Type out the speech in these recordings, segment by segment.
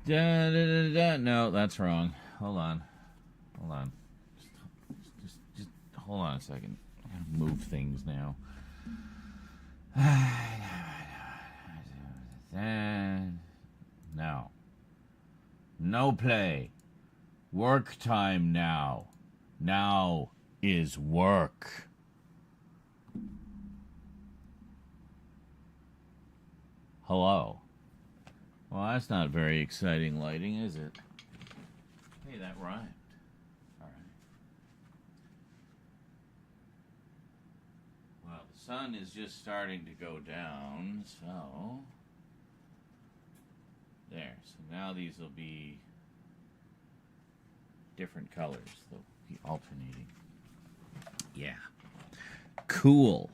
Da, da, da, da. No, that's wrong. Hold on. Hold on. Just hold on a second. I gotta move things now. No. No play. Work time now. Now is work. Hello. Well, that's not very exciting lighting, is it? Hey, that rhymed. All right. Well, the sun is just starting to go down, so... There. So now these will be different colors. They'll be alternating. Yeah. Cool.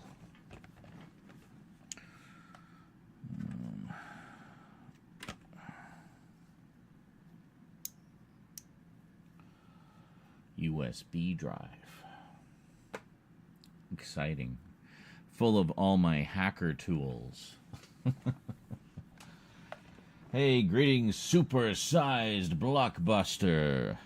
USB drive. Exciting. Full of all my hacker tools. Hey, greetings, super-sized blockbuster.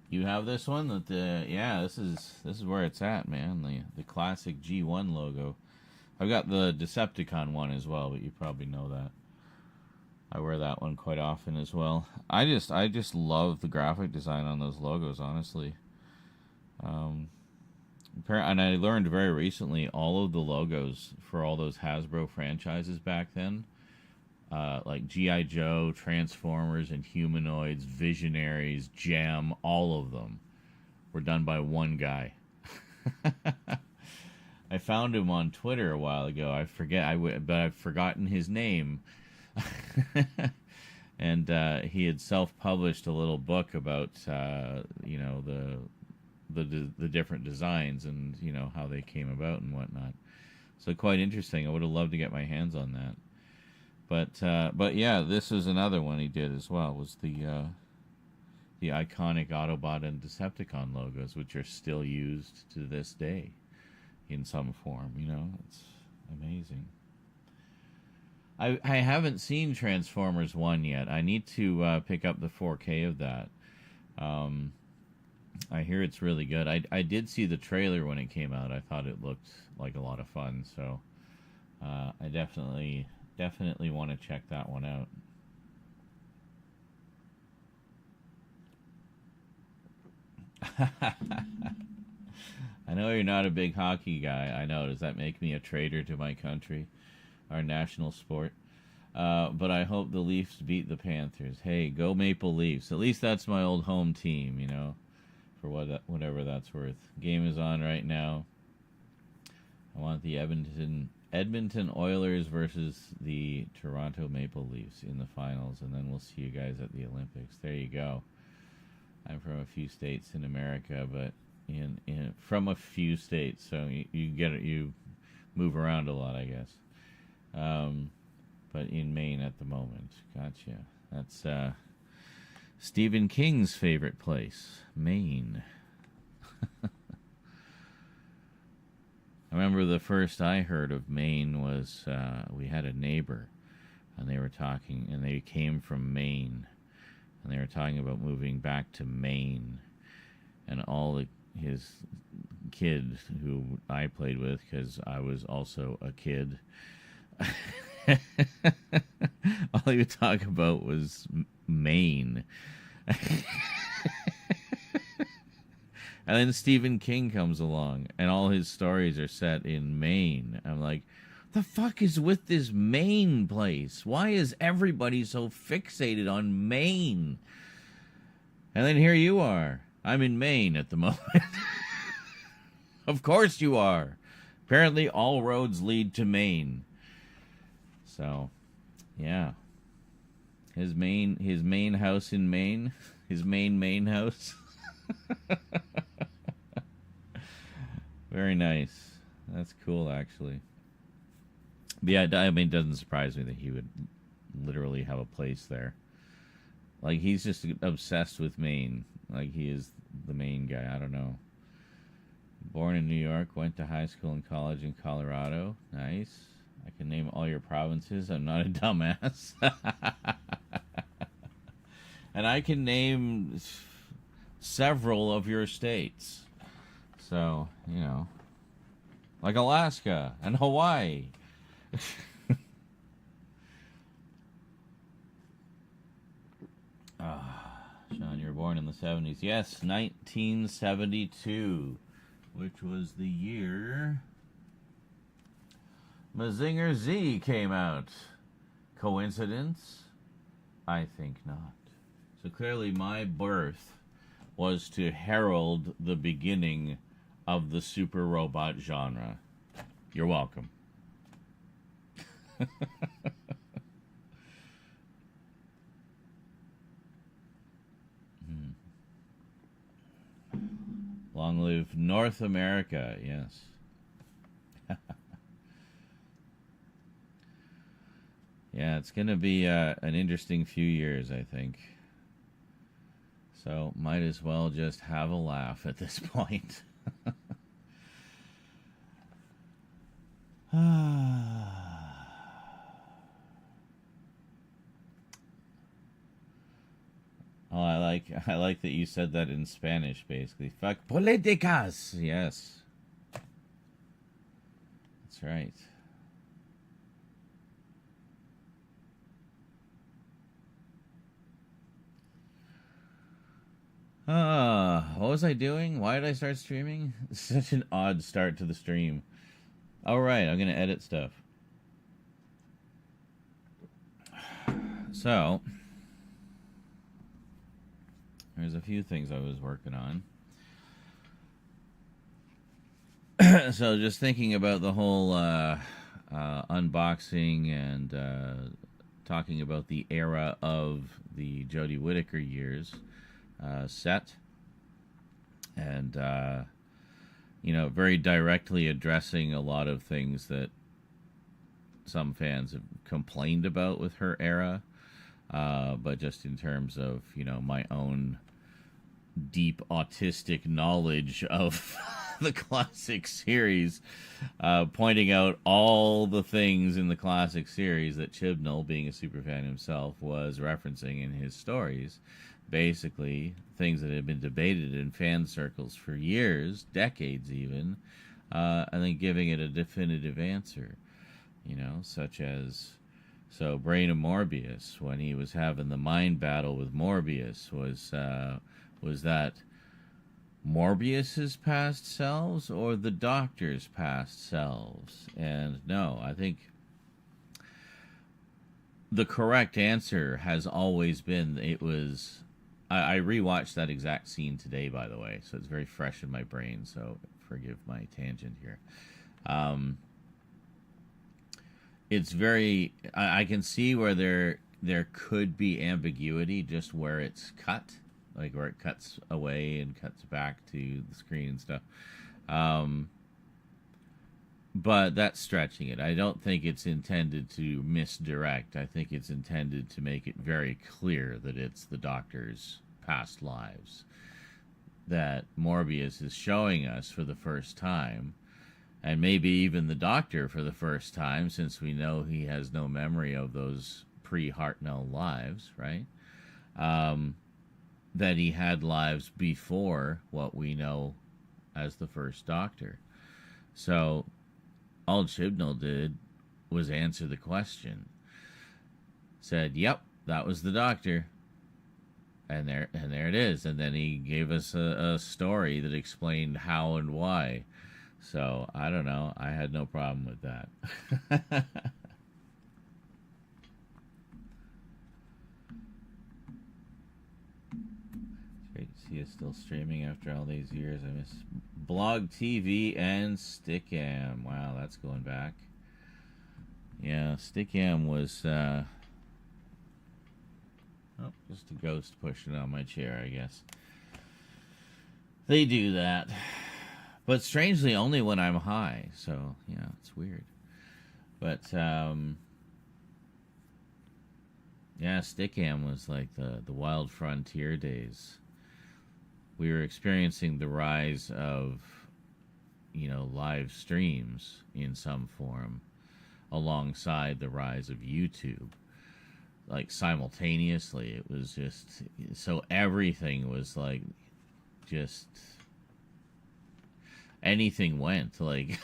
You have this one? Yeah, this is where it's at, man. The classic G1 logo. I've got the Decepticon one as well, but you probably know that. I wear that one quite often as well. I just love the graphic design on those logos, honestly. And I learned very recently all of the logos for all those Hasbro franchises back then, like G.I. Joe, Transformers, and Humanoids, Visionaries, Jam, all of them were done by one guy. I found him on Twitter a while ago. But I've forgotten his name. And he had self-published a little book about the different designs and how they came about and whatnot. So quite interesting. I would have loved to get my hands on that. But yeah, this is another one he did as well. Was the iconic Autobot and Decepticon logos, which are still used to this day in some form. It's amazing. I haven't seen Transformers 1 yet. I need to pick up the 4K of that. I hear it's really good. I did see the trailer when it came out. I thought it looked like a lot of fun. So I definitely want to check that one out. I know you're not a big hockey guy. I know. Does that make me a traitor to my country? Our national sport. But I hope the Leafs beat the Panthers. Hey, go Maple Leafs. At least that's my old home team, for whatever that's worth. Game is on right now. I want the Edmonton Oilers versus the Toronto Maple Leafs in the finals, and then we'll see you guys at the Olympics. There you go. I'm from a few states in America, but from a few states, so you move around a lot, I guess. But in Maine at the moment. Gotcha. That's Stephen King's favorite place, Maine. I remember the first I heard of Maine was we had a neighbor, and they were talking, and they came from Maine, and they were talking about moving back to Maine, and all his kids who I played with, because I was also a kid. All he would talk about was Maine. And then Stephen King comes along, and all his stories are set in Maine. I'm like, the fuck is with this Maine place? Why is everybody so fixated on Maine? And then here you are. I'm in Maine at the moment. Of course you are. Apparently all roads lead to Maine. So, yeah. His main house in Maine. His main house. Very nice. That's cool, actually. But yeah, I mean, it doesn't surprise me that he would literally have a place there. Like, he's just obsessed with Maine. Like, he is the Maine guy. I don't know. Born in New York, went to high school and college in Colorado. Nice. I can name all your provinces. I'm not a dumbass. And I can name several of your states. So, you know, like Alaska and Hawaii. Sean, you were born in the 70s. Yes, 1972, which was the year Mazinger Z came out. Coincidence? I think not. So clearly my birth was to herald the beginning of the super robot genre. You're welcome. Long live North America, yes. Yeah, it's going to be an interesting few years, I think. So might as well just have a laugh at this point. Oh, I like that you said that in Spanish, basically. Fuck políticas. Yes, that's right. What was I doing? Why did I start streaming? Such an odd start to the stream. All right, I'm gonna edit stuff. So, there's a few things I was working on. So, just thinking about the whole unboxing and talking about the era of the Jodie Whittaker years set, and you know, very directly addressing a lot of things that some fans have complained about with her era, but just in terms of, you know, my own deep autistic knowledge of the classic series, pointing out all the things in the classic series that Chibnall, being a superfan himself, was referencing in his stories. Basically, things that had been debated in fan circles for years, decades even, and then giving it a definitive answer. You know, such as, so Brain of Morbius, when he was having the mind battle with Morbius, was that Morbius's past selves or the Doctor's past selves? And no, I think the correct answer has always been it was. I rewatched that exact scene today, by the way, so it's very fresh in my brain. So forgive my tangent here. It's very. I can see where there could be ambiguity just where it's cut, like where it cuts away and cuts back to the screen and stuff. But that's stretching it. I don't think it's intended to misdirect. I think it's intended to make it very clear that it's the Doctor's past lives that Morbius is showing us for the first time, and maybe even the Doctor for the first time, since we know he has no memory of those pre-Hartnell lives, right? That he had lives before what we know as the first Doctor. So all Chibnall did was answer the question. Said, "Yep, that was the Doctor," and there it is. And then he gave us a story that explained how and why. So I don't know. I had no problem with that. Great to see us still streaming after all these years. I miss Blog TV and Stickam. Wow, that's going back. Yeah, Stickam was just a ghost pushing on my chair, I guess. They do that. But strangely only when I'm high, so yeah, it's weird. But yeah, Stickam was like the wild frontier days. We were experiencing the rise of, you know, live streams in some form, alongside the rise of YouTube. Like simultaneously, it was just so everything was like just anything went. Like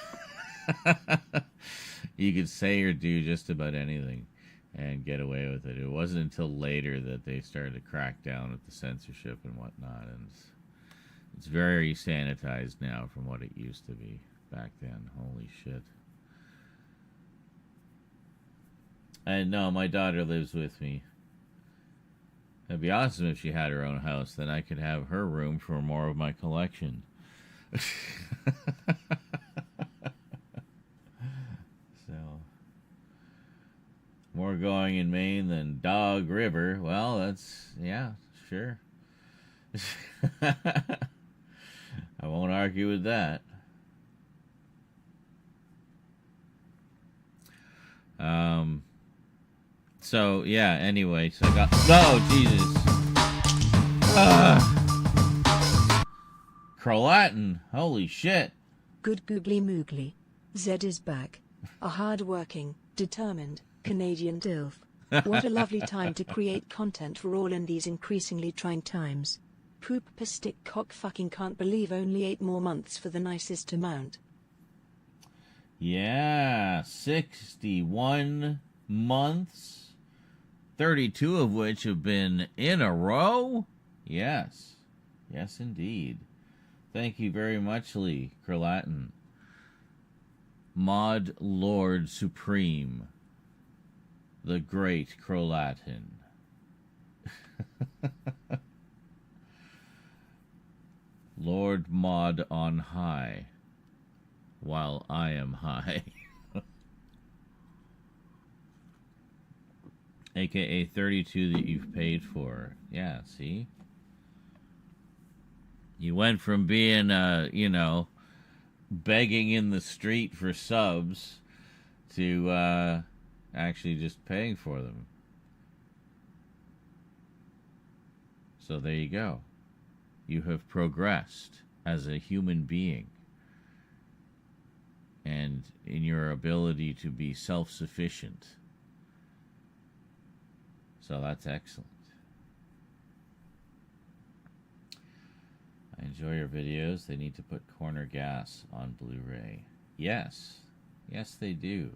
you could say or do just about anything and get away with it. It wasn't until later that they started to crack down at the censorship and whatnot, and it's very sanitized now from what it used to be back then. Holy shit. And no, my daughter lives with me. It'd be awesome if she had her own house. Then I could have her room for more of my collection. So, more going in Maine than Dog River. Well, that's, yeah, sure. I won't argue with that. So, yeah, anyway, so I got... Oh, Jesus. Crolatin. Holy shit. Good googly moogly. Zed is back. A hard-working, determined, Canadian DILF. What a lovely time to create content for all in these increasingly trying times. Poop per stick cock fucking can't believe only 8 more months for the nicest to mount. Yeah, 61 months. 32 of which have been in a row? Yes. Yes, indeed. Thank you very much, Lee Crolatin. Mod Lord Supreme. The Great Crolatin. Lord Mod on high. While I am high. AKA 32 that you've paid for. Yeah, see? You went from being, begging in the street for subs to actually just paying for them. So there you go. You have progressed as a human being. And in your ability to be self-sufficient. So that's excellent. I enjoy your videos. They need to put Corner Gas on Blu-ray. Yes. Yes, they do.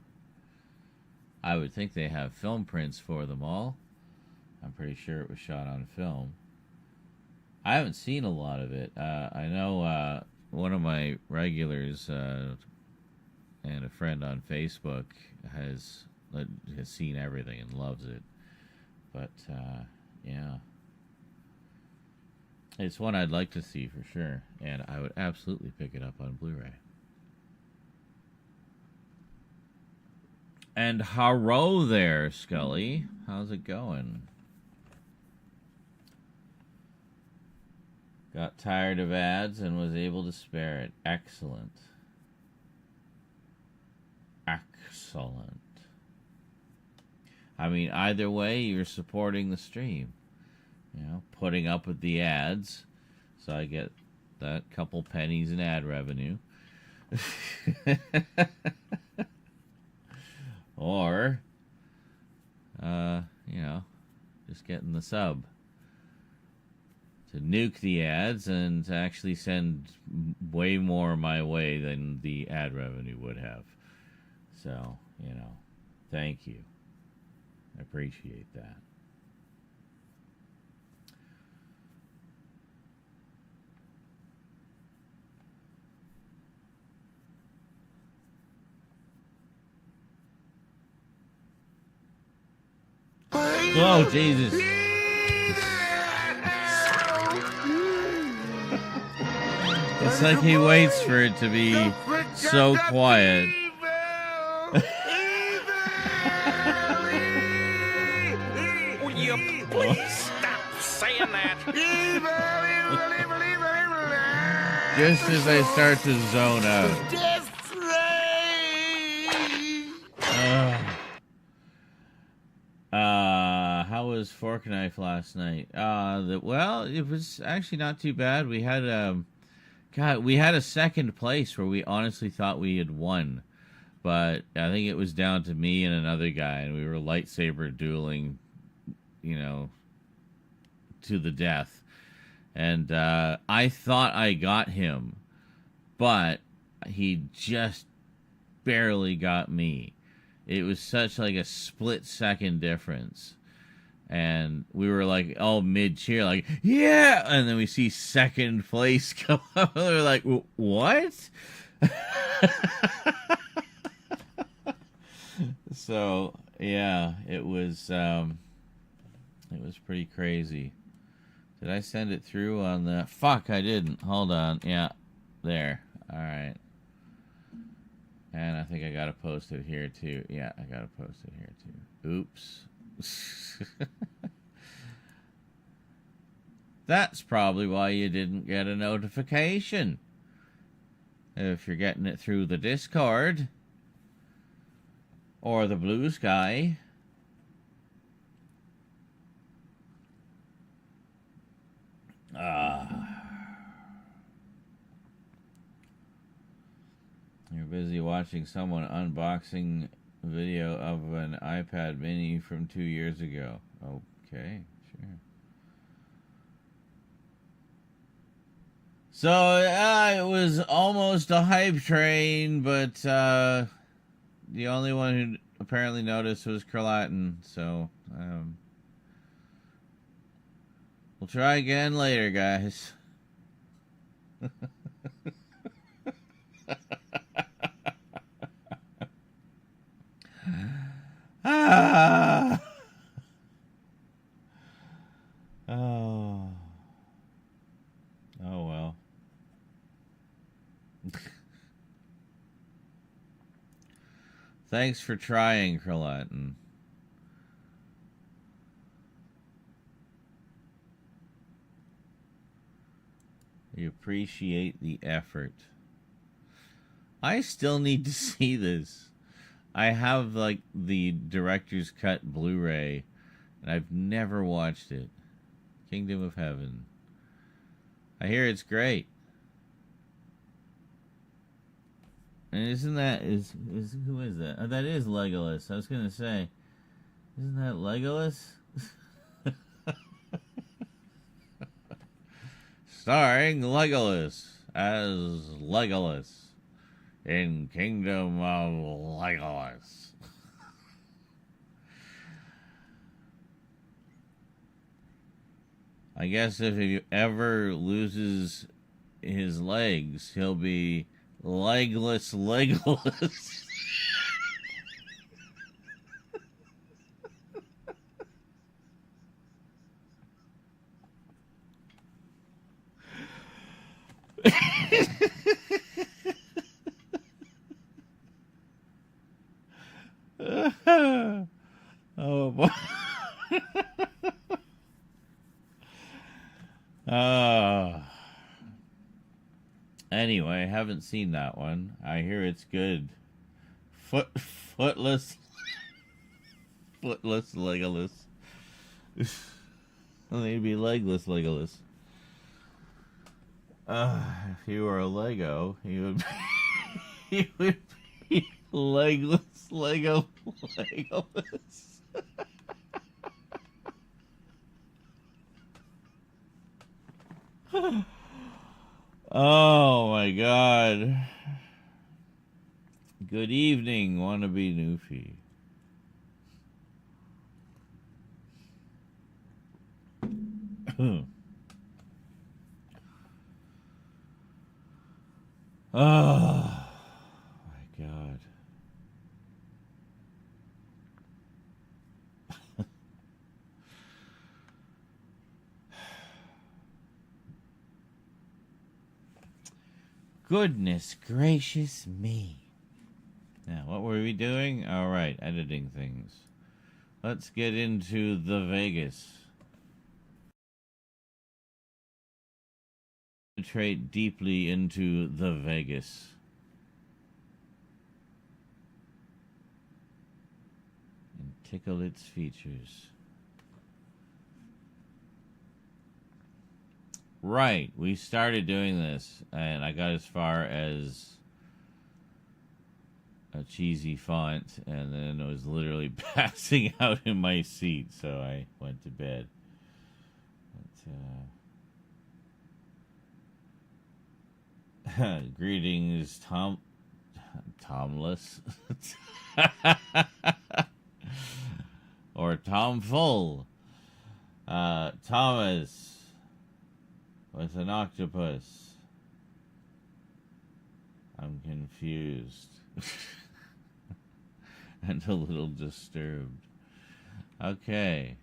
I would think they have film prints for them all. I'm pretty sure it was shot on film. I haven't seen a lot of it. I know one of my regulars and a friend on Facebook has seen everything and loves it. But, yeah. It's one I'd like to see for sure. And I would absolutely pick it up on Blu-ray. And hello there, Scully. How's it going? Got tired of ads and was able to spare it. Excellent. Excellent. I mean, either way, you're supporting the stream. You know, putting up with the ads. So I get that couple pennies in ad revenue. Or, just getting the sub. To nuke the ads and to actually send way more my way than the ad revenue would have. So, thank you. I appreciate that. Oh, Jesus. It's like he waits for it to be so quiet. Will you please stop saying that? Just as I start to zone out. How was Fork Knife last night? Well, it was actually not too bad. We had we had a second place where we honestly thought we had won. but I think it was down to me and another guy, and we were lightsaber dueling, you know, to the death. And I thought I got him, but he just barely got me. It was such like a split-second difference. And we were like all mid-cheer, like, yeah! And then we see second place come up, and we were like, what? So, yeah, it was pretty crazy. Did I send it through on the... Fuck, I didn't. Hold on. Yeah, there. All right. And I think I got to post it here, too. Yeah, I got to post it here, too. Oops. That's probably why you didn't get a notification. If you're getting it through the Discord or the Blue Sky. You're busy watching someone unboxing video of an iPad mini from 2 years ago. Okay, sure. So, it was almost a hype train, but the only one who apparently noticed was Kralatin, so we'll try again later, guys. Ah! Oh. Oh well. Thanks for trying, Kralatin. We appreciate the effort. I still need to see this. I have, like, the director's cut Blu-ray, and I've never watched it. Kingdom of Heaven. I hear it's great. And isn't that... who is that? Oh, that is Legolas. I was going to say, isn't that Legolas? Starring Legolas as Legolas in Kingdom of Legolas. I guess if he ever loses his legs, he'll be Legless Legolas. Oh boy. Anyway, haven't seen that one. I hear it's good. Footless Legolas. Maybe legless Legolas. If he were a Lego, he would be, he would be legless Legolas. Oh my god. Good evening, wannabe Newfie. Oh my god. Goodness gracious me. Now, what were we doing? All right, editing things. Let's get into the Vegas. Penetrate deeply into the Vegas. And tickle its features. Right, we started doing this, and I got as far as a cheesy font, and then I was literally passing out in my seat, so I went to bed. But, greetings, Tomless. Or Tom Full. Thomas with an octopus. I'm confused. And a little disturbed. Okay.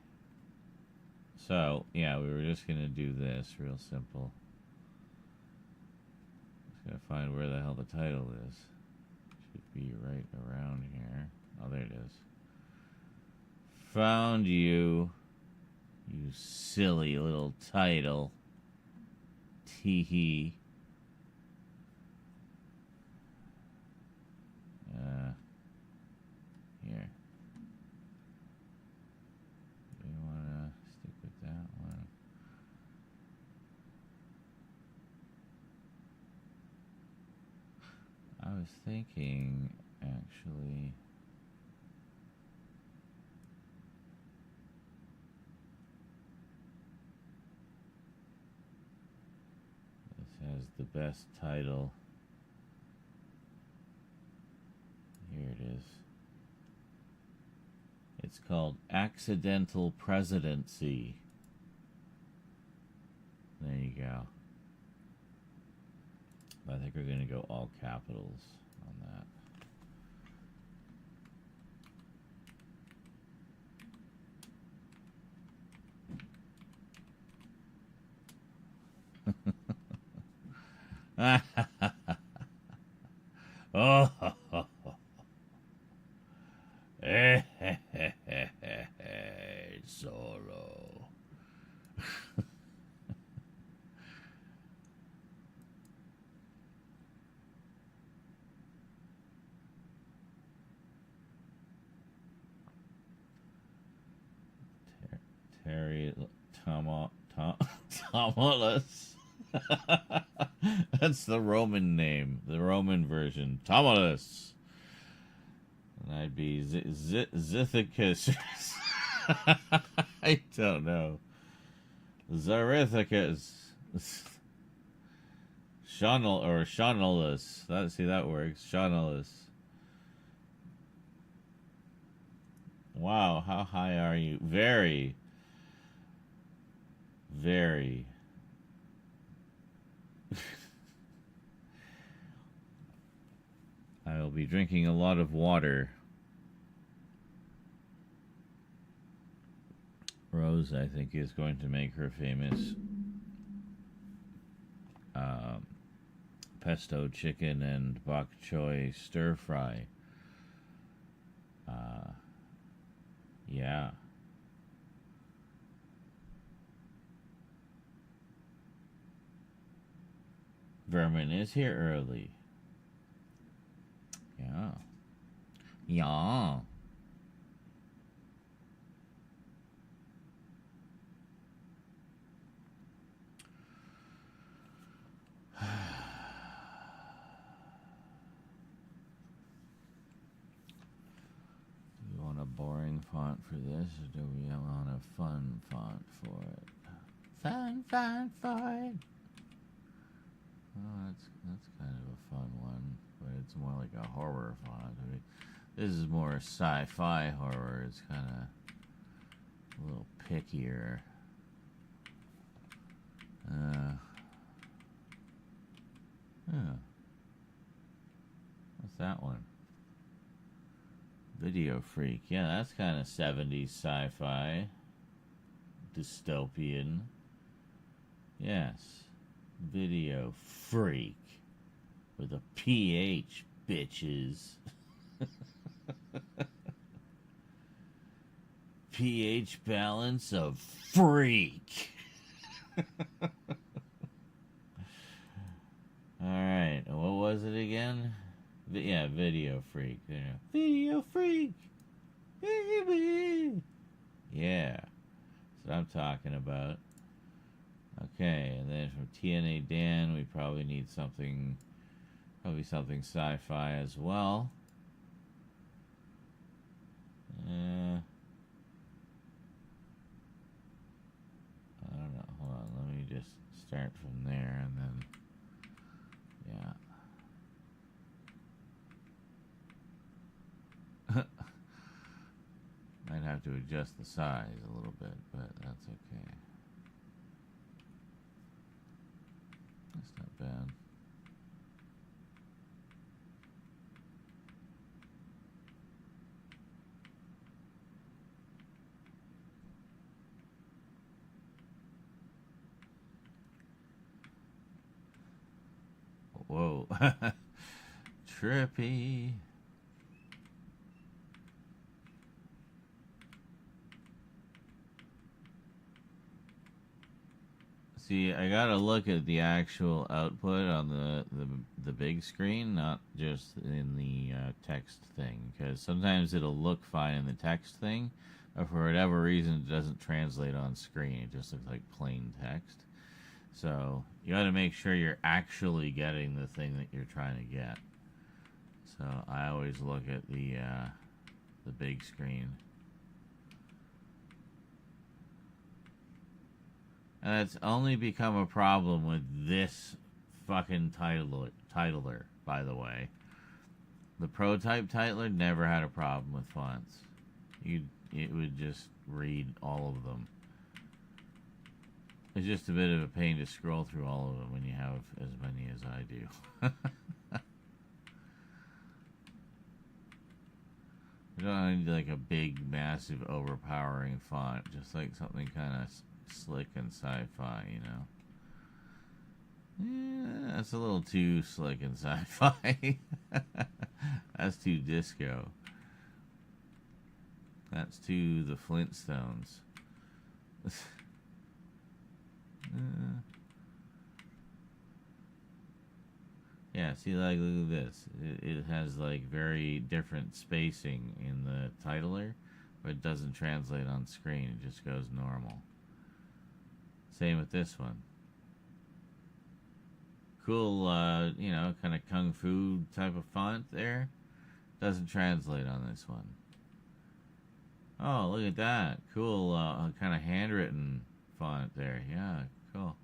So, yeah, we were just going to do this real simple. Just got to find where the hell the title is. Should be right around here. Oh, there it is. Found you. You silly little title. Tee-hee. Here. Do you want to stick with that one? I was thinking, actually... This has the best title. Here it is. It's called Accidental Presidency. There you go. I think we're going to go all capitals on that. Oh, Zorro. Terry Tomulus. That's the Roman name, the Roman version. Tomulus. And I'd be Zithicus. I don't know. Zarithicus. Shaunulus. That works. Shaunulus. Wow, how high are you? Very. Very. I will be drinking a lot of water. Rose, I think, is going to make her famous pesto chicken and bok choy stir fry. Yeah. Vermin is here early. Yeah. Yeah. Do you want a boring font for this, or do we want a fun font for it? Fun font for it. Oh, that's kind of a fun one, but it's more like a horror font. I mean, this is more sci-fi horror. It's kind of a little pickier. What's that one? Video Freak. Yeah, that's kind of 70s sci-fi. Dystopian. Yes. Video Freak. With a PH, bitches. pH balance of freak. Alright, what was it again? Yeah, Video Freak. There. Video Freak! Baby! Yeah. That's what I'm talking about. Okay, and then from TNA Dan, we probably need something sci-fi as well. I don't know. Hold on. Let me just start from there and then. Yeah. Might have to adjust the size a little bit, but that's okay. That's not bad. Whoa. Trippy. See, I gotta look at the actual output on the big screen, not just in the text thing, because sometimes it'll look fine in the text thing, but for whatever reason it doesn't translate on screen. It just looks like plain text. So you gotta make sure you're actually getting the thing that you're trying to get. So I always look at the big screen. And it's only become a problem with this fucking titler, by the way. The prototype titler never had a problem with fonts. It would just read all of them. It's just a bit of a pain to scroll through all of them when you have as many as I do. You don't need like a big, massive, overpowering font. Just like something kind of slick and sci-fi, you know. Yeah, that's a little too slick and sci-fi. That's too disco. That's too the Flintstones. Yeah, see, like, look at this. It has, like, very different spacing in the titler, but it doesn't translate on screen. It just goes normal. Same with this one. Cool, you know, kind of kung fu type of font there. Doesn't translate on this one. Oh, look at that. Cool, kind of handwritten font there. Yeah, cool.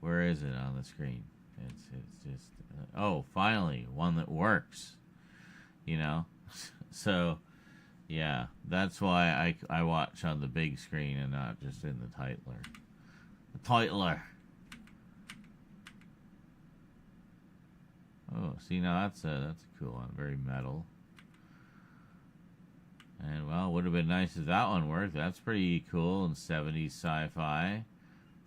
Where is it on the screen? It's just oh, finally one that works, you know. So yeah, that's why I watch on the big screen and not just in the titler. The titler. Oh, see, now that's a cool one. Very metal. And well, would have been nice if that one worked. That's pretty cool and 70s sci-fi.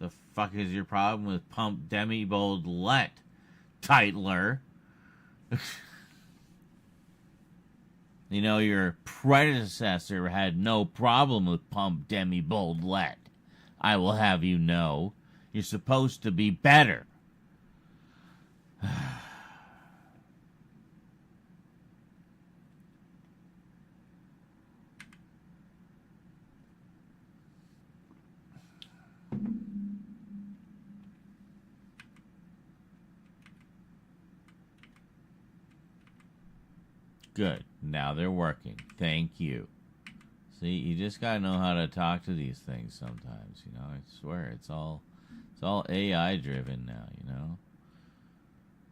The fuck is your problem with Pump Demi Bold Let, titler? You know, your predecessor had no problem with Pump Demi Bold Let. I will have you know. You're supposed to be better. Good. Now they're working. Thank you. See, you just gotta know how to talk to these things sometimes, you know. I swear, it's all AI driven now, you know.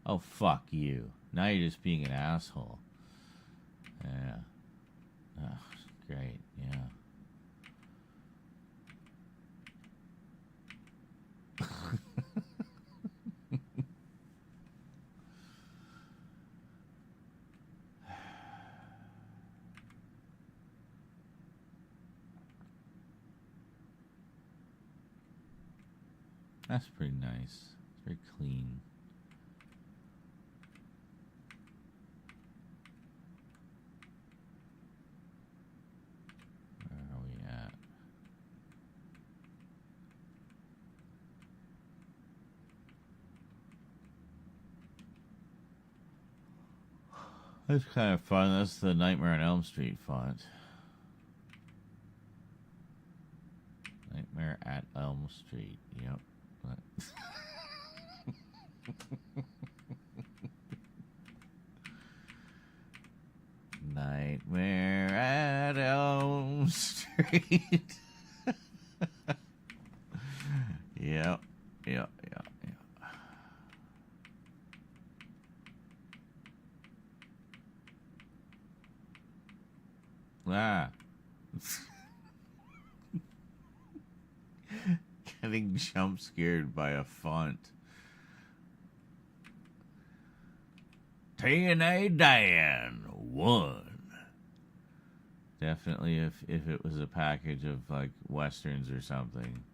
Oh, fuck you. Now you're just being an asshole. Yeah. Oh, great, yeah. That's pretty nice. It's very clean. Where are we at? That's kind of fun. That's the Nightmare on Elm Street font. Nightmare at Elm Street. Yep. Nightmare at Right? Yep. Yep. Yep. Yep. Ah. Getting jump scared by a font. TNA Dan 1. Definitely if it was a package of like westerns or something.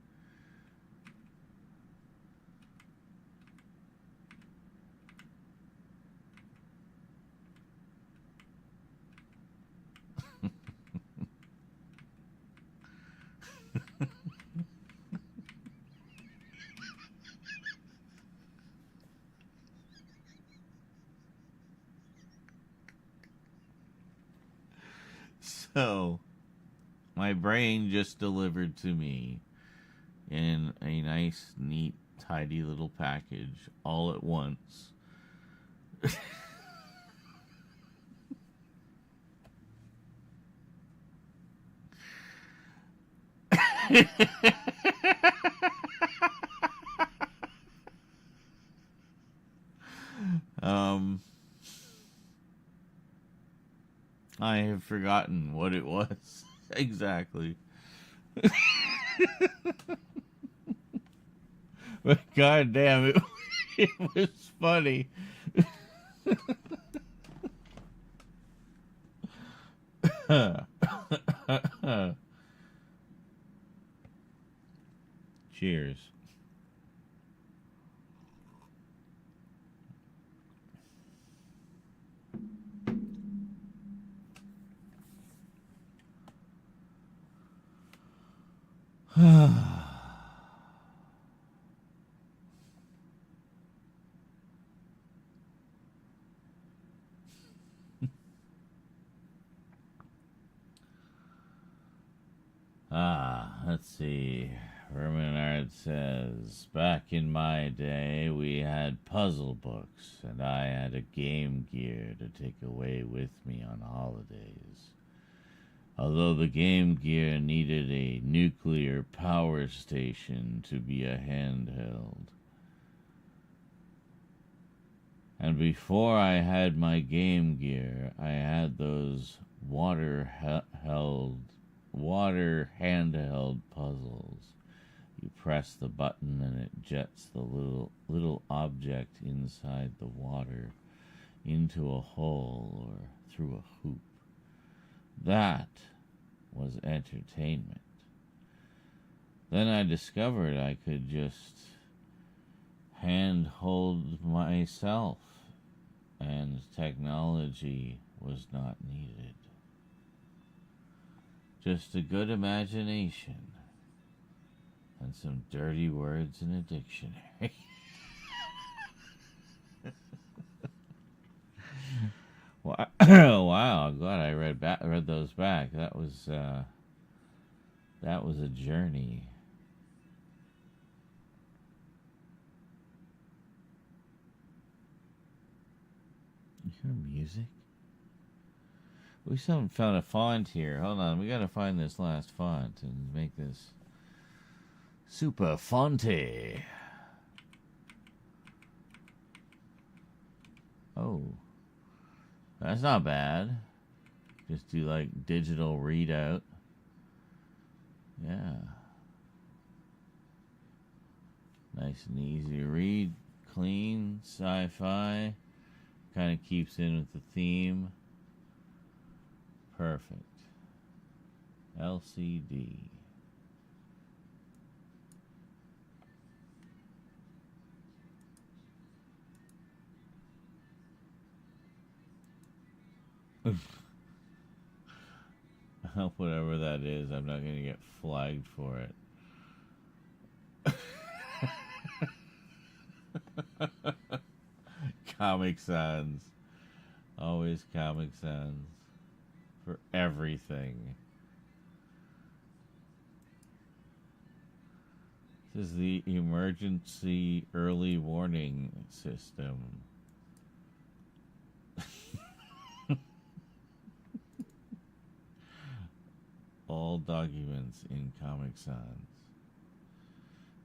So, my brain just delivered to me in a nice, neat, tidy little package all at once. um, I have forgotten what it was exactly. But goddamn, it was funny. Cheers. Let's see. Verminard says, back in my day, we had puzzle books, and I had a Game Gear to take away with me on holidays. Although the Game Gear needed a nuclear power station to be a handheld. And before I had my Game Gear, I had those water handheld puzzles. You press the button and it jets the little object inside the water into a hole or through a hoop. That was entertainment. Then I discovered I could just handhold myself, and technology was not needed. Just a good imagination and some dirty words in a dictionary. Wow, I'm glad I read those back. That was a journey. You hear music? We haven't found a font here. Hold on, we gotta find this last font and make this super fonty. Oh, that's not bad. Just do like digital readout. Yeah. Nice and easy to read. Clean, sci-fi. Kind of keeps in with the theme. Perfect. LCD. Whatever that is, I'm not going to get flagged for it. Comic Sans. Always Comic Sans. For everything. This is the emergency early warning system. all documents in Comic Sans.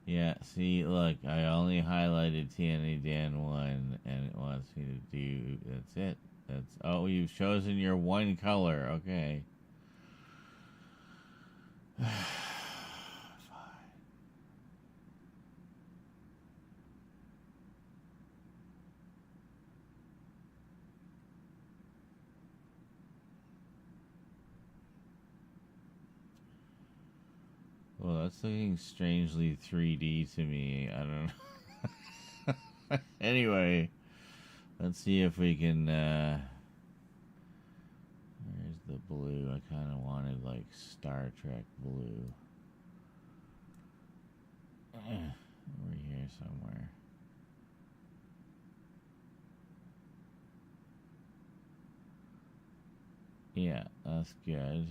Yeah, see, look, I only highlighted TNA Dan 1, and it wants me to do, that's it. Oh, you've chosen your one color, okay. Fine. Well, that's looking strangely 3D to me. I don't know. Anyway, let's see if we can, where's the blue? I kind of wanted, like, Star Trek blue. Over here somewhere. Yeah, that's good.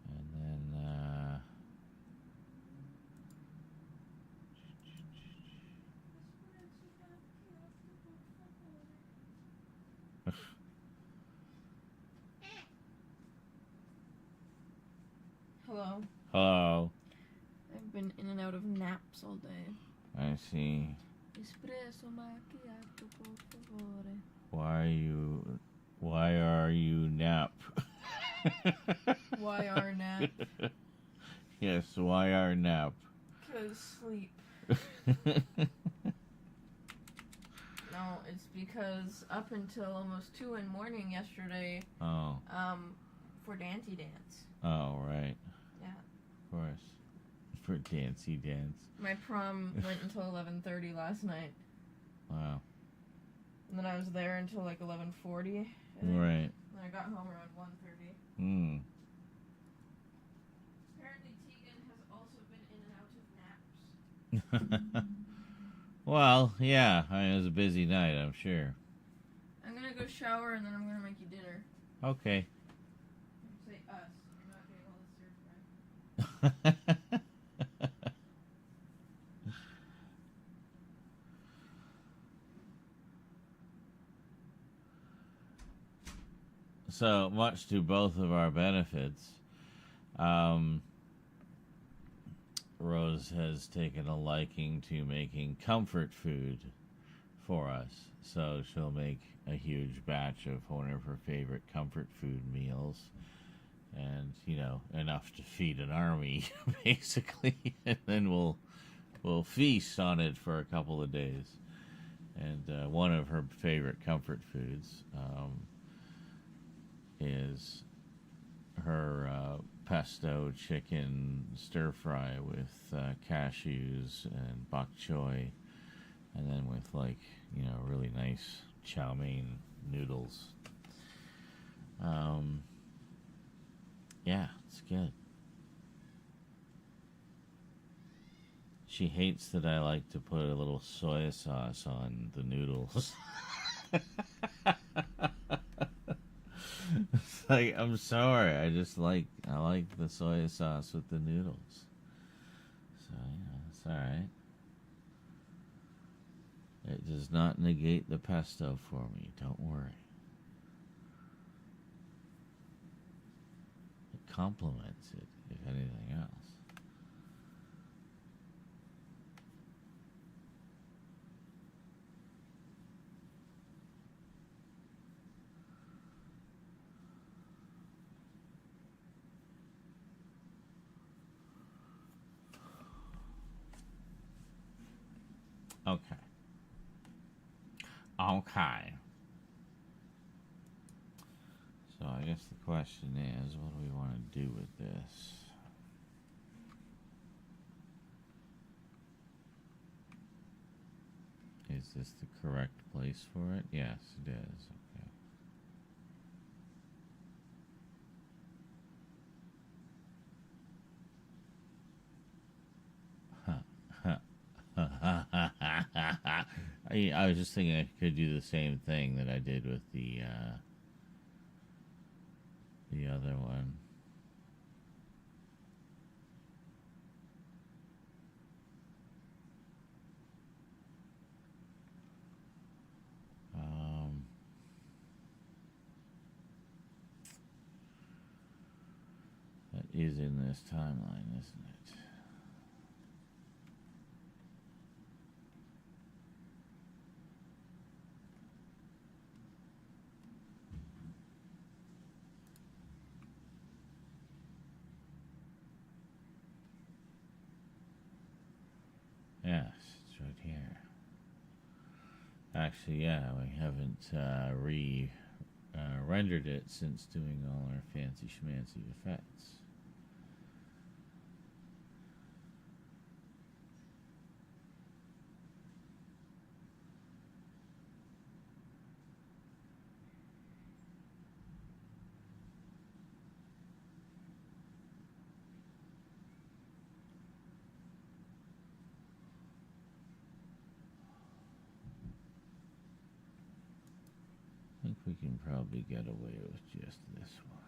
And then, Hello. hello. I've been in and out of naps all day. I see. Espresso macchiato, por favore. Why are you nap? Why our nap? Yes, why our nap? 'Cause sleep. No, it's because up until almost 2 in the morning yesterday, Oh. for Dancy Dance. Oh, right. Yeah. Of course. For Dancy Dance. My prom went until 11:30 last night. Wow. And then I was there until like 11:40. Right. And I got home around 1:30. Hmm. Apparently Tegan has also been in and out of naps. Well, yeah. It was a busy night, I'm sure. I'm gonna go shower and then I'm gonna make you dinner. Okay. Say us. You're not getting all this stir fry. So, much to both of our benefits, Rose has taken a liking to making comfort food for us. So she'll make a huge batch of one of her favorite comfort food meals. And, you know, enough to feed an army, basically. And then we'll feast on it for a couple of days. And one of her favorite comfort foods is her pesto chicken stir fry with cashews and bok choy, and then with, like, you know, really nice chow mein noodles. Yeah, it's good. She hates that I like to put a little soy sauce on the noodles. It's like, I'm sorry, I like the soy sauce with the noodles. So, yeah, it's alright. It does not negate the pesto for me, don't worry. It complements it, if anything else. Okay. Okay. So I guess the question is, what do we want to do with this? Is this the correct place for it? Yes, it is. Okay. I was just thinking I could do the same thing that I did with the other one. in this timeline, isn't it? Yes, it's right here. Actually, yeah, we haven't rendered it since doing all our fancy schmancy effects. I think we can probably get away with just this one.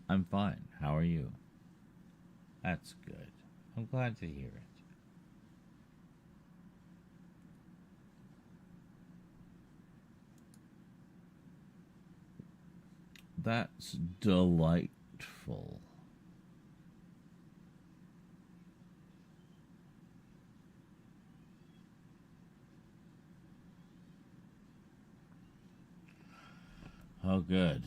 I'm fine. How are you? That's good. I'm glad to hear it. That's delightful. Oh, good.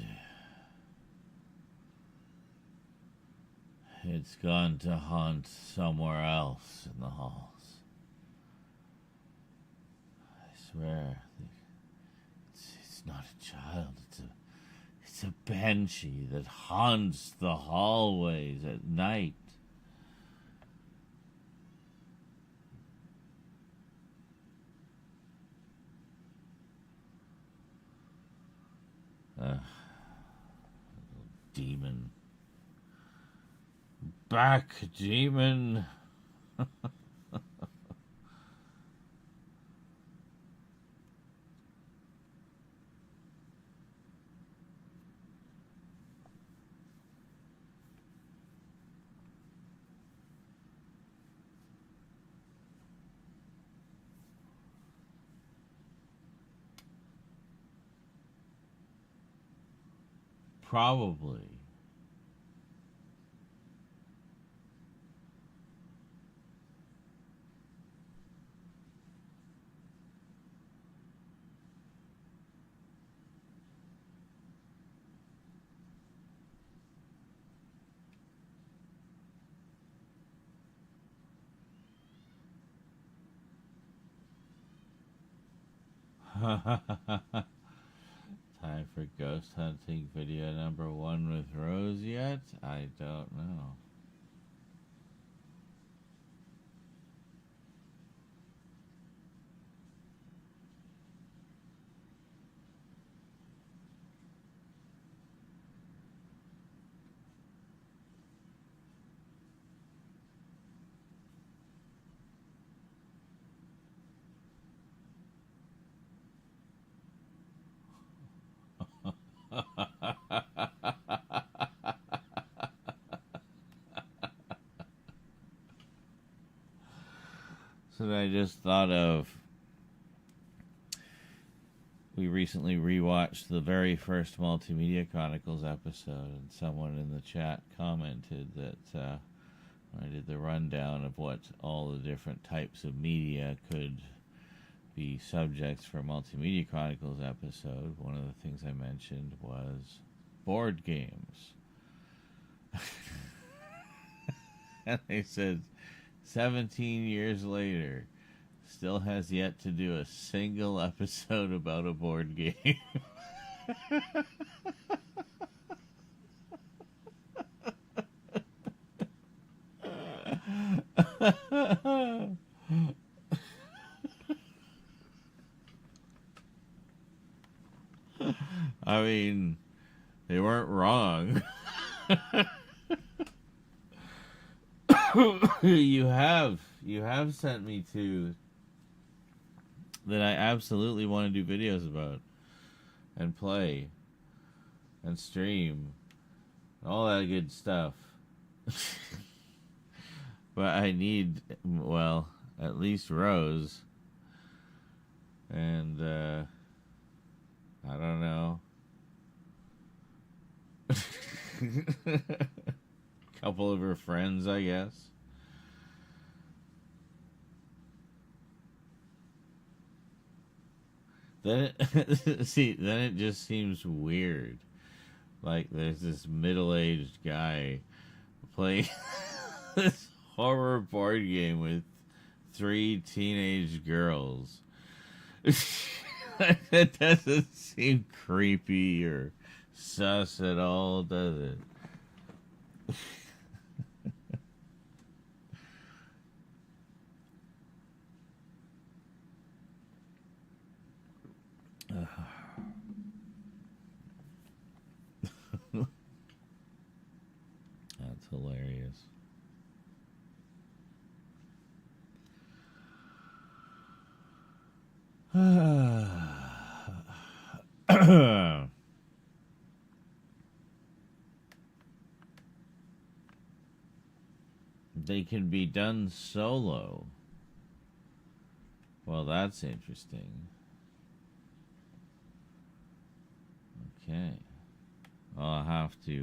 It's gone to haunt somewhere else in the halls. I swear, it's not a child. It's a banshee that haunts the hallways at night. Demon. Back, demon. Probably. Time for ghost hunting video number 1 with Rose yet? I don't know. So I just thought of, we recently rewatched the very first Multimedia Chronicles episode, and someone in the chat commented that when I did the rundown of what all the different types of media could be subjects for Multimedia Chronicles episode, one of the things I mentioned was board games. And they said 17 years later, still has yet to do a single episode about a board game. I mean, they weren't wrong. you have sent me two that I absolutely want to do videos about and play and stream, all that good stuff. But I need, well, at least Rose, and I don't know. Couple of her friends, I guess. Then then it just seems weird. Like there's this middle-aged guy playing this horror board game with 3 teenage girls. That doesn't seem creepy or sus at all, does it? That's hilarious. They can be done solo. Well, that's interesting. Okay. Well, I'll have to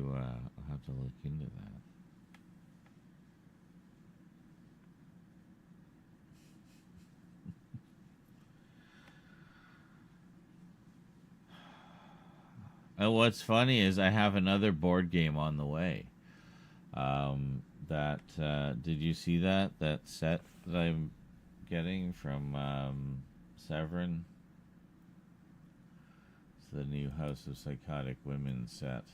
look into that. And what's funny is I have another board game on the way. Did you see that set that I'm getting from Severin? It's the new House of Psychotic Women set.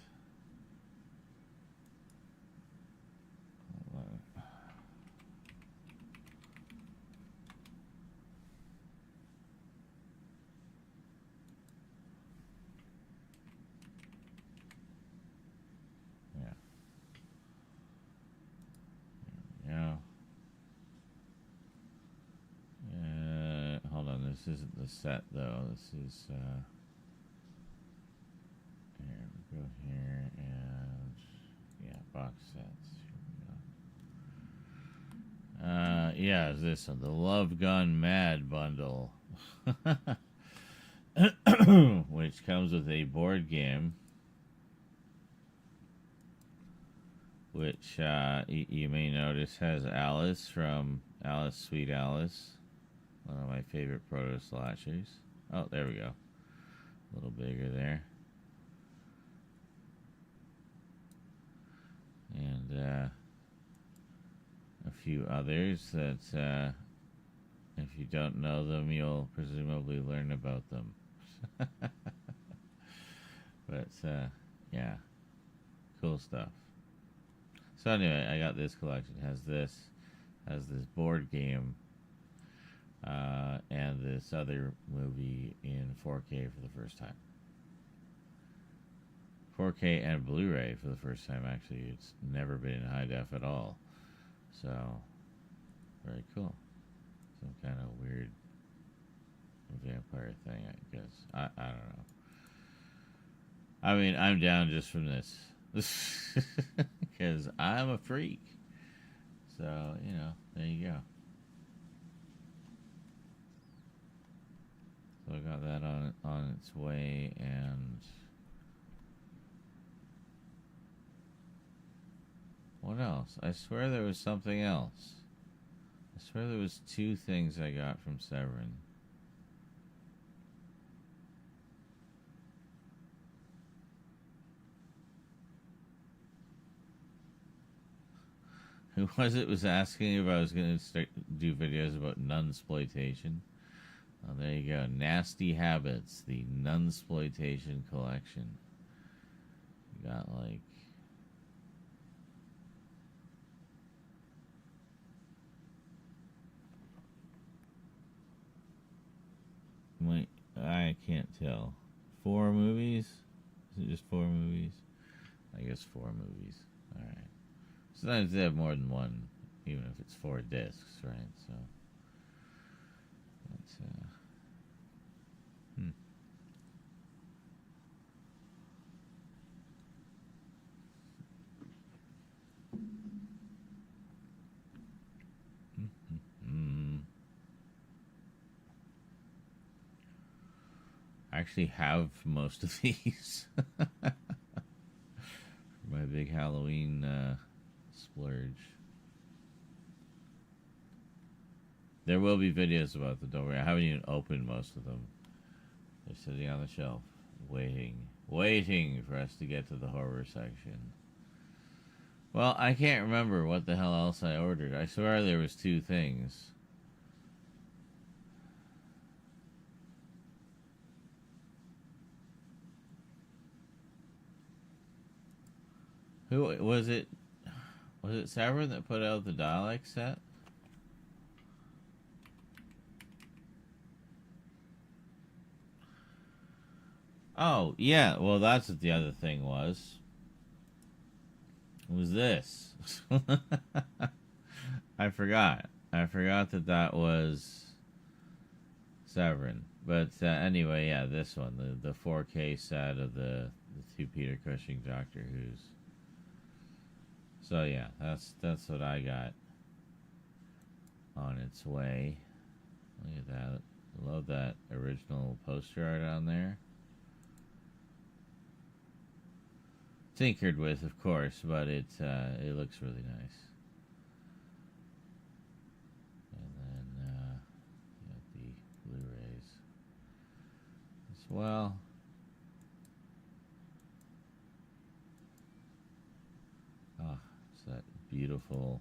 Yeah. Hold on. This isn't the set though. This is here we go here and yeah, box sets. Here we go. Yeah, is this the Love Gone Mad bundle, which comes with a board game. Which you may notice has Alice from Alice Sweet Alice, one of my favorite proto slashers. Oh, there we go. A little bigger there. And a few others that, if you don't know them, you'll presumably learn about them. But, yeah, cool stuff. So anyway, I got this collection. It has this board game, and this other movie in 4K for the first time. 4K and Blu-ray for the first time, actually. It's never been in high def at all. So, very cool. Some kind of weird vampire thing, I guess. I don't know. I mean, I'm down just from this. Because I'm a freak. So, you know, there you go. So I got that on its way, and what else? I swear there was something else. I swear there was 2 things I got from Severin. Who was it was asking if I was going to do videos about nunsploitation? Oh, there you go. Nasty Habits, the nunsploitation collection. You got like... Wait, I can't tell. 4 movies? Is it just 4 movies? I guess 4 movies. Alright. Sometimes they have more than one, even if it's 4 discs, right? So, that's, I actually have most of these. My big Halloween splurge. There will be videos about them, don't worry. I haven't even opened most of them. They're sitting on the shelf, waiting for us to get to the horror section. Well, I can't remember what the hell else I ordered. I swear there was 2 things. Who was it? Was it Severin that put out the Dalek set? Oh, yeah. Well, that's what the other thing was. It was this. I forgot. I forgot that was Severin. But anyway, yeah, this one. The 4K set of the 2 Peter Cushing Doctor Who's. So yeah, that's what I got on its way. Look at that. Love that original poster art on there. Tinkered with, of course, but it looks really nice. And then got the Blu-rays as well. Oh, it's that beautiful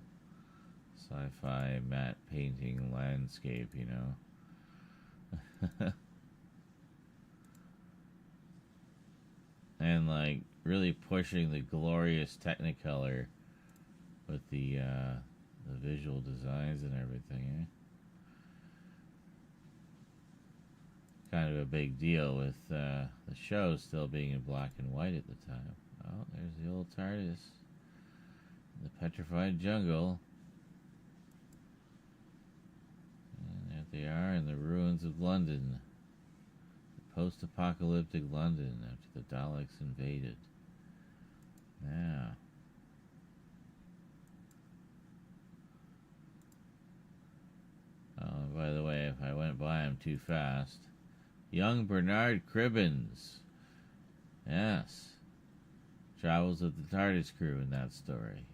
sci-fi matte painting landscape, you know. And like really pushing the glorious Technicolor with the visual designs and everything, eh? Kind of a big deal with the show still being in black and white at the time. Oh, there's the old TARDIS. The petrified jungle. And there they are in the ruins of London. The post-apocalyptic London after the Daleks invaded. Now. Oh, by the way, if I went by him too fast. Young Bernard Cribbins. Yes. Travels with the TARDIS crew in that story.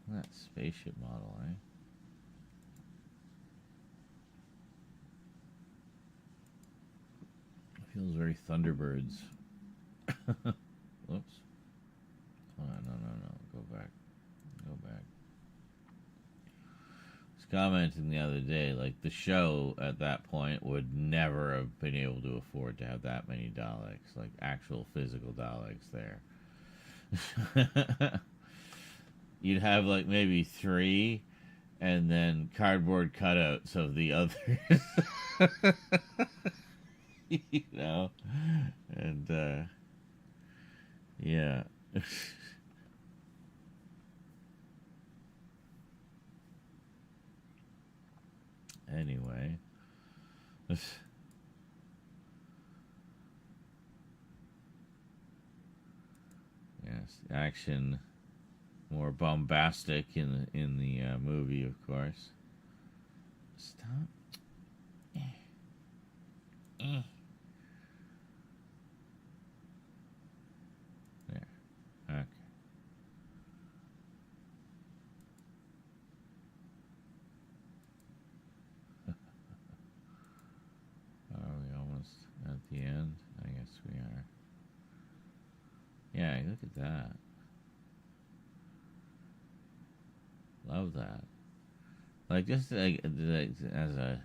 That spaceship model, eh? Feels very Thunderbirds. Whoops. Oh, no. Go back. I was commenting the other day, like, the show at that point would never have been able to afford to have that many Daleks, like actual physical Daleks there. You'd have, like, maybe 3, and then cardboard cutouts of the others. You know? And, yeah. Anyway. Yes, action more bombastic in the movie, of course. Stop. There. Okay. Are we almost at the end? I guess Yeah, look at that. Love that. Like, just like as a,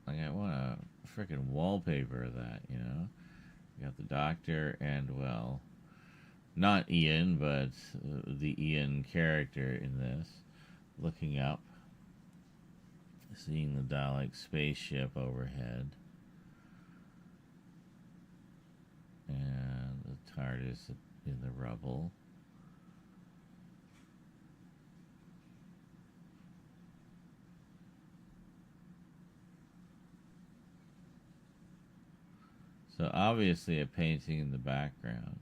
like, I want a freaking wallpaper of that, you know? You got the Doctor and, well, not Ian, but the Ian character in this, looking up, seeing the Dalek spaceship overhead, and the TARDIS in the rubble. So obviously a painting in the background.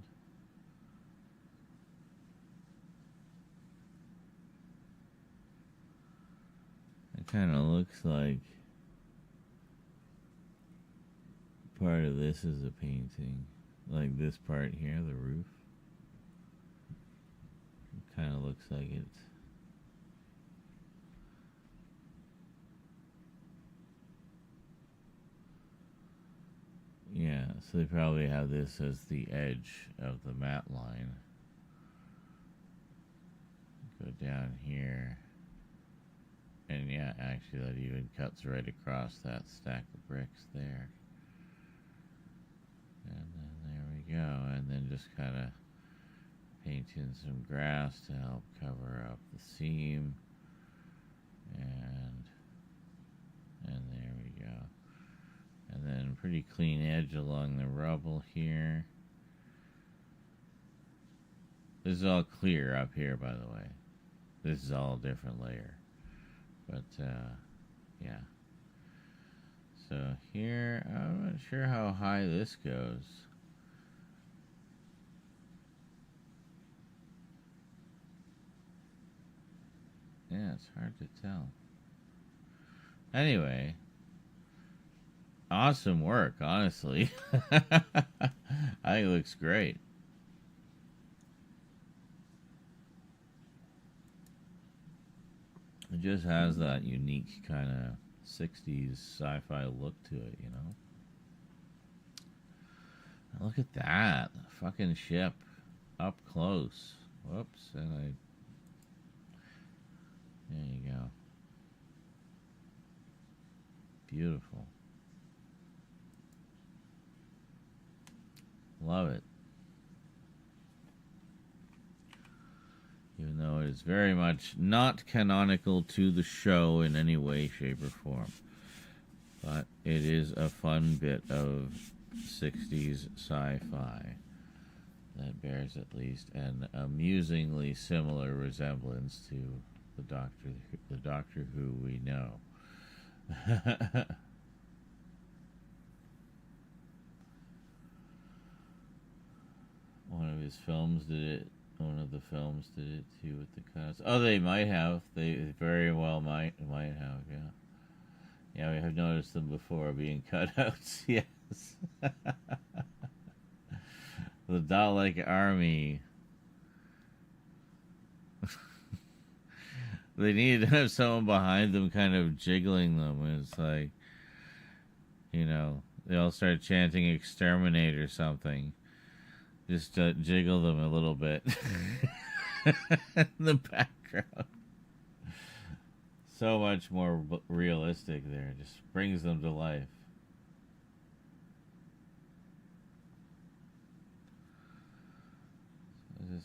It kind of looks like part of this is a painting. Like this part here, the roof. It kind of looks like it's... Yeah, so they probably have this as the edge of the matte line. Go down here. And yeah, actually that even cuts right across that stack of bricks there. And then there we go. And then just kind of paint in some grass to help cover up the seam. And there we go. And then pretty clean edge along the rubble here. This is all clear up here, by the way. This is all a different layer. But, yeah. So here, I'm not sure how high this goes. Yeah, it's hard to tell. Anyway, awesome work, honestly. I think it looks great. It just has that unique kind of 60s sci-fi look to it, you know? Look at that. Fucking ship. Up close. Whoops. And there you go. Beautiful. Love it. Even though it is very much not canonical to the show in any way, shape, or form. But it is a fun bit of 60s sci-fi that bears at least an amusingly similar resemblance to the Doctor Who we know. One of his films did it. One of the films did it too with the cuts. Oh, they might have. They very well might have. Yeah. Yeah, we have noticed them before being cutouts. Yes. The Dalek Army. They need to have someone behind them kind of jiggling them. And it's like, you know, they all start chanting exterminate or something. Just jiggle them a little bit in the background. So much more realistic there. Just brings them to life.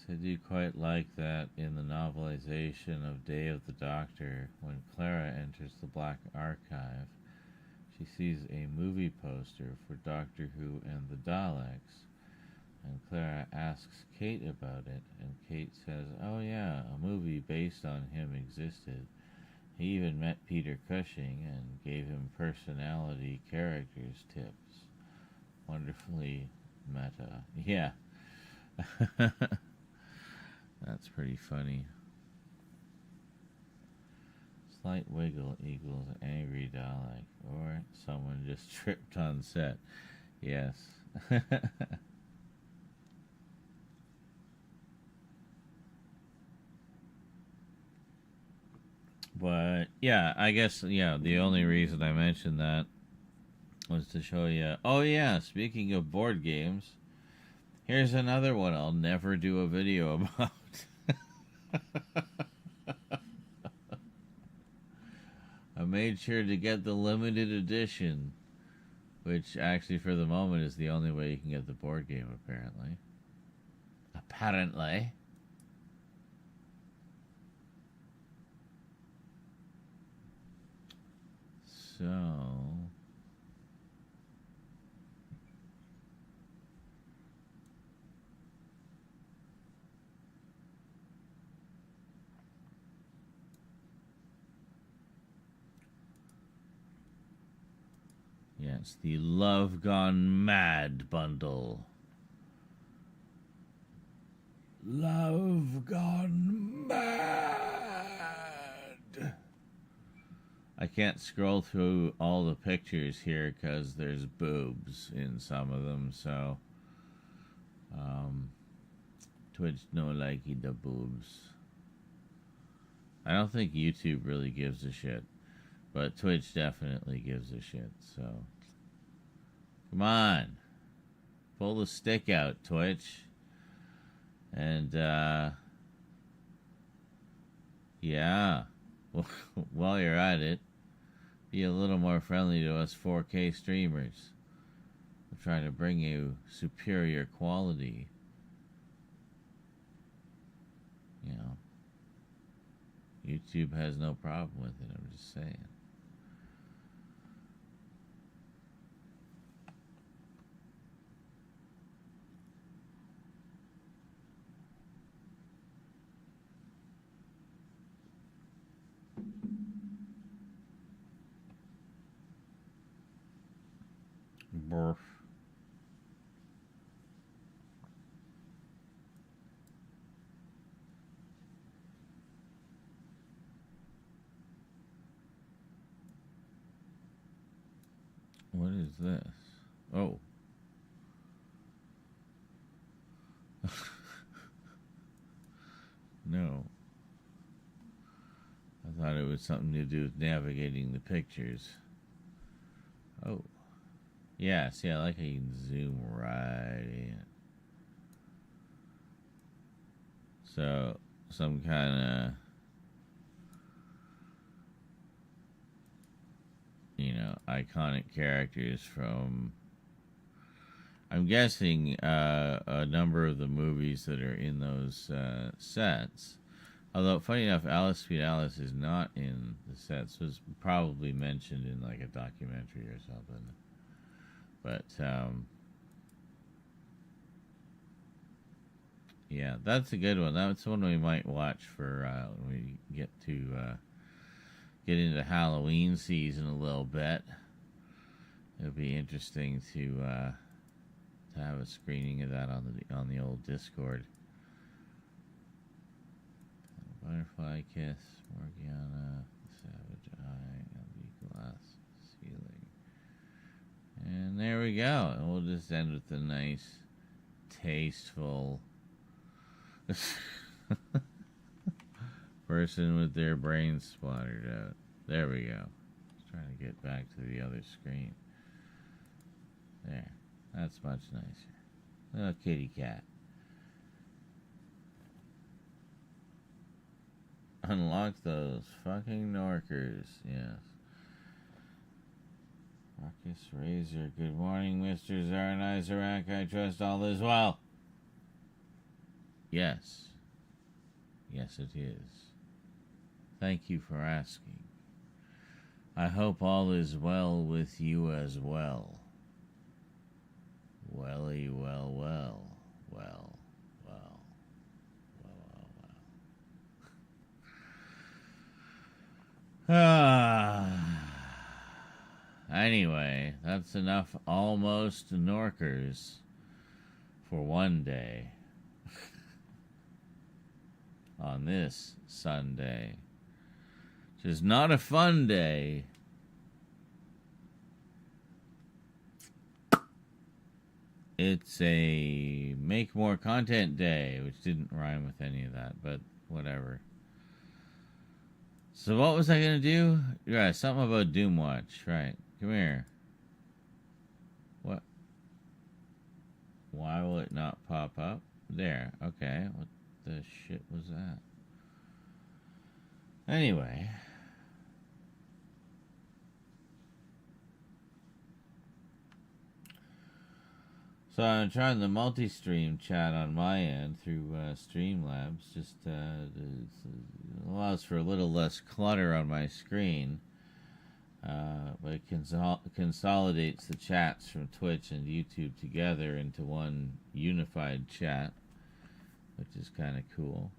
I do quite like that in the novelization of Day of the Doctor, when Clara enters the Black Archive, she sees a movie poster for Doctor Who and the Daleks, and Clara asks Kate about it, and Kate says, oh yeah, a movie based on him existed. He even met Peter Cushing and gave him personality characters tips. Wonderfully meta. Yeah. That's pretty funny. Slight wiggle equals angry Dalek, or someone just tripped on set. Yes. But yeah, I guess, yeah, the only reason I mentioned that was to show you. Oh yeah, speaking of board games, Here's another one I'll never do a video about. I made sure to get the limited edition, which actually for the moment is the only way you can get the board game, apparently. Apparently. So... yes, the Love Gone Mad bundle. Love Gone Mad. I can't scroll through all the pictures here because there's boobs in some of them, so Twitch no likey the boobs. I don't think YouTube really gives a shit, but Twitch definitely gives a shit, so come on, pull the stick out, Twitch. And yeah, well, while you're at it, be a little more friendly to us 4K streamers. We're trying to bring you superior quality. You know, YouTube has no problem with it, I'm just saying. Barf. What is this? Oh. No. I thought it was something to do with navigating the pictures. Oh. Yeah, see, I like how you can zoom right in. So, some kind of, you know, iconic characters from, I'm guessing, a number of the movies that are in those sets. Although, funny enough, Alice Sweet Alice is not in the sets. It was probably mentioned in, like, a documentary or something. But, yeah, that's a good one. That's one we might watch for when we get to get into Halloween season a little bit. It'll be interesting to have a screening of that on the old Discord. Butterfly Kiss, Morgiana, Savage Eye, and the Glass Ceiling. And there we go. And we'll just end with a nice, tasteful person with their brains splattered out. There we go. Just trying to get back to the other screen. There. That's much nicer. Little kitty cat. Unlock those fucking Norkers. Yes. Marcus Razor. Good morning, Mr. Zarnizarak. I trust all is well. Yes. Yes, it is. Thank you for asking. I hope all is well with you as well. Welly, well, well. Well, well. Well, well, well. Anyway, that's enough almost Norkers for one day. On this Sunday, which is not a fun day. It's a make more content day, which didn't rhyme with any of that, but whatever. So what was I going to do? Yeah, something about Doomwatch, right. Come here. Why will it not pop up? There. Okay. What the shit was that? Anyway. So I'm trying the multi-stream chat on my end through Streamlabs. Just allows for a little less clutter on my screen. But it consolidates the chats from Twitch and YouTube together into one unified chat, which is kind of cool.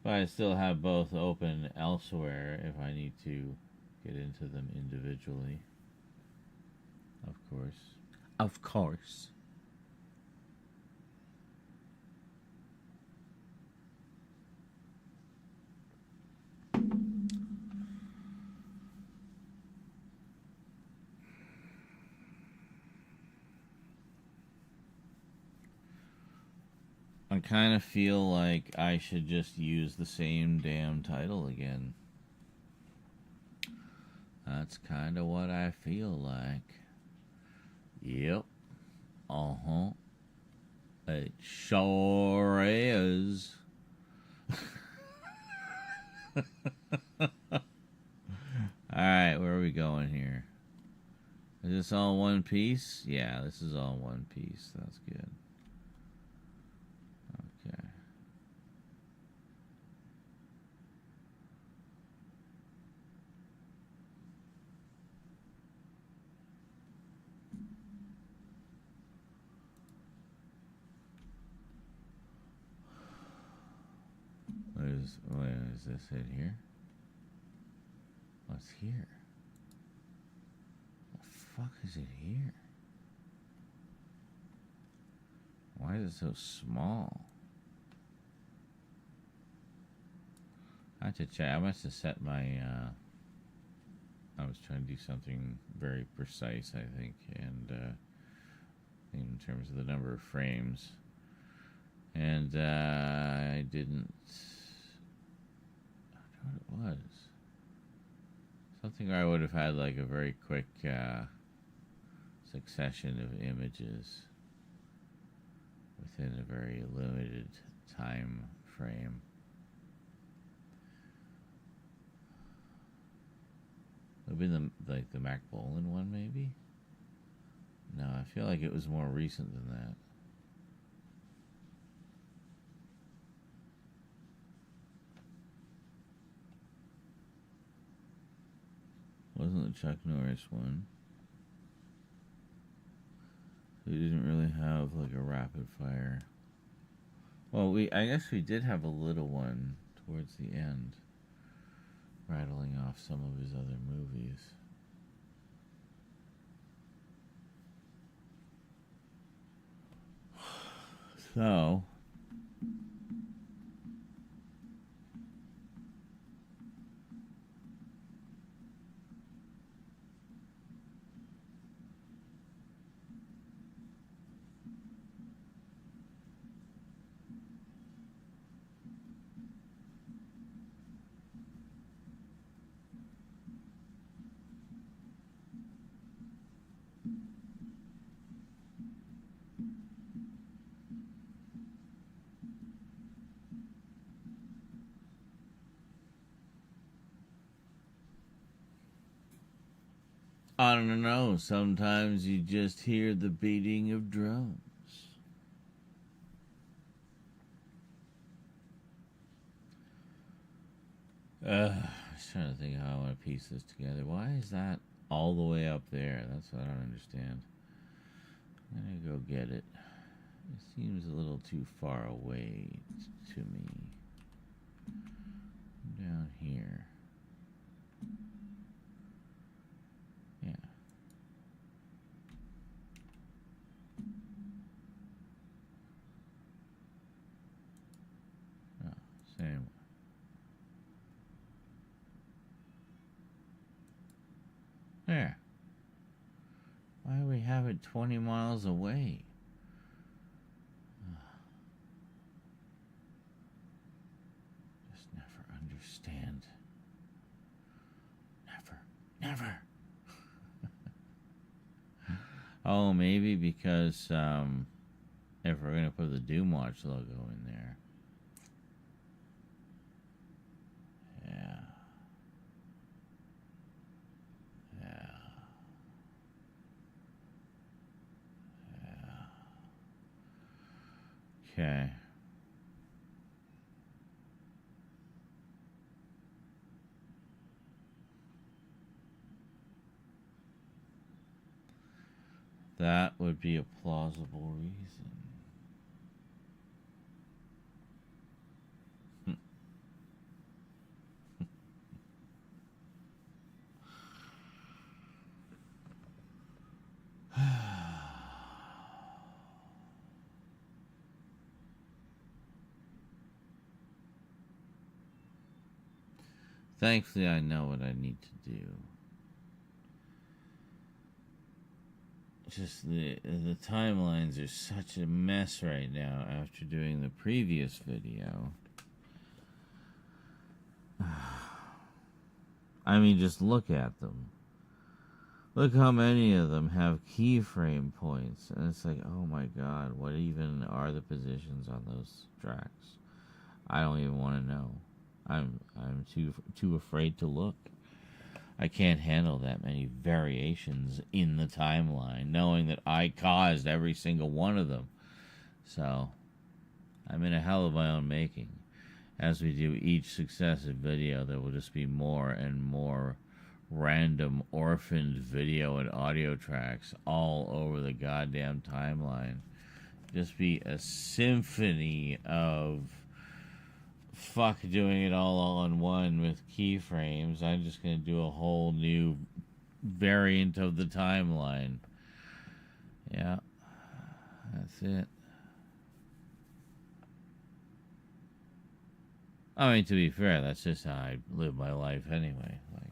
But I still have both open elsewhere if I need to get into them individually. Of course. Of course. I kind of feel like I should just use the same damn title again. That's kind of what I feel like. Yep. Uh-huh. It sure is. Alright, where are we going here? Is this all one piece? Yeah, this is all one piece. That's good. Okay. Is this it here? What's here? The fuck is it here? Why is it so small? I have to check. I must have set my I was trying to do something very precise, I think, and in terms of the number of frames. And I didn't. I don't know what it was. Something where I would have had like a very quick succession of images within a very limited time frame. It would have been the Mac Bolan one, maybe? No, I feel like it was more recent than that. Wasn't the Chuck Norris one. We didn't really have like a rapid fire. Well, I guess we did have a little one towards the end, rattling off some of his other movies. So I don't know, sometimes you just hear the beating of drums. I was trying to think how I want to piece this together. Why is that all the way up there? That's what I don't understand. I'm gonna go get it. It seems a little too far away to me. Down here. Yeah. Oh, same. There. Why do we have it 20 miles away? Just never understand. Never. Oh, maybe because if we're gonna put the Doomwatch logo in there. Yeah. Yeah. Yeah. Okay. That would be a plausible reason. Thankfully, I know what I need to do. Just the timelines are such a mess right now after doing the previous video. I mean, just look at them. Look how many of them have keyframe points, and it's like, oh my god, what even are the positions on those tracks? I don't even want to know. I'm too afraid to look. I can't handle that many variations in the timeline, knowing that I caused every single one of them. So, I'm in a hell of my own making. As we do each successive video, there will just be more and more random orphaned video and audio tracks all over the goddamn timeline. Just be a symphony of fuck doing it all in one with keyframes. I'm just going to do a whole new variant of the timeline. Yeah, that's it. I mean, to be fair, that's just how I live my life anyway. Like,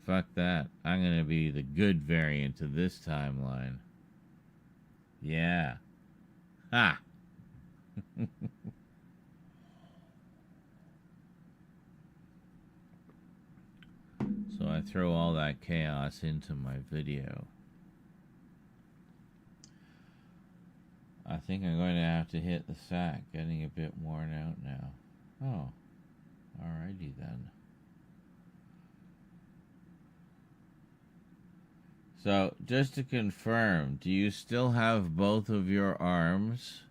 fuck that. I'm going to be the good variant of this timeline. Yeah. Ha! So I throw all that chaos into my video. I think I'm going to have to hit the sack. Getting a bit worn out now. Oh. Alrighty then. So, just to confirm, do you still have both of your arms?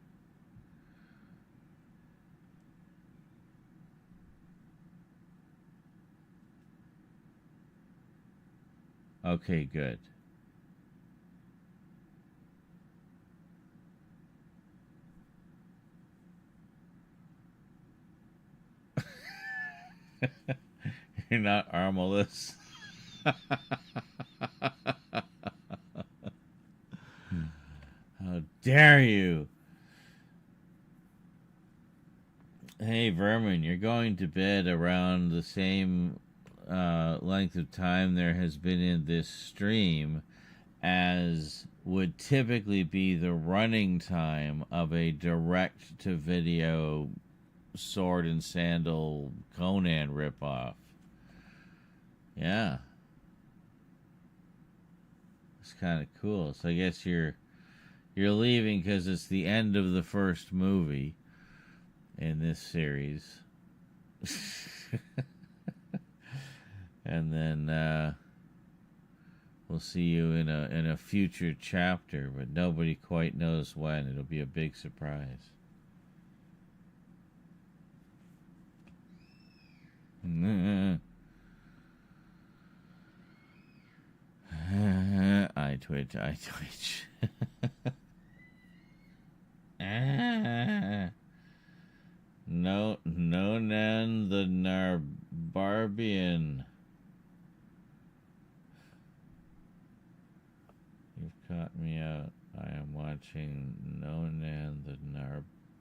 Okay, good. You're not armless. How dare you? Hey, Vermin, you're going to bed around the same length of time there has been in this stream as would typically be the running time of a direct-to-video Sword and Sandal Conan ripoff. Yeah. It's kind of cool. So I guess you're leaving because it's the end of the first movie in this series. And then we'll see you in a future chapter, but nobody quite knows when. It'll be a big surprise. I twitch. No, Nan the Narbarbian. You've caught me out. I am watching Nonan the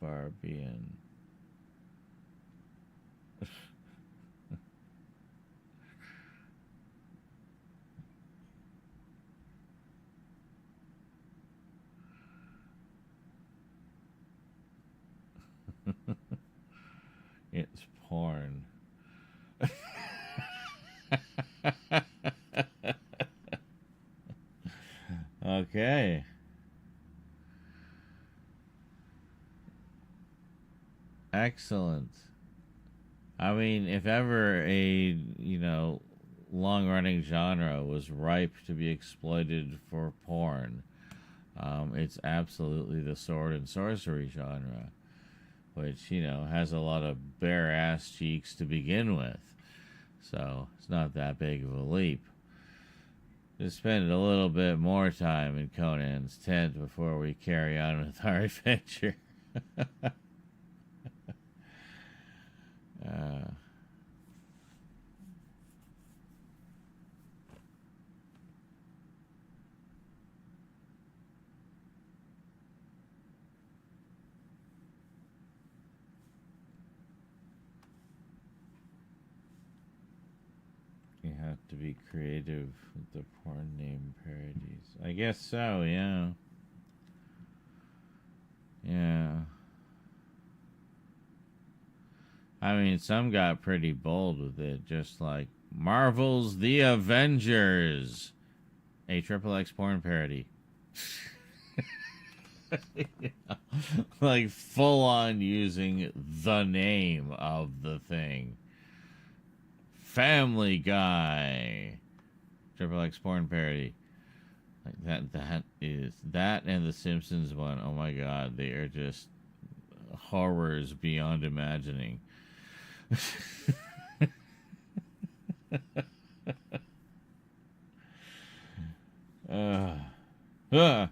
Narbarbian. It's porn. Okay. Excellent. I mean, if ever a, long-running genre was ripe to be exploited for porn, it's absolutely the sword and sorcery genre, which, has a lot of bare-ass cheeks to begin with. So, it's not that big of a leap. Just spend a little bit more time in Conan's tent before we carry on with our adventure. You have to be creative with the porn name parodies. I guess so, yeah. Yeah. I mean, some got pretty bold with it, just like Marvel's The Avengers, a Triple X porn parody. Like, full on using the name of the thing. Family Guy, Triple X porn parody. Like that and the Simpsons one. Oh my god, they are just horrors beyond imagining. Oh, it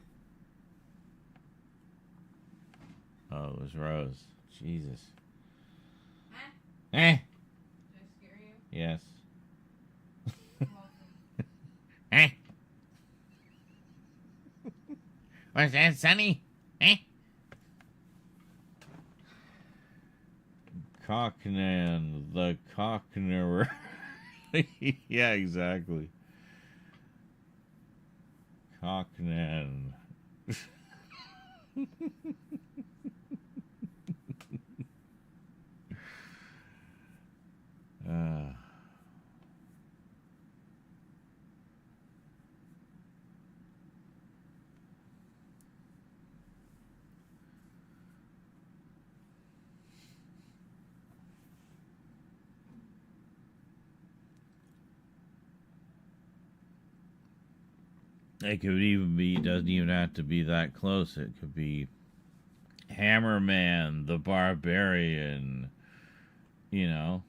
was Rose. Jesus. Eh? Did I scare you? Yes. Welcome. Eh? What's that, Sonny? Eh? Cocknan, the Cocknerer. Yeah, exactly. Cocknan. It could even be, doesn't even have to be that close. It could be Hammerman, the Barbarian, because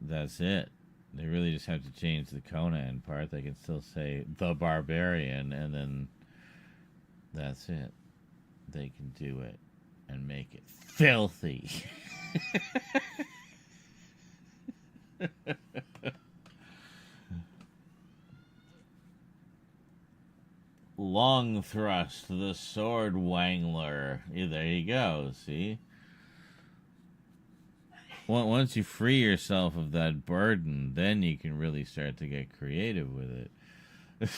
that's it. They really just have to change the Conan part. They can still say the Barbarian, and then that's it. They can do it and make it filthy. Long Thrust, the Sword Wangler. Yeah, there you go, see? Once you free yourself of that burden, then you can really start to get creative with it.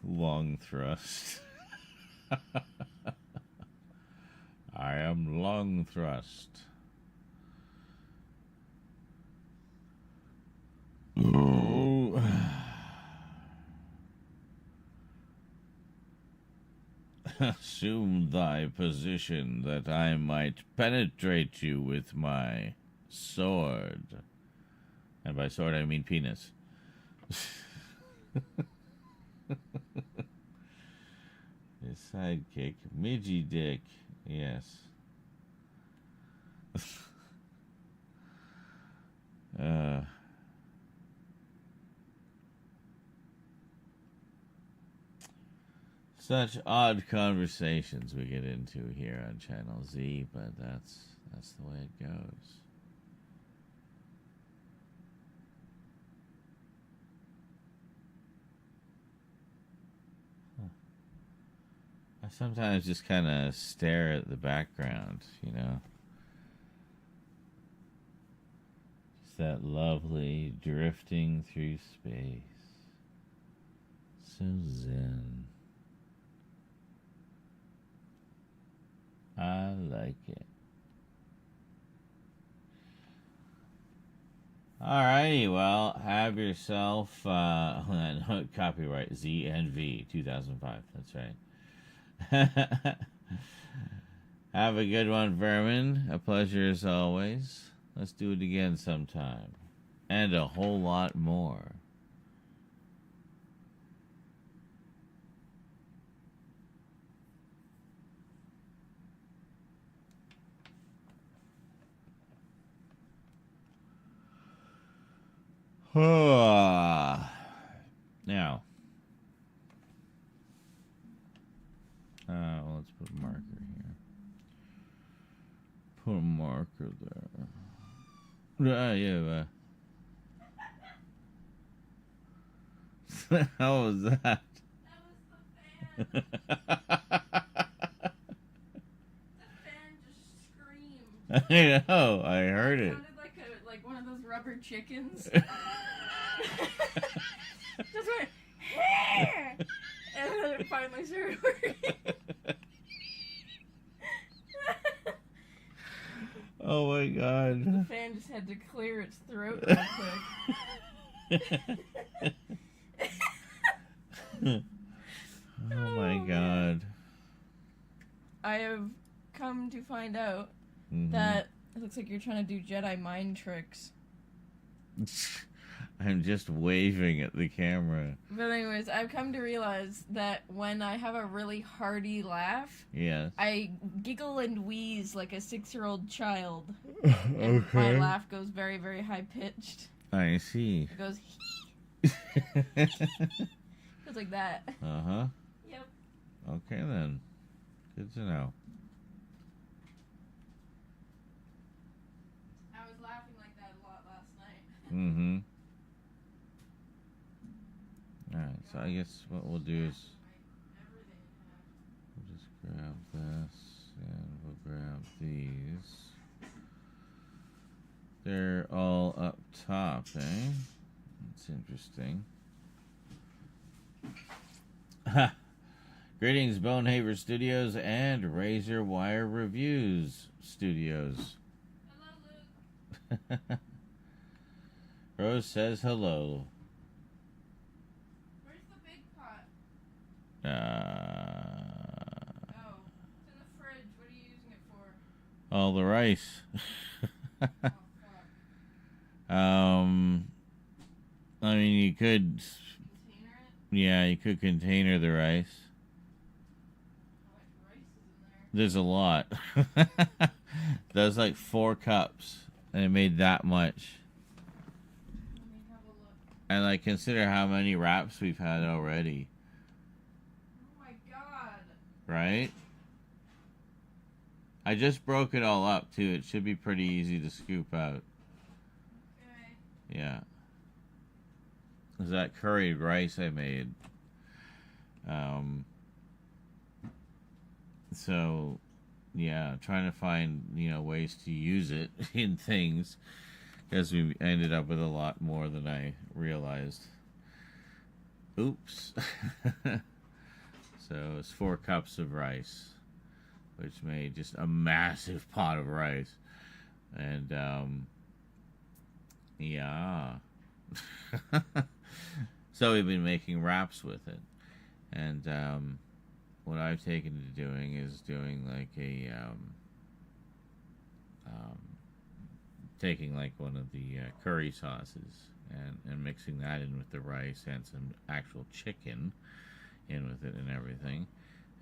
Long Thrust. I am Long Thrust. Oh. Assume thy position that I might penetrate you with my sword. And by sword I mean penis. His sidekick, Midgie Dick. Yes. Such odd conversations we get into here on Channel Z, but that's the way it goes. I sometimes just kind of stare at the background, Just that lovely drifting through space. So zen. I like it. Alrighty, well, have yourself copyright ZNV 2005. That's right. Have a good one, Vermin. A pleasure as always. Let's do it again sometime. And a whole lot more. Now, let's put a marker here. Put a marker there. Yeah. How was that? That was the fan. The fan just screamed. I know. I heard It it. sounded like one of those rubber chickens. Just went, "Hey!" And then it finally started working. Oh my The god. fan just had to clear its throat real quick. Oh my god. I have come to find out Mhm. that it looks like you're trying to do Jedi mind tricks. I'm just waving at the camera. But anyways, I've come to realize that when I have a really hearty laugh, Yes. I giggle and wheeze like a 6-year-old child. And my laugh goes very, very high pitched. I see. It goes just like that. Uh-huh. Yep. Okay then. Good to know. I was laughing like that a lot last night. Mm-hmm. Alright, so I guess what we'll do is we'll just grab this and we'll grab these. They're all up top, eh? That's interesting. Greetings, Bonehaver Studios and Razor Wire Reviews Studios. Hello, Luke. Rose says hello. Where's the big pot? Uh, Oh, it's in the fridge. What are you using it for? all the rice. Oh, fuck. I mean, you could, Container it? yeah, you could container the rice. How much rice is in there? There's a lot. There's like 4 cups, and it made that much. Let me have a look. And like, consider how many wraps we've had already, Oh my god. right? I just broke it all up too. It should be pretty easy to scoop out. Okay. Yeah. Is that curried rice I made? So, yeah, trying to find, ways to use it in things, because we ended up with a lot more than I realized. Oops. So it's 4 cups of rice, which made just a massive pot of rice. And, yeah. So we've been making wraps with it. And, what I've taken to doing is doing like a, taking like one of the curry sauces and mixing that in with the rice and some actual chicken in with it and everything.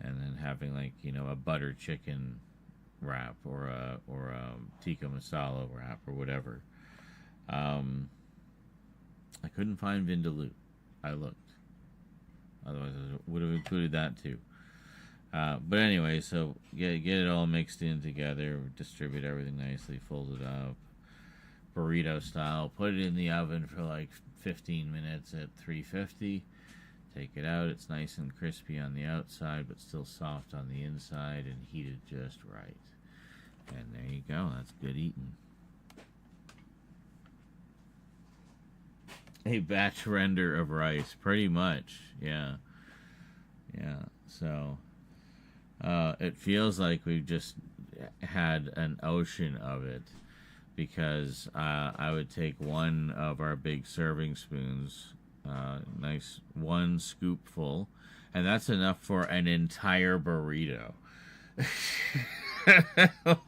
And then having like, a butter chicken wrap or a tikka masala wrap or whatever. I couldn't find Vindaloo. I looked. Otherwise, I would have included that too. But anyway, so get it all mixed in together, distribute everything nicely, fold it up, burrito style, put it in the oven for like 15 minutes at 350. Take it out. It's nice and crispy on the outside, but still soft on the inside, and heated just right. And there you go. That's good eating. A batch render of rice, pretty much. Yeah. So it feels like we've just had an ocean of it, because I would take one of our big serving spoons, nice one scoopful, and that's enough for an entire burrito.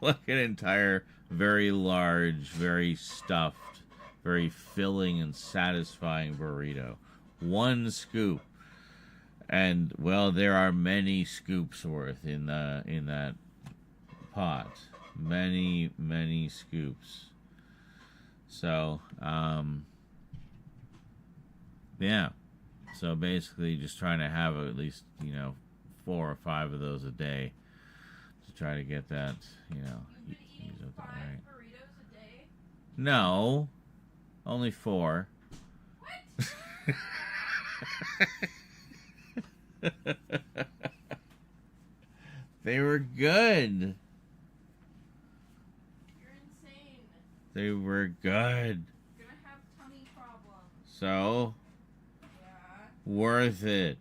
Like an entire, very large, very stuffed, very filling and satisfying burrito. One scoop. And, well, there are many scoops worth in that pot. Many, many scoops. So, yeah. So basically just trying to have at least, 4 or 5 of those a day to try to get that, You've been eating use up 5 that right. burritos a day? No. Only 4. What? They were good. You're insane. They were good. You're gonna have tummy problems. So, Yeah. worth it.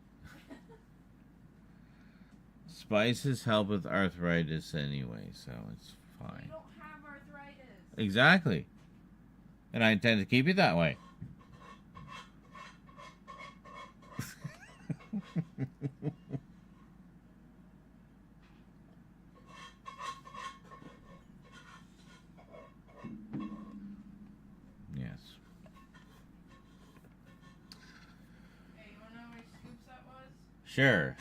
Spices help with arthritis anyway, so it's You fine. don't have arthritis. Exactly. And I intend to keep it that way. Yes. Hey, you wanna know how many scoops that was? Sure.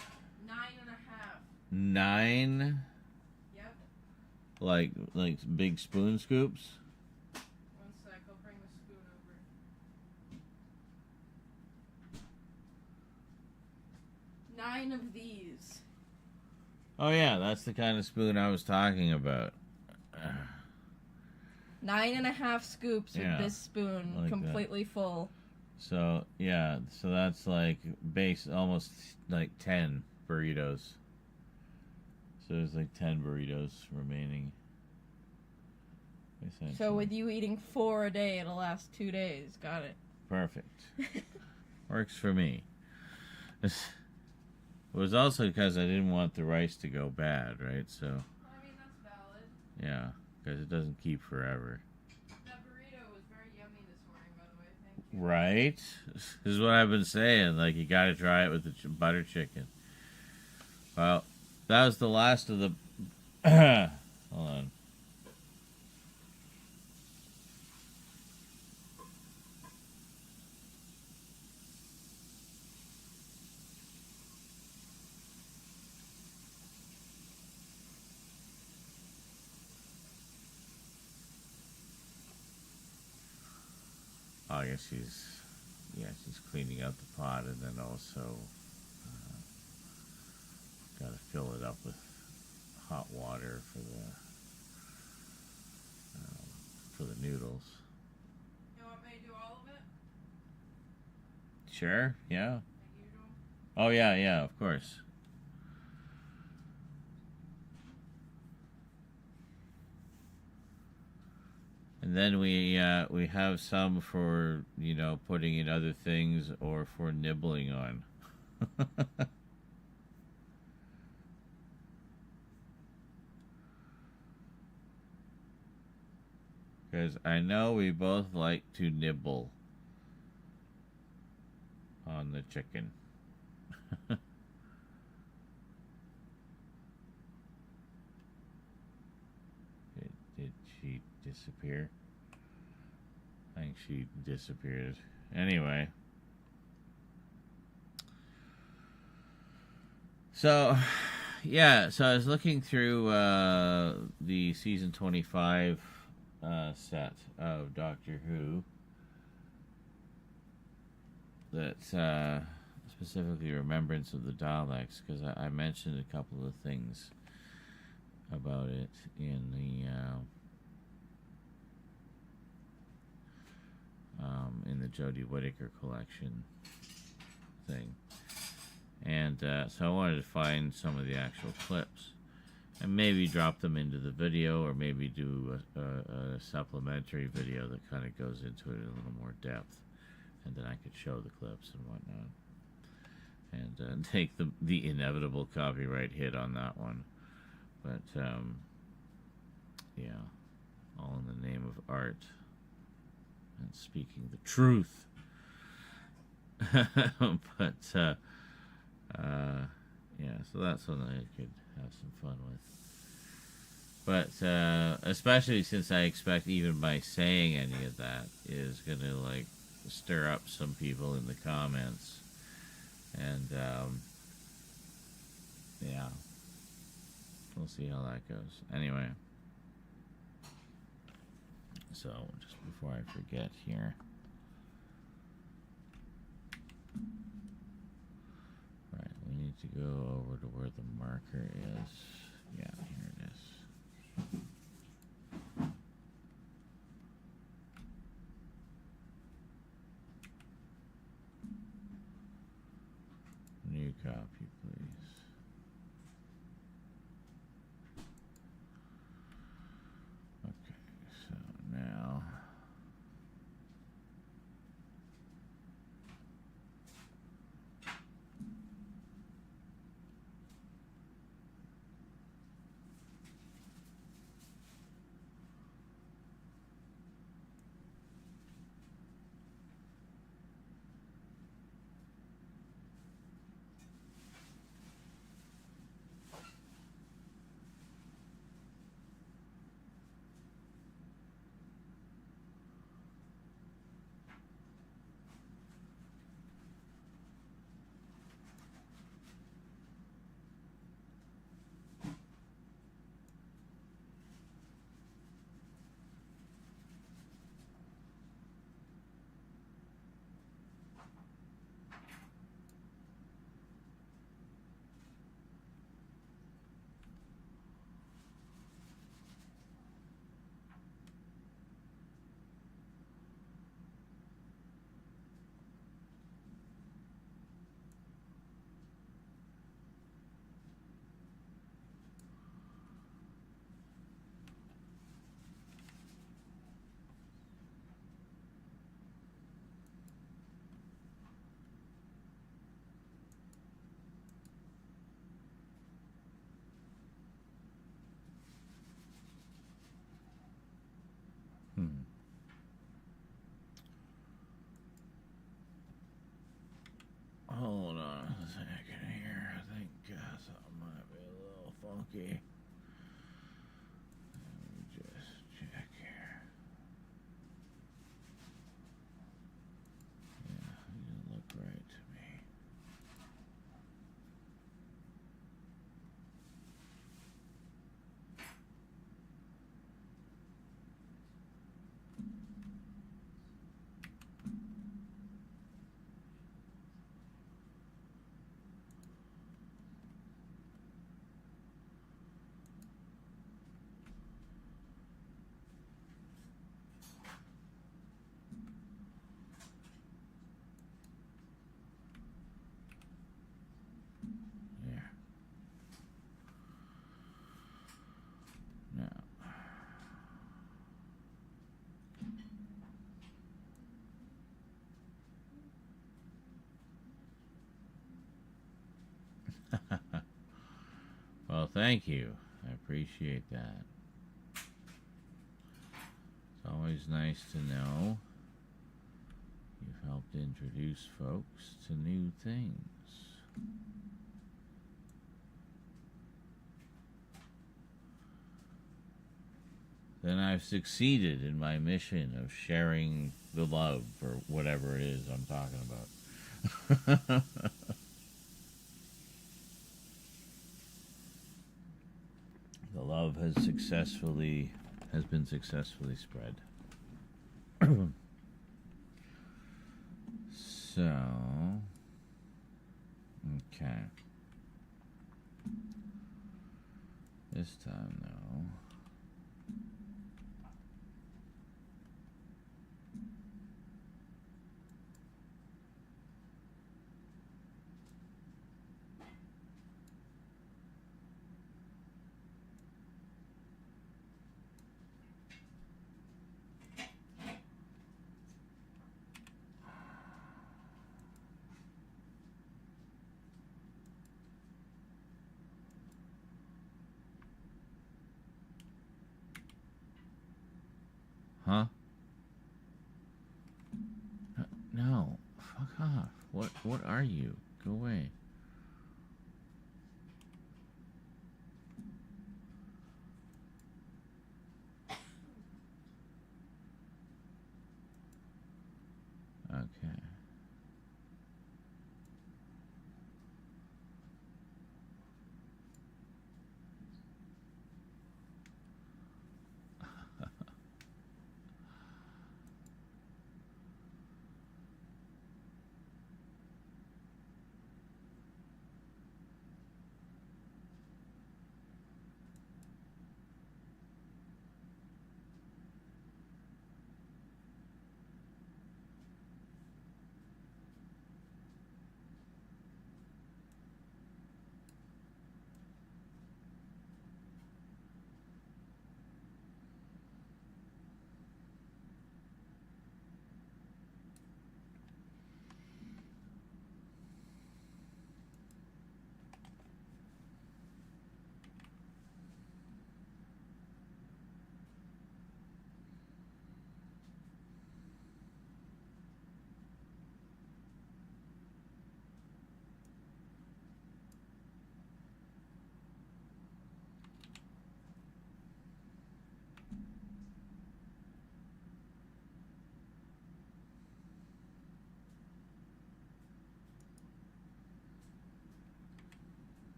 9.5. 9 Yep. like big spoon scoops. 1 sec, I'll bring the spoon over. 9 of these. Oh yeah, that's the kind of spoon I was talking about. 9.5 scoops Yeah, with this spoon, like that. completely full. So yeah, so that's like base almost like 10 burritos. So there's like 10 burritos remaining. So essentially. with you eating 4 a day, it'll last 2 days. Got it. Perfect. Works for me. It was also because I didn't want the rice to go bad, right? So I mean, that's valid. yeah, because it doesn't keep forever. That burrito was very yummy this morning, by the way. Thank you. Right? This is what I've been saying. Like, you got to try it with the butter chicken. Well, that was the last of the. Hold on. Oh, I guess she's cleaning out the pot, and then also got to fill it up with hot water for the noodles. You want me to do all of it? Sure. Yeah. Like usual? Oh yeah. Of course. And then we have some for putting in other things or for nibbling on. Because I know we both like to nibble on the chicken. Did she disappear? I think she disappeared. Anyway. So, yeah, so I was looking through the season 25 set of Doctor Who that specifically Remembrance of the Daleks, because I mentioned a couple of things about it in the Jodie Whittaker collection thing. And so I wanted to find some of the actual clips and maybe drop them into the video, or maybe do a supplementary video that kind of goes into it in a little more depth, and then I could show the clips and whatnot, and take the inevitable copyright hit on that one. But yeah, all in the name of art and speaking the truth. But yeah, so that's something I could have some fun with. But especially since I expect even by saying any of that is gonna like stir up some people in the comments, and yeah, we'll see how that goes. Anyway, so just before I forget here. Right, we need to go over to where the marker is. Yeah, here it is. New copy, please. Okay, so now hold on a second here. I think something might be a little funky. Let me just check here. Yeah, it doesn't look right to me. There. Now. Well, thank you. I appreciate that. It's always nice to know you've helped introduce folks to new things. Then I've succeeded in my mission of sharing the love, or whatever it is I'm talking about. The love has been successfully spread. So, okay. This time, though. No. Fuck off. What are you? Go away. Okay.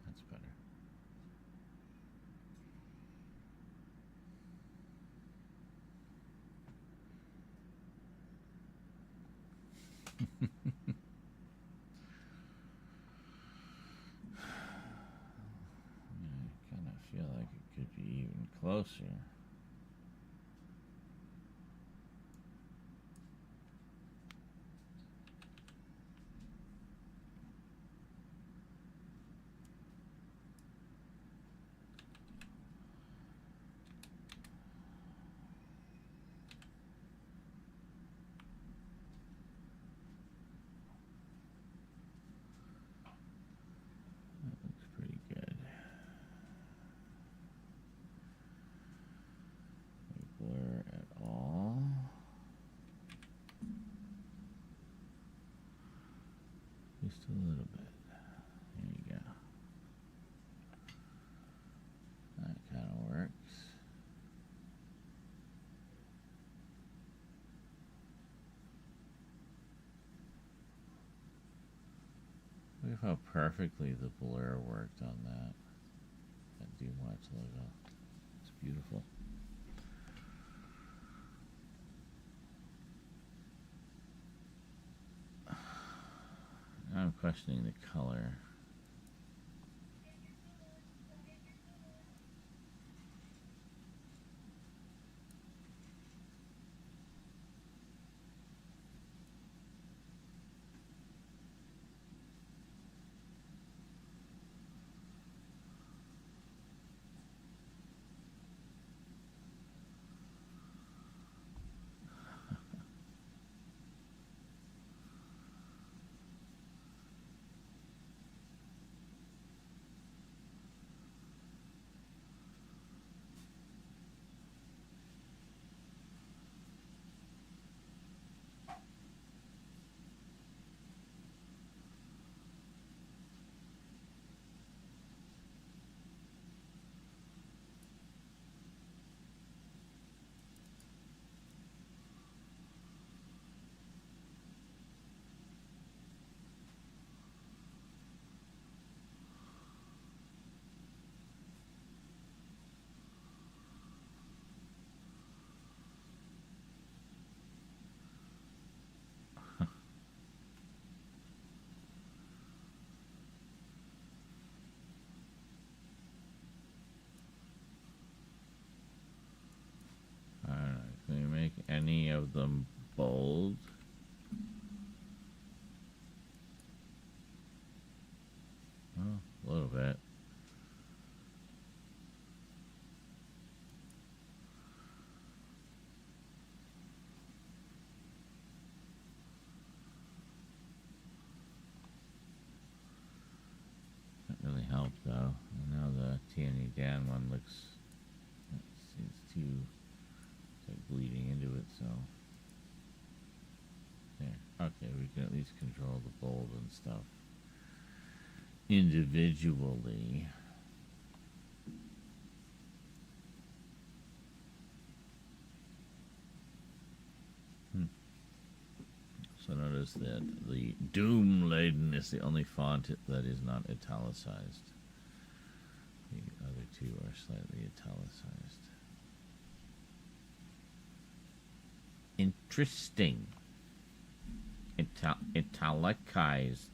That's better. I kind of feel like it could be even closer. That looks pretty good. No blur at all. Just a little bit. There you go. That kind of works. Look at how perfectly the blur worked on that. That DWatch logo. It's beautiful. Now I'm questioning the color. Alright, can we make any of them bold? Oh, a little bit. Dan one looks, it's too, it's like bleeding into it, so. There. Okay, we can at least control the bold and stuff individually. So notice that the Doom Laden is the only font that is not italicized. The other two are slightly italicized. Interesting. Italicized.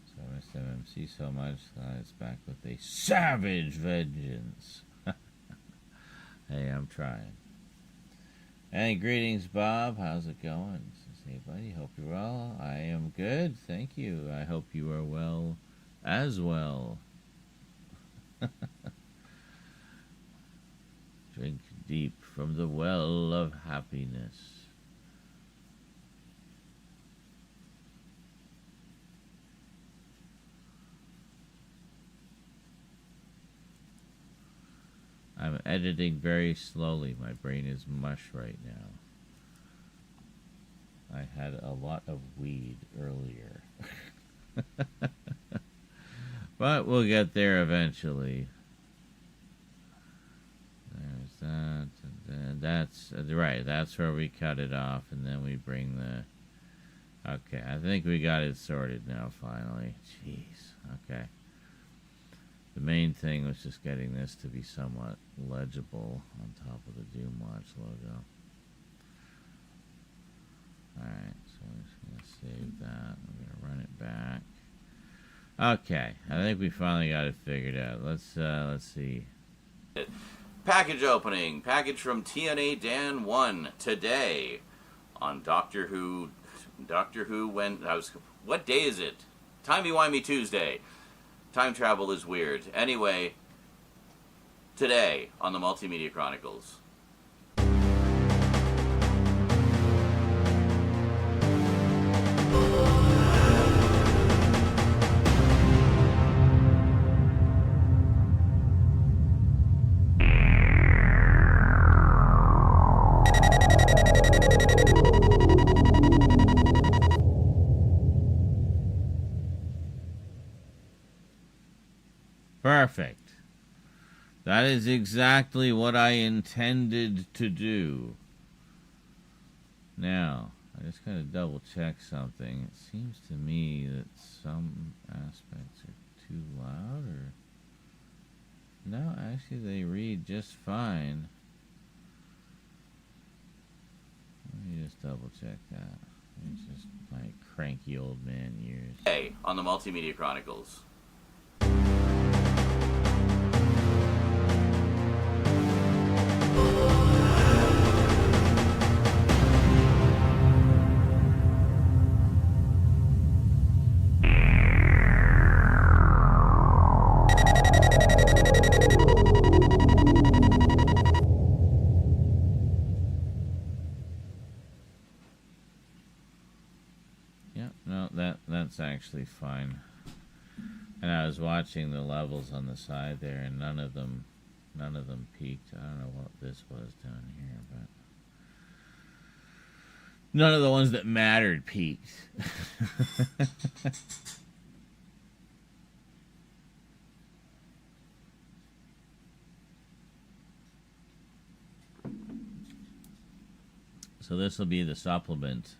So SMMC so much that it's back with a savage vengeance. Hey, I'm trying. Hey, greetings, Bob. How's it going? Hey, buddy. Hope you're well. I am good. Thank you. I hope you are well as well. Drink deep from the well of happiness. I'm editing very slowly. My brain is mush right now. I had a lot of weed earlier. But we'll get there eventually. There's that. And that's right. That's where we cut it off. And then we bring the... Okay, I think we got it sorted now, finally. Jeez. Okay. The main thing was just getting this to be somewhat legible on top of the Doomwatch logo. Alright, so I'm just going to save that. I'm going to run it back. Okay, I think we finally got it figured out. Let's see. Package opening. Package from TNA Dan 1 today on Doctor Who. Doctor Who what day is it? Timey-wimey Tuesday. Time travel is weird. Anyway, today on the Multimedia Chronicles. Perfect. That is exactly what I intended to do. Now, I just gotta double check something. It seems to me that some aspects are too loud, or... No, actually they read just fine. Let me just double check that. It's just my cranky old man ears. Today on the Multimedia Chronicles. That's actually fine. And I was watching the levels on the side there, and none of them peaked. I don't know what this was down here, but none of the ones that mattered peaked. So this will be the supplement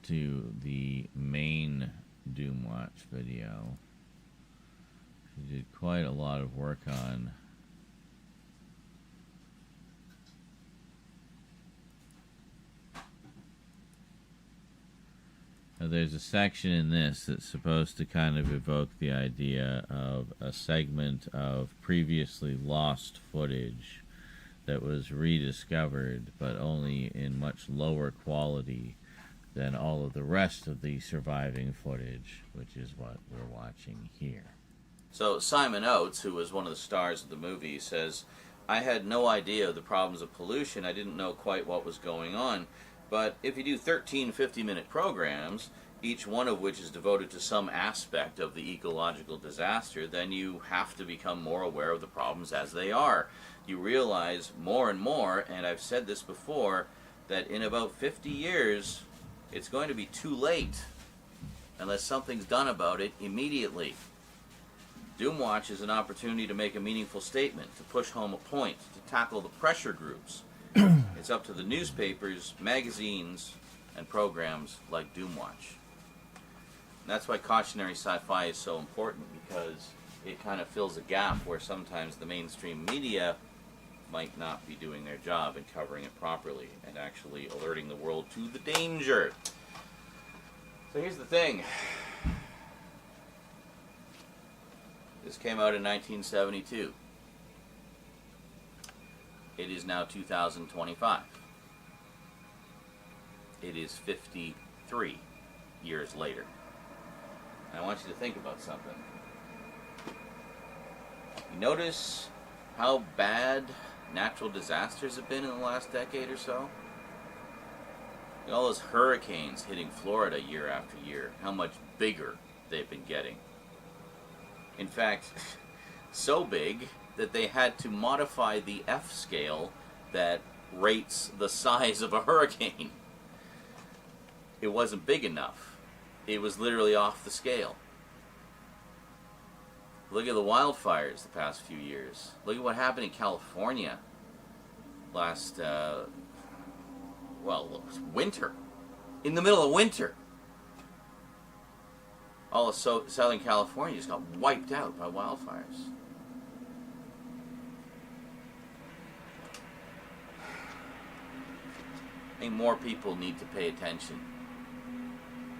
to the main Doomwatch video. She did quite a lot of work on now, there's a section in this that's supposed to kind of evoke the idea of a segment of previously lost footage that was rediscovered, but only in much lower quality than all of the rest of the surviving footage, which is what we're watching here. So Simon Oates, who was one of the stars of the movie, says, I had no idea of the problems of pollution. I didn't know quite what was going on. But if you do 13 50-minute programs, each one of which is devoted to some aspect of the ecological disaster, then you have to become more aware of the problems as they are. You realize more and more, and I've said this before, that in about 50 years, it's going to be too late unless something's done about it immediately. Doomwatch is an opportunity to make a meaningful statement, to push home a point, to tackle the pressure groups. It's up to the newspapers, magazines, and programs like Doomwatch. And that's why cautionary sci-fi is so important, because it kind of fills a gap where sometimes the mainstream media might not be doing their job in covering it properly and actually alerting the world to the danger. So here's the thing. This came out in 1972. It is now 2025. It is 53 years later. And I want you to think about something. You notice how bad natural disasters have been in the last decade or so? All those hurricanes hitting Florida year after year, how much bigger they've been getting. In fact, so big that they had to modify the F scale that rates the size of a hurricane. It wasn't big enough. It was literally off the scale. Look at the wildfires the past few years. Look at what happened in California last, winter. In the middle of winter. All of Southern California just got wiped out by wildfires. I think more people need to pay attention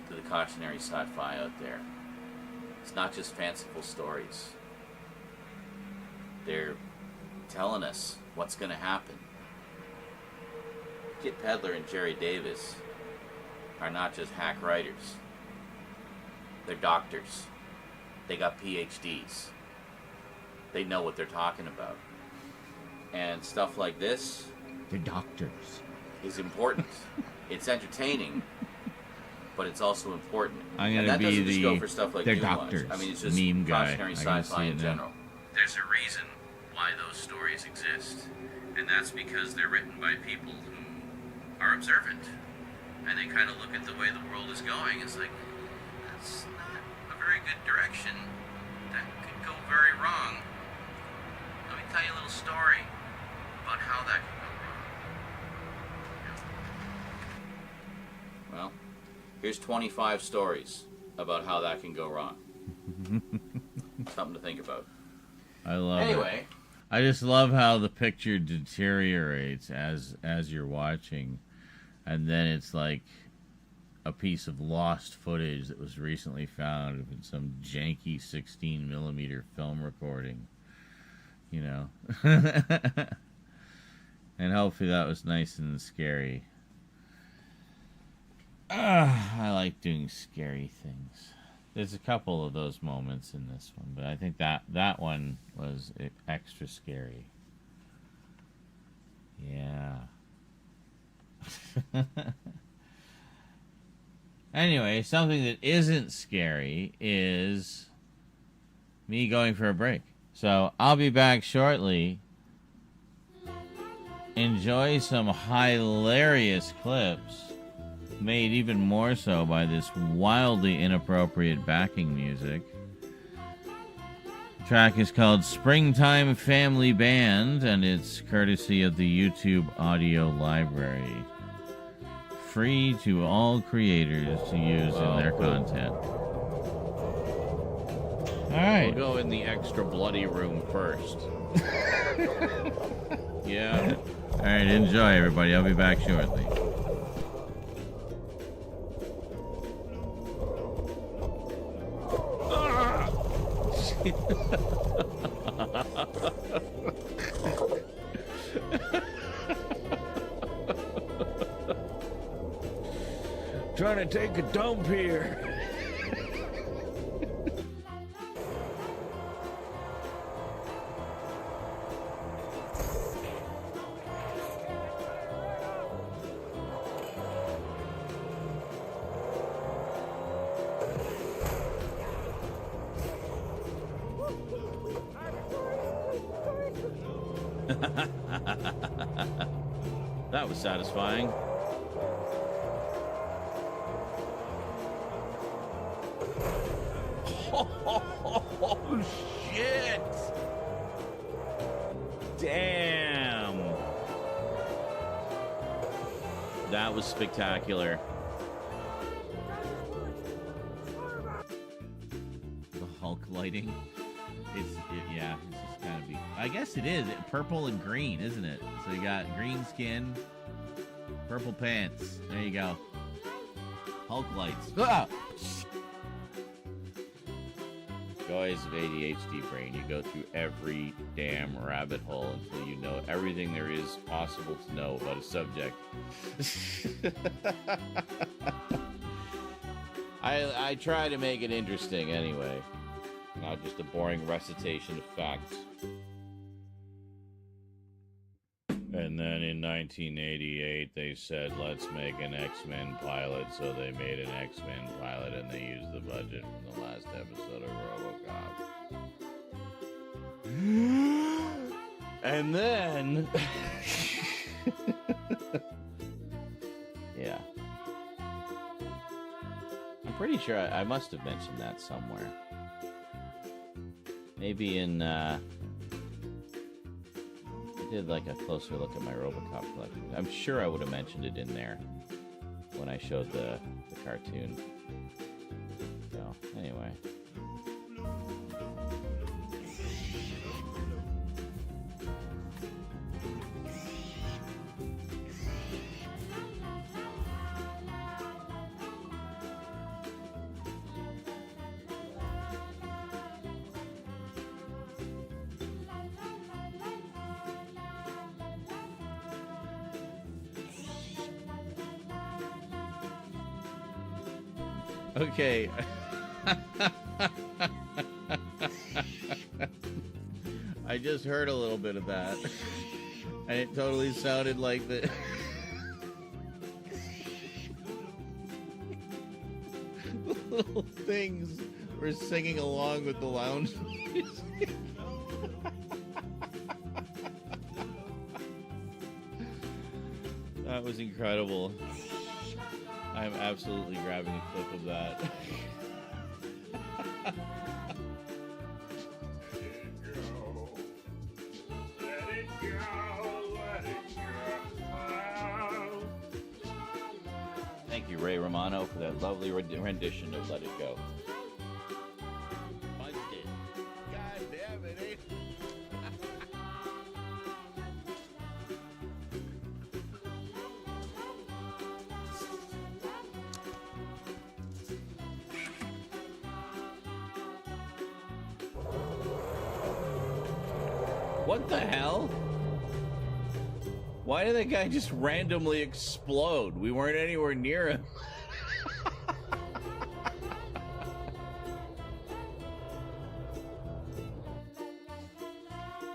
to the cautionary sci-fi out there. It's not just fanciful stories. They're telling us what's going to happen. Kit Pedler and Jerry Davis are not just hack writers. They're doctors. They got PhDs. They know what they're talking about. And stuff like this... They're doctors. ...is important. It's entertaining, but it's also important. I'm going to be doesn't the... just go for stuff like they're Doomwatch. doctors. I mean, it's just meme guy. cautionary sci-fi in now. general. There's a reason why those stories exist. And that's because they're written by people who are observant. And they kind of look at the way the world is going. It's like, that's not a very good direction. That could go very wrong. Let me tell you a little story about how that could go wrong. Well, here's 25 stories about how that can go wrong. Something to think about. I love it. Anyway. I just love how the picture deteriorates as you're watching. And then it's like a piece of lost footage that was recently found in some janky 16mm film recording. You know. And hopefully that was nice and scary. I like doing scary things. There's a couple of those moments in this one, but I think that one was extra scary. Yeah. Anyway, something that isn't scary is me going for a break. So I'll be back shortly. Enjoy some hilarious clips, made even more so by this wildly inappropriate backing music. The track is called Springtime Family Band, and it's courtesy of the YouTube audio library. Free to all creators to use in their content. Alright. We'll go in the extra bloody room first. Yeah. Alright, enjoy everybody. I'll be back shortly. Trying to take a dump here. That was satisfying. Oh, shit! Damn! That was spectacular. The Hulk lighting. Yeah, it's just kind of be. I guess it is purple and green, isn't it? So you got green skin, purple pants. There you go. Hulk lights. Ah! Joys of ADHD brain. You go through every damn rabbit hole until you know everything there is possible to know about a subject. I try to make it interesting anyway. Not just a boring recitation of facts. And then in 1988, they said, let's make an X-Men pilot. So they made an X-Men pilot, and they used the budget from the last episode of RoboCop. And then... yeah. I'm pretty sure I must have mentioned that somewhere. Maybe in... I did like a closer look at my RoboCop collection. I'm sure I would have mentioned it in there when I showed the cartoon. So, anyway. Okay. I just heard a little bit of that. And it totally sounded like the... little things were singing along with the lounge music. That was incredible. I'm absolutely grabbing a clip of that. Thank you, Ray Romano, for that lovely rendition of Let It Go. Punched it. God damn it, eh? What the hell? Why did that guy just randomly explode? We weren't anywhere near him.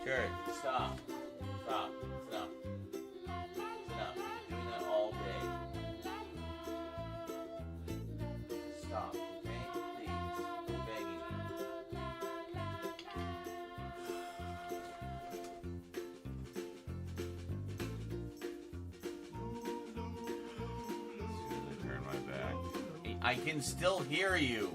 Jared, stop. Stop. It's enough. It's enough. You're doing that all day. Stop, okay? Please. I'm begging you. Turn my back. I can still hear you.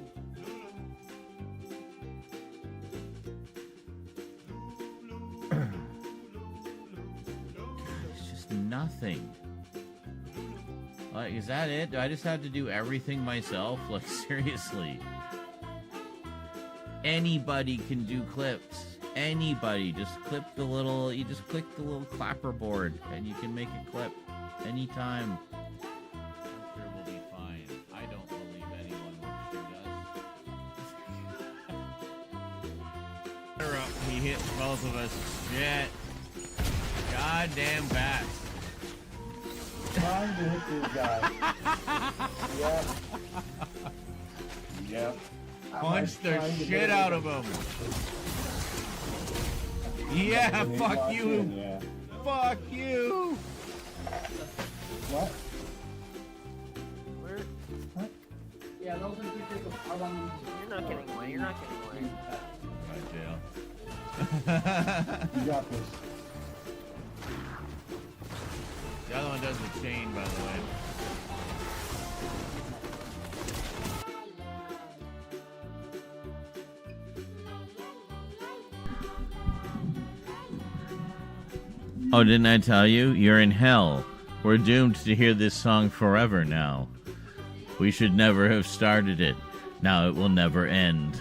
It's just nothing. Like, is that it? Do I just have to do everything myself? Like, seriously. Anybody can do clips. Anybody. Just clip the little... You just click the little clapper board, and you can make a clip anytime. I'm sure we'll be fine. I don't believe anyone will shoot us. He hit both of us. Shit. Goddamn bat. Trying to hit this guy. Yep. Yep. Punch the shit out of him. Yeah, fuck you. Yeah. Fuck you. What? Where? What? Yeah, those are people. You're not getting away. You're not getting away. Right, jail. You got this. The other one does the chain, by the way. Oh, didn't I tell you? You're in hell. We're doomed to hear this song forever now. We should never have started it. Now it will never end.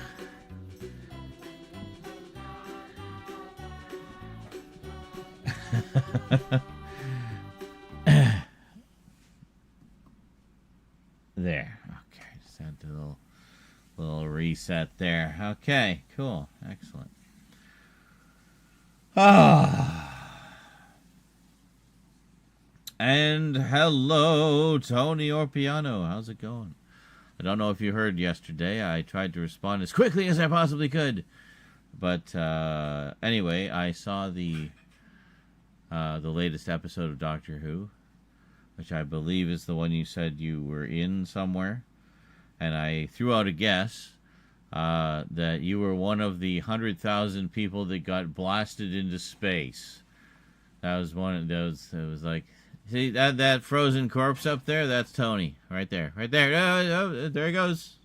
There. Okay. Just had a little reset there. Okay. Cool. Excellent. And hello, Tony Orpiano. How's it going? I don't know if you heard yesterday. I tried to respond as quickly as I possibly could. But anyway, I saw the latest episode of Doctor Who, which I believe is the one you said you were in somewhere. And I threw out a guess that you were one of the 100,000 people that got blasted into space. That was one of those. It was like, see that frozen corpse up there? That's Tony, right there, right there. Oh, there he goes.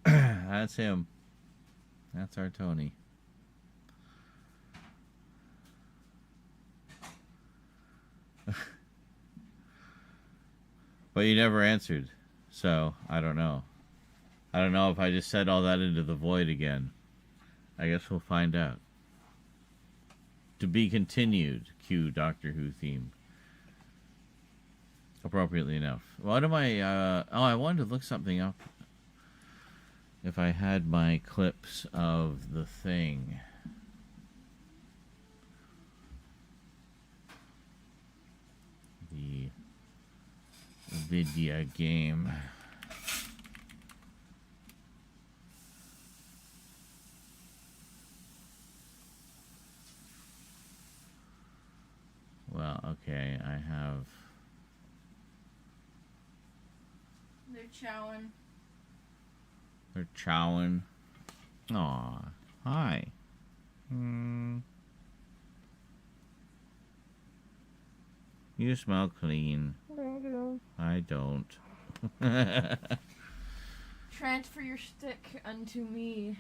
That's him. That's our Tony. But you never answered, so I don't know. I don't know if I just said all that into the void again. I guess we'll find out. To be continued, cue Doctor Who theme. Appropriately enough. What am I, I wanted to look something up. If I had my clips of the thing. The video game. Well, okay, I have... They're chowing. They're chowing. Aw, hi. You smell clean. I don't. Transfer your stick unto me.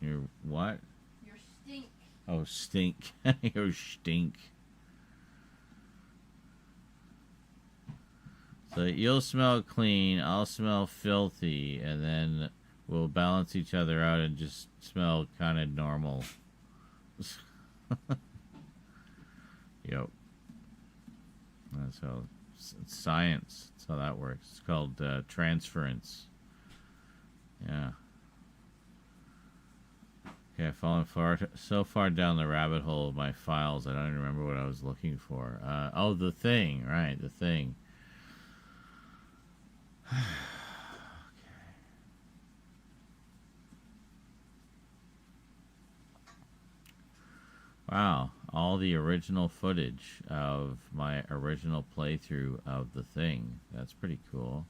Your what? Your stink. Oh, stink. Your stink. So you'll smell clean, I'll smell filthy, and then we'll balance each other out and just smell kind of normal. Yep. That's how it's science. That's how that works. It's called transference. Yeah. Okay, I've fallen so far down the rabbit hole of my files, I don't even remember what I was looking for. Oh, the thing. Right, the thing. Okay. Wow, all the original footage of my original playthrough of the thing. That's pretty cool.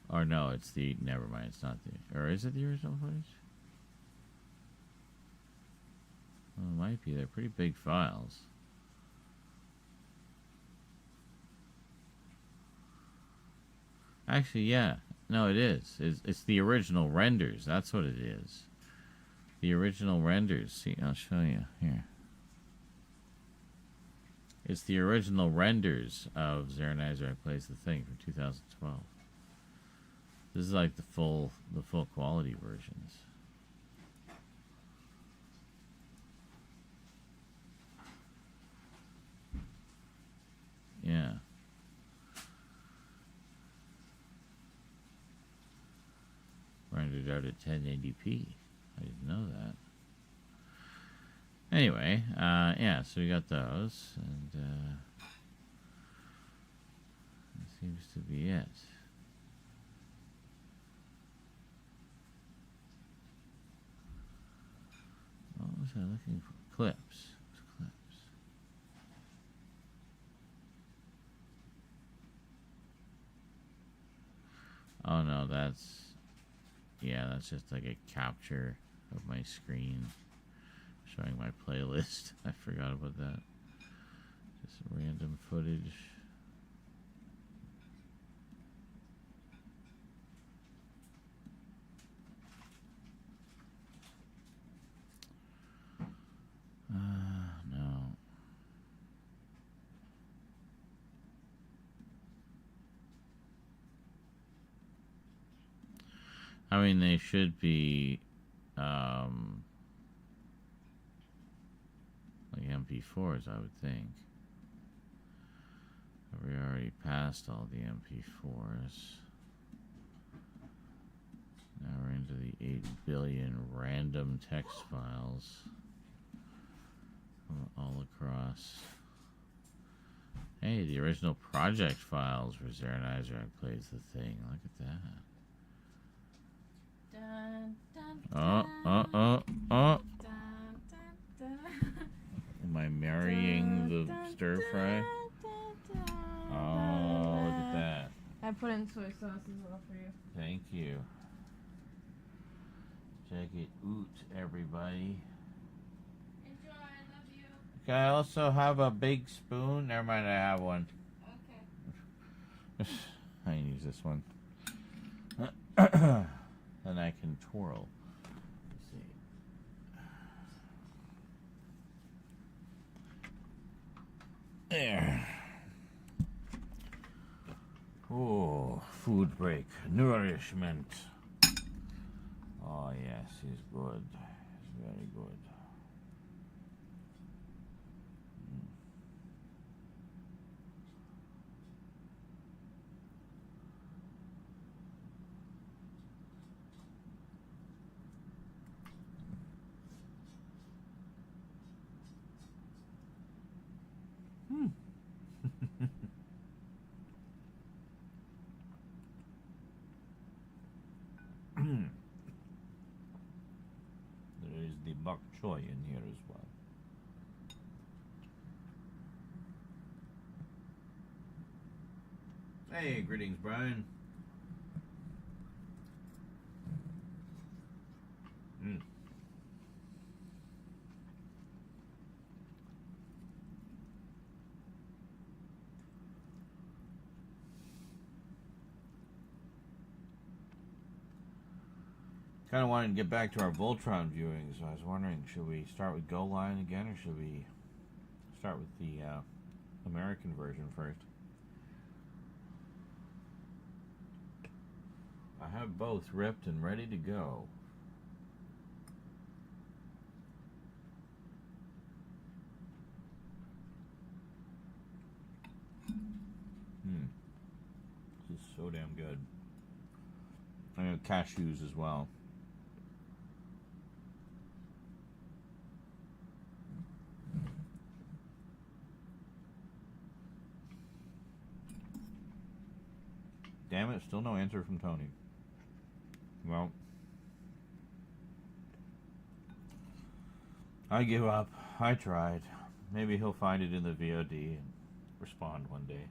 Or no, it's the... Never mind, it's not the... Or is it the original footage? Well, it might be. They're pretty big files. Actually, yeah. No, it is. It's the original renders. That's what it is. The original renders. See, I'll show you. Here. It's the original renders of Zeranizer Plays the Thing from 2012. This is like the full quality versions. Yeah. Rendered out at 1080p. I didn't know that. Anyway, yeah, so we got those, and that seems to be it. What was I looking for? Clips. Clips. Oh no, that's... Yeah, that's just like a capture of my screen showing my playlist. I forgot about that. Just random footage. No. I mean, they should be, like MP4s, I would think. But we already passed all the MP4s. Now we're into the 8 billion random text files from all across. Hey, the original project files for Zeranizer plays the thing. Look at that. Dun, dun, Oh. dun, dun, dun. Am I marrying the stir fry? Oh, look at that. I put in soy sauce as well for you. Thank you. Check it out, everybody. Enjoy, I love you. Can I also have a big spoon? Never mind, I have one. Okay. I can use this one. Then I can twirl. Let's see. There. Oh, food break. Nourishment. Oh, yes, he's good. He's very good. There is the bok choy in here as well. Hey, greetings, Brian. Kind of wanted to get back to our Voltron viewing, so I was wondering, should we start with Go Line again, or should we start with the American version first? I have both ripped and ready to go. This is so damn good. I have cashews as well. Damn it, still no answer from Tony. Well, I give up. I tried. Maybe he'll find it in the VOD and respond one day.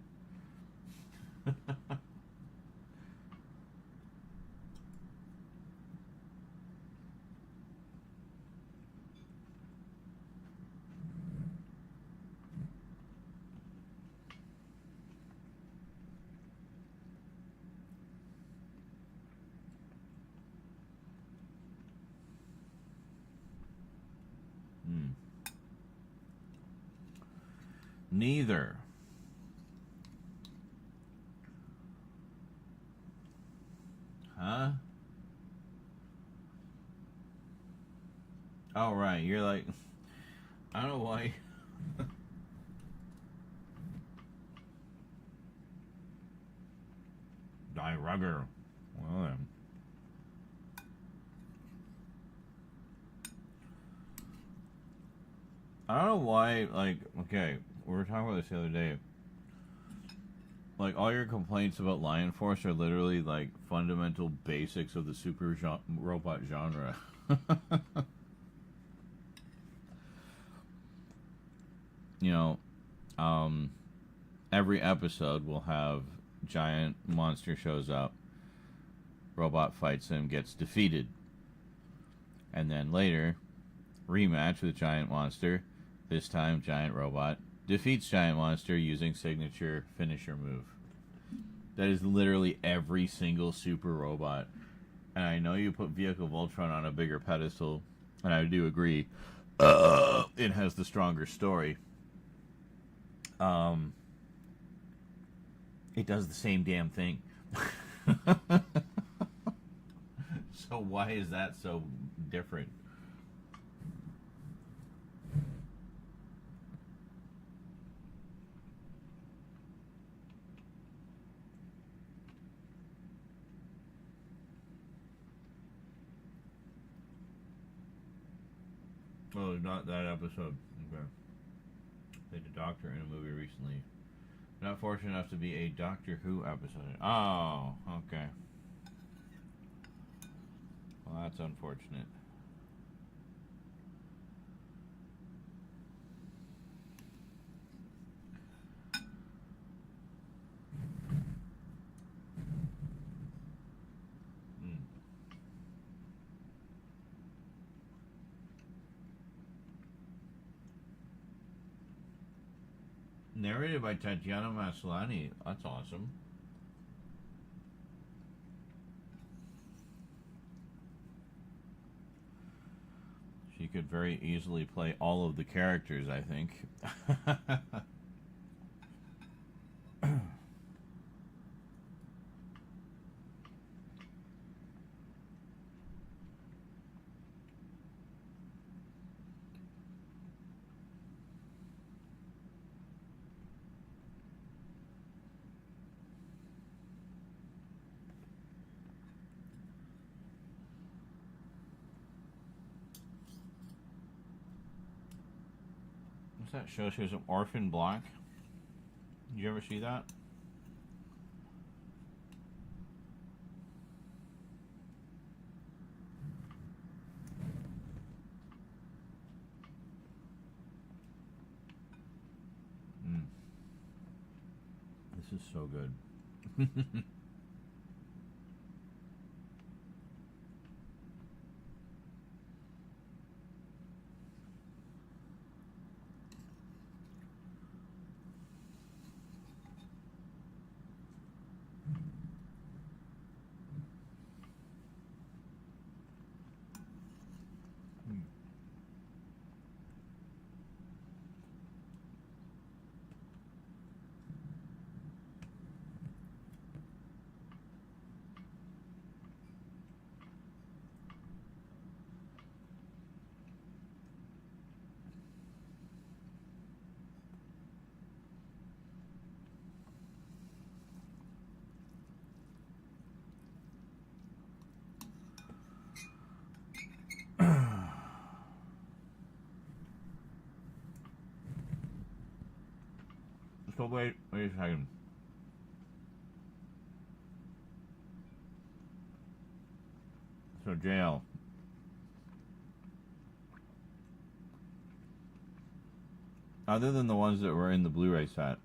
Neither. Huh? Oh, right. You're like, I don't know why. Die Rugger. Well, then. I don't know why, like, okay, we were talking about this the other day. Like, all your complaints about Lion Force are literally, like, fundamental basics of the super robot genre. You know, every episode will have giant monster shows up, Robot fights him, gets defeated. And then later, rematch with Giant Monster. This time, Giant Robot defeats Giant Monster using signature finisher move. That is literally every single Super Robot. And I know you put Vehicle Voltron on a bigger pedestal, and I do agree. It has the stronger story. It does the same damn thing. So why is that so different? Oh, not that episode. Okay. Played a doctor in a movie recently. Not fortunate enough to be a Doctor Who episode. Oh, okay. Well, that's unfortunate. Narrated by Tatiana Maslany. That's awesome. She could very easily play all of the characters, I think. That show she was an Orphan Black. Did you ever see that? This is so good. So wait a second. So JL. Other than the ones that were in the Blu-ray set,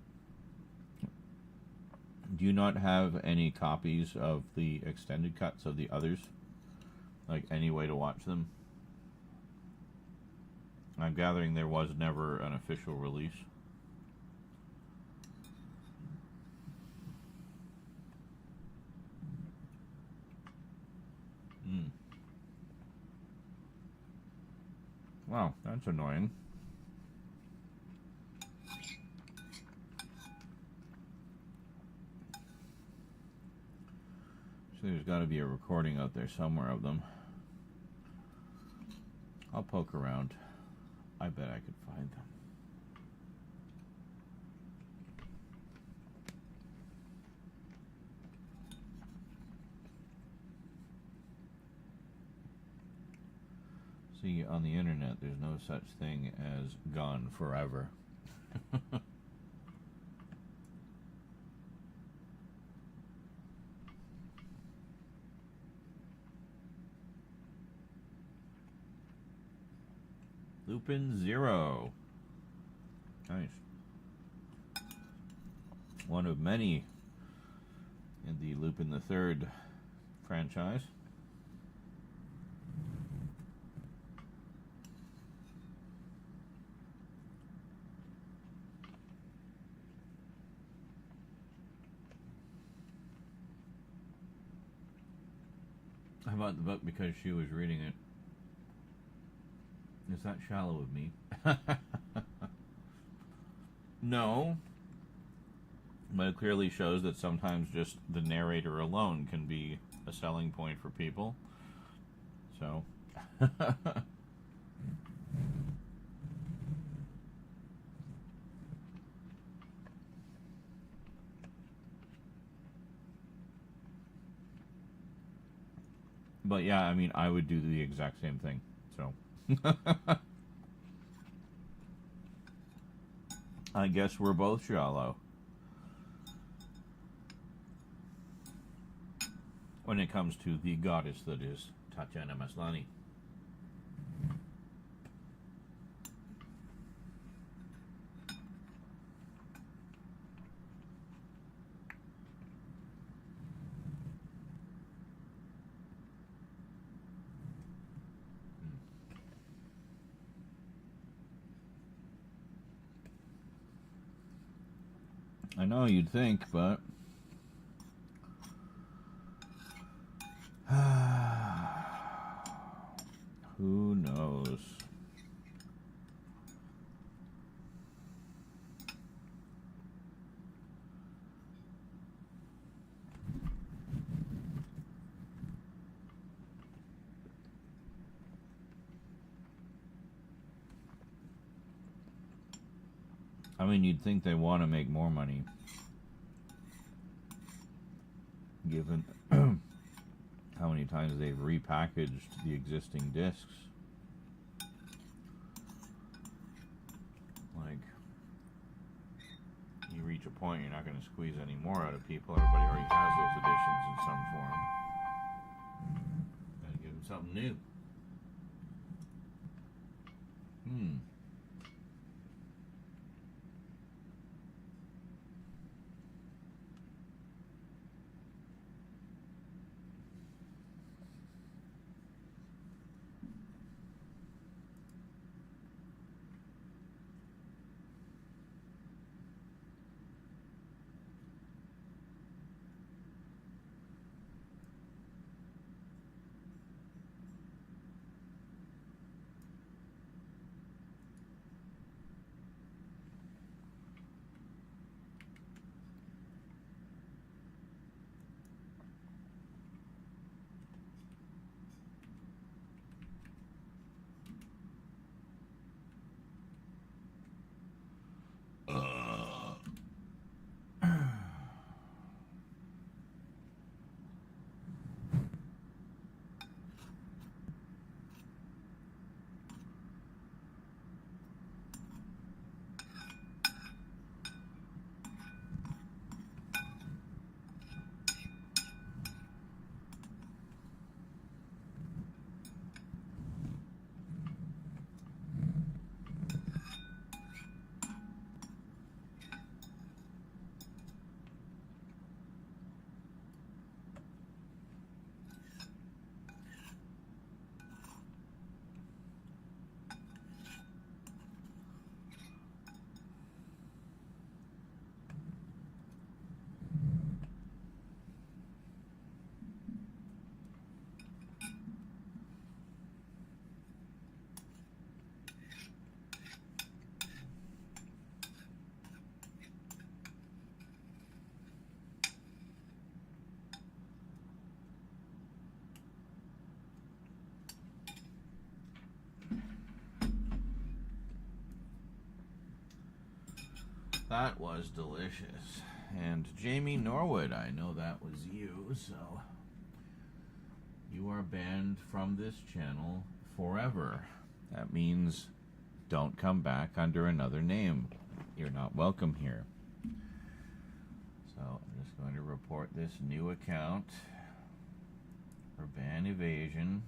do you not have any copies of the extended cuts of the others? Like any way to watch them? I'm gathering there was never an official release. Wow, that's annoying. So there's got to be a recording out there somewhere of them. I'll poke around. I bet I could find them. See, on the internet, there's no such thing as gone forever. Lupin Zero. Nice. One of many in the Lupin the Third franchise. How about the book because she was reading it? Is that shallow of me? No. But it clearly shows that sometimes just the narrator alone can be a selling point for people. So. But yeah, I mean, I would do the exact same thing. So. I guess we're both shallow. When it comes to the goddess that is Tatiana Maslany. I know you'd think, but who knows? I mean, you'd think they want to make more money, given how many times they've repackaged the existing discs. Like, you reach a point you're not going to squeeze any more out of people. Everybody already has those editions in some form. Gotta give them something new. That was delicious. And Jamie Norwood, I know that was you, so you are banned from this channel forever. That means don't come back under another name. You're not welcome here. So I'm just going to report this new account for ban evasion.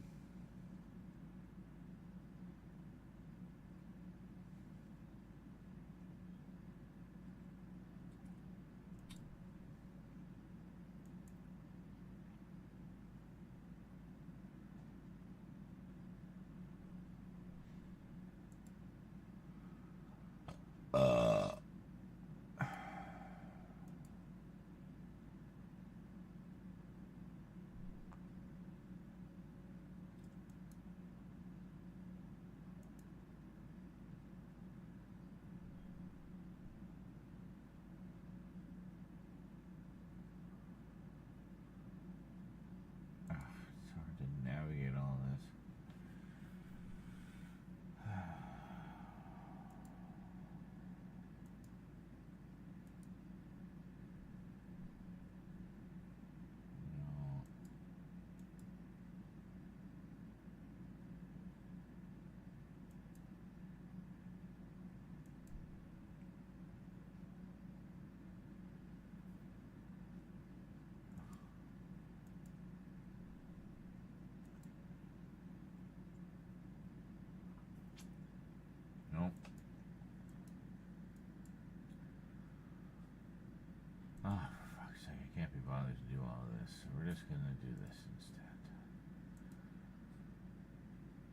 Oh, for fuck's sake, I can't be bothered to do all this. So we're just gonna do this instead.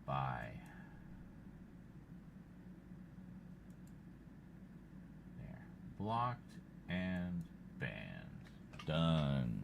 Bye. There. Blocked and banned. Done.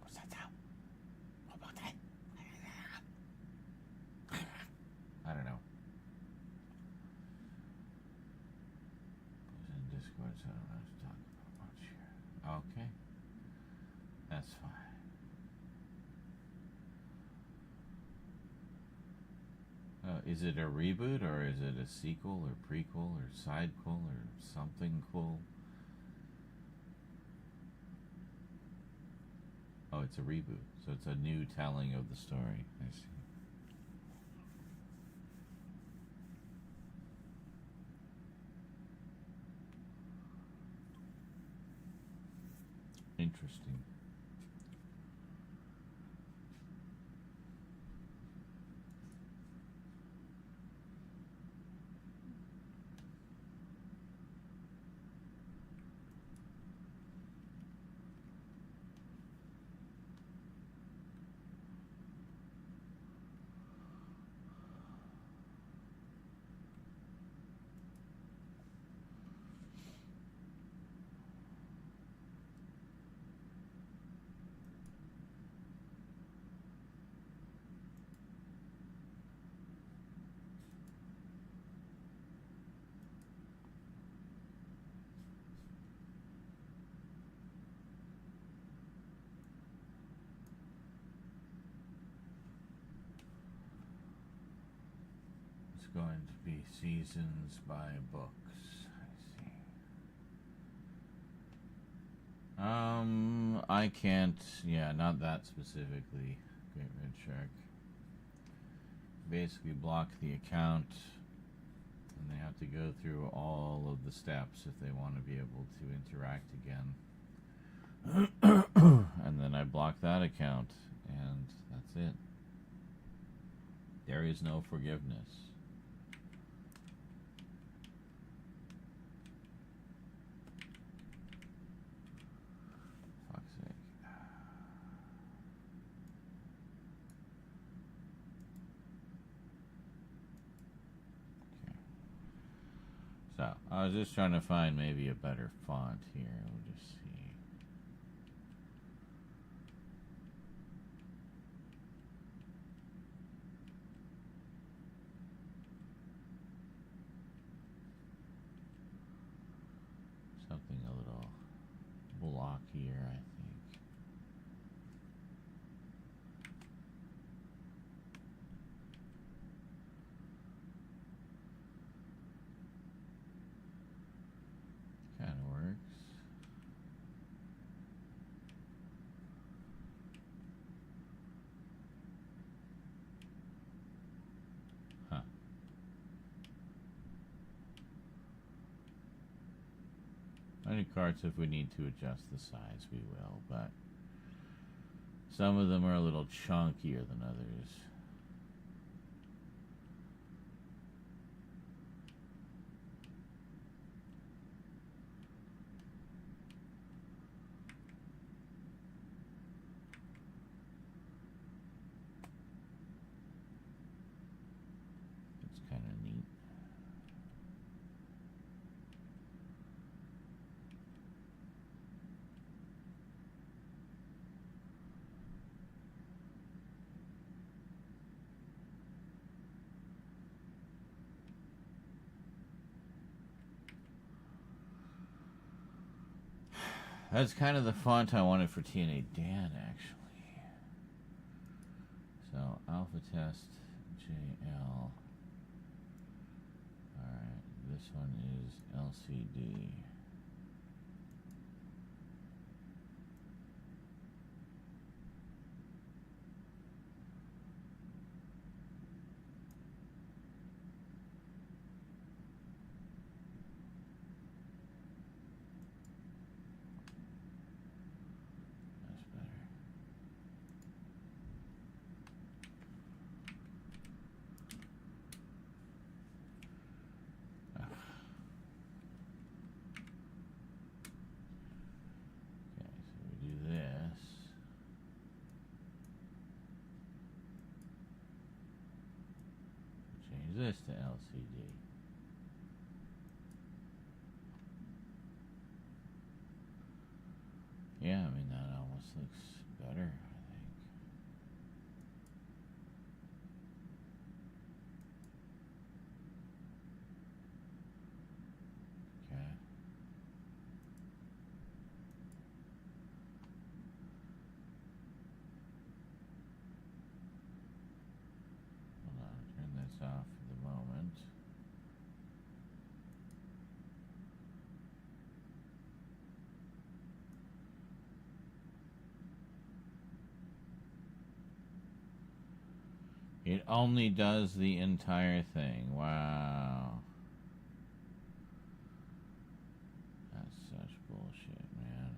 What's that sound? What about that? I don't know. It was in Discord, so I don't have to talk about much here. Okay. That's fine. Is it a reboot, or is it a sequel, or prequel, or sidequel, or something cool? Oh, it's a reboot, so it's a new telling of the story. I see. Interesting. It's going to be seasons by books. I see. I can't. Yeah, not that specifically. Great Red Shark. Basically, block the account, and they have to go through all of the steps if they want to be able to interact again. And then I block that account, and that's it. There is no forgiveness. Fuck's sake. Okay. So, I was just trying to find maybe a better font here. We'll just see. Something a little blockier, I think. Kind of works. Huh. Any cards, if we need to adjust the size, we will, but some of them are a little chunkier than others. It's kind of neat. That's kind of the font I wanted for TNA Dan, actually. So, Alpha Test JL. Alright, this one is LCD. That's better. Okay, so we do this. Change this to LCD. Yeah, I mean, that almost looks better, I think. Okay. Hold on, turn this off for the moment. It only does the entire thing. Wow. That's such bullshit, man.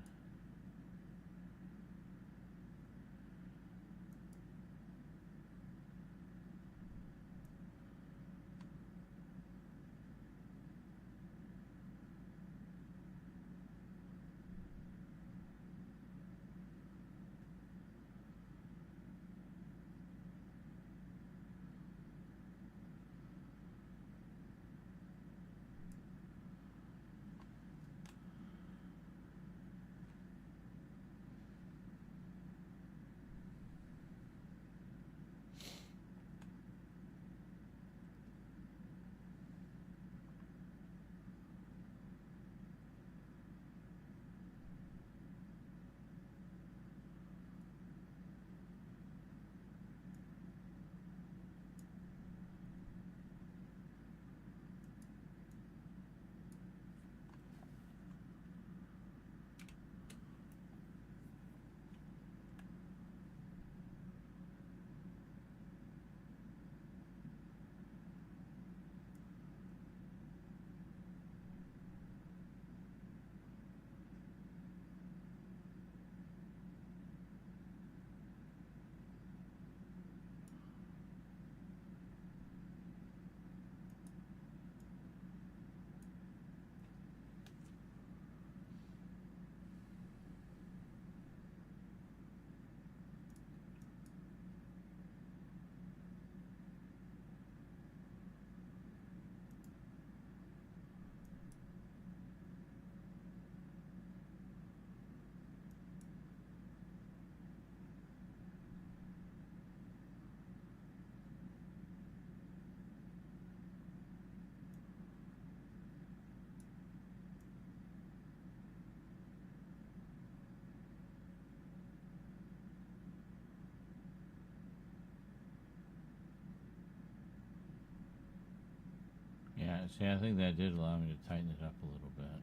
Yeah, see, I think that did allow me to tighten it up a little bit.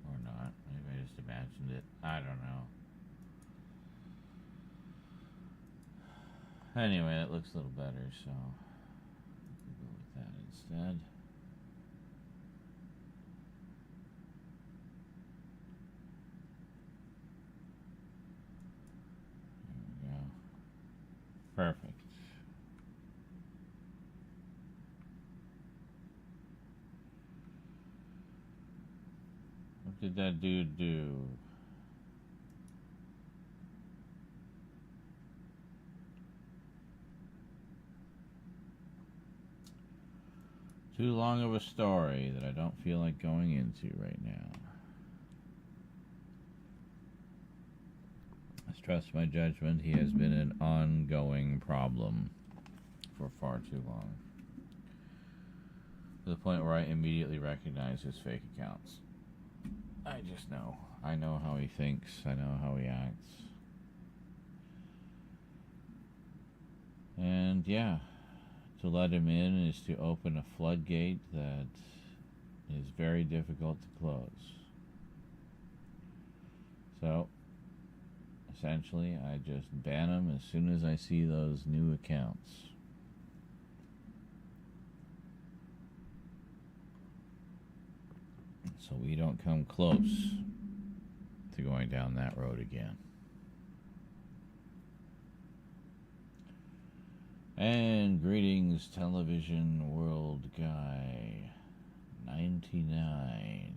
Or not. Maybe I just imagined it. I don't know. Anyway, it looks a little better, so we'll go with that instead. There we go. Perfect. What did that dude do? Too long of a story that I don't feel like going into right now. Trust my judgment, he has been an ongoing problem for far too long. To the point where I immediately recognize his fake accounts. I just know. I know how he thinks. I know how he acts. And yeah, to let him in is to open a floodgate that is very difficult to close. So, essentially, I just ban him as soon as I see those new accounts. So we don't come close to going down that road again. And greetings, television world guy 99.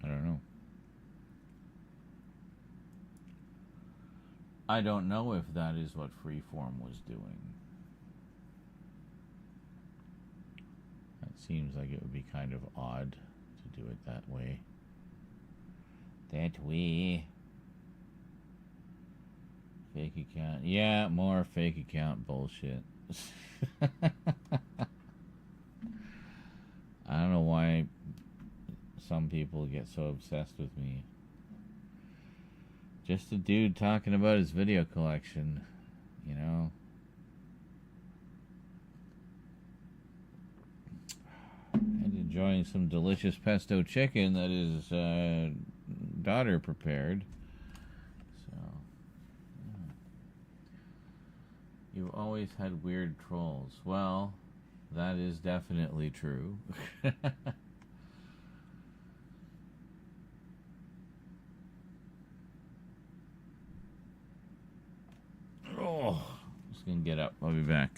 I don't know. I don't know if that is what Freeform was doing. That seems like it would be kind of odd to do it that way. That way. Fake account. Yeah, more fake account bullshit. I don't know why some people get so obsessed with me. Just a dude talking about his video collection, you know. And enjoying some delicious pesto chicken that his daughter prepared. So, yeah. You've always had weird trolls. Well, that is definitely true. Oh, just gonna get up. I'll be back.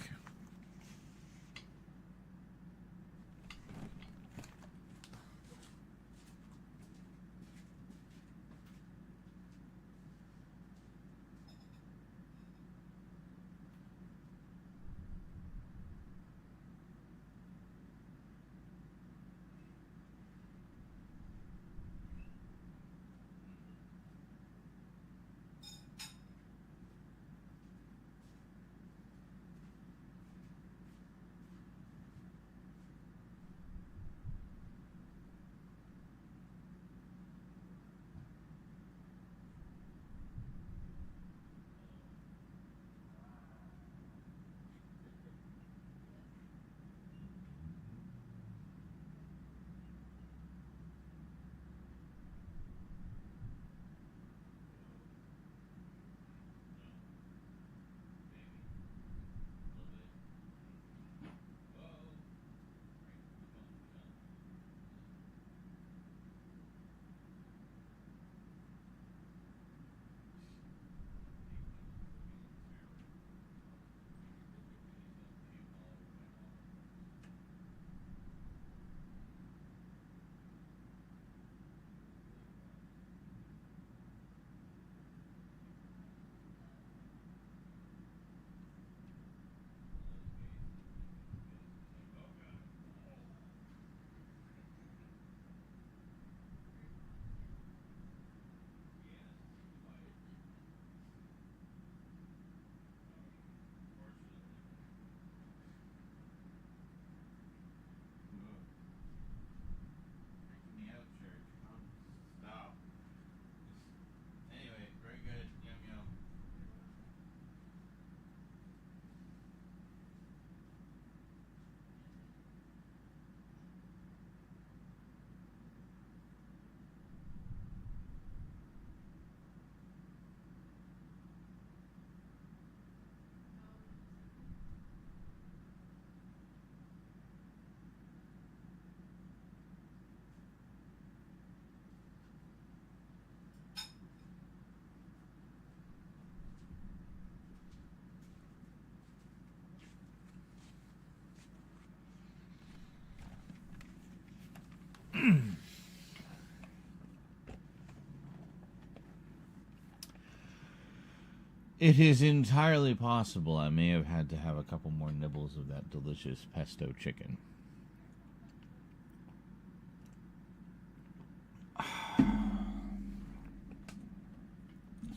It is entirely possible I may have had to have a couple more nibbles of that delicious pesto chicken.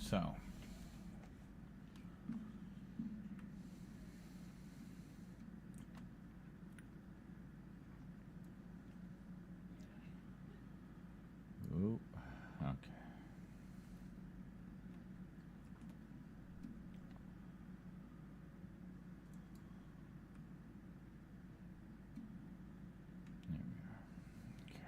So. Ooh, okay. There we are. Okay.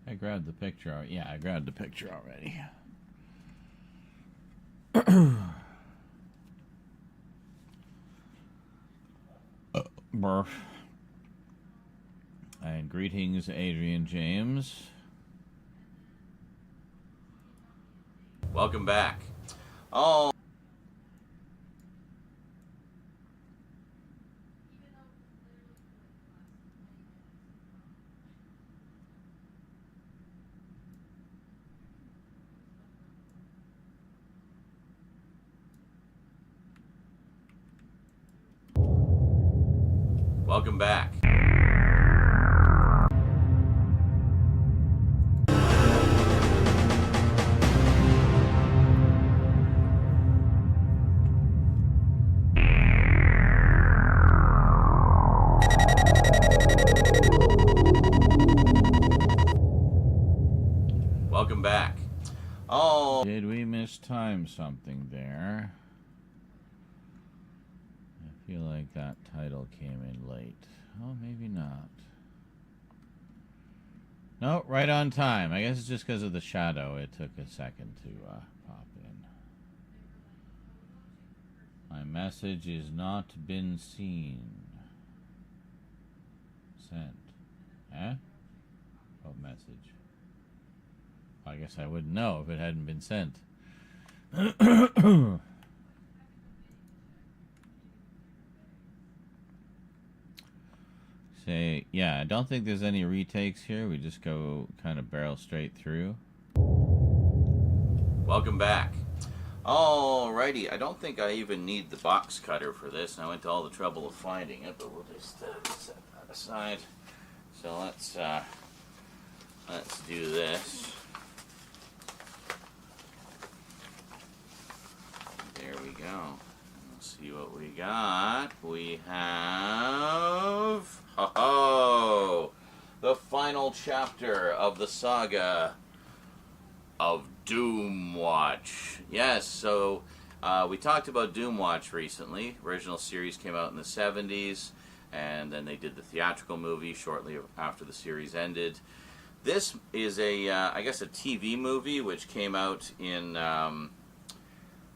I grabbed the picture. Yeah, I grabbed the picture already. Burf. And greetings, Adrian James. Welcome back. Oh. Welcome back. Welcome back. Oh. Did we mistime something there? I feel like that title came in late. Oh, maybe not. No, right on time. I guess it's just because of the shadow. It took a second to pop in. My message is not been seen. Sent. Eh? What message? I guess I wouldn't know if it hadn't been sent. Say, yeah, I don't think there's any retakes here. We just go kind of barrel straight through. Welcome back. Alrighty, I don't think I even need the box cutter for this. I went to all the trouble of finding it, but we'll just set that aside. So let's do this. There we go. Let's see what we got. We have the final chapter of the saga of Doomwatch. Yes, so we talked about Doomwatch recently. Original series came out in the 70s, and then they did the theatrical movie shortly after the series ended. This is I guess a TV movie which came out in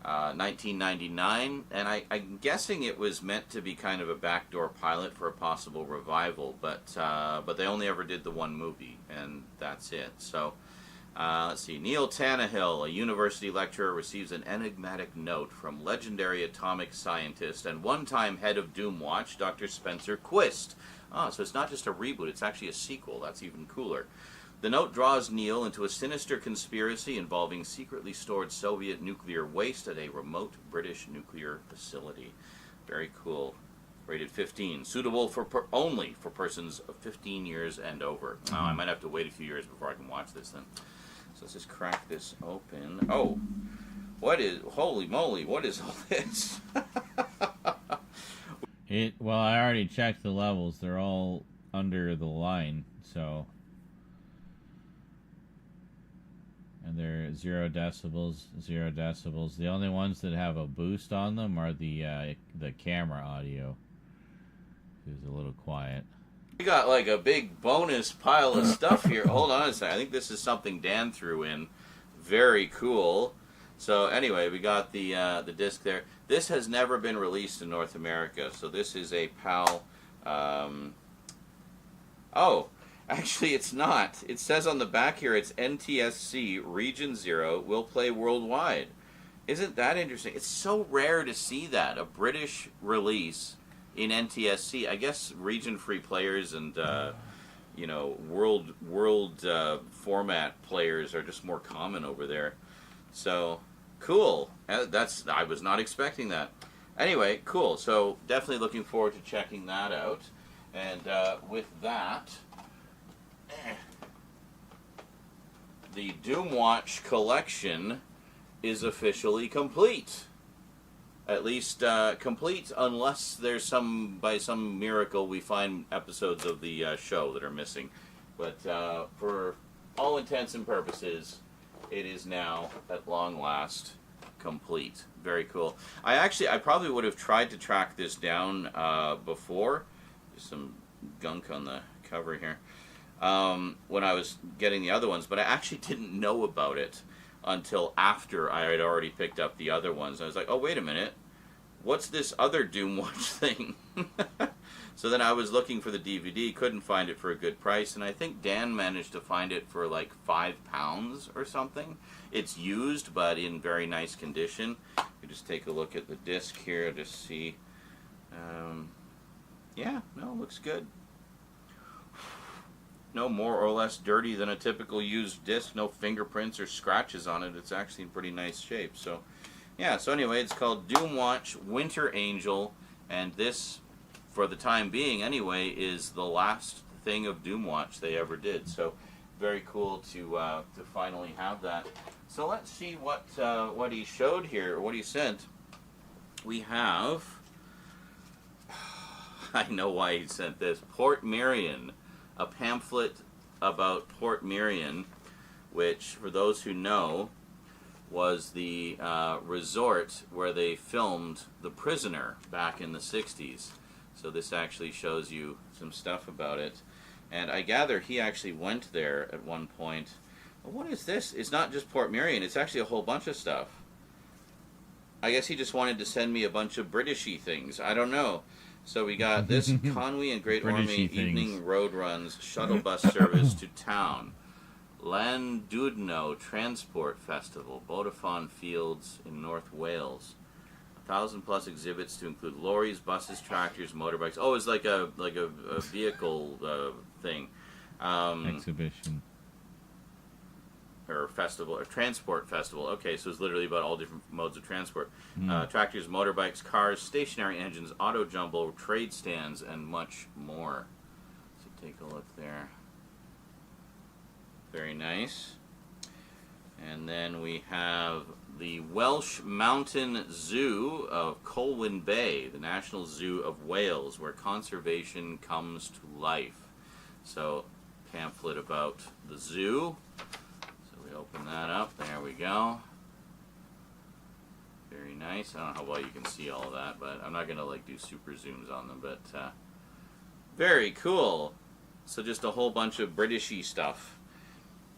1999, and I'm guessing it was meant to be kind of a backdoor pilot for a possible revival, but they only ever did the one movie, and that's it. So let's see. Neil Tannehill, a university lecturer, receives an enigmatic note from legendary atomic scientist and one-time head of Doomwatch, Dr. Spencer Quist. So it's not just a reboot, it's actually a sequel. That's even cooler. The note draws Neil into a sinister conspiracy involving secretly stored Soviet nuclear waste at a remote British nuclear facility. Very cool. Rated 15. Suitable for only for persons of 15 years and over. Now, I might have to wait a few years before I can watch this then. So let's just crack this open. Oh, holy moly, what is all this? Well, I already checked the levels. They're all under the line, so... And they're 0 decibels, 0 decibels. The only ones that have a boost on them are the camera audio. It's a little quiet. We got like a big bonus pile of stuff here. Hold on a second. I think this is something Dan threw in. Very cool. So anyway, we got the disc there. This has never been released in North America. So this is a PAL. Actually, it's not. It says on the back here it's NTSC Region 0 will play worldwide. Isn't that interesting? It's so rare to see that, a British release in NTSC. I guess region-free players and world format players are just more common over there. So cool. I was not expecting that. Anyway, cool. So definitely looking forward to checking that out. And with that, the Doomwatch collection is officially complete. At least complete, unless there's by some miracle we find episodes of the show that are missing. But for all intents and purposes, it is now, at long last, complete. Very cool. I probably would have tried to track this down before. There's some gunk on the cover here. When I was getting the other ones, but I actually didn't know about it until after I had already picked up the other ones. I was like, oh, wait a minute. What's this other Doomwatch thing? So then I was looking for the DVD, couldn't find it for a good price, and I think Dan managed to find it for like £5 or something. It's used, but in very nice condition. You just take a look at the disc here to see. Yeah, no, looks good. No more or less dirty than a typical used disc. No fingerprints or scratches on it. It's actually in pretty nice shape. So, yeah. So anyway, it's called Doomwatch Winter Angel, and this, for the time being anyway, is the last thing of Doomwatch they ever did. So, very cool to finally have that. So let's see what he showed here, or what he sent. We have. I know why he sent this. Portmeirion. A pamphlet about Portmeirion, which, for those who know, was the resort where they filmed The Prisoner back in the 60s. So this actually shows you some stuff about it. And I gather he actually went there at one point. Well, what is this? It's not just Portmeirion, it's actually a whole bunch of stuff. I guess he just wanted to send me a bunch of Britishy things. I don't know. So we got this Conwy and Great Orme evening road runs shuttle bus service to town. Llandudno Transport Festival, Bodafon Fields in North Wales. 1,000+ exhibits to include lorries, buses, tractors, motorbikes. Oh, it's like a vehicle thing. Exhibition. Or festival, or transport festival. Okay, so it's literally about all different modes of transport. Tractors, motorbikes, cars, stationary engines, auto jumbo, trade stands, and much more. So take a look there. Very nice. And then we have the Welsh Mountain Zoo of Colwyn Bay, the National Zoo of Wales, where conservation comes to life. So, pamphlet about the zoo. Open that up. There we go. Very nice. I don't know how well you can see all of that, but I'm not going to do super zooms on them, but very cool. So just a whole bunch of Britishy stuff.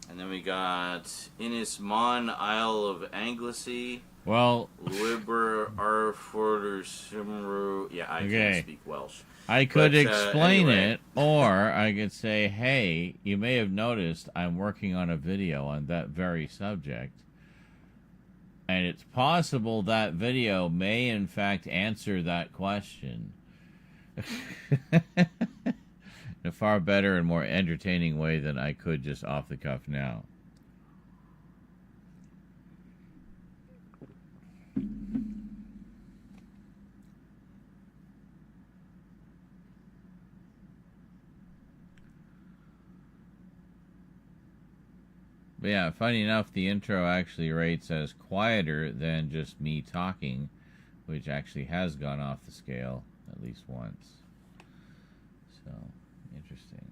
And then we got Ynys Môn, Isle of Anglesey. Well, Liber Arforder Simru. Yeah, I can't speak Welsh. I could explain anyway. it, or I could say, hey, you may have noticed I'm working on a video on that very subject. And it's possible that video may, in fact, answer that question. In a far better and more entertaining way than I could just off the cuff now. But yeah, funny enough, the intro actually rates as quieter than just me talking, which actually has gone off the scale at least once. So, interesting.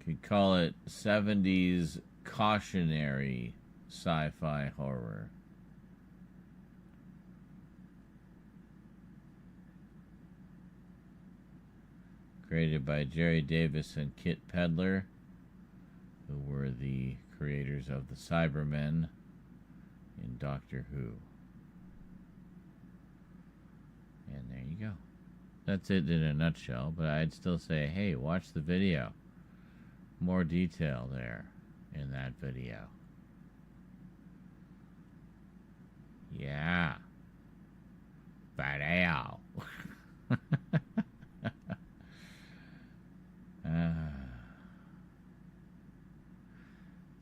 Could call it 70s cautionary sci-fi horror. Created by Jerry Davis and Kit Pedler, who were the creators of the Cybermen in Doctor Who. And there you go. That's it in a nutshell, but I'd still say, hey, watch the video. More detail there in that video. Yeah. Video.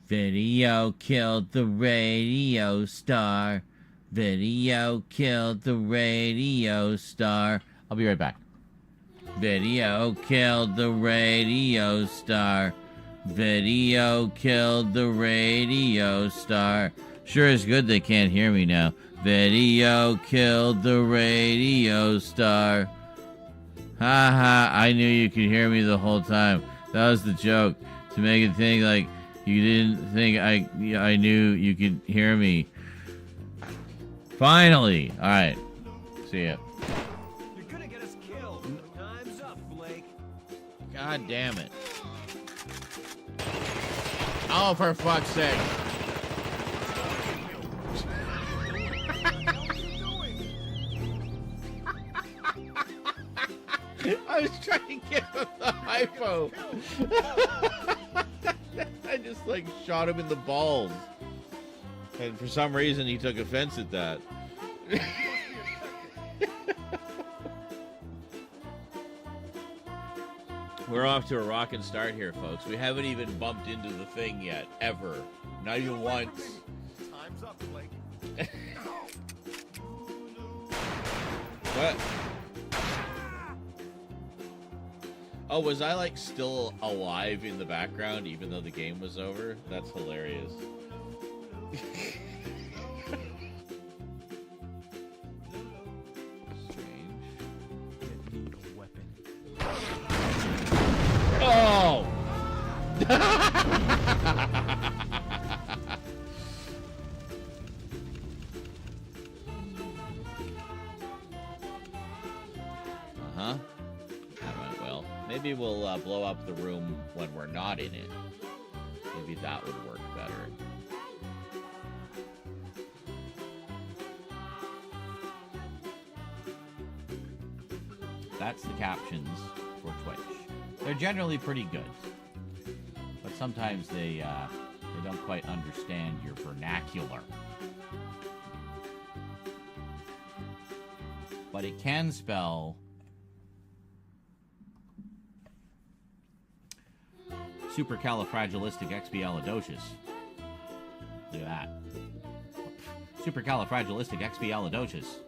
Video killed the radio star. Video killed the radio star. I'll be right back. Video killed the radio star. Video killed the radio star. Sure is good they can't hear me now. Video killed the radio star. Ha ha, I knew you could hear me the whole time. That was the joke. To make it think like you didn't think I knew you could hear me. Finally! Alright. See ya. You're gonna get us killed. Time's up, Blake. God damn it. Oh, for fuck's sake. I was trying to get him the hypo. I just like shot him in the balls. And for some reason he took offense at that. We're off to a rockin' start here, folks. We haven't even bumped into the thing yet, ever. Not even once. Time's up, Blake. What? Oh, was I like still alive in the background even though the game was over? That's hilarious. Oh! Uh-huh. That went well. Maybe we'll blow up the room when we're not in it. Maybe that would work better. That's the captions for Twitch. They're generally pretty good, but sometimes they don't quite understand your vernacular. But it can spell supercalifragilisticexpialidocious. Look at that. Supercalifragilisticexpialidocious.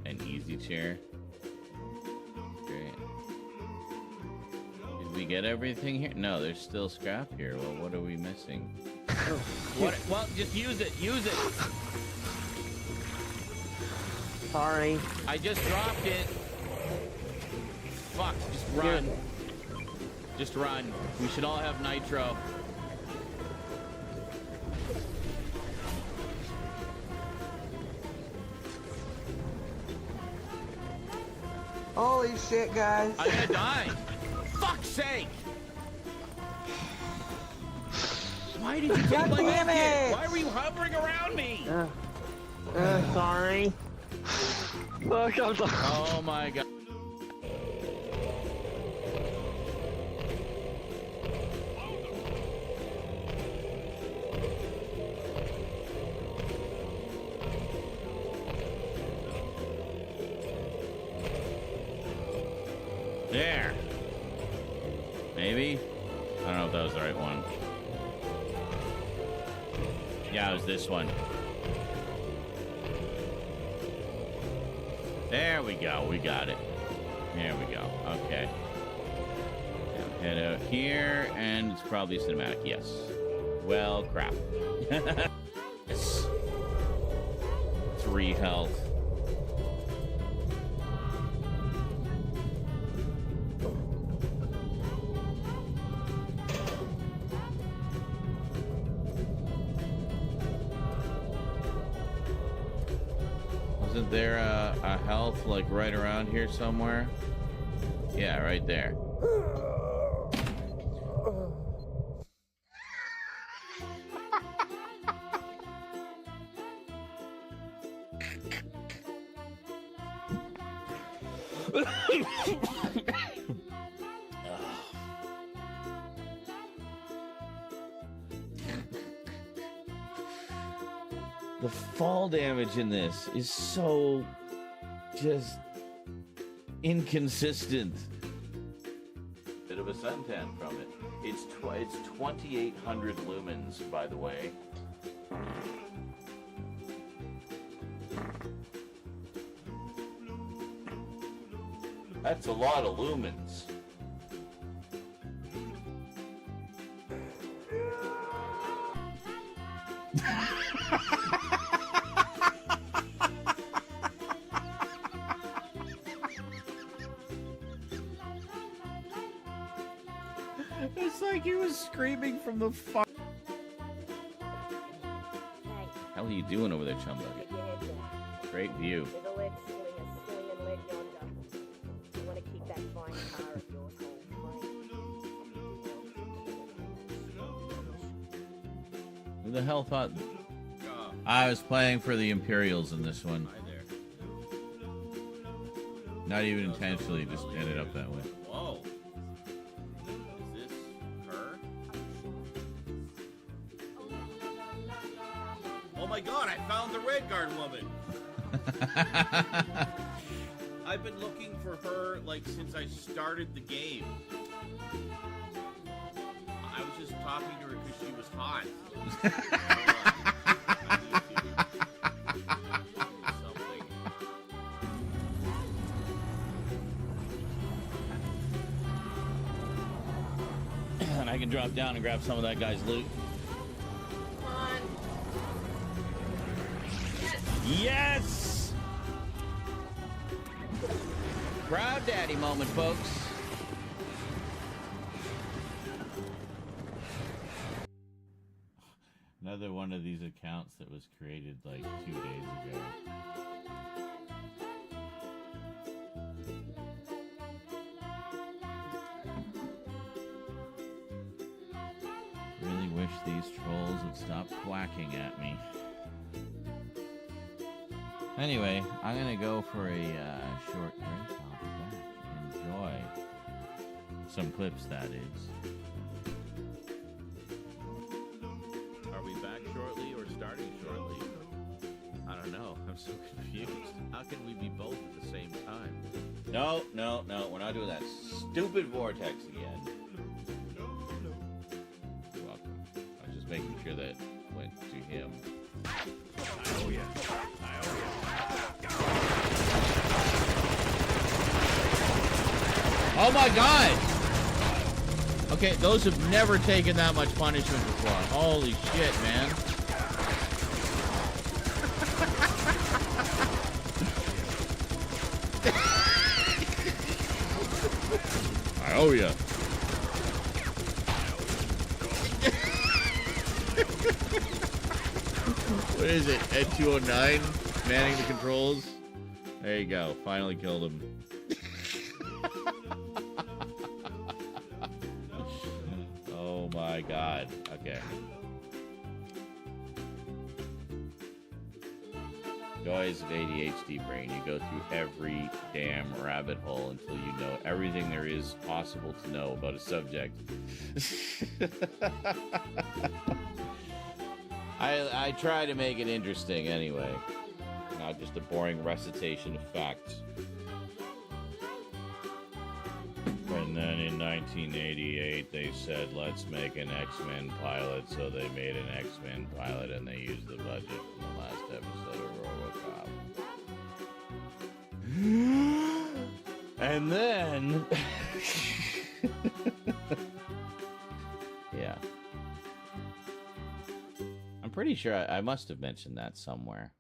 An easy chair. Great. Did we get everything here? No, there's still scrap here. Well, what are we missing? What? Well, just use it. Use it. Sorry. I just dropped it. Fuck. Just run. Just run. We should all have nitro. Holy shit, guys. I'm gonna die. Fuck's sake! Why did you take God my damn medkit? it! Why were you hovering around me? Sorry. Look, I'm sorry. Oh my god. There. Maybe? I don't know if that was the right one. Yeah, it was this one. There we go. We got it. There we go. Okay. Now head out here, and it's probably cinematic. Yes. Well, crap. Yes. 3 health. Isn't there a health like right around here somewhere? Yeah, right there. The fall damage in this is so just inconsistent. Bit of a suntan from it. It's 2,800 lumens, by the way. That's a lot of lumens. It's like he was screaming from the far. Hey, How are you doing over there, Chum Bucket? get your head down. Great view. There's a lead swinging lead yonder. You want to keep that fine car of yours all clean. Who the hell thought I was playing for the Imperials in this one? Hi there. Not even intentionally, just ended up that way. Whoa. Is this her? Oh my god, I found the Red Guard woman! I've been looking for her, like, since I started the game. I was just talking to her because she was hot. Something. And I can drop down and grab some of that guy's loot. Come on. Yes! Proud daddy moment, folks. Another one of these accounts that was created like 2 days ago. Really wish these trolls would stop quacking at me. Anyway, I'm gonna go for a short break. I'll be back. Enjoy some clips, that is. Are we back shortly or starting shortly? I don't know. I'm so confused. How can we be both at the same time? No, we're not doing that stupid vortex again. You're welcome. I was just making sure that went to him. I owe ya. Oh my god! Okay, those have never taken that much punishment before. Holy shit, man. I owe ya. What is it? Ed 209 manning the controls? There you go. Finally killed him. Oh my god. Okay. Joys of ADHD brain. You go through every damn rabbit hole until you know everything there is possible to know about a subject. I try to make it interesting anyway. Not just a boring recitation of facts. And then in 1988, they said, let's make an X-Men pilot. So they made an X-Men pilot, and they used the budget from the last episode of RoboCop. And then... yeah. I'm pretty sure I must have mentioned that somewhere.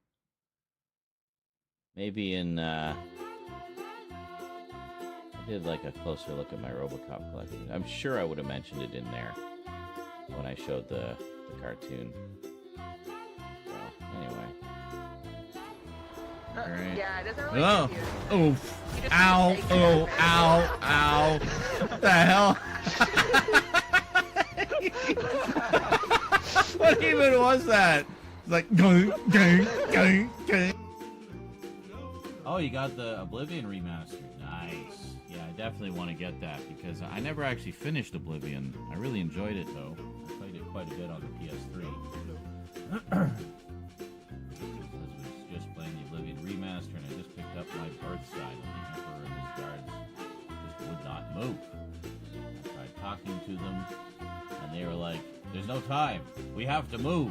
Maybe in, I did like a closer look at my RoboCop collection. I'm sure I would have mentioned it in there when I showed the cartoon. So, anyway. Great. Yeah, it doesn't really Oh, give you. oof. You just Ow, take it. oh, ow, ow. What the hell? What even was that? It's like, gang, gang, gang, gang. Oh, you got the Oblivion remaster. Nice. Yeah, I definitely want to get that because I never actually finished Oblivion. I really enjoyed it though. I played it quite a bit on the PS3. I was just playing the Oblivion remaster and I just picked up my birth sign and the Emperor and his guards just would not move. I tried talking to them and they were like, there's no time. We have to move.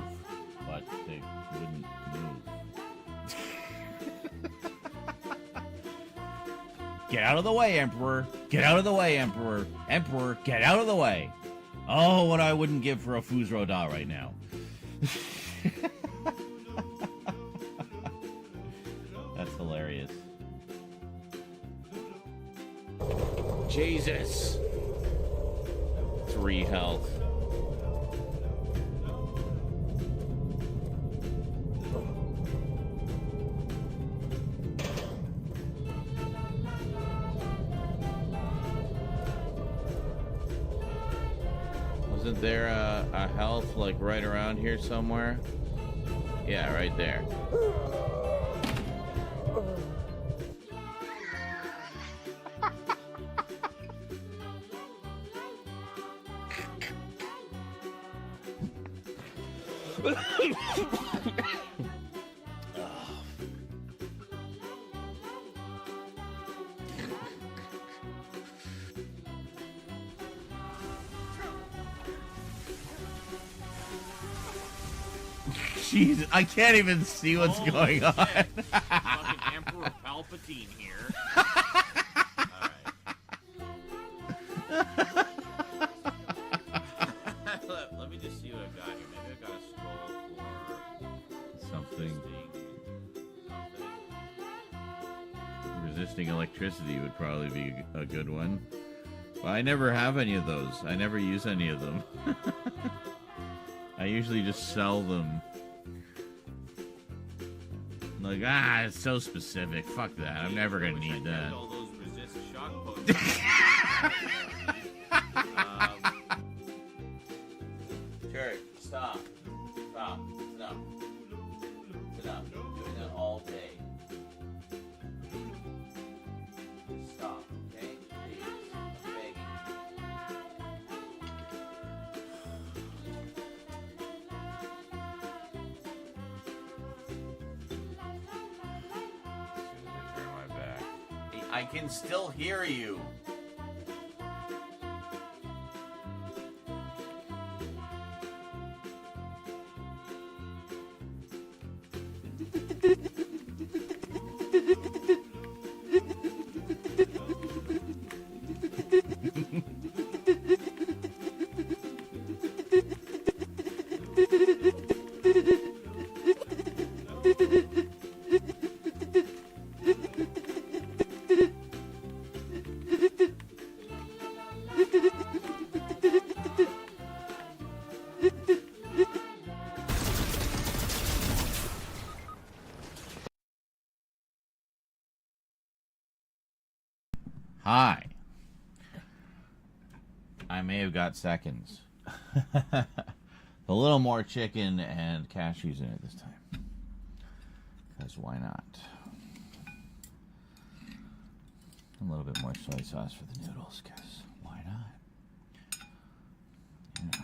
But they wouldn't move. Get out of the way, Emperor! Get out of the way, Emperor! Emperor, get out of the way! Oh, what I wouldn't give for a Fuz Roda right now. That's hilarious. Jesus! 3 health. Wasn't there a health like right around here somewhere? Yeah, right there. Jeez, I can't even see what's going on. Fucking Emperor Palpatine here. Alright. Let me just see what I've got here. Maybe I've got a scroll for Something. something. Resisting electricity would probably be a good one. Well, I never have any of those. I never use any of them. I usually just sell them. Like, it's so specific. Fuck that. I'm never gonna need that. All those resist shock potions. Kurt, stop. Stop. Enough. Enough. Doing that all day. Stop, okay? Please. I'm begging. Turn my back. I can still hear you. Hi. I may have got seconds. A little more chicken and cashews in it this time. Because why not? A little bit more soy sauce for the noodles, because why not? Yeah.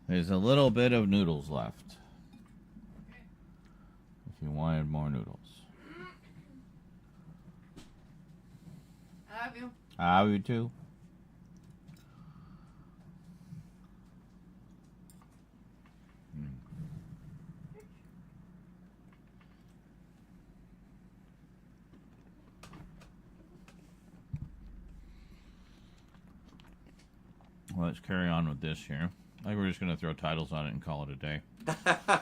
There's a little bit of noodles left. If you wanted more noodles. I have you. I have you too. Well, let's carry on with this here. I think we're just going to throw titles on it and call it a day.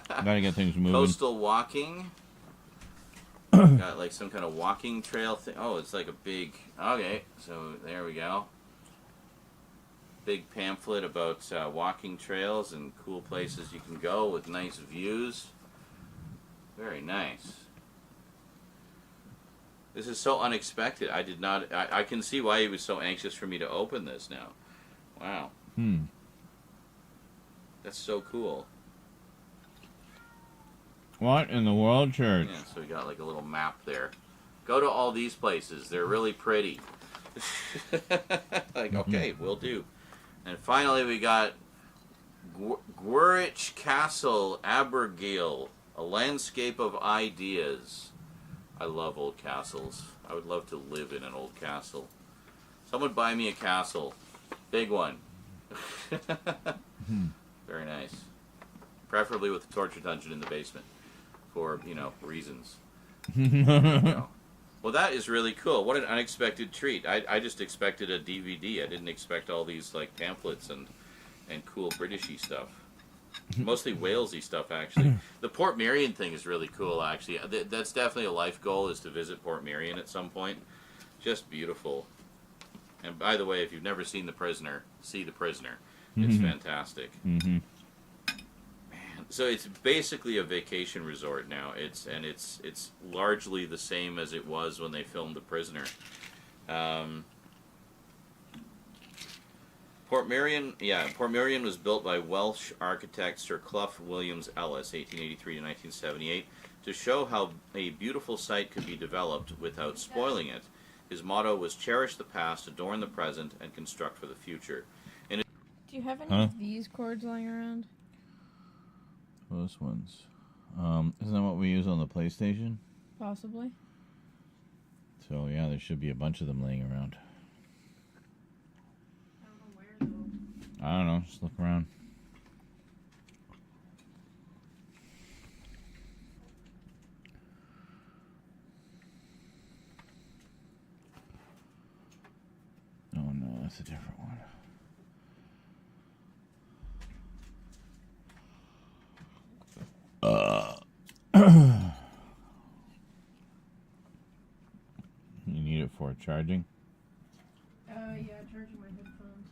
Gotta get things moving. Coastal walking. Got like some kind of walking trail thing. Oh, it's like a big. Okay, so there we go. Big pamphlet about walking trails and cool places you can go with nice views. Very nice. This is so unexpected. I did not. I can see why he was so anxious for me to open this now. Wow. That's so cool. What in the world, Church? Yeah, so we got like a little map there. Go to all these places. They're really pretty. Like, okay, we'll do. And finally we got Gwrich Castle, Abergele, a landscape of ideas. I love old castles. I would love to live in an old castle. Someone buy me a castle. Big one. Very nice. Preferably with a torture dungeon in the basement. For, reasons. Well, that is really cool. What an unexpected treat. I just expected a DVD. I didn't expect all these, like, pamphlets and cool Britishy stuff. Mostly Walesy stuff, actually. The Portmeirion thing is really cool, actually. That's definitely a life goal, is to visit Portmeirion at some point. Just beautiful. And by the way, if you've never seen The Prisoner, see The Prisoner. It's fantastic. Man, so it's basically a vacation resort now. It's largely the same as it was when they filmed The Prisoner. Portmeirion was built by Welsh architect Sir Clough Williams Ellis, 1883 to 1978, to show how a beautiful site could be developed without spoiling it. His motto was cherish the past, adorn the present, and construct for the future. Do you have any of these cords lying around? Those ones. Isn't that what we use on the PlayStation? Possibly. So yeah, there should be a bunch of them laying around. I don't know where though. I don't know. Just look around. Oh no, that's a different one. You need it for charging? Yeah, charging my headphones.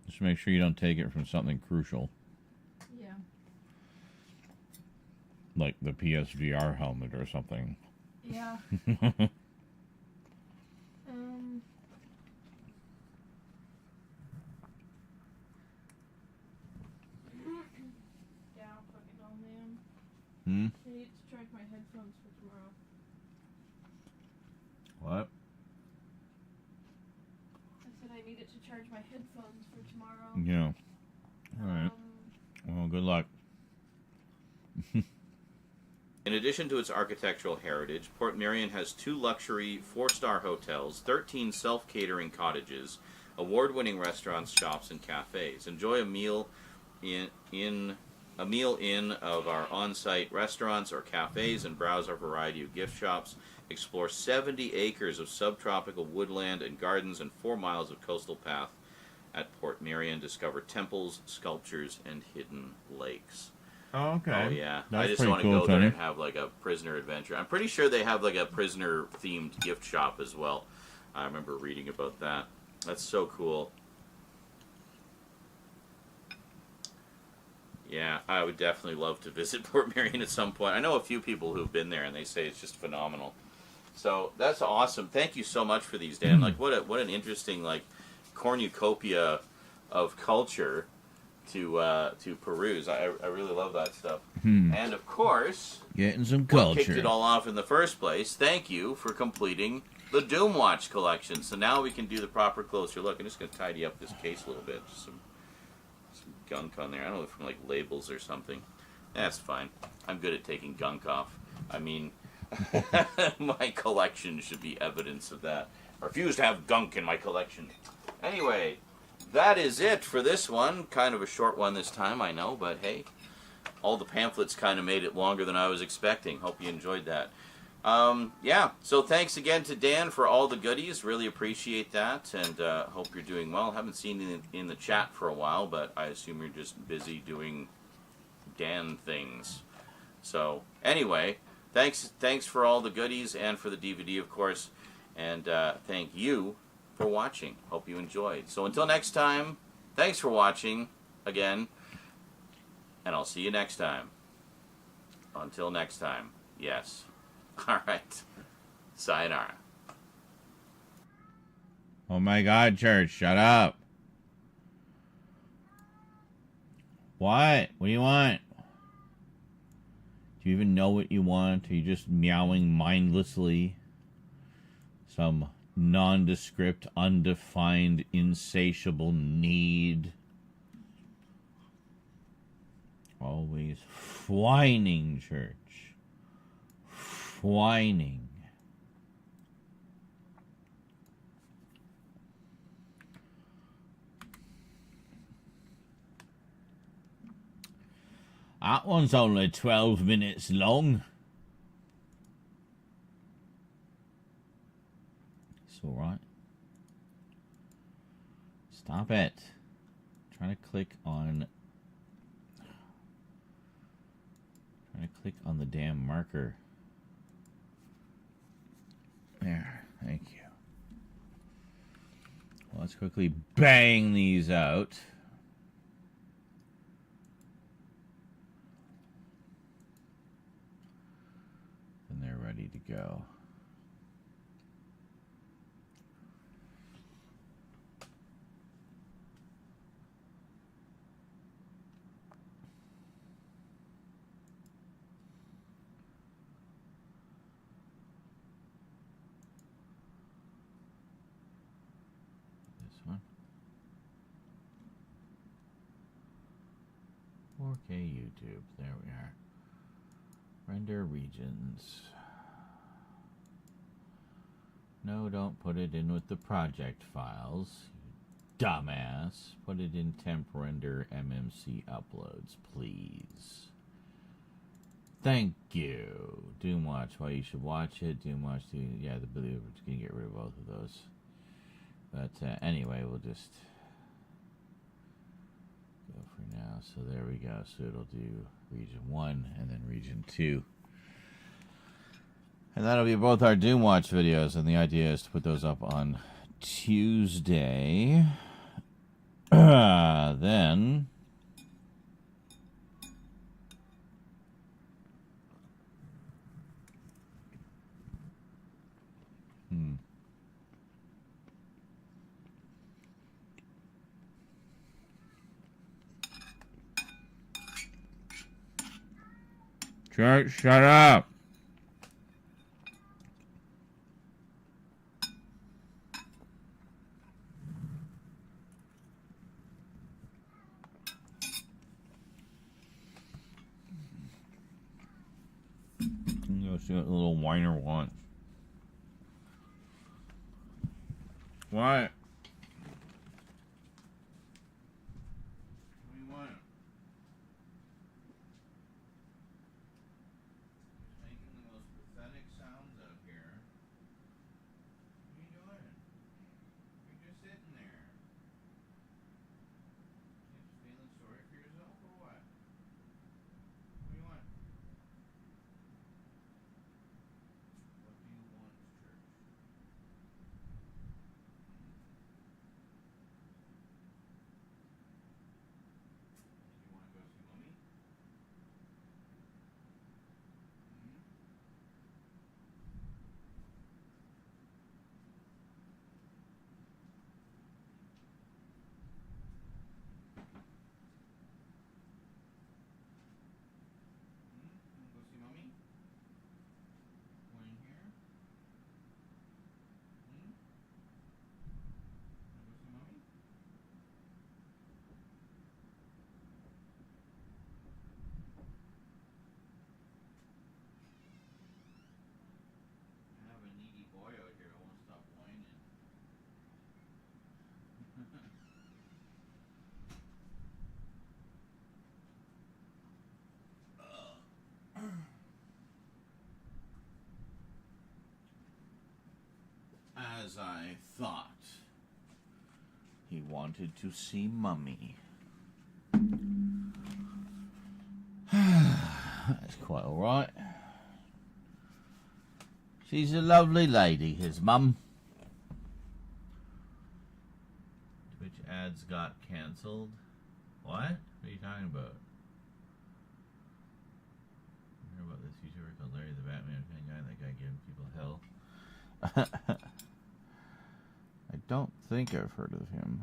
Just make sure you don't take it from something crucial, Yeah. like the PSVR helmet or something. Yeah. Yeah, I'll plug it on then. I need to charge my headphones for tomorrow. What? I said I needed to charge my headphones for tomorrow. Yeah. All right. Well, good luck. In addition to its architectural heritage, Portmeirion has 2 luxury 4-star hotels, 13 self-catering cottages, award-winning restaurants, shops, and cafes. Enjoy a meal in of our on-site restaurants or cafes and browse our variety of gift shops. Explore 70 acres of subtropical woodland and gardens and 4 miles of coastal path at Portmeirion. Discover temples, sculptures, and hidden lakes. Oh, okay. Oh, yeah. That's I just pretty want to cool, go there Tony. and have like a prisoner adventure. I'm pretty sure they have like a prisoner-themed gift shop as well. I remember reading about that. That's so cool. Yeah, I would definitely love to visit Portmeirion at some point. I know a few people who've been there, and they say it's just phenomenal. So that's awesome. Thank you so much for these, Dan. Like, what an interesting like cornucopia of culture to peruse. I really love that stuff. And of course, Getting some what kicked culture. it all off in the first place, thank you for completing the Doomwatch collection. So now we can do the proper closer look. I'm just going to tidy up this case a little bit. Just some gunk on there. I don't know, from like labels or something. That's fine. I'm good at taking gunk off. I mean, my collection should be evidence of that. I refuse to have gunk in my collection. Anyway, that is it for this one. Kind of a short one this time, I know, but hey, all the pamphlets kind of made it longer than I was expecting. Hope you enjoyed that. Yeah, so thanks again to Dan for all the goodies. Really appreciate that, and hope you're doing well. Haven't seen you in the chat for a while, but I assume you're just busy doing Dan things. So anyway, thanks for all the goodies and for the DVD, of course, and thank you for watching. Hope you enjoyed. So until next time, thanks for watching again, and I'll see you next time. Until next time, yes. All right. Sayonara. Oh my God, Church, shut up. What? What do you want? Do you even know what you want? Are you just meowing mindlessly? Some nondescript, undefined, insatiable need. Always whining, Church. Whining. That one's only 12 minutes long. It's alright. Stop it. I'm trying to click on the damn marker. There, thank you. Well, let's quickly bang these out. And they're ready to go. One. 4K YouTube. There we are. Render regions. No, don't put it in with the project files. You dumbass. Put it in temp render MMC uploads, please. Thank you. Doom Watch. Why you should watch it. Doom Watch. Yeah, the Believer. Gonna get rid of both of those. But anyway, we'll just go for now. So there we go. So it'll do region 1 and then region 2. And that'll be both our Doom Watch videos. And the idea is to put those up on Tuesday. Then... Shut up. Go see what the little whiner wants. What? as I thought. He wanted to see Mummy. That's quite alright. She's a lovely lady, his mum. Twitch ads got cancelled. What? What are you talking about? I heard about this YouTuber called Larry the Batman fan guy. That guy giving people hell. I don't think I've heard of him.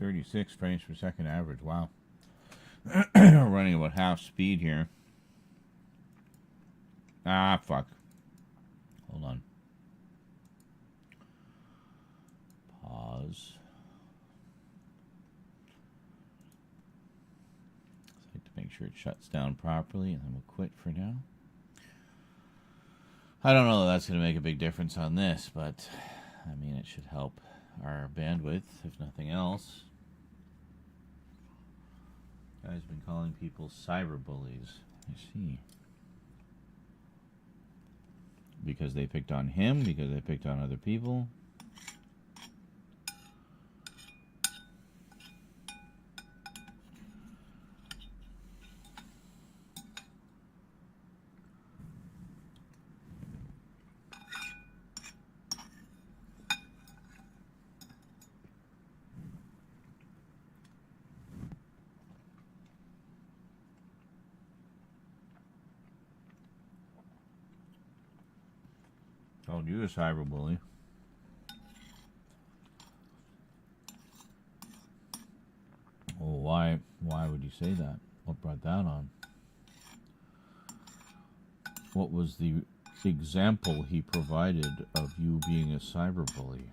.36 frames per second average. Wow. Running about half speed here. Ah, fuck. Hold on. Pause. Just like to make sure it shuts down properly, and then we'll quit for now. I don't know that that's going to make a big difference on this, but I mean, it should help our bandwidth, if nothing else. Guy's been calling people cyberbullies. I see. Because they picked on him, because they picked on other people. Called you a cyberbully. Well, why would you say that? What brought that on? What was the example he provided of you being a cyberbully?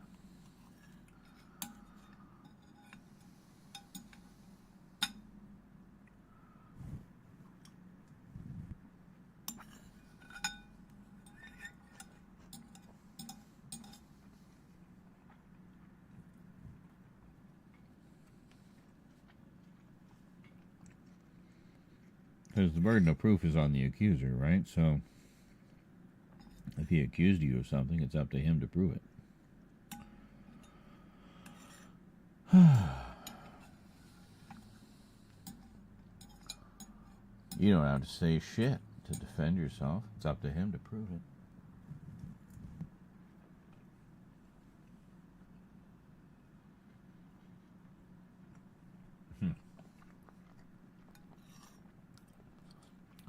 Because the burden of proof is on the accuser, right? So, if he accused you of something, it's up to him to prove it. You don't have to say shit to defend yourself. It's up to him to prove it.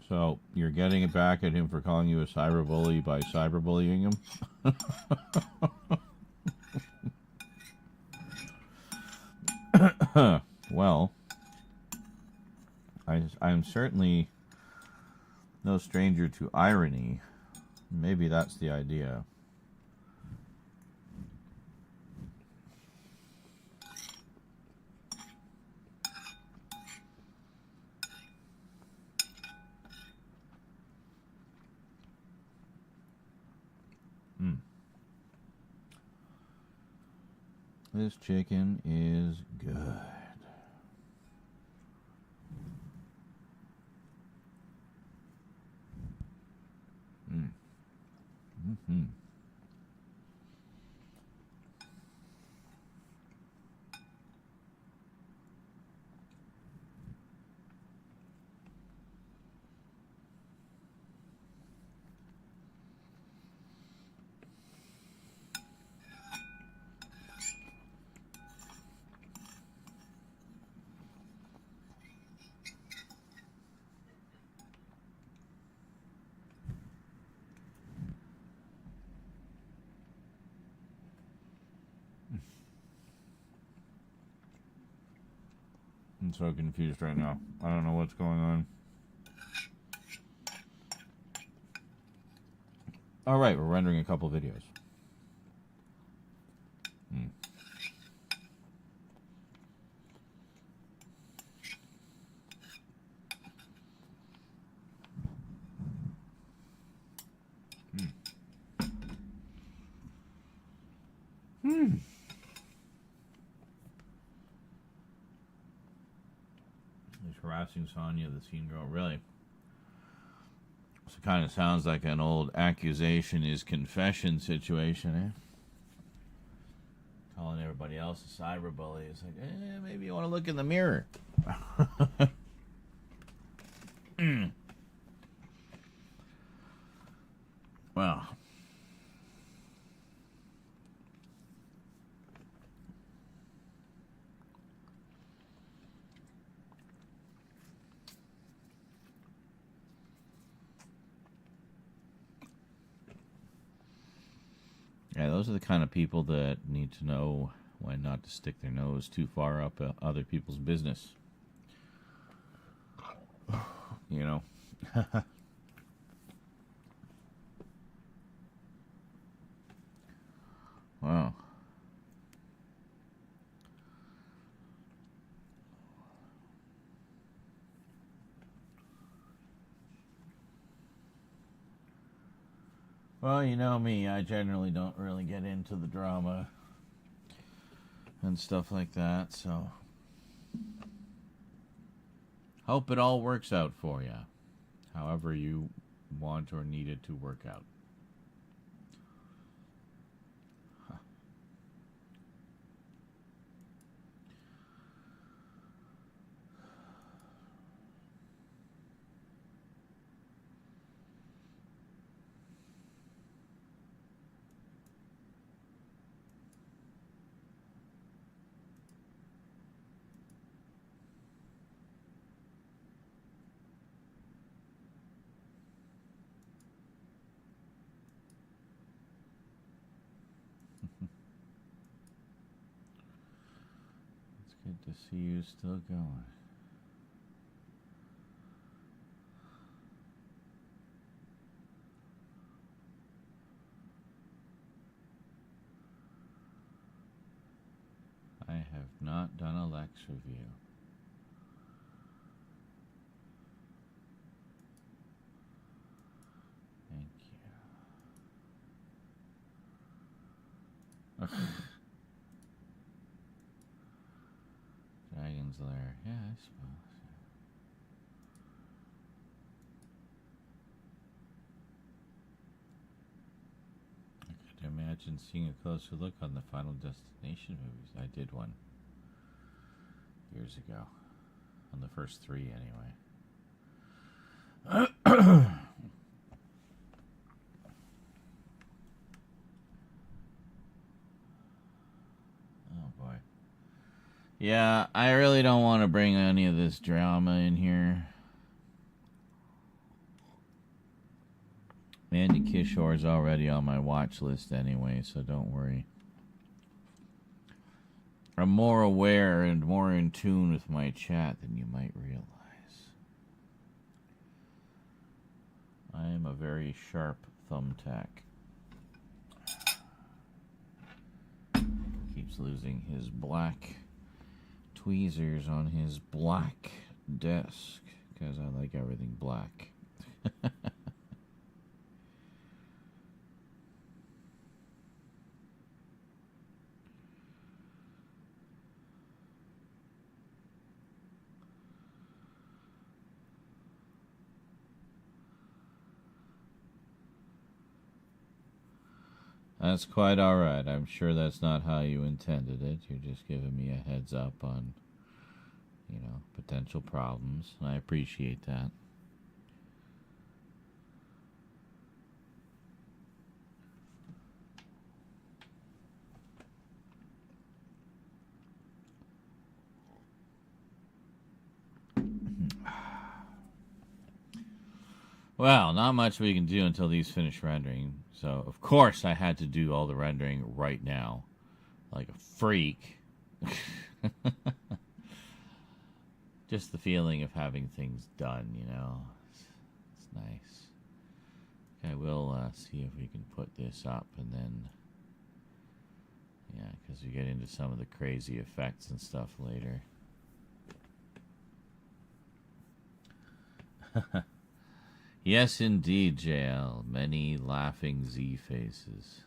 So, you're getting it back at him for calling you a cyberbully by cyberbullying him? Well, I'm certainly no stranger to irony. Maybe that's the idea. This chicken is good. Mm-hmm. I'm so confused right now. I don't know what's going on. All right, we're rendering a couple videos. Hmm. He's harassing Sonya, the teen girl. Really? So it kind of sounds like an old accusation is confession situation, eh? Calling everybody else a cyberbully. It's like, maybe you want to look in the mirror. Well. Yeah, those are the kind of people that need to know when not to stick their nose too far up other people's business. You know? Wow. Well, you know me, I generally don't really get into the drama and stuff like that, so hope it all works out for you, however you want or need it to work out. It's good to see you still going. I have not done a Lex review. Thank you. Dragon's Lair. Yeah, I suppose. I could imagine seeing a closer look on the Final Destination movies. I did one years ago. On the first 3, anyway. Oh, boy. Yeah, I really don't want to bring any of this drama in here. Mandy Kishore's already on my watch list anyway, so don't worry. I'm more aware and more in tune with my chat than you might realize. I am a very sharp thumbtack. Keeps losing his black tweezers on his black desk because I like everything black. That's quite alright. I'm sure that's not how you intended it. You're just giving me a heads up on, you know, potential problems. I appreciate that. Well, not much we can do until these finish rendering. So, of course, I had to do all the rendering right now. Like a freak. Just the feeling of having things done, you know. It's nice. Okay, we'll see if we can put this up and then... Yeah, because we get into some of the crazy effects and stuff later. Yes, indeed, JL. Many laughing Z faces.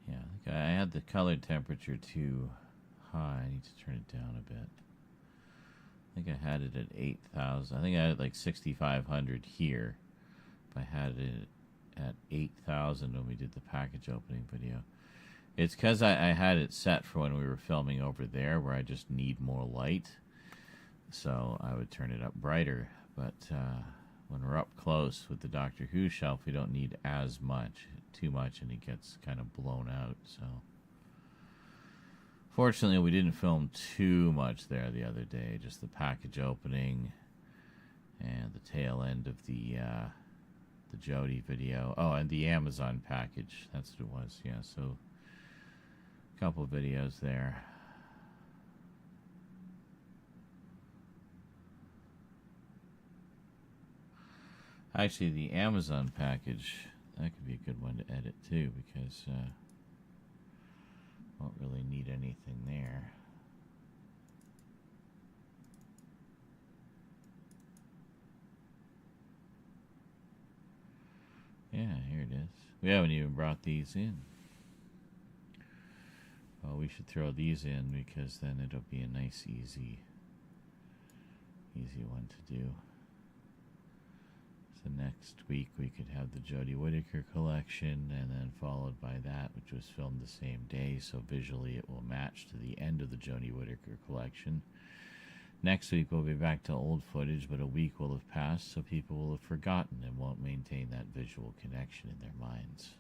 Yeah, I think I had the color temperature too high. I need to turn it down a bit. I think I had it at 8,000. I think I had it like 6,500 here. If I had it at 8,000 when we did the package opening video. It's because I had it set for when we were filming over there where I just need more light. So I would turn it up brighter. But when we're up close with the Doctor Who shelf, we don't need as much. Too much, and it gets kind of blown out. So fortunately, we didn't film too much there the other day. Just the package opening and the tail end of the Jodie video. Oh, and the Amazon package. That's what it was. Yeah, so a couple of videos there. Actually, the Amazon package, that could be a good one to edit too, because won't really need anything there. Yeah, here it is. We haven't even brought these in. Well, we should throw these in because then it'll be a nice, easy one to do. So next week we could have the Jodie Whittaker collection, and then followed by that, which was filmed the same day, so visually it will match to the end of the Jodie Whittaker collection. Next week we'll be back to old footage, but a week will have passed, so people will have forgotten and won't maintain that visual connection in their minds.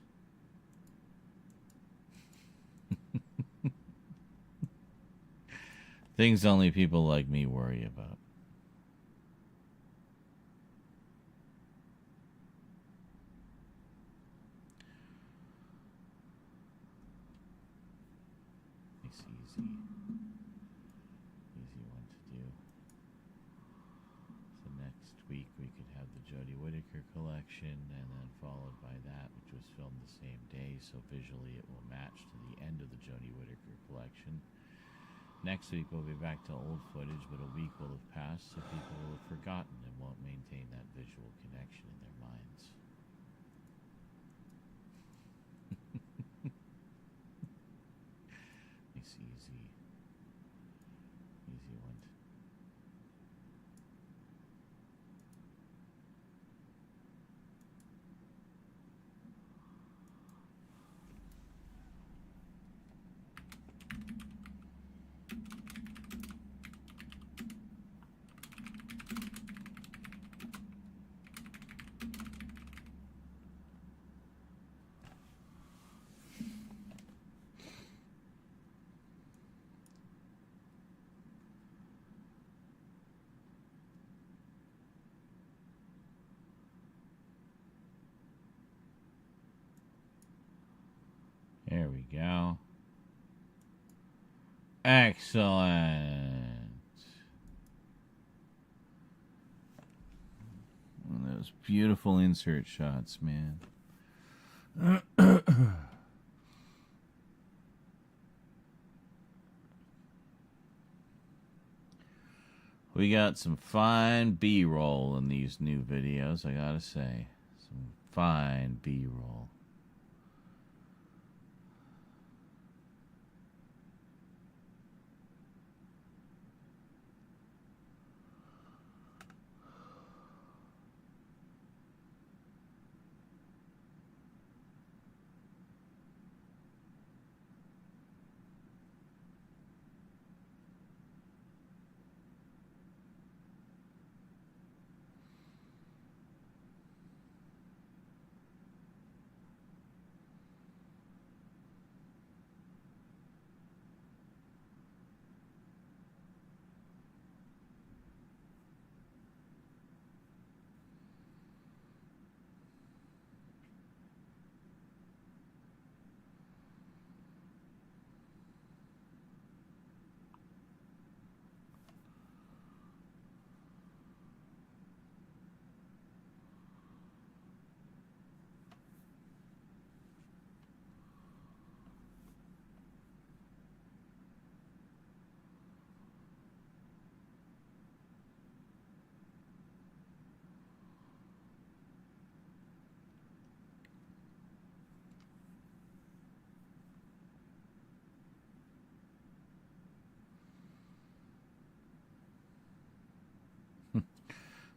Things only people like me worry about. Nice, easy one to do. So next week we could have the Jodie Whittaker collection, and then followed by that, which was filmed the same day, so visually it will match to the end of the Jodie Whittaker collection. Next week we'll be back to old footage, but a week will have passed, so people will have forgotten and won't maintain that visual connection in their minds. Nice, easy one. There we go. Excellent. One of those beautiful insert shots, man. We got some fine B-roll in these new videos, I gotta say. Some fine B-roll.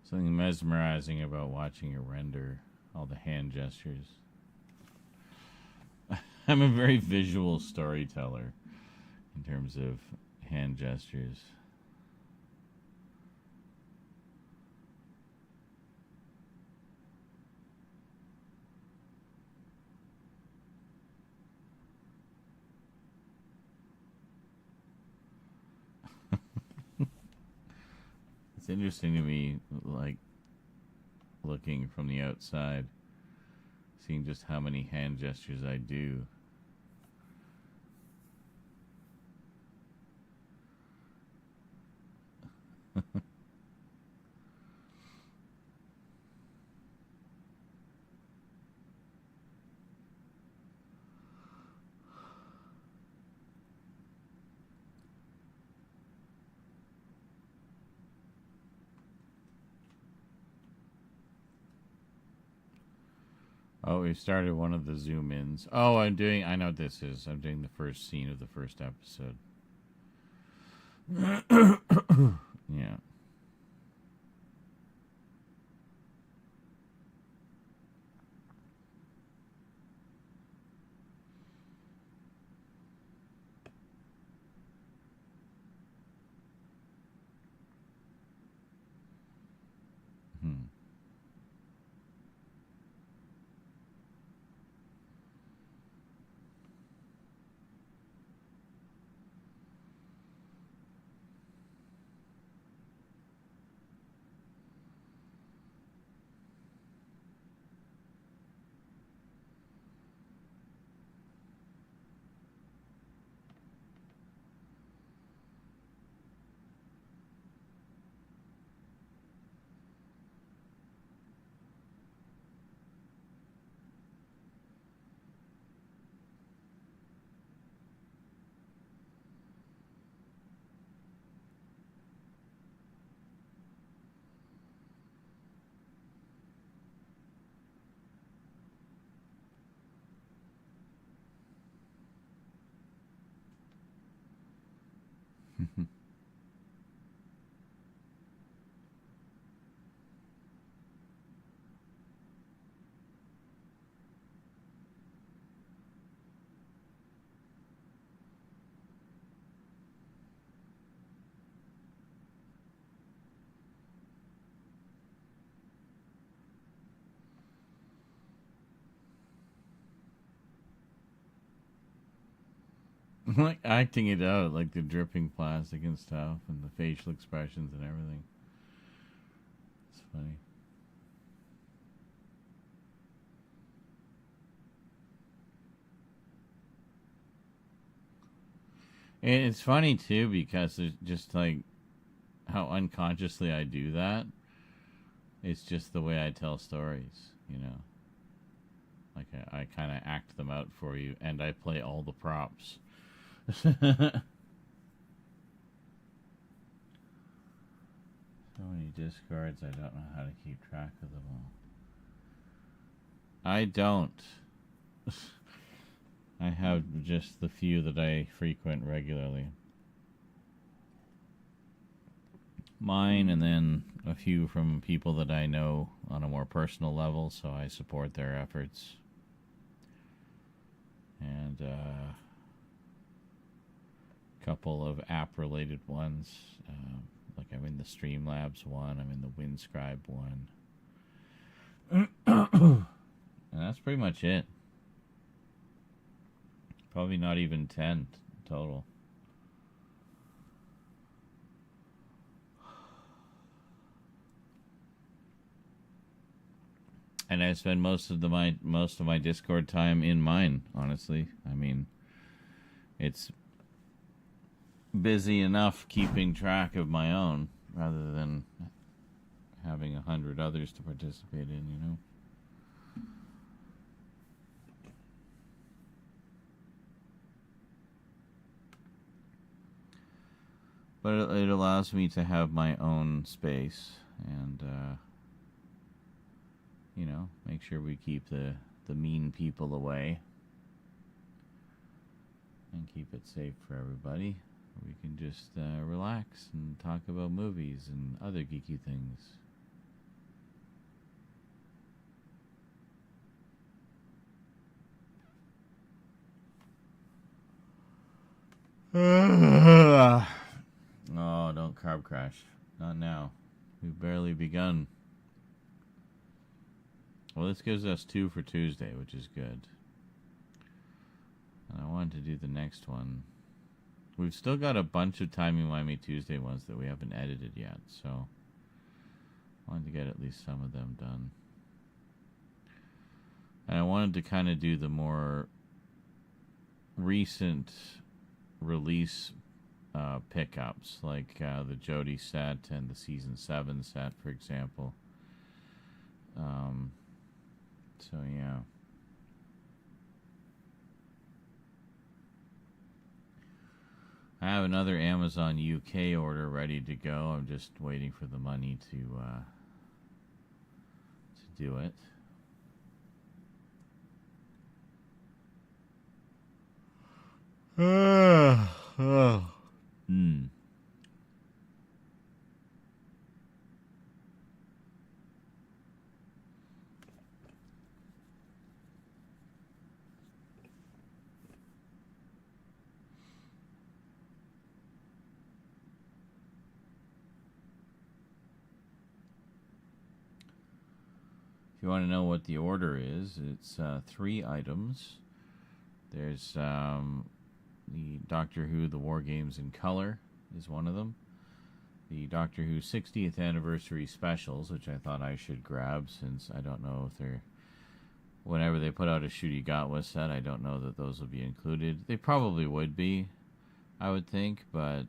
Something mesmerizing about watching it render all the hand gestures. I'm a very visual storyteller in terms of hand gestures. It's interesting to me, like, looking from the outside, seeing just how many hand gestures I do. Oh, we started one of the zoom ins. Oh, I know what this is. I'm doing the first scene of the first episode. Yeah. Like acting it out, like the dripping plastic and stuff, and the facial expressions and everything. It's funny. And it's funny too because it's just like how unconsciously I do that. It's just the way I tell stories, you know. Like I kind of act them out for you, and I play all the props. So many discards, I don't know how to keep track of them all. I don't. I have just the few that I frequent regularly. Mine, and then a few from people that I know on a more personal level, so I support their efforts. And couple of app-related ones. Like I'm in the Streamlabs one, I'm in the Windscribe one. And that's pretty much it. Probably not even 10 total. And I spend most of my Discord time in mine, honestly. I mean, it's busy enough keeping track of my own rather than having 100 others to participate in, you know. But it allows me to have my own space and, you know, make sure we keep the mean people away and keep it safe for everybody. We can just relax and talk about movies and other geeky things. Oh, don't carb crash. Not now. We've barely begun. Well, this gives us 2 for Tuesday, which is good. And I wanted to do the next one. We've still got a bunch of Timey-Wimey Tuesday ones that we haven't edited yet, so I wanted to get at least some of them done. And I wanted to kind of do the more recent release pickups, like the Jody set and the Season 7 set, for example. So, yeah. I have another Amazon UK order ready to go. I'm just waiting for the money to do it. If you want to know what the order is, it's 3 items. There's the Doctor Who The War Games in Color is one of them. The Doctor Who 60th Anniversary Specials, which I thought I should grab since I don't know if they're... Whenever they put out a Ncuti Gatwa set, I don't know that those will be included. They probably would be, I would think, but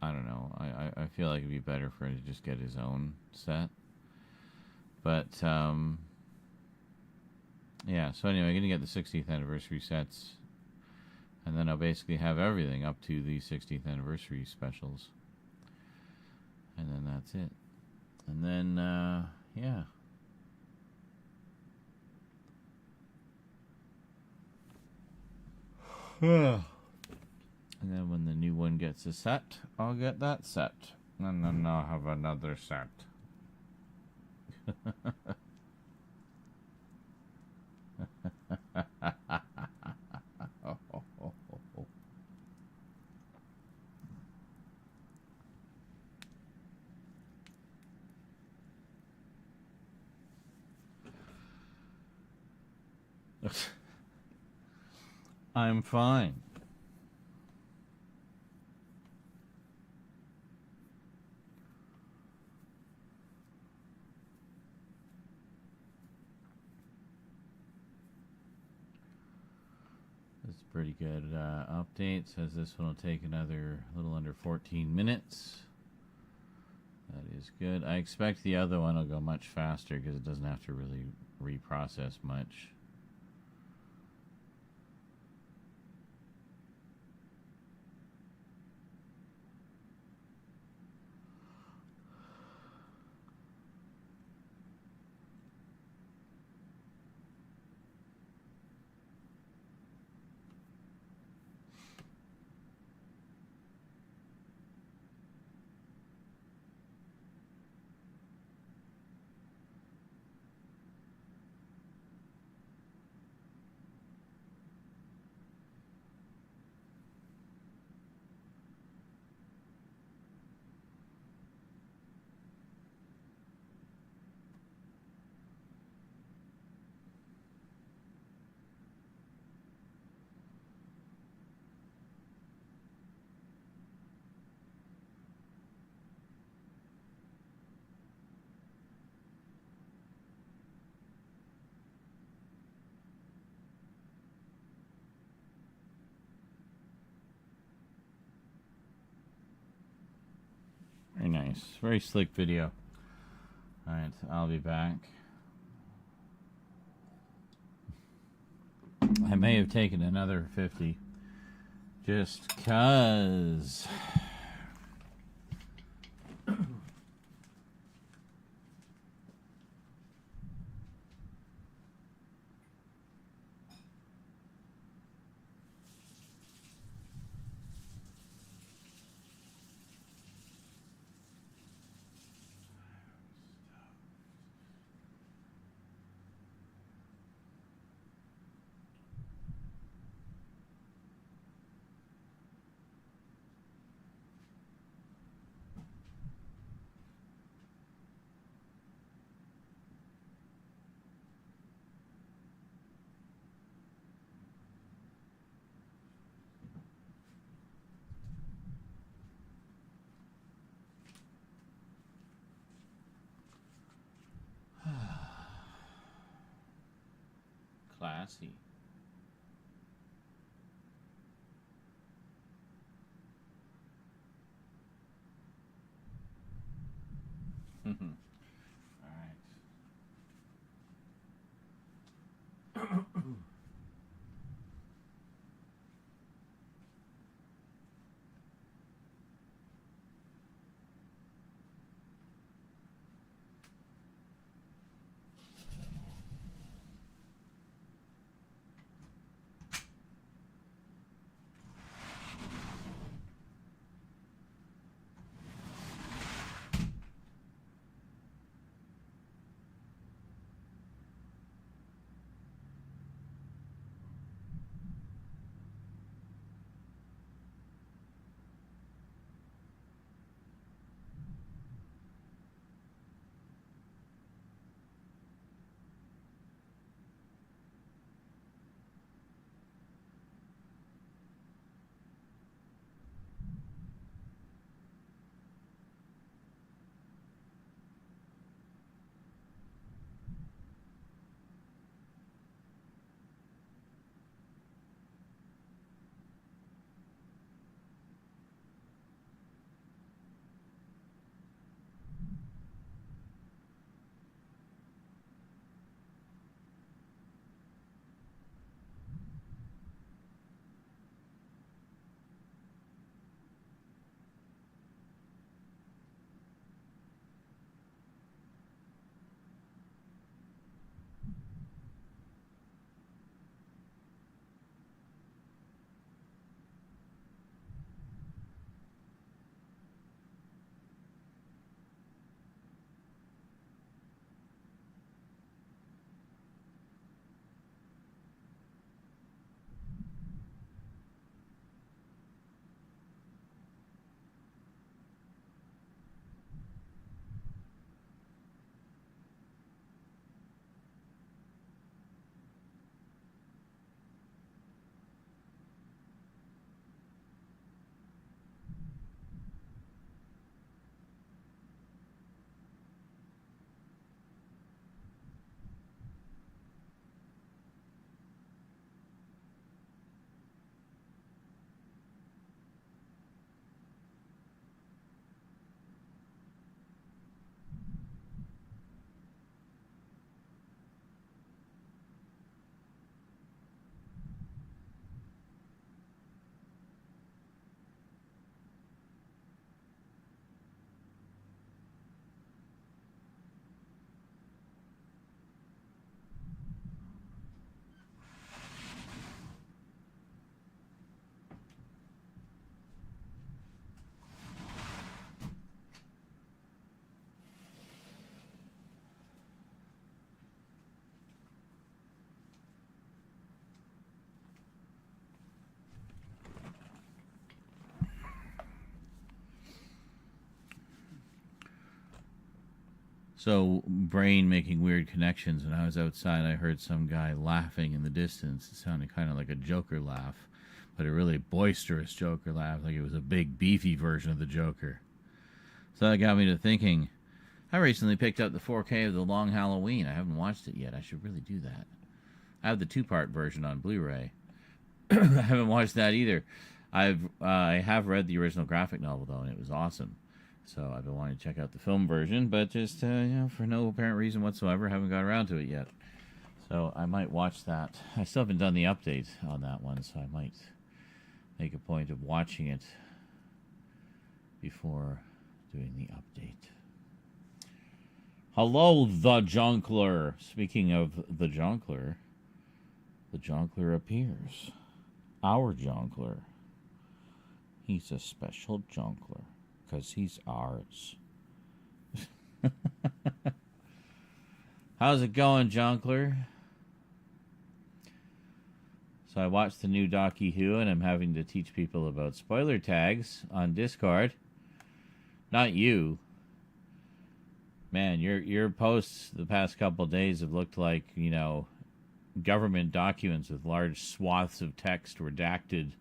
I don't know. I feel like it'd be better for him to just get his own set. But, yeah, so anyway, I'm going to get the 60th anniversary sets, and then I'll basically have everything up to the 60th anniversary specials. And then that's it. And then, yeah. And then when the new one gets a set, I'll get that set. And then I'll have another set. I'm fine. That's a pretty good update. Says this one will take another little under 14 minutes. That is good. I expect the other one will go much faster because it doesn't have to really reprocess much. Very nice. Very slick video. Alright, I'll be back. I may have taken another 50 just 'cause. classy. All right. So, brain making weird connections. When I was outside, I heard some guy laughing in the distance. It sounded kind of like a Joker laugh, but a really boisterous Joker laugh, like it was a big, beefy version of the Joker. So that got me to thinking, I recently picked up the 4K of The Long Halloween. I haven't watched it yet. I should really do that. I have the 2-part version on Blu-ray. I haven't watched that either. I have read the original graphic novel, though, and it was awesome. So I've been wanting to check out the film version, but just for no apparent reason whatsoever, haven't got around to it yet. So I might watch that. I still haven't done the update on that one, so I might make a point of watching it before doing the update. Hello, the Jonkler. Speaking of the Jonkler appears. Our Jonkler. He's a special Jonkler. Because he's ours. How's it going, Jonkler? So I watched the new Docu Who, and I'm having to teach people about spoiler tags on Discord. Not you. Man, your posts the past couple of days have looked like, government documents with large swaths of text redacted.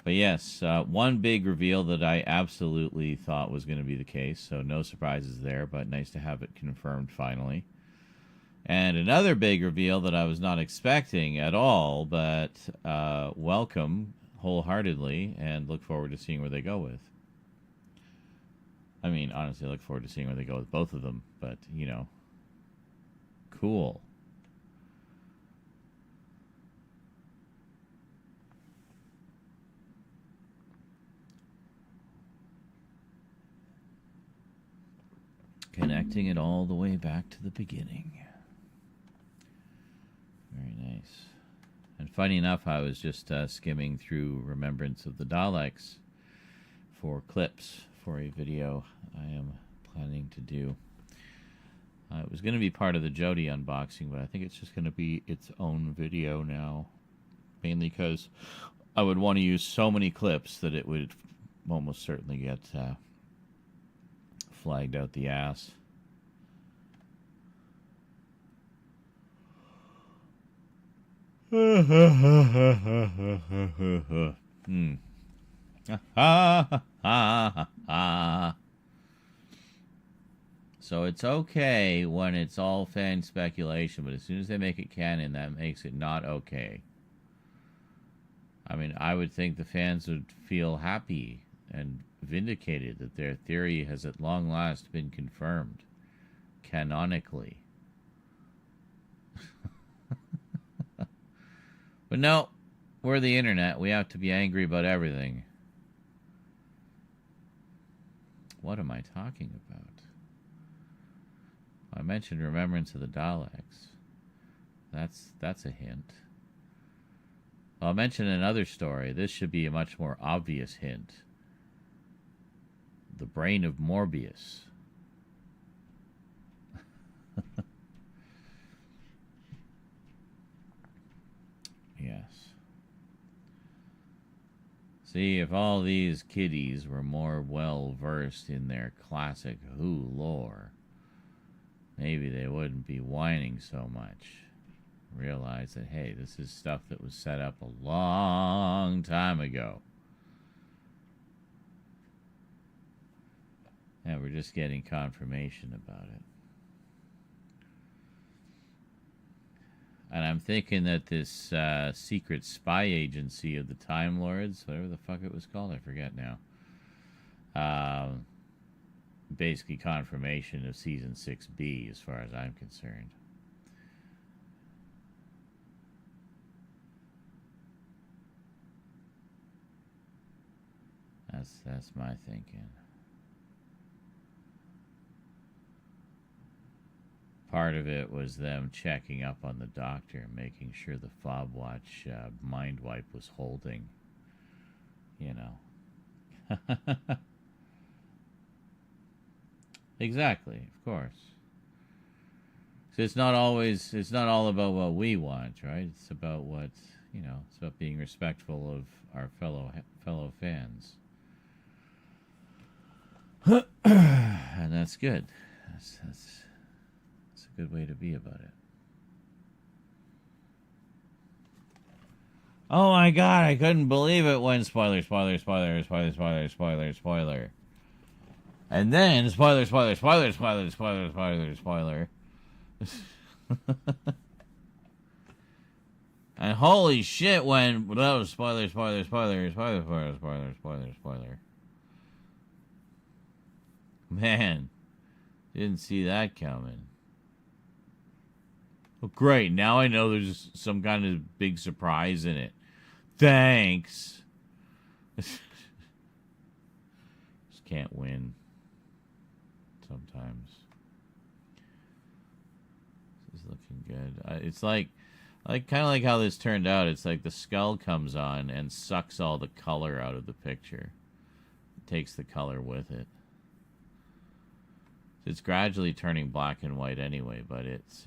But But yes, one big reveal that I absolutely thought was going to be the case, so no surprises there, but nice to have it confirmed finally. And another big reveal that I was not expecting at all, but welcome wholeheartedly and look forward to seeing where they go with. I mean, honestly, I look forward to seeing where they go with both of them, but, you know, cool. Connecting it all the way back to the beginning. Very nice. And funny enough, I was just skimming through Remembrance of the Daleks for clips for a video I am planning to do. It was going to be part of the Jody unboxing, but I think it's just going to be its own video now. Mainly because I would want to use so many clips that it would almost certainly get flagged out the ass. So it's okay when it's all fan speculation, but as soon as they make it canon, that makes it not okay. I mean, I would think the fans would feel happy and vindicated that their theory has at long last been confirmed canonically. But no, we're the internet. We have to be angry about everything. What am I talking about? I mentioned Remembrance of the Daleks. That's a hint. I'll mention another story. This should be a much more obvious hint. The Brain of Morbius. Yes. See, if all these kiddies were more well versed in their classic Who lore, maybe they wouldn't be whining so much. Realize that, hey, this is stuff that was set up a long time ago. And we're just getting confirmation about it. And I'm thinking that this secret spy agency of the Time Lords, whatever the fuck it was called, I forget now. Basically confirmation of Season 6B as far as I'm concerned. That's my thinking. Part of it was them checking up on the Doctor and making sure the fob watch mind wipe was holding. You know. Exactly, of course. So it's not all about what we want, right? It's about what, you know, it's about being respectful of our fellow fans. And that's good. That's a good way to be about it. Oh my god, I couldn't believe it when spoiler. And then spoiler. And holy shit when that was spoiler. Man, didn't see that coming. Well, great. Now I know there's some kind of big surprise in it. Thanks. Just can't win. Sometimes. This is looking good. It's like kind of like how this turned out. It's like the skull comes on and sucks all the color out of the picture. It takes the color with it. It's gradually turning black and white anyway, but it's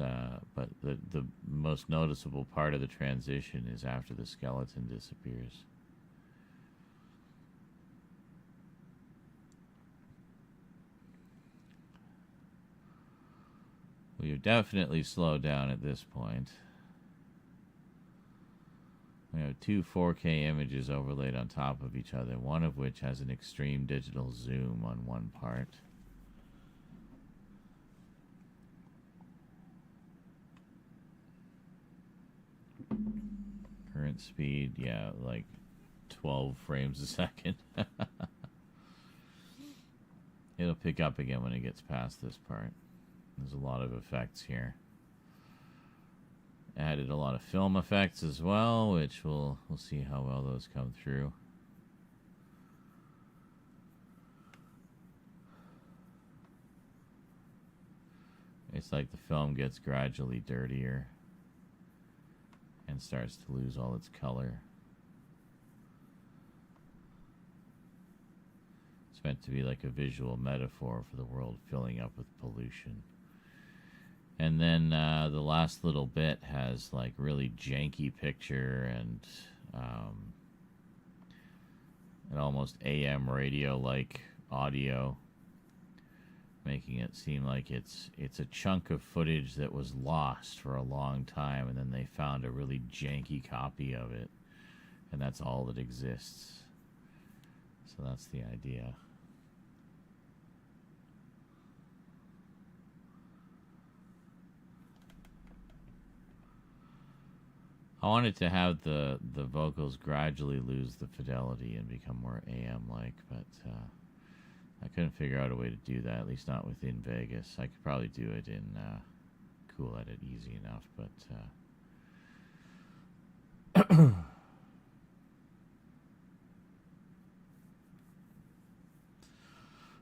but the most noticeable part of the transition is after the skeleton disappears. We've definitely slowed down at this point. We have two 4K images overlaid on top of each other, one of which has an extreme digital zoom on one part. Current speed, yeah, like 12 frames a second. It'll pick up again when it gets past this part. There's a lot of effects here. Added a lot of film effects as well, which we'll see how well those come through. It's like the film gets gradually dirtier and starts to lose all its color. It's meant to be like a visual metaphor for the world filling up with pollution. And then the last little bit has like really janky picture and an almost AM radio-like audio, making it seem like it's a chunk of footage that was lost for a long time, and then they found a really janky copy of it, and that's all that exists. So that's the idea. I wanted to have the vocals gradually lose the fidelity and become more AM-like, but I couldn't figure out a way to do that, at least not within Vegas. I could probably do it in Cool Edit easy enough, but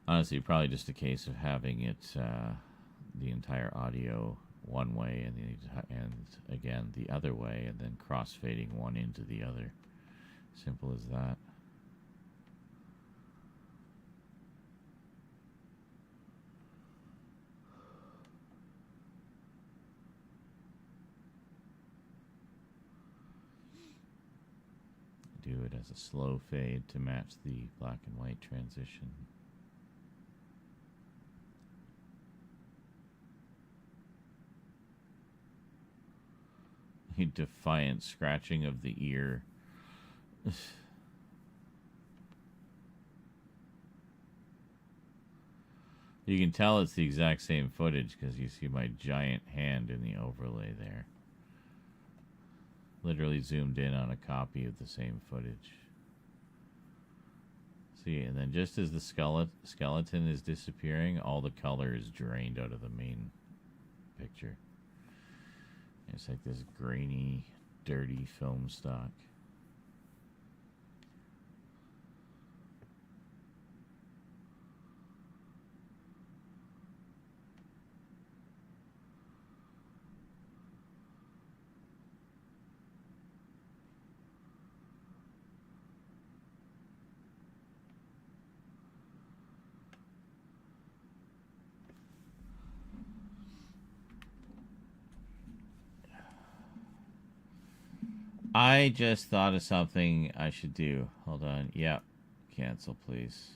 honestly, probably just a case of having it the entire audio one way and again the other way, and then crossfading one into the other. Simple as that. Do it as a slow fade to match the black and white transition. Defiant scratching of the ear. You can tell it's the exact same footage because you see my giant hand in the overlay there. Literally zoomed in on a copy of the same footage. See, and then just as the skeleton is disappearing, all the color is drained out of the main picture. It's like this grainy, dirty film stock. I just thought of something I should do. Hold on. Yep. Cancel, please.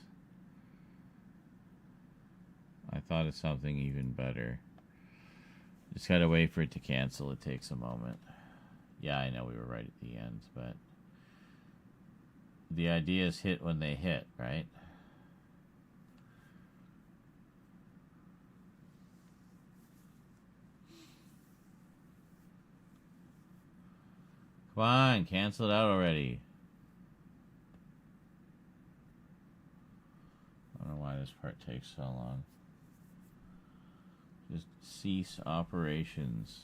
I thought of something even better. Just gotta wait for it to cancel. It takes a moment. Yeah, I know we were right at the end, but the ideas hit when they hit, right? Come on, cancel it out already. I don't know why this part takes so long. Just cease operations.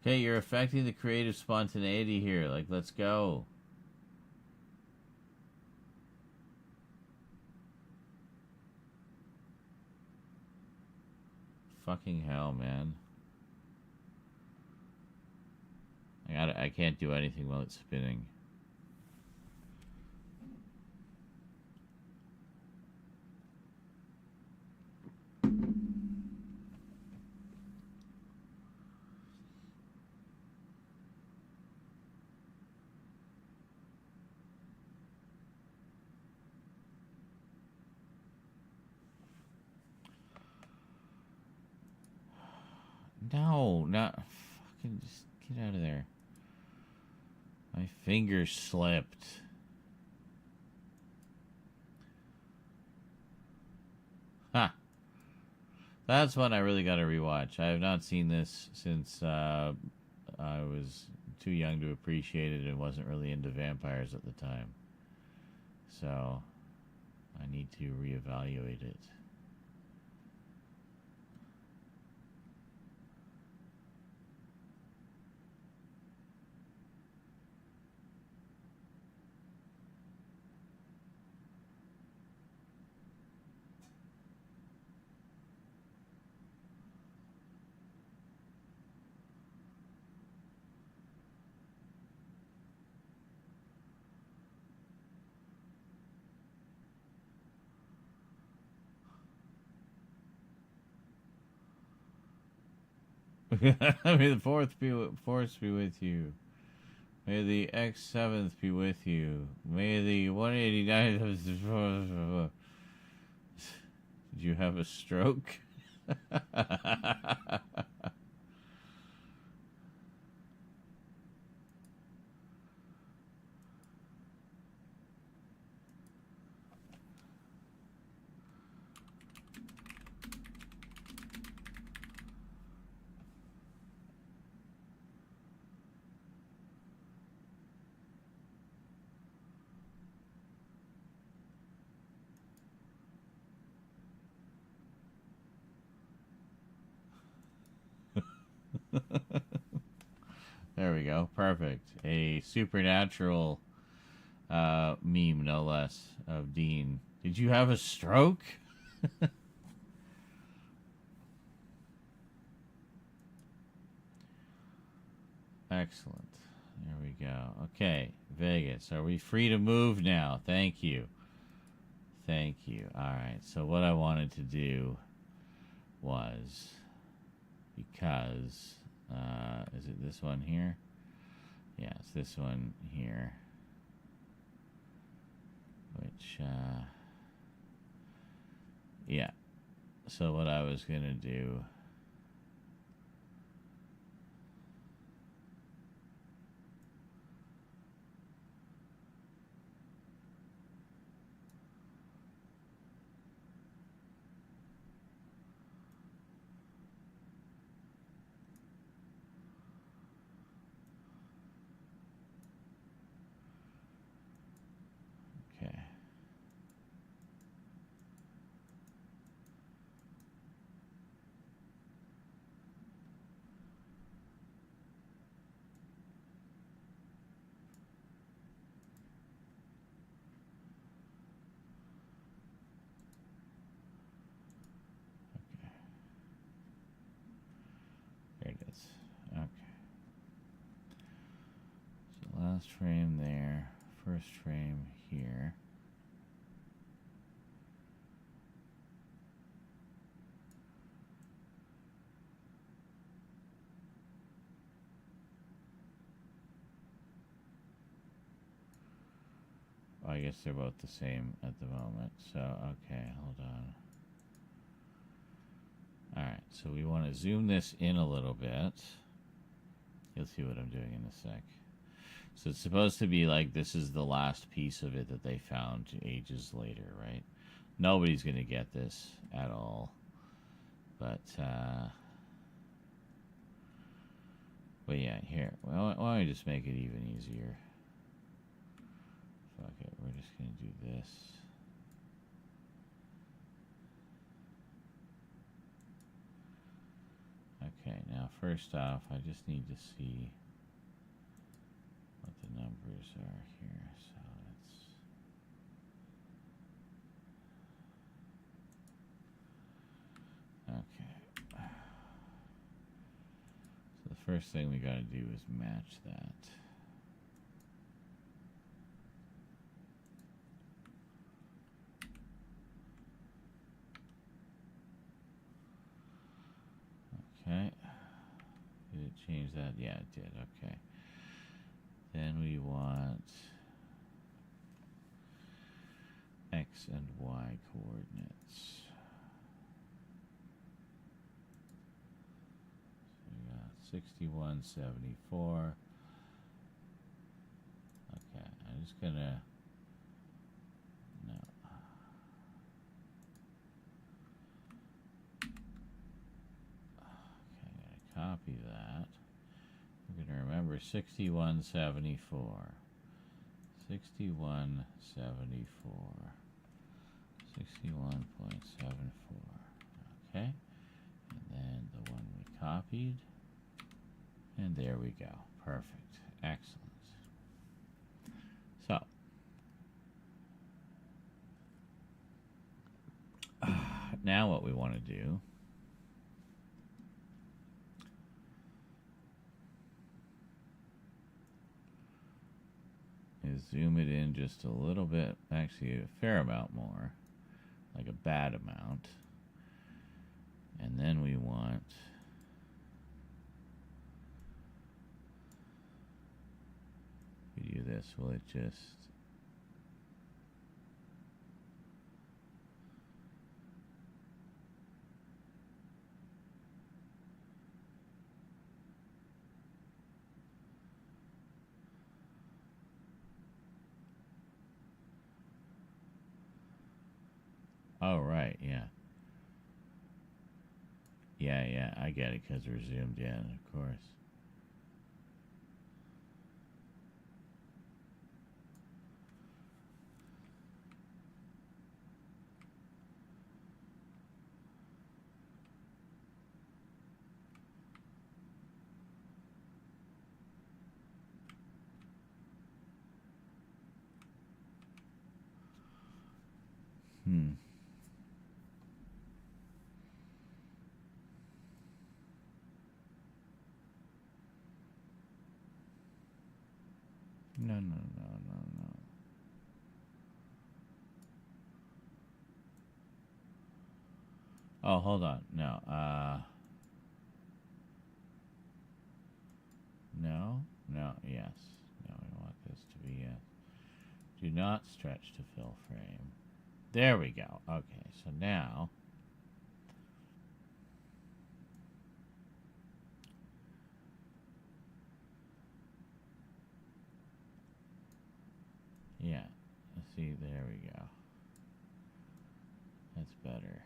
Okay, you're affecting the creative spontaneity here. Like, let's go. Fucking hell, man. I can't do anything while it's spinning. No, not fucking. Just get out of there. My finger slipped. Ha! That's one I really got to rewatch. I have not seen this since I was too young to appreciate it and wasn't really into vampires at the time. So I need to reevaluate it. May the force be with you. May the X7th be with you. May the 189th... Did you have a stroke? There we go. Perfect. A supernatural meme, no less, of Dean. Did you have a stroke? Excellent. There we go. Okay, Vegas. Are we free to move now? Thank you. Thank you. All right. So what I wanted to do was, because is it this one here? Yeah, it's this one here. Which yeah. So what I was gonna do, okay. There it is. Okay. So last frame there, first frame here. Oh, I guess they're both the same at the moment. So, okay, hold on. Alright, so we want to zoom this in a little bit. You'll see what I'm doing in a sec. So it's supposed to be like this is the last piece of it that they found ages later, right? Nobody's going to get this at all. But yeah, here. Well, why don't we just make it even easier? Fuck it, we're just going to do this. Okay, now first off, I just need to see what the numbers are here. So let's... Okay. So the first thing we got to do is match that. Okay. Did it change that? Yeah, it did. Okay. Then we want X and Y coordinates. 6174. Okay, I'm just gonna no. Okay, I'm gonna copy that. We're gonna remember 6174. 6174. 61.74. Okay. And then the one we copied. And there we go. Perfect. Excellent. So, now what we want to do is zoom it in just a little bit, actually a fair amount more, like a bad amount. And then we want we do this, will it just oh, right, yeah. Yeah, I get it because we're zoomed in, of course. No. Oh, hold on. No. No, yes. No, we want this to be yes. Do not stretch to fill frame. There we go. Okay, so now yeah. See, there we go. That's better.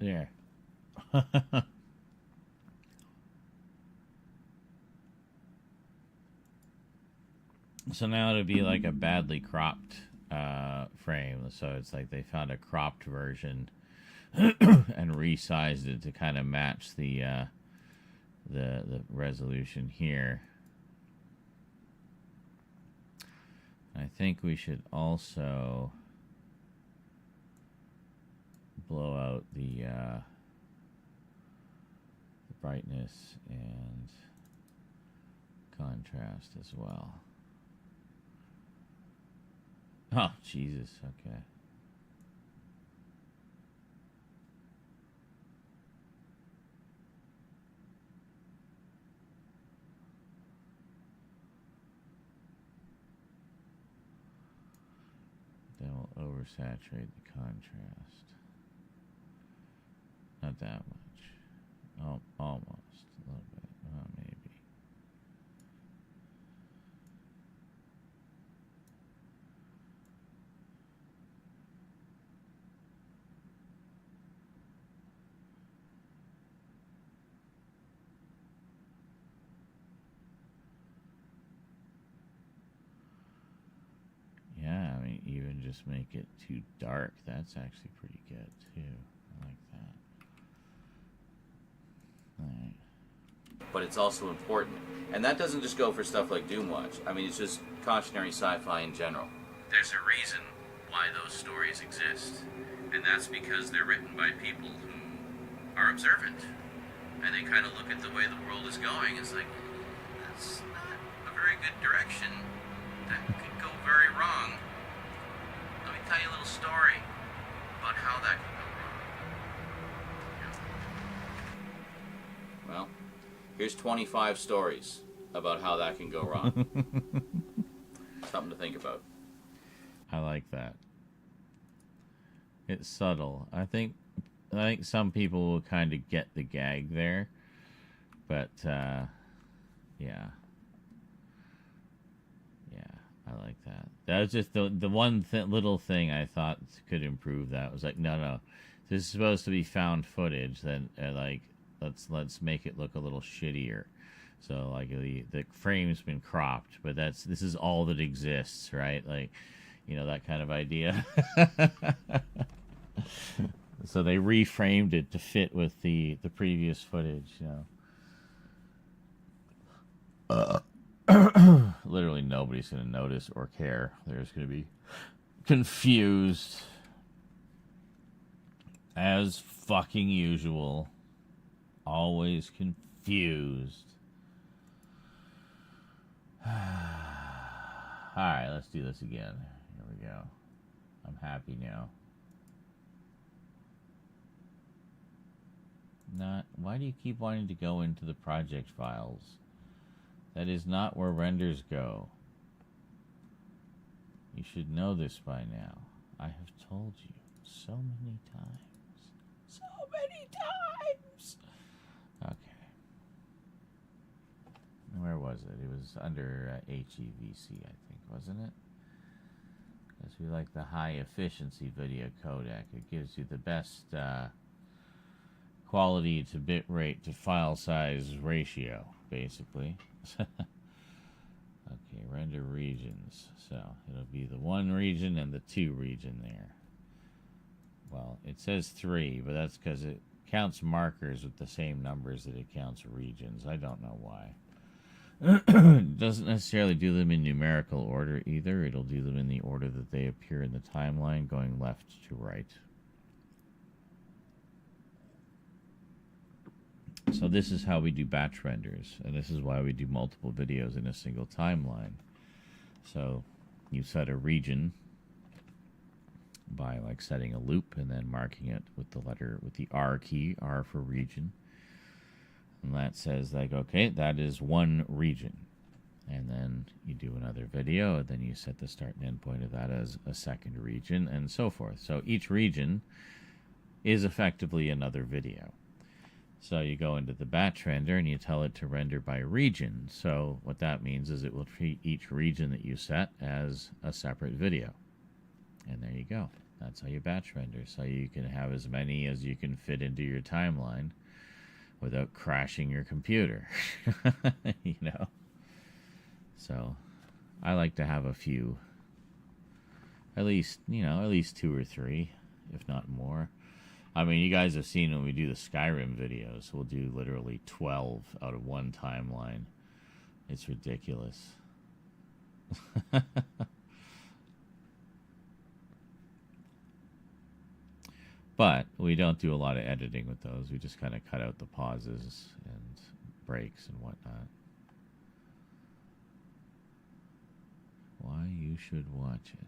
There. So now it'll be like a badly cropped frame. So it's like they found a cropped version and resized it to kind of match the resolution here. I think we should also blow out the brightness and contrast as well. Oh, Jesus, okay. Then we'll oversaturate the contrast. Not that much. Oh, almost. A little bit. Oh, maybe. Yeah, I mean, even just make it too dark. That's actually pretty good, too. I like that. Right. But it's also important. And that doesn't just go for stuff like Doomwatch. I mean, it's just cautionary sci-fi in general. There's a reason why those stories exist. And that's because they're written by people who are observant. And they kind of look at the way the world is going. It's like, that's not a very good direction. That could go very wrong. Let me tell you a little story about how that could go wrong. Well, here's 25 stories about how that can go wrong. Something to think about. I like that. It's subtle. I think some people will kind of get the gag there, but yeah, I like that. That was just the one little thing I thought could improve that. Was like, no, this is supposed to be found footage. Then like let's make it look a little shittier. So like the frame's been cropped, but this is all that exists, right? Like, you know, that kind of idea. So they reframed it to fit with the previous footage, you know. Literally nobody's going to notice or care. They're just going to be confused. As fucking usual. Always confused. Alright, let's do this again. Here we go. I'm happy now. Why do you keep wanting to go into the project files? That is not where renders go. You should know this by now. I have told you so many times. So many times! Okay. Where was it? It was under HEVC, I think, wasn't it? Because we like the high efficiency video codec. It gives you the best quality to bit rate to file size ratio, basically. Okay, render regions. So it'll be the 1 region and the 2 region there. Well, it says 3, but that's because it counts markers with the same numbers that it counts regions. I don't know why. It doesn't necessarily do them in numerical order either. It'll do them in the order that they appear in the timeline, going left to right. So this is how we do batch renders, and this is why we do multiple videos in a single timeline. So you set a region by like setting a loop and then marking it with the R key, R for region. And that says like, okay, that is 1 region. And then you do another video, and then you set the start and end point of that as a 2nd region, and so forth. So each region is effectively another video. So you go into the batch render and you tell it to render by region. So what that means is it will treat each region that you set as a separate video. And there you go. That's how you batch render. So you can have as many as you can fit into your timeline without crashing your computer. You know? So I like to have a few, at least 2 or 3, if not more. I mean, you guys have seen when we do the Skyrim videos, we'll do literally 12 out of 1 timeline. It's ridiculous. But we don't do a lot of editing with those. We just kind of cut out the pauses and breaks and whatnot. Why you should watch it.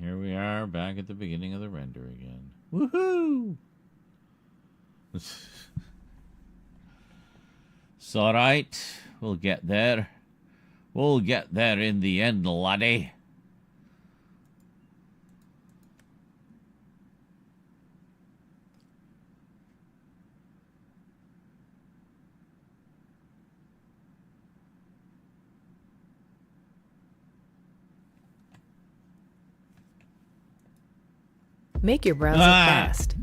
Here we are, back at the beginning of the render again. Woohoo! It's alright. We'll get there. We'll get there in the end, laddie. Make your browser fast.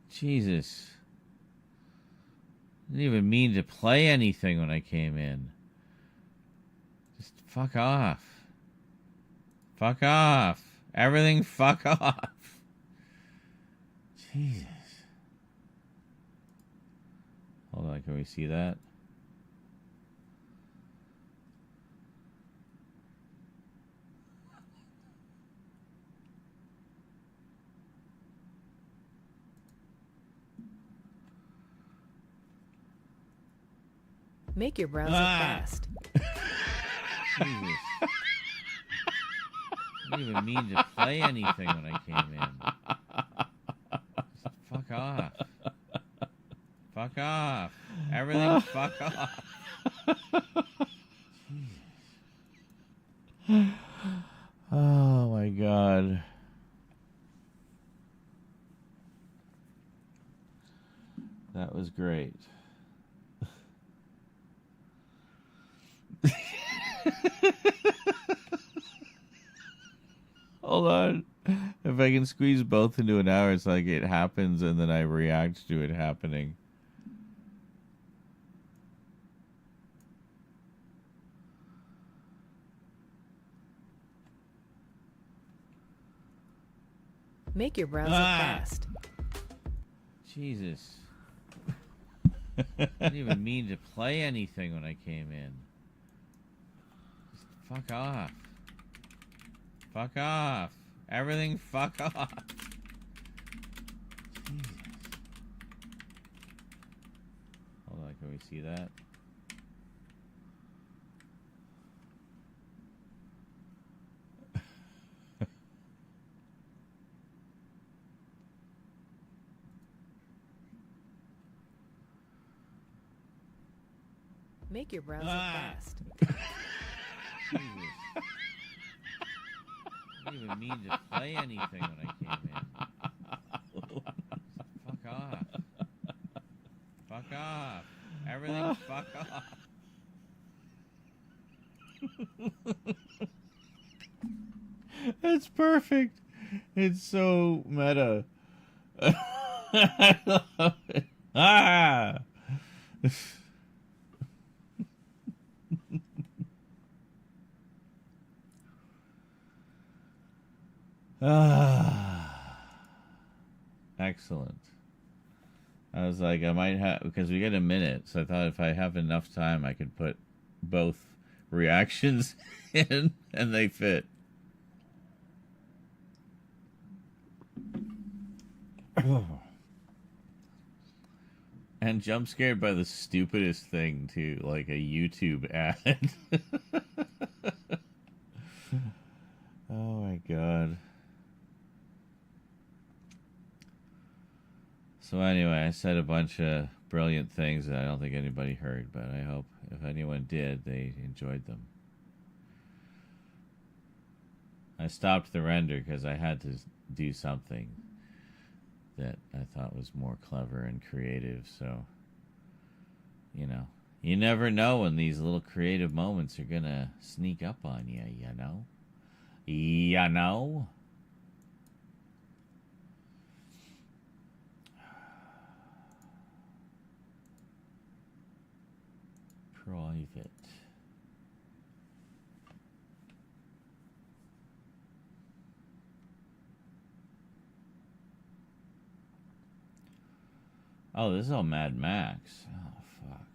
Jesus. Didn't even mean to play anything when I came in. Just fuck off. Fuck off. Everything fuck off. Jesus. Hold on, can we see that? Make your browser fast. Jesus. Didn't even mean to play anything when I came in. Just fuck off. Fuck off. Everything fuck off. Jesus. Oh my god. That was great. Hold on. If I can squeeze both into an hour, it's like it happens and then I react to it happening. Make your browser fast. Jesus. Didn't even mean to play anything when I came in. Just fuck off. Fuck off. Everything fuck off. Jesus. Hold on, can we see that? Make your browser fast. Jesus. Didn't even mean to play anything when I came in. Fuck off. Fuck off. Everything fuck off. It's perfect. It's so meta. I love it. Ah! Excellent. I was like, I might have, because we get a minute, so I thought if I have enough time, I could put both reactions in, and they fit. And jump scared by the stupidest thing, too, like a YouTube ad. Oh my god. So anyway, I said a bunch of brilliant things that I don't think anybody heard, but I hope if anyone did, they enjoyed them. I stopped the render because I had to do something that I thought was more clever and creative, so, you know. You never know when these little creative moments are gonna sneak up on you, you know? You know? Private. Oh, this is all Mad Max. Oh, fuck.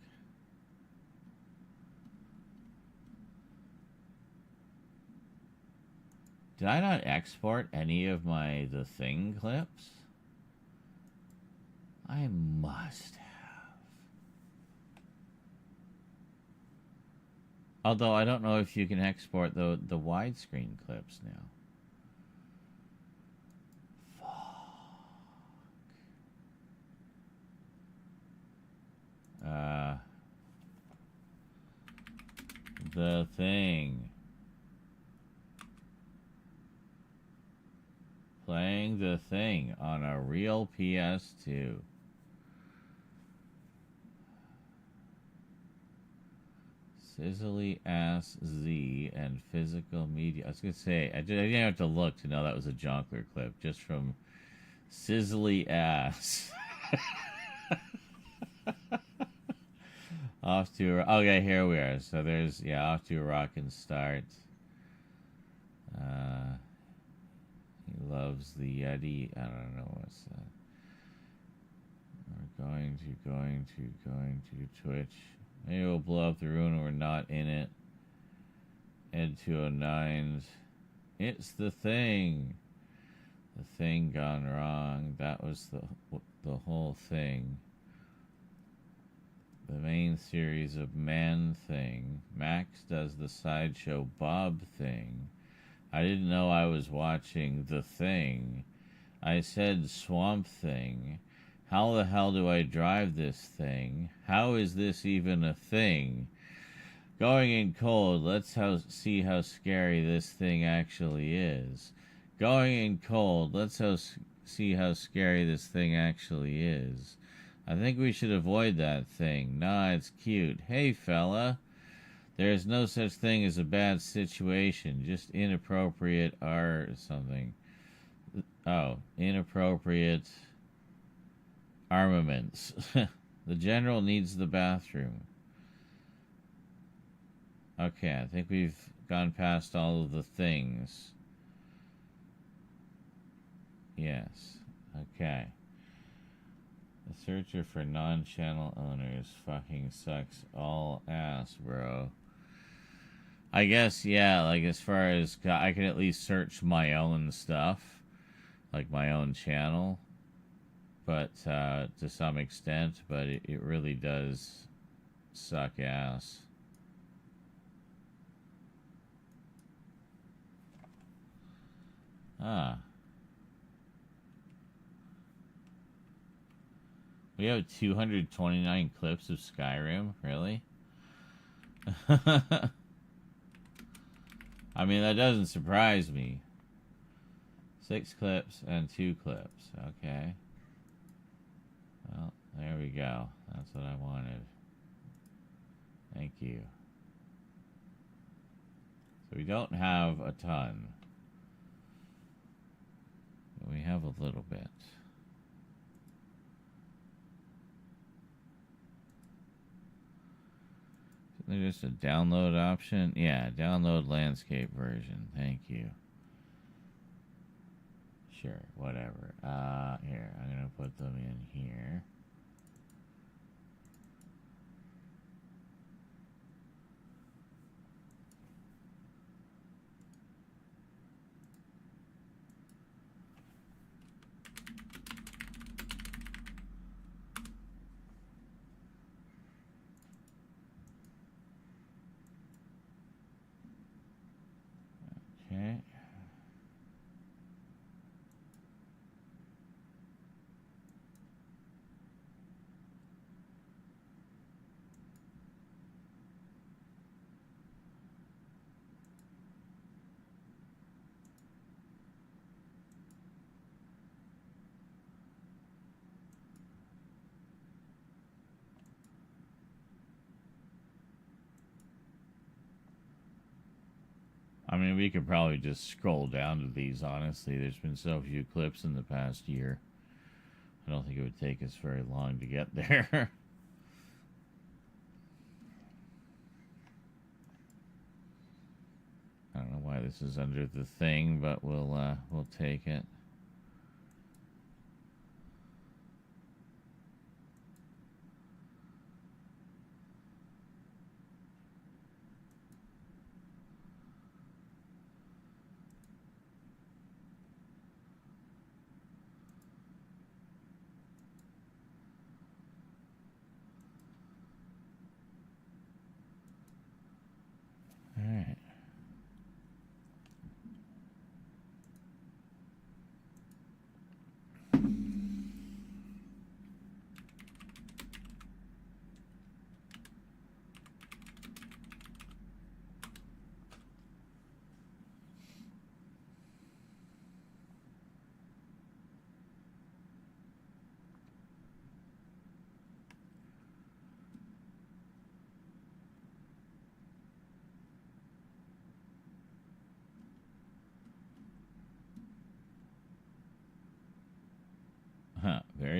Did I not export any of my The Thing clips? I must have. Although I don't know if you can export the widescreen clips now. The Thing. Playing The Thing on a real PS2. Sizzly Ass Z and Physical Media. I was going to say, I didn't have to look to know that was a Jonkler clip, just from Sizzly Ass. Off to a... Okay, here we are. So there's... Yeah, off to a rockin' start. He loves the Yeti. I don't know what's that. We're going to Twitch. Maybe we'll blow up the room when we're not in it. Ed 209's. It's the thing. The thing gone wrong. That was the whole thing. The main series of Man Thing. Max does the Sideshow Bob thing. I didn't know I was watching The Thing. I said Swamp Thing. How the hell do I drive this thing? How is this even a thing? Going in cold, let's see how scary this thing actually is. Going in cold, let's see how scary this thing actually is. I think we should avoid that thing. Nah, it's cute. Hey, fella. There's no such thing as a bad situation, just inappropriate or something. Oh, inappropriate armaments. The general needs the bathroom. Okay, I think we've gone past all of the things. Yes. Okay. The searcher for non-channel owners fucking sucks all ass, bro. I guess, yeah, like as far as I can at least search my own stuff, like my own channel, but to some extent, but it really does suck ass. Ah. We have 229 clips of Skyrim? Really? I mean, that doesn't surprise me. 6 clips and 2 clips. Okay. Well, there we go. That's what I wanted. Thank you. So we don't have a ton. But we have a little bit. There's just a download option. Yeah, download landscape version. Thank you. Sure, whatever. Here, I'm gonna put them in here. Okay. I mean, we could probably just scroll down to these, honestly. There's been so few clips in the past year. I don't think it would take us very long to get there. I don't know why this is under the thing, but we'll take it. All right.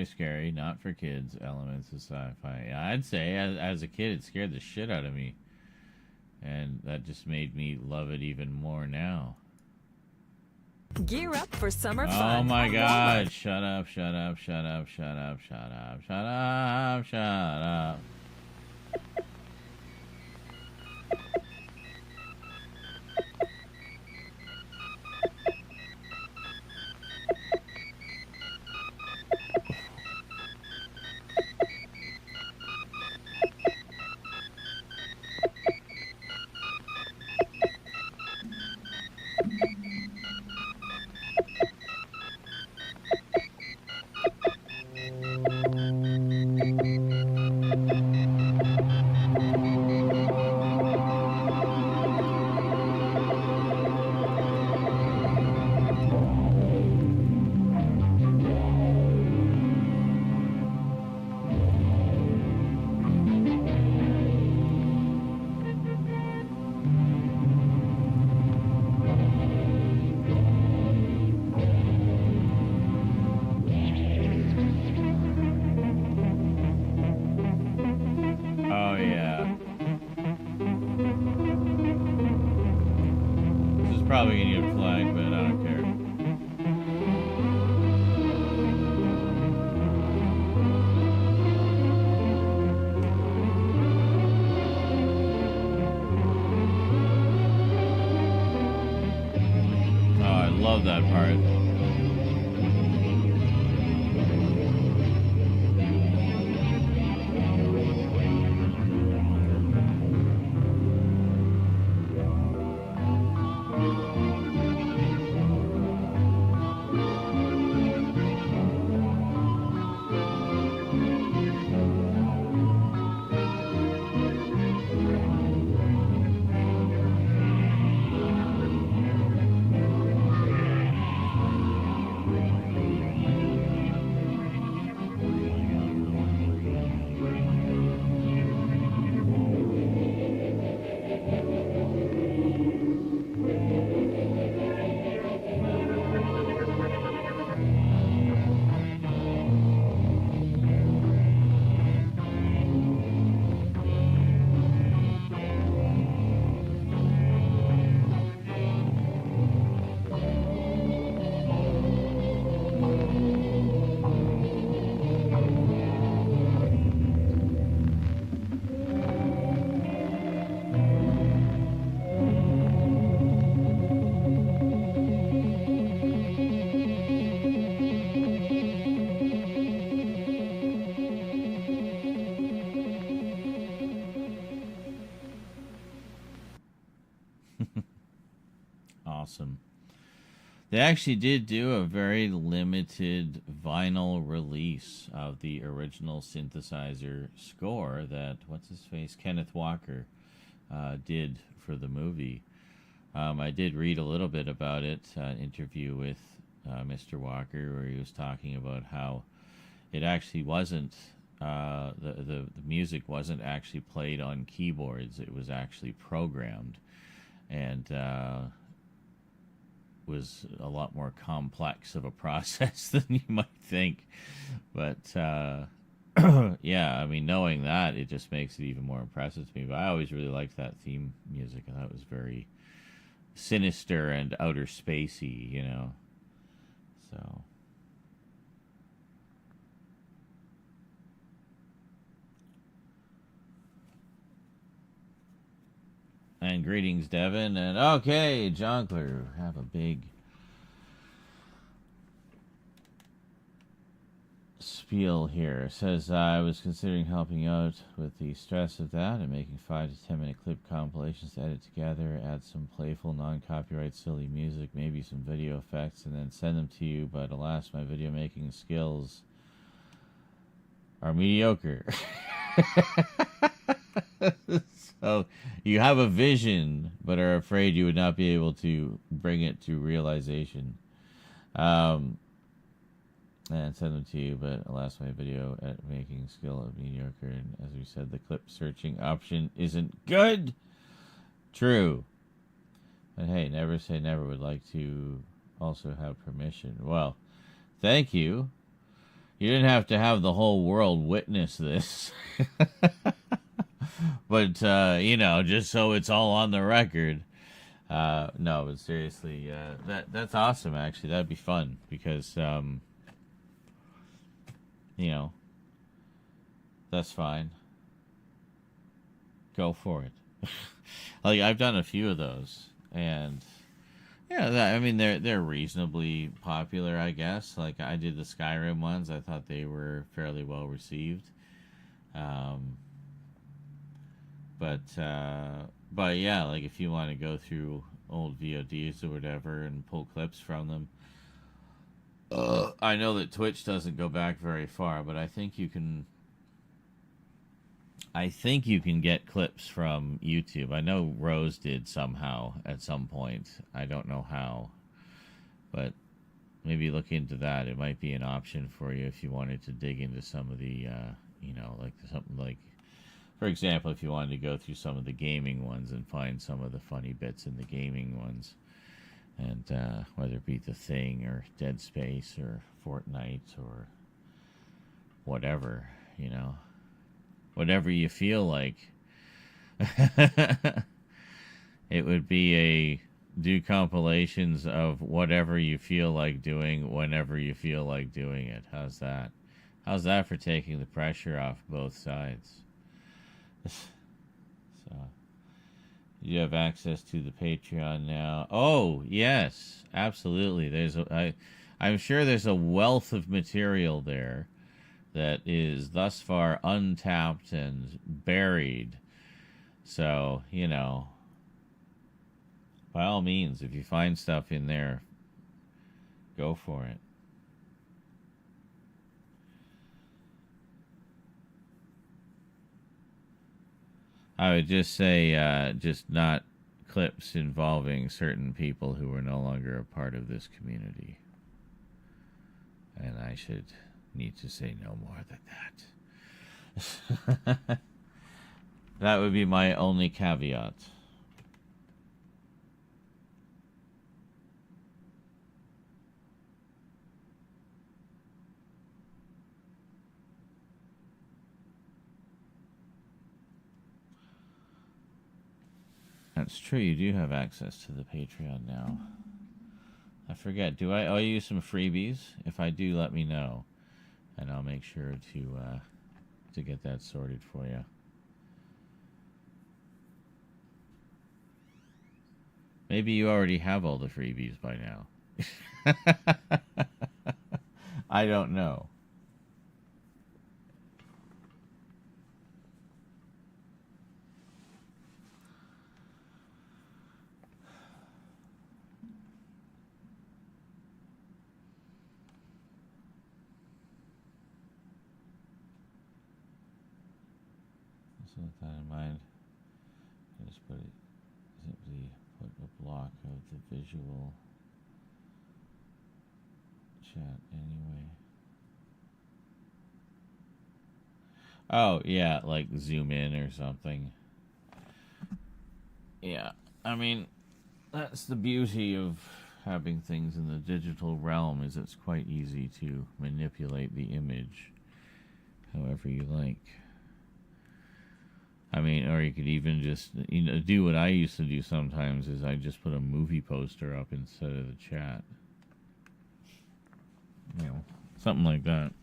very scary, not for kids, elements of sci-fi. I'd say, as a kid, it scared the shit out of me. And that just made me love it even more now. Gear up for summer Oh fun. my god, shut up, shut up, shut up, shut up, shut up, shut up, shut up. Oh yeah. This is probably gonna get flagged, but I don't care. Oh, I love that part. Awesome. They actually did do a very limited vinyl release of the original synthesizer score that, what's his face, Kenneth Walker did for the movie. I did read a little bit about it, an interview with Mr. Walker, where he was talking about how it actually wasn't, the music wasn't actually played on keyboards. It was actually programmed, and was a lot more complex of a process than you might think. But yeah, I mean, knowing that, it just makes it even more impressive to me. But I always really liked that theme music. I thought it was very sinister and outer spacey, you know. So and greetings, Devin. And okay, Jonkler, have a big spiel here. It says, I was considering helping out with the stress of that and making 5 to 10 minute clip compilations to edit together, add some playful, non-copyright, silly music, maybe some video effects, and then send them to you. But alas, my video making skills are mediocre. So you have a vision, but are afraid you would not be able to bring it to realization. And send them to you, but alas, my video at making skill of mediocre, and as we said, the clip searching option isn't good. True. But hey, never say never. Would like to also have permission. Well, thank you. You didn't have to have the whole world witness this. But, just so it's all on the record. No, but seriously, that's awesome, actually. That'd be fun because, that's fine. Go for it. Like, I've done a few of those, and yeah, they're reasonably popular, I guess. Like, I did the Skyrim ones. I thought they were fairly well received. But yeah, like, if you want to go through old VODs or whatever and pull clips from them, I know that Twitch doesn't go back very far, but I think you can get clips from YouTube. I know Rose did somehow at some point. I don't know how, but maybe look into that. It might be an option for you if you wanted to dig into some of the, like something like, for example, if you wanted to go through some of the gaming ones and find some of the funny bits in the gaming ones, and whether it be The Thing or Dead Space or Fortnite or whatever, whatever you feel like. It would be do compilations of whatever you feel like doing whenever you feel like doing it. How's that? How's that for taking the pressure off both sides? So, you have access to the Patreon now. Oh, yes, absolutely. I'm sure there's a wealth of material there that is thus far untapped and buried. So, by all means, if you find stuff in there, go for it. I would just say, just not clips involving certain people who are no longer a part of this community. And I should need to say no more than that. That would be my only caveat. That's true, you do have access to the Patreon now. I forget, do I owe you some freebies? If I do, let me know. And I'll make sure to get that sorted for you. Maybe you already have all the freebies by now. I don't know. So with that in mind, I just simply put a block of the visual chat anyway. Oh, yeah, like zoom in or something. Yeah, that's the beauty of having things in the digital realm, is it's quite easy to manipulate the image however you like. Or you could even just, do what I used to do sometimes, is I just put a movie poster up instead of the chat. Something like that.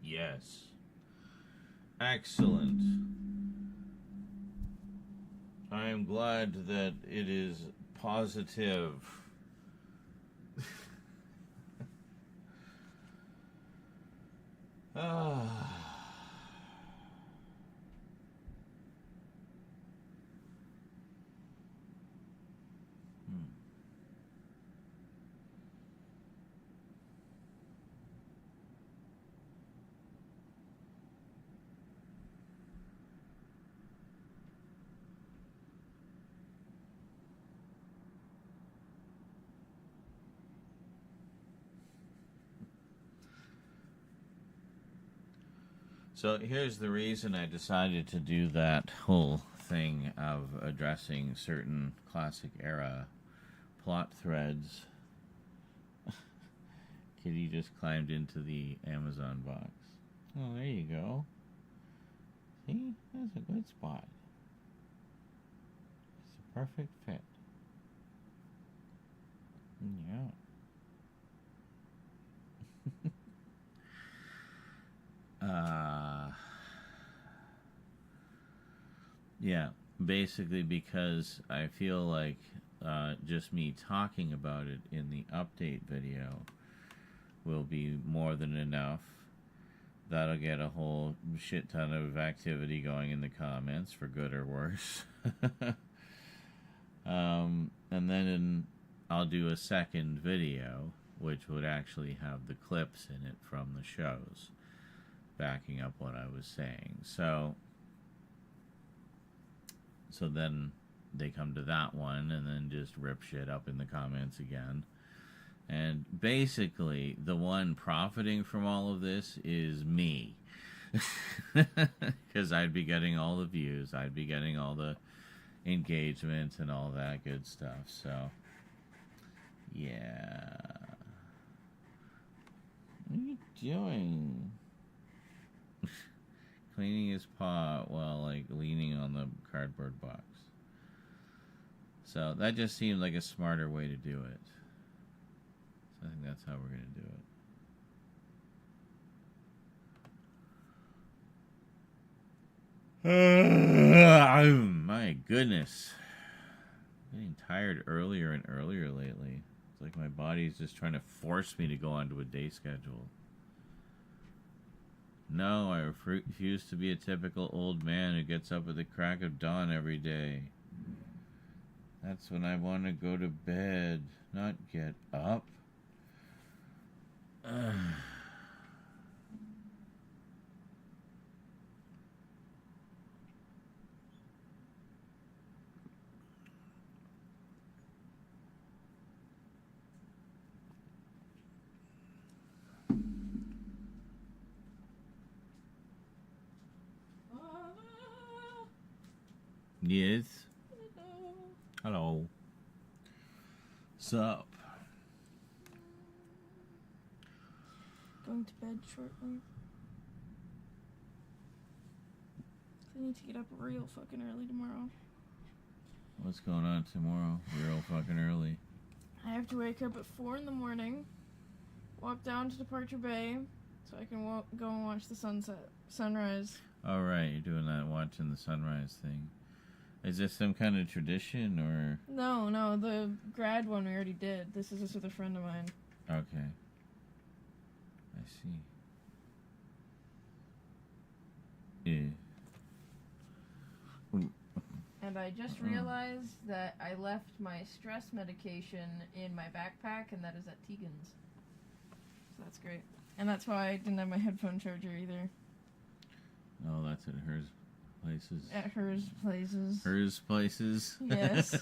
Yes. Excellent. I am glad that it is positive. Ah. So here's the reason I decided to do that whole thing of addressing certain classic era plot threads. Kitty just climbed into the Amazon box. Oh, there you go. See? That's a good spot. It's a perfect fit. Yeah. Yeah, basically because I feel like just me talking about it in the update video will be more than enough. That'll get a whole shit ton of activity going in the comments, for good or worse. And then I'll do a second video, which would actually have the clips in it from the shows, backing up what I was saying. So then they come to that one and then just rip shit up in the comments again. And basically, the one profiting from all of this is me. Because I'd be getting all the views, I'd be getting all the engagement and all that good stuff. So, yeah. What are you doing? Cleaning his paw while, like, leaning on the cardboard box. So that just seemed like a smarter way to do it. So I think that's how we're going to do it. My goodness. I'm getting tired earlier and earlier lately. It's like my body's just trying to force me to go onto a day schedule. No, I refuse to be a typical old man who gets up at the crack of dawn every day. That's when I want to go to bed, not get up. Yes. Hello. Sup? Going to bed shortly. I need to get up real fucking early tomorrow. What's going on tomorrow? Real fucking early. I have to wake up at 4 in the morning, walk down to Departure Bay, so I can go and watch the sunrise. All right, you're doing that, watching the sunrise thing. Is this some kind of tradition, or? No, the grad one we already did. This is just with a friend of mine. Okay. I see. Yeah. And I just realized that I left my stress medication in my backpack, and that is at Tegan's. So that's great. And that's why I didn't have my headphone charger either. Oh, that's at hers places. At hers places. Hers places? Yes.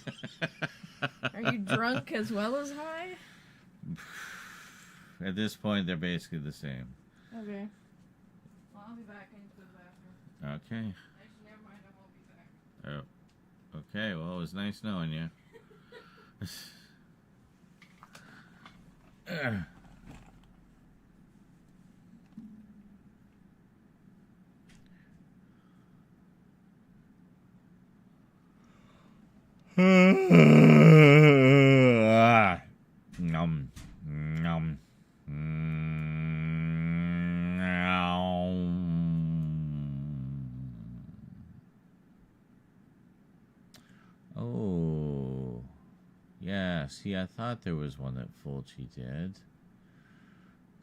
Are you drunk as well as high? At this point, they're basically the same. Okay. Well, I'll be back. I need to go to the bathroom. Okay. Actually, never mind. I won't be back. Oh. Okay, well, it was nice knowing you. Nom. Nom. Yeah, see, I thought there was one that Fulci did.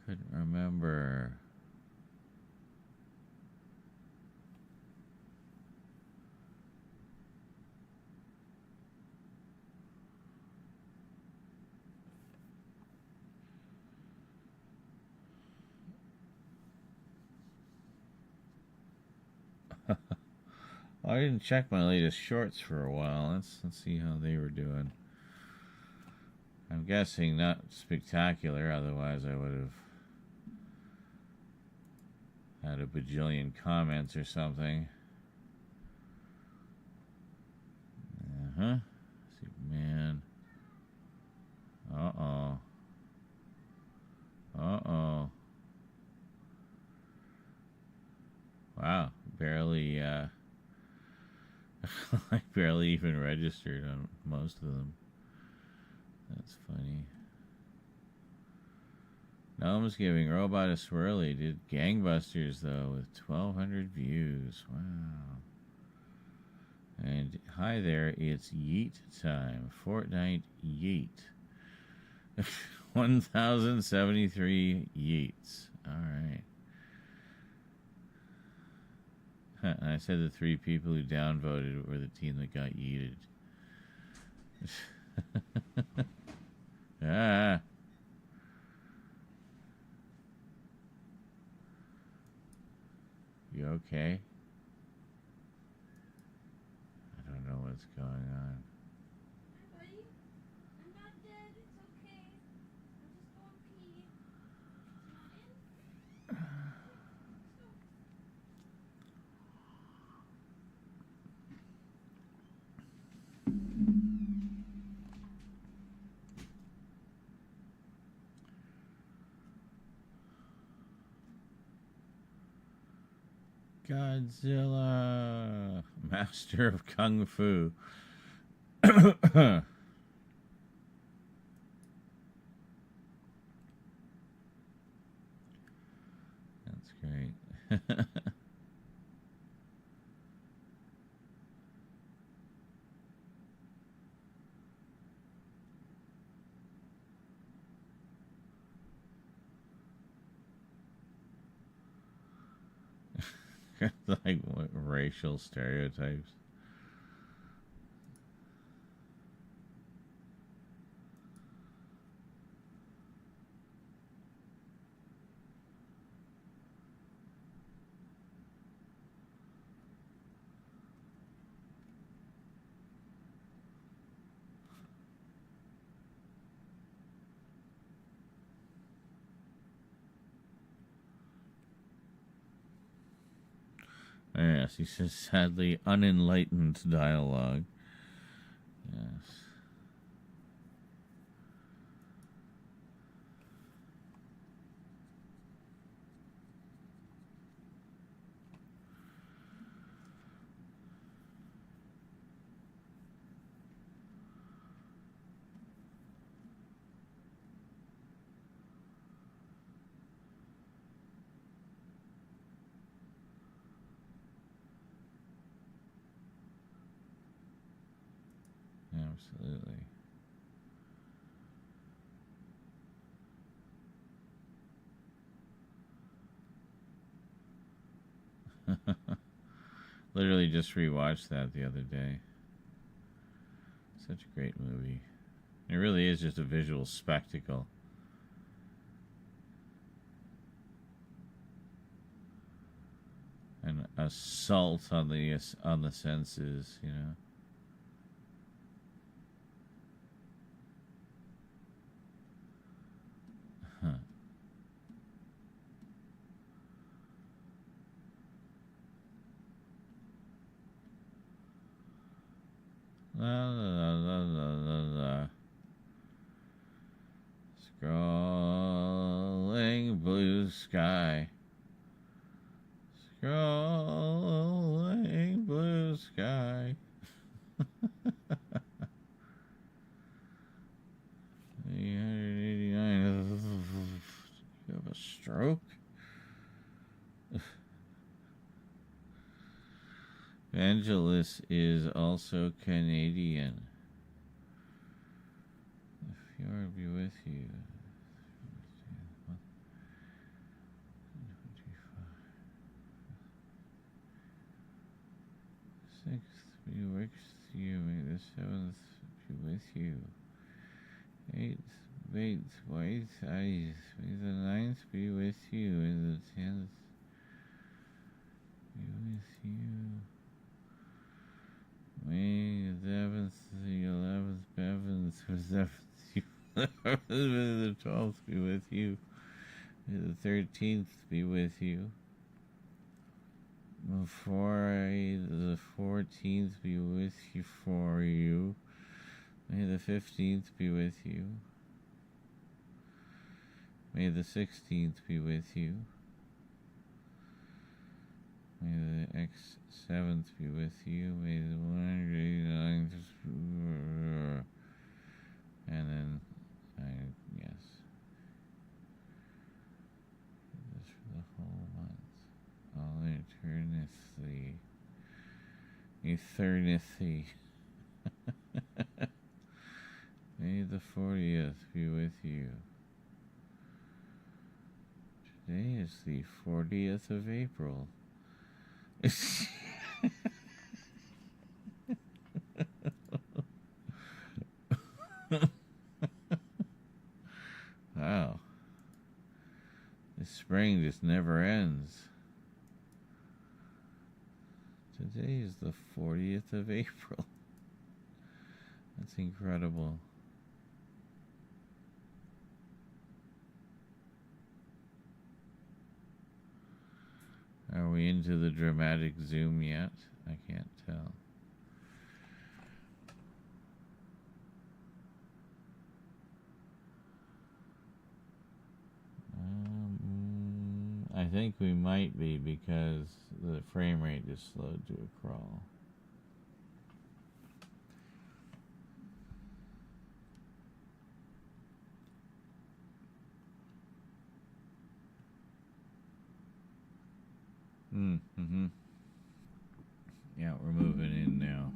Couldn't remember. I didn't check my latest shorts for a while. Let's see how they were doing. I'm guessing not spectacular, otherwise I would have had a bajillion comments or something. Superman. Uh-oh. Wow, barely, I barely even registered on most of them. That's funny. Gnome's giving Robot a Swirly. Did gangbusters, though, with 1,200 views. Wow. And hi there, it's Yeet time. Fortnite Yeet. 1,073 Yeets. Alright. And I said the 3 people who downvoted were the team that got yeeted. Ah. You okay? I don't know what's going on. Buddy, I'm not dead. It's okay. I'm just going pee. Godzilla, master of kung fu. That's great. Like what racial stereotypes. Yes, he says sadly unenlightened dialogue. Yes. Absolutely. Literally just rewatched that the other day. Such a great movie. It really is just a visual spectacle. An assault on the senses, you know. Huh. La la la la la la. Scrolling blue sky. Scrolling blue sky. 389. You have a stroke? Vangelis is also Canadian. Lord be with you. 6th be with you. May the 7th be with you. 8th, baked white eyes. May the 9th be with you. May the 10th be with you. May the 11th, the 11th, Bevins, the 7th, may the 12th be with you. May the 13th be with you. Before the 14th be with you for you. May the 15th be with you. May the 16th be with you. May the X7th be with you. May the 189th, and then yes, this for the whole month, all eternity. May the 40th be with you. Today is the 40th of April. Wow. This spring just never ends. Today is the 40th of April. That's incredible. Are we into the dramatic zoom yet? I can't tell. I think we might be because the frame rate just slowed to a crawl. Mm-hmm. Yeah, we're moving in now.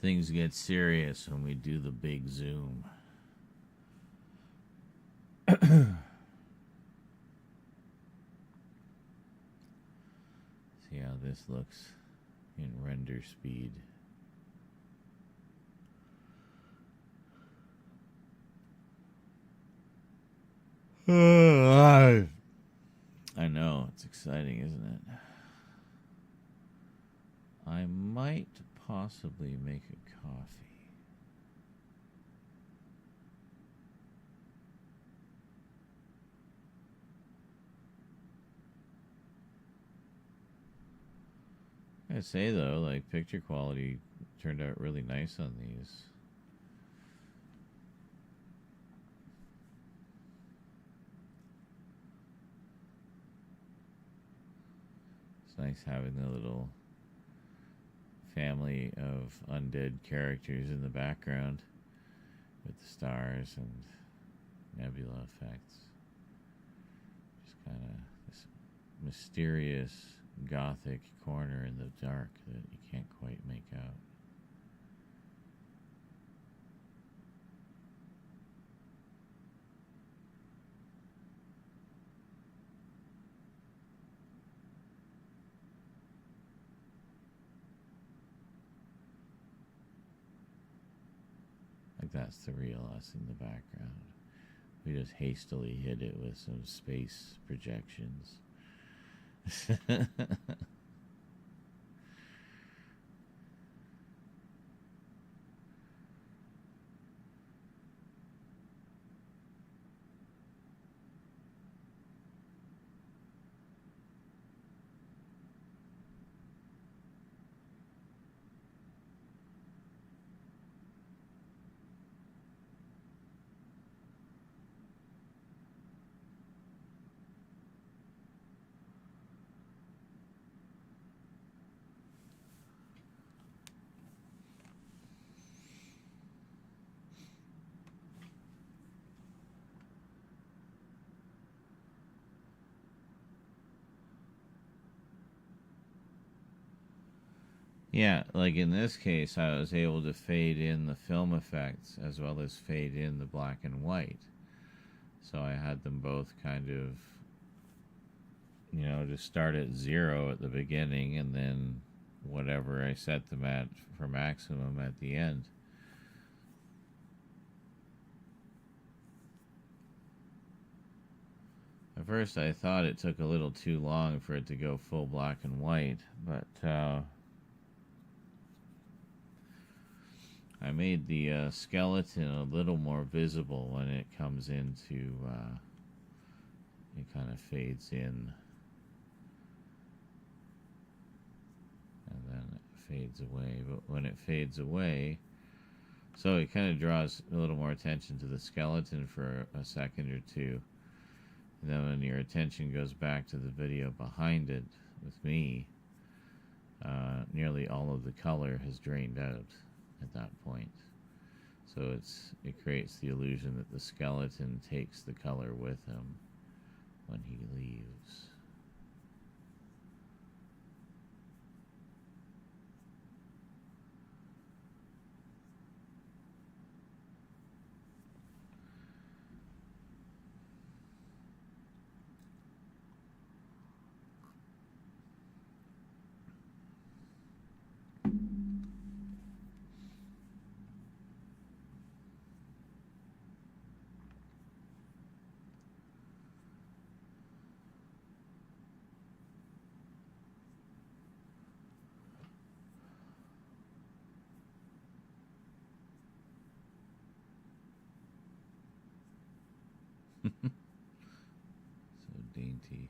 Things get serious when we do the big zoom. See how this looks in render speed. I know, it's exciting, isn't it? I might possibly make a coffee. I'd say though, like, picture quality turned out really nice on these. It's nice having the little family of undead characters in the background with the stars and nebula effects. Just kind of this mysterious gothic corner in the dark that you can't quite make out. Like that's the real us in the background. We just hastily hid it with some space projections. Yeah, like in this case, I was able to fade in the film effects as well as fade in the black and white. So I had them both kind of, just start at 0 at the beginning and then whatever I set them at for maximum at the end. At first I thought it took a little too long for it to go full black and white, but I made the skeleton a little more visible when it comes into, it kind of fades in. And then it fades away. But when it fades away, so it kind of draws a little more attention to the skeleton for a second or two. And then when your attention goes back to the video behind it with me, nearly all of the color has drained out at that point. So it creates the illusion that the skeleton takes the color with him when he leaves. So dainty.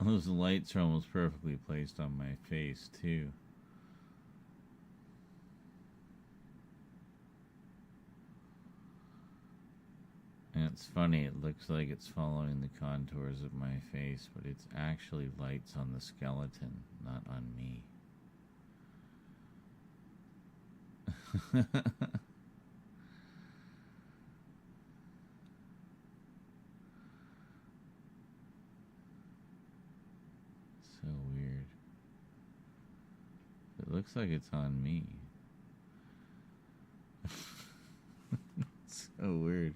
Those lights are almost perfectly placed on my face, too. And it's funny, it looks like it's following the contours of my face, but it's actually lights on the skeleton, not on me. looks like it's on me. It's so weird.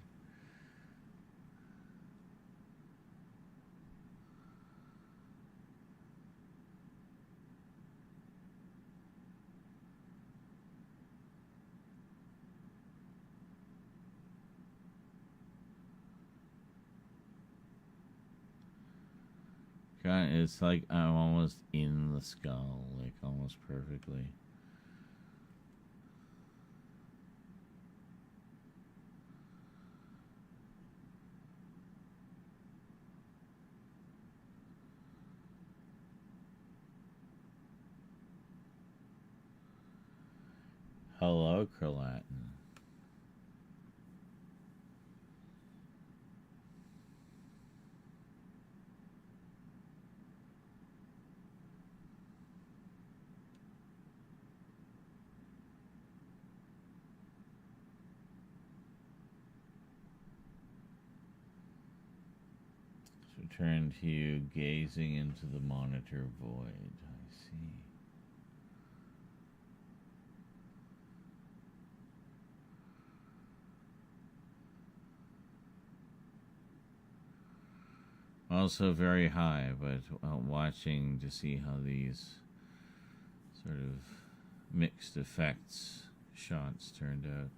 It's like I'm almost in the skull, like almost perfectly. Hello, Kralatin. Return to you, gazing into the monitor void. I see. Also very high, but watching to see how these sort of mixed effects shots turned out.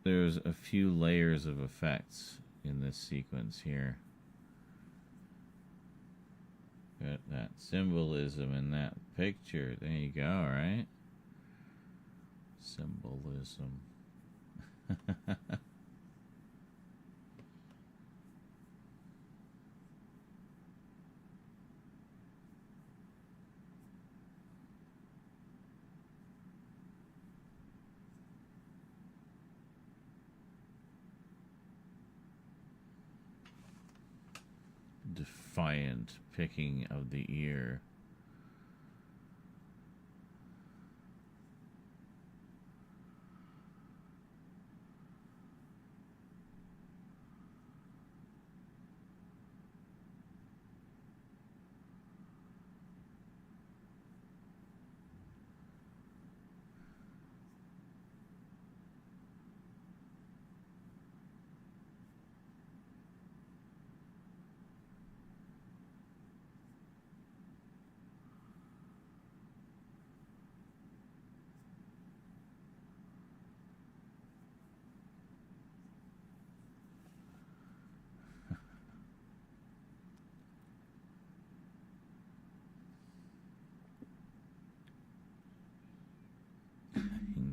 There's a few layers of effects in this sequence here. Got that symbolism in that picture. There you go, right? Symbolism. Defiant picking of the ear.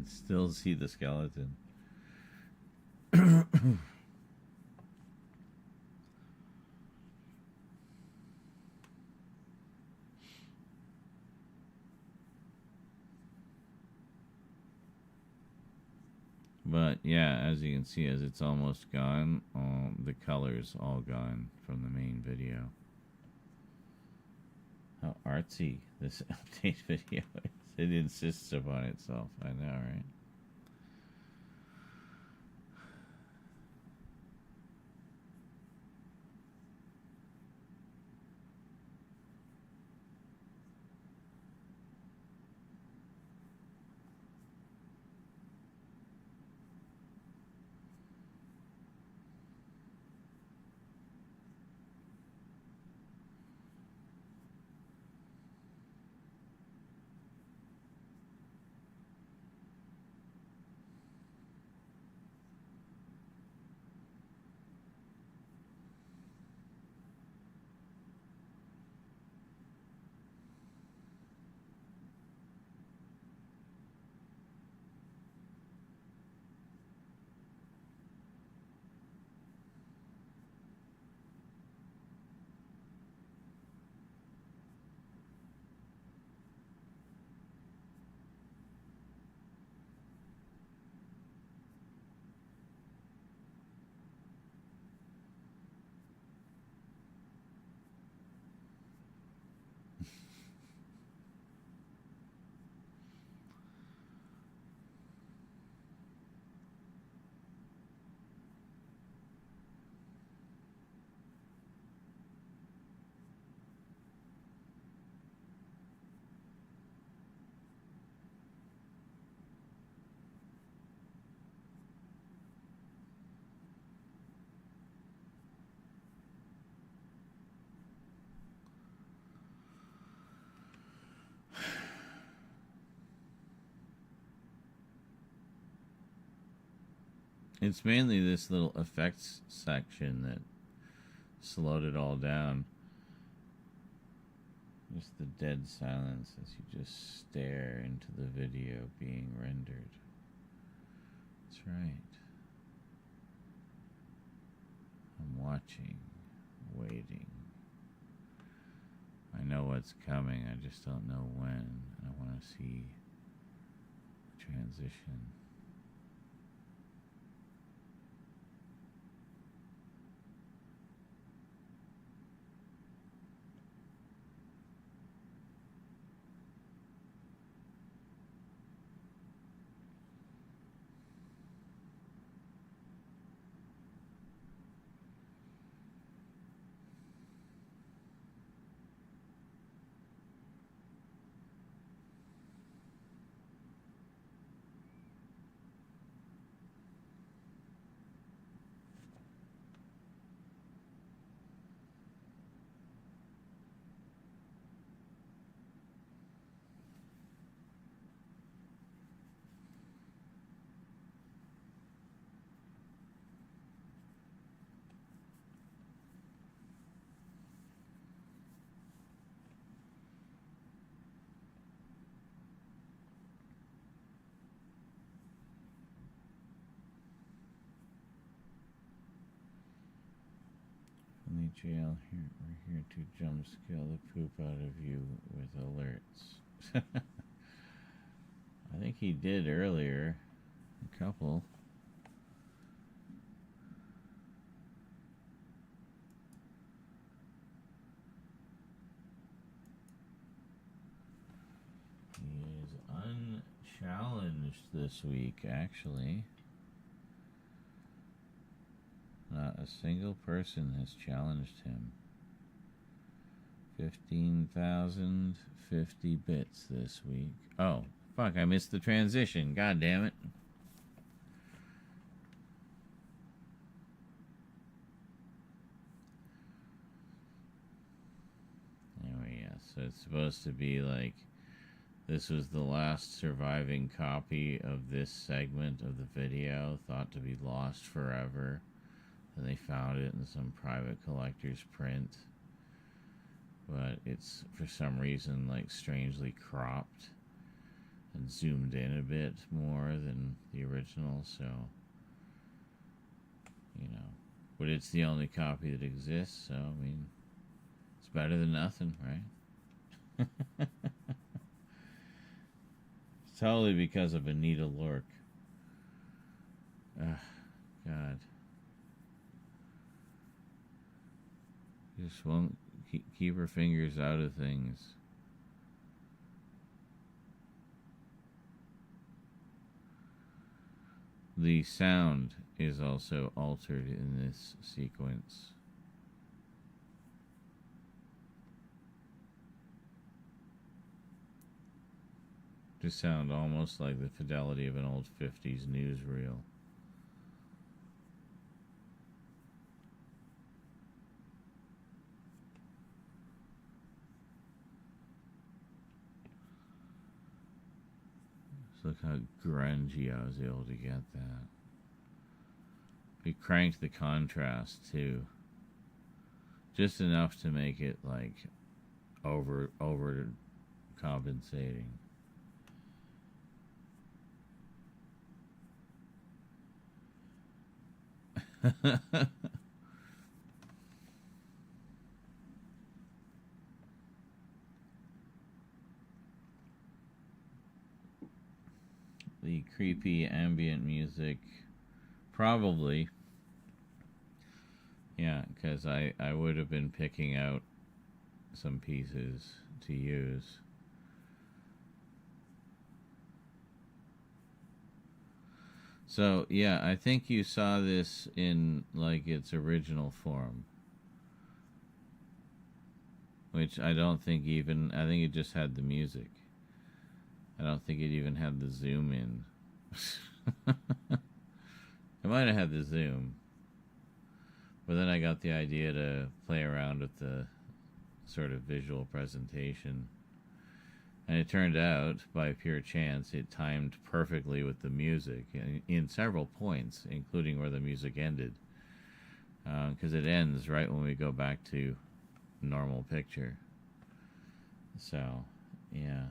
Still see the skeleton. But yeah, as you can see, as it's almost gone, the color's all gone from the main video. How artsy this update video is. It insists upon itself. I know, right? It's mainly this little effects section that slowed it all down. Just the dead silence as you just stare into the video being rendered. That's right. I'm watching, waiting. I know what's coming, I just don't know when. I want to see the transition. In the jail, we're here to jump scale the poop out of you with alerts. I think he did earlier. A couple. He is unchallenged this week, actually. Not a single person has challenged him. 15,050 bits this week. Oh, fuck, I missed the transition. God damn it. Anyway, yeah, so it's supposed to be like this was the last surviving copy of this segment of the video, thought to be lost forever. And they found it in some private collector's print, but it's for some reason like strangely cropped and zoomed in a bit more than the original, so you know, but it's the only copy that exists, so I mean, it's better than nothing, right? It's totally because of Anita Lork. Ugh, God. Just won't keep her fingers out of things. The sound is also altered in this sequence. To sound almost like the fidelity of an old 50s newsreel. Look how grungy I was able to get that. We cranked the contrast too. Just enough to make it like over compensating. The creepy ambient music, probably. Yeah, because I would have been picking out some pieces to use. So, yeah, I think you saw this in, like, its original form. Which I don't think even... I think it just had the music. I don't think it even had the zoom in. It might have had the zoom. But then I got the idea to play around with the sort of visual presentation. And it turned out, by pure chance, it timed perfectly with the music in several points, including where the music ended. Because it ends right when we go back to normal picture. So, yeah.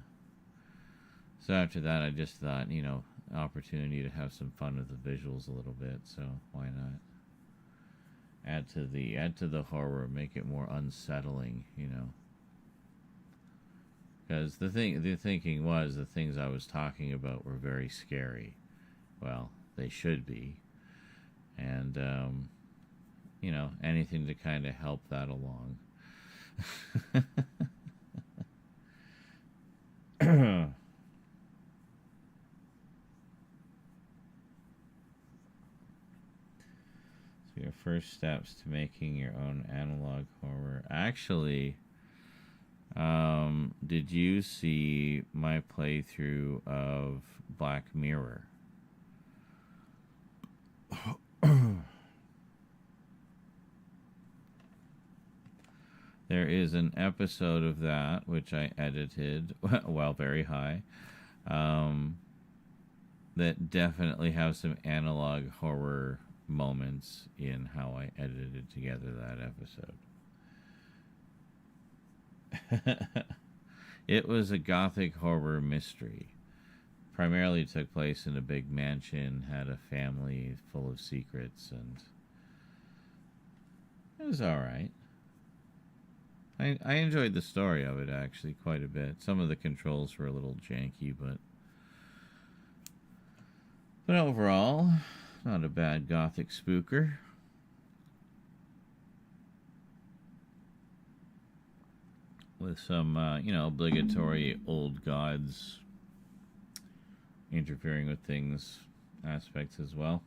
So after that, I just thought, you know, opportunity to have some fun with the visuals a little bit. So why not add to the horror, make it more unsettling, you know. Because the thinking was the things I was talking about were very scary. Well, they should be, and you know, anything to kind of help that along. So your first steps to making your own analog horror. Actually, did you see my playthrough of Black Mirror? There is an episode of that which I edited while very high, that definitely have some analog horror moments in how I edited together that episode. It was a gothic horror mystery. Primarily took place in a big mansion, had a family full of secrets, and it was alright. I enjoyed the story of it, actually, quite a bit. Some of the controls were a little janky, but overall, not a bad gothic spooker. With some, you know, obligatory old gods interfering with things aspects as well.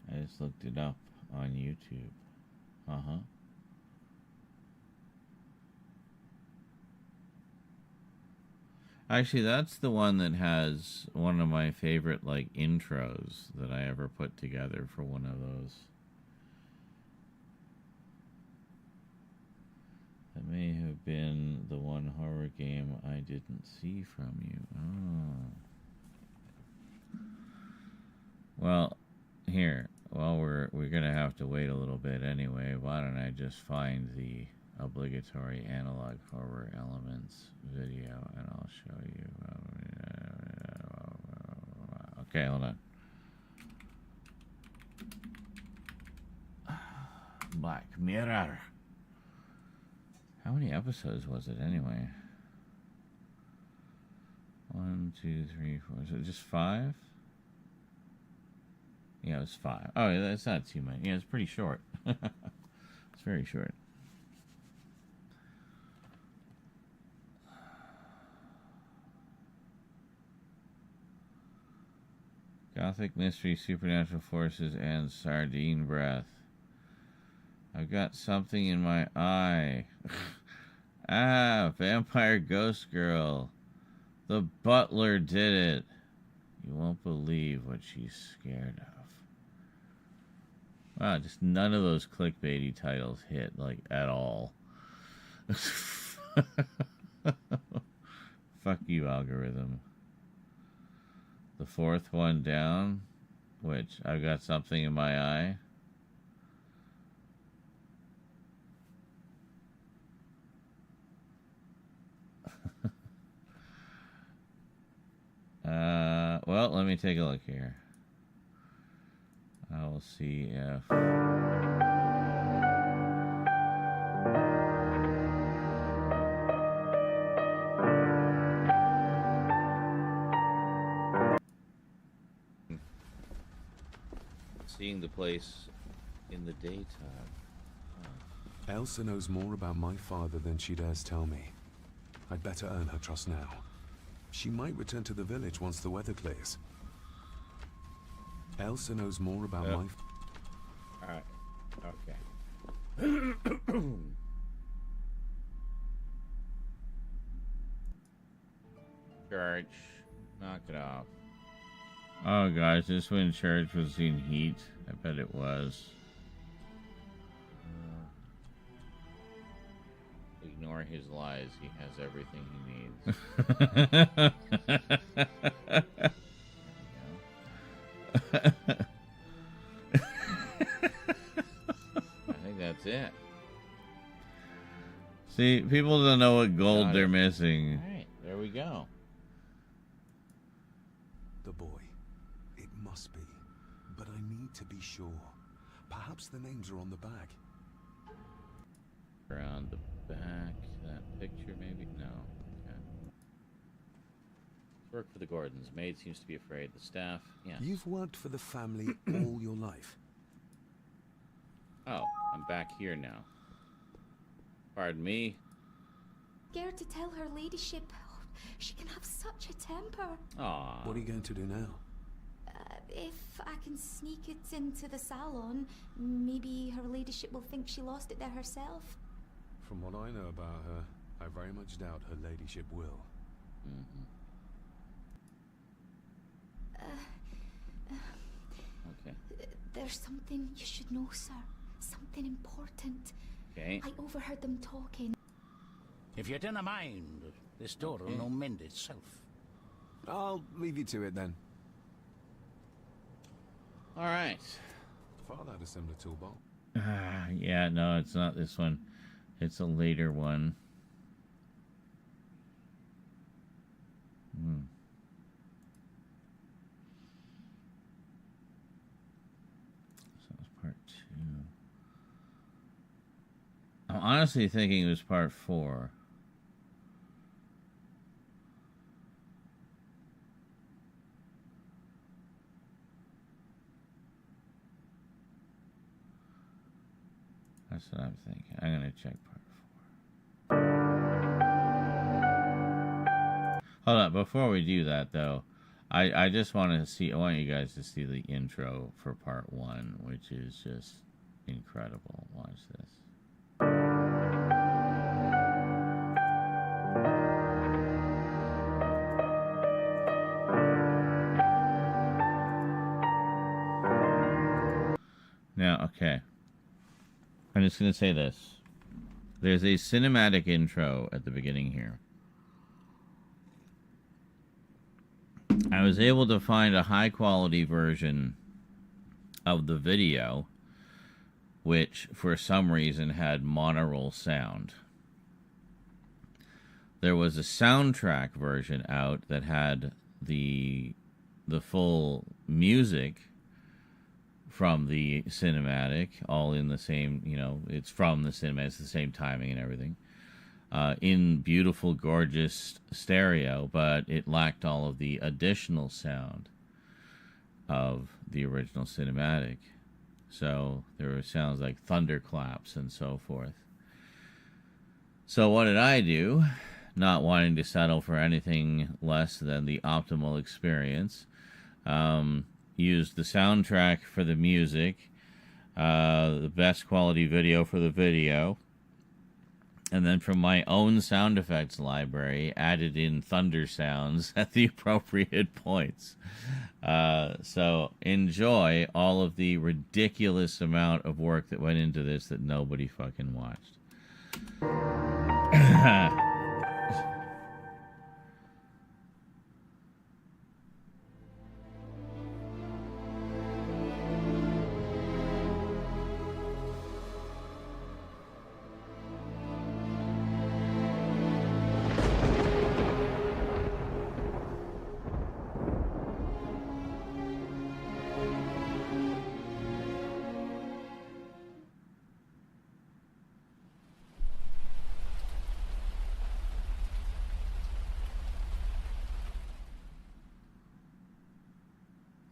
I just looked it up on YouTube. Actually, that's the one that has one of my favorite, like, intros that I ever put together for one of those. That may have been the one horror game I didn't see from you. Oh. Well, here. Well, we're gonna have to wait a little bit anyway. Why don't I just find the obligatory analog horror elements video and I'll show you. Okay, hold on. Black Mirror. How many episodes was it anyway? 1, 2, 3, 4. Is it just 5? Yeah, it was 5. Oh, that's not too many. Yeah, it's pretty short. It's very short. Gothic mystery, supernatural forces, and sardine breath. I've got something in my eye. Vampire ghost girl. The butler did it. You won't believe what she's scared of. Wow, just none of those clickbaity titles hit, like, at all. Fuck you, algorithm. The fourth one down, which I've got something in my eye. Well, let me take a look here. I will see if... Seeing the place in the daytime. Elsa knows more about my father than she dares tell me. I'd better earn her trust now. She might return to the village once the weather clears. Elsa knows more about my... Alright. Okay. Church. Knock it off. Oh, guys, this when church was in heat. I bet it was. Ignore his lies. He has everything he needs. I think that's it. See, people don't know what gold they're missing. All right, there we go. The boy. It must be. But I need to be sure. Perhaps the names are on the back. Around the back, that picture maybe? No. Okay. Work for the Gordons. Maid seems to be afraid. The staff, yes. You've worked for the family all your life. Oh, I'm back here now. Pardon me? Scared to tell her ladyship. Oh, she can have such a temper. Aw. What are you going to do now? If I can sneak it into the salon, maybe her ladyship will think she lost it there herself. From what I know about her, I very much doubt her ladyship will. Okay. There's something you should know, sir. Something important. Okay. I overheard them talking. If you dinna mind, this door will no mend itself. I'll leave you to it then. All right. Father had a similar toolbox. Yeah, no, it's not this one. It's a later one. So it's part 2. I'm honestly thinking it was part 4. That's what I'm thinking. I'm gonna check part 4. Hold on, before we do that though, I just want to see. I want you guys to see the intro for part 1, which is just incredible. Watch this. Now, okay. I'm just going to say this. There's a cinematic intro at the beginning here. I was able to find a high quality version of the video, which for some reason had monaural sound. There was a soundtrack version out that had the full music from the cinematic, all in the same, you know, it's from the cinema, it's the same timing and everything, in beautiful, gorgeous stereo, but it lacked all of the additional sound of the original cinematic. So there were sounds like thunderclaps and so forth. So what did I do? Not wanting to settle for anything less than the optimal experience, used the soundtrack for the music, the best quality video for the video, and then from my own sound effects library, added in thunder sounds at the appropriate points. So enjoy all of the ridiculous amount of work that went into this that nobody fucking watched.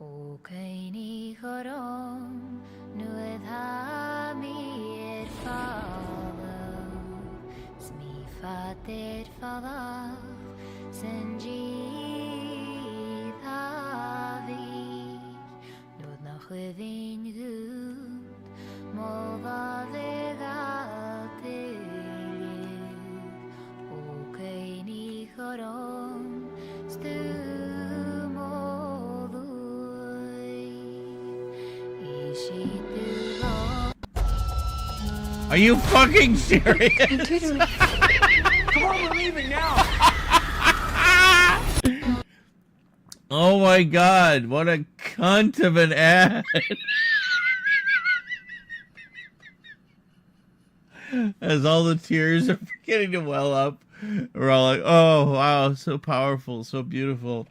O Kaini Chorom, Nued Hamir Falav, Smi Fater Falav, Senji Thavir, Nod Nachwevin Gud, Molva Vega. Are you fucking serious? Come on, we're leaving now. Oh my god, what a cunt of an ad. As all the tears are beginning to well up, we're all like, oh wow, so powerful, so beautiful.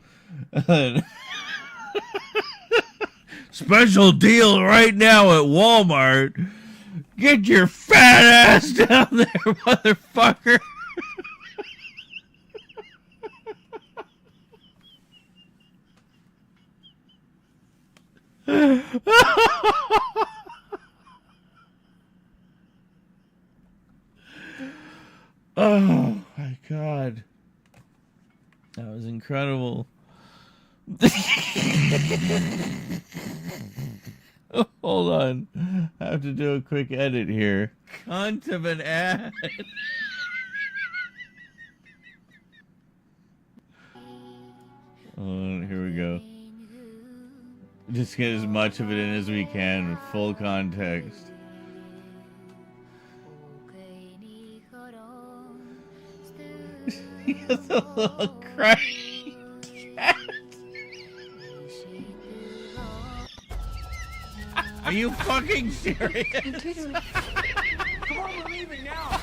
Special deal right now at Walmart. Get your fat ass down there, motherfucker. Oh my god. That was incredible. Hold on. I have to do a quick edit here. Cunt of an ad. Here we go. Just get as much of it in as we can with full context. He has a little crying cat. Are you fucking serious? Come on, we're leaving now.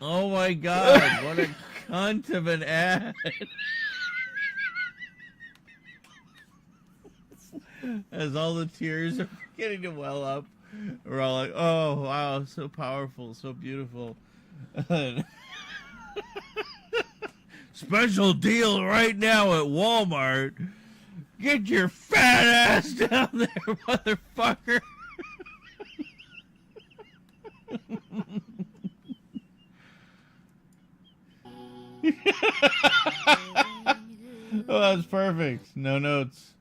Oh my god, what a cunt of an ad. As all the tears are beginning to well up, we're all like, oh wow, so powerful, so beautiful. Special deal right now at Walmart. Get your fat ass down there, motherfucker. Oh, that's perfect. No notes.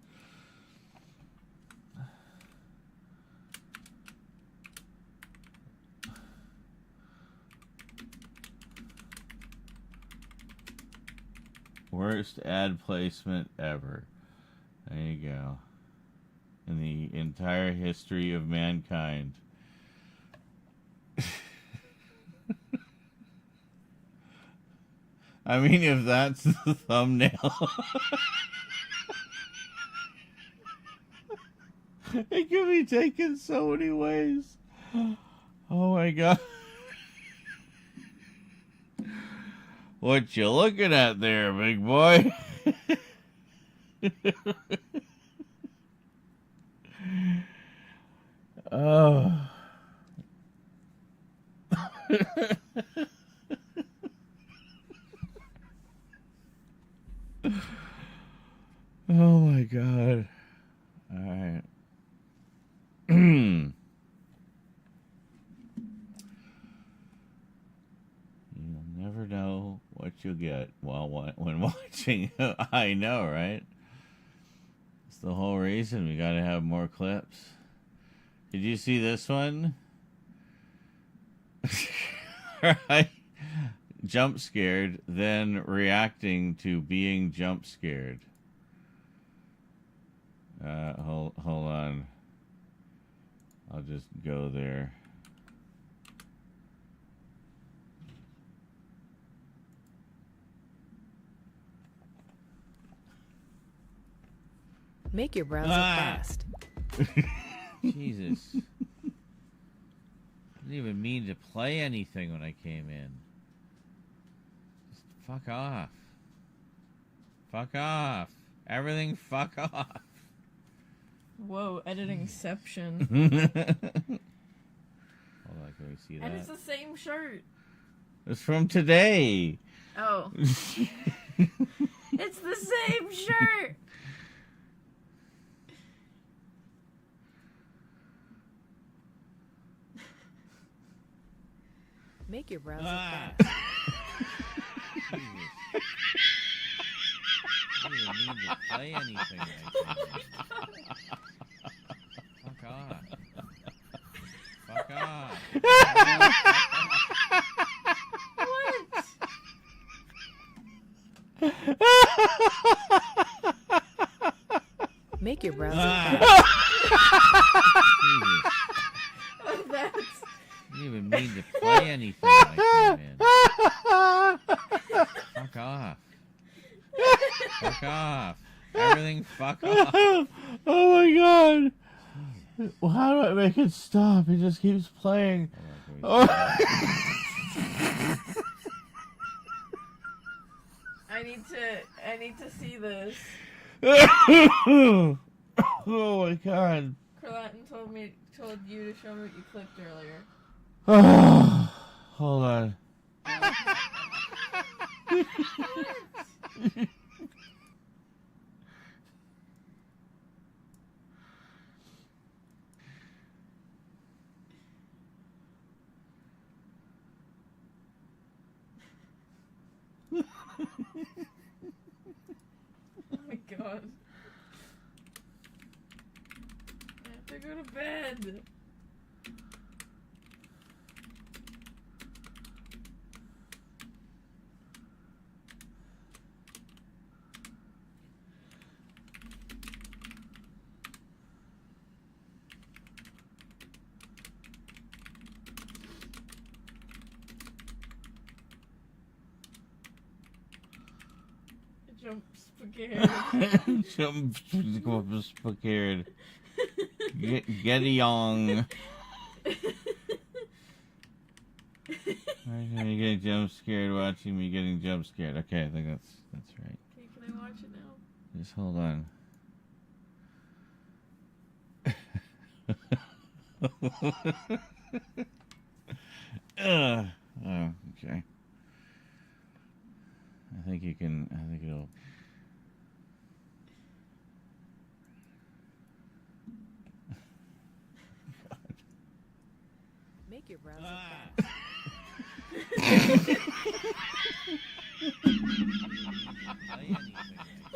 Worst ad placement ever. There you go. In the entire history of mankind. I mean, if that's the thumbnail. It could be taken so many ways. Oh my god. What you looking at there, big boy? Oh. Oh my god. All right. You'll never know what you'll get while when watching. I know, right? It's the whole reason we got to have more clips. Did you see this one? Right? Jump scared, then reacting to being jump scared. Hold on. I'll just go there. Make your browser fast. Jesus. I didn't even mean to play anything when I came in. Just fuck off. Fuck off. Everything fuck off. Whoa, editingception. Hold on, can we see that? And it's the same shirt. It's from today. Oh. It's the same shirt. Make your browser fast. I didn't even mean to play anything like that. Fuck off. Fuck off. Make your browser fast. even mean to play anything when I came in. Fuck off. Fuck off. Everything fuck off. Oh my god. Well, how do I make it stop? It just keeps playing. Oh. I need to see this. Oh my god. Carlatin told you to show me what you clicked earlier. Hold on. Oh my god. I have to go to bed. Jump scared. Jump scared. Get young. I'm gonna get jump scared watching me getting jump scared. Okay, I think that's right. Okay, can I watch it now? Just hold on. Oh, okay. I think you can. I think it'll. Make your browser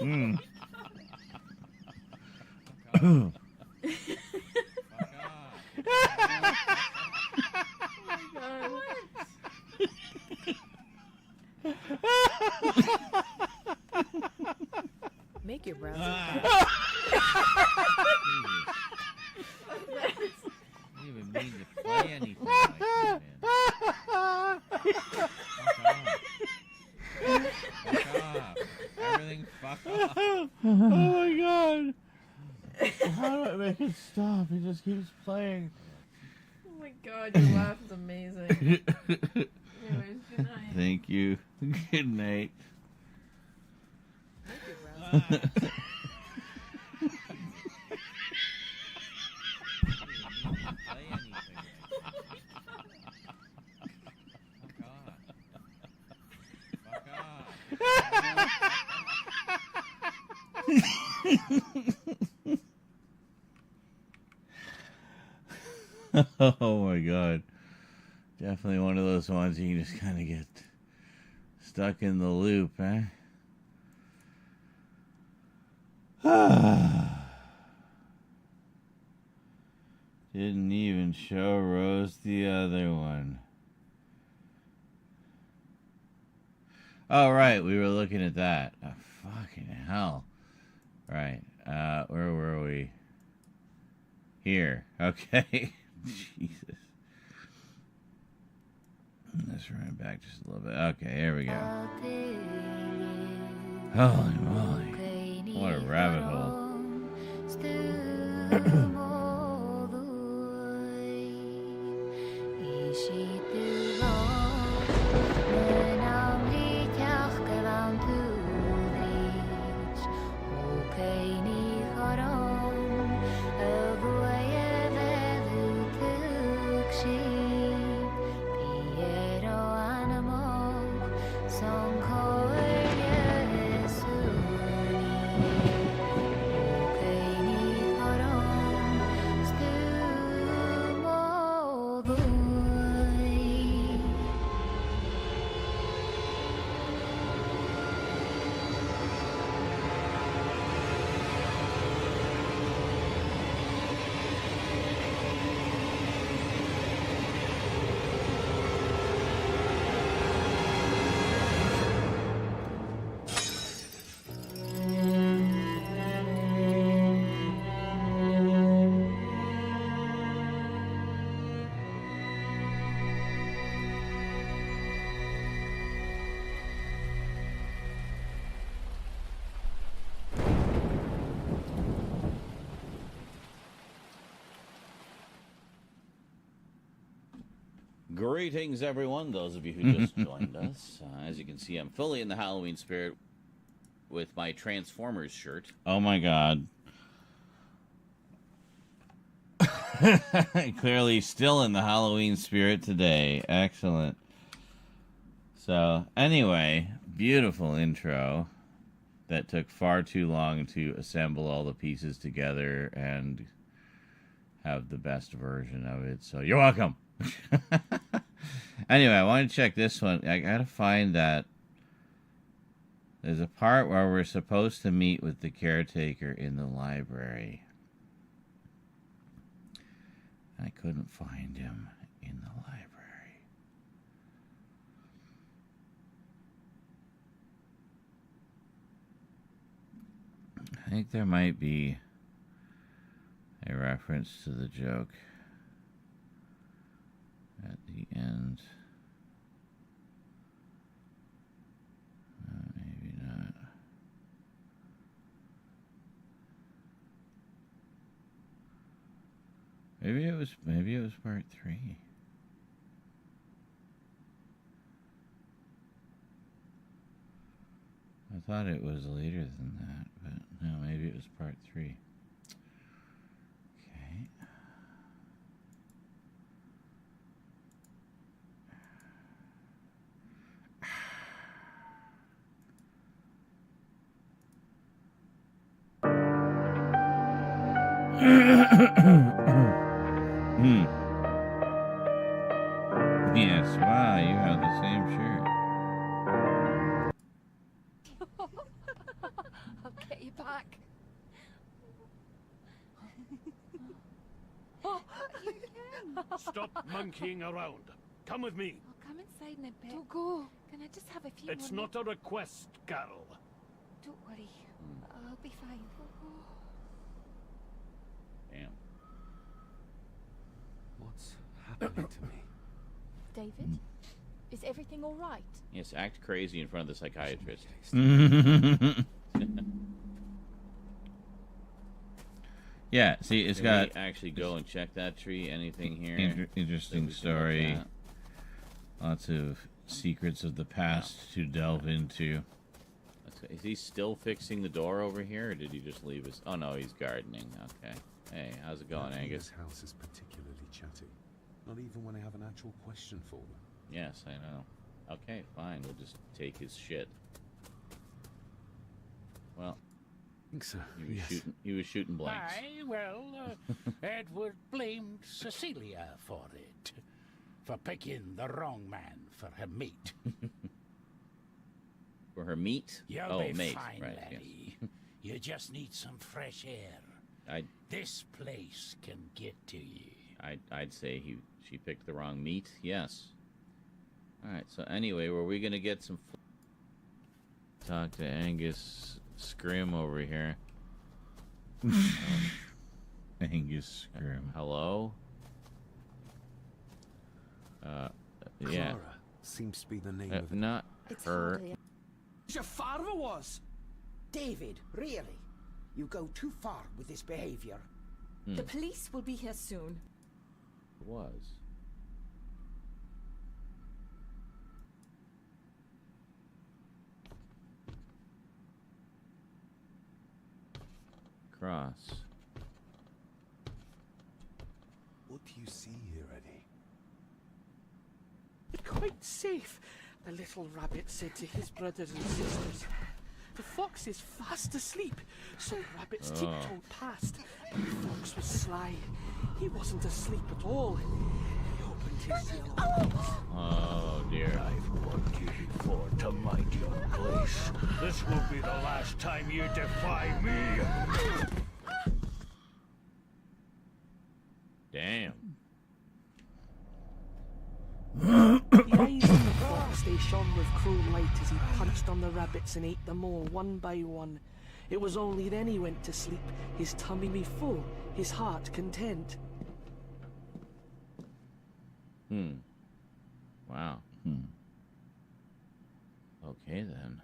Mm. Make your browser You even mean to play anything like that, man. Fuck off. Everything fuck off. Oh my god. How do I make it stop? It just keeps playing. Oh my god, your laugh is amazing. Anyways, good night. Thank you. Good night. Make your browser Oh my god. Definitely one of those ones you can just kind of get stuck in the loop, eh? Didn't even show Rose the other one. Oh, right. We were looking at that. Oh, fucking hell. Right. Where were we? Here. Okay. Jesus. Let's run back just a little bit. Okay, here we go. Holy moly. What a rabbit hole. Greetings, everyone. Those of you who just joined us. As you can see, I'm fully in the Halloween spirit with my Transformers shirt. Oh my god. Clearly still in the Halloween spirit today. Excellent. So, anyway, beautiful intro that took far too long to assemble all the pieces together and have the best version of it. So, you're welcome. Anyway, I want to check this one. I gotta find that. There's a part where we're supposed to meet with the caretaker in the library. I couldn't find him in the library. I think there might be a reference to the joke at the end. Maybe not. Maybe it was part 3. I thought it was later than that, but no, maybe it was part 3. Okay. Yes, wow, you have the same shirt. I'll get you back. Stop monkeying around. Come with me. I'll come inside in a bit. Don't go. Can I just have a few It's more not a request, Carol. Don't worry. I'll be fine. Damn. What's happening to me? David, is everything all right? Yes, act crazy in front of the psychiatrist. Yeah, see, it's Can got... we actually go and check that tree? Anything here? Interesting story. Lots of secrets of the past to delve into. Is he still fixing the door over here, or did he just leave us? Oh, no, he's gardening. Okay. Hey, how's it going, Angus? This house is particularly chatty. Not even when I have an actual question for them. Yes, I know. Okay, fine. We'll just take his shit. Well, I think so. He was shooting blanks. Aye, well, Edward blamed Cecilia for it. For picking the wrong man for her mate. For her meat? You'll oh, be mate. fine, Right, laddie. You just need some fresh air. I'd, This place can get to you. I'd say she picked the wrong meat. Yes. All right. So anyway, were we gonna get some? Talk to Angus Scrim over here. Angus Scrim. Hello. Yeah. Clara seems to be the name of it. Not her. Your father was. David, really? You go too far with this behavior. The police will be here soon. Was. Cross. What do you see here, Eddie? Quite safe, the little rabbit said to his brothers and sisters. The fox is fast asleep, so rabbits tiptoed past. But the fox was sly. He wasn't asleep at all. He opened his yellow eyes. Oh dear. I've warned you before to mind your place. This will be the last time you defy me. Damn. The eyes of the fox, they shone with cruel light as he punched on the rabbits and ate them all one by one. It was only then he went to sleep, his tummy full, his heart content. Wow. Okay then.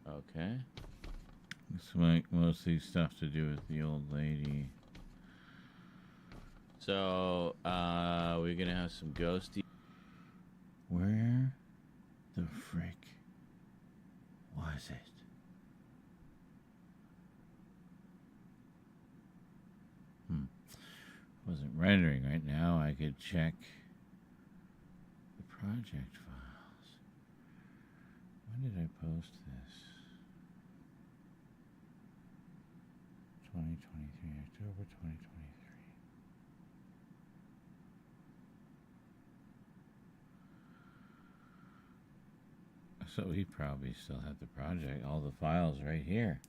Okay. like mostly stuff to do with the old lady. So, we're gonna have some ghosty. Where the frick was it? Wasn't rendering right now. I could check the project files. When did I post this? 2023, October 2023. So he probably still had the project, all the files right here.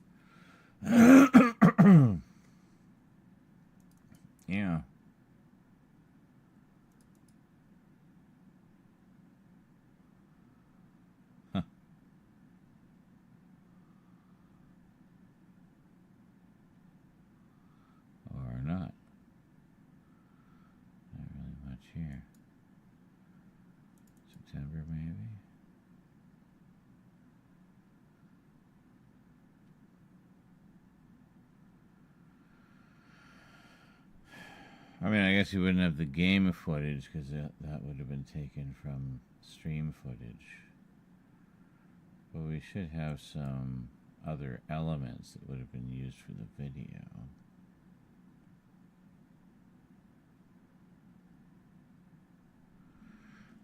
Yeah. Huh. Or not. Not really much here. September, maybe. I mean, I guess you wouldn't have the game footage because that would have been taken from stream footage. But we should have some other elements that would have been used for the video.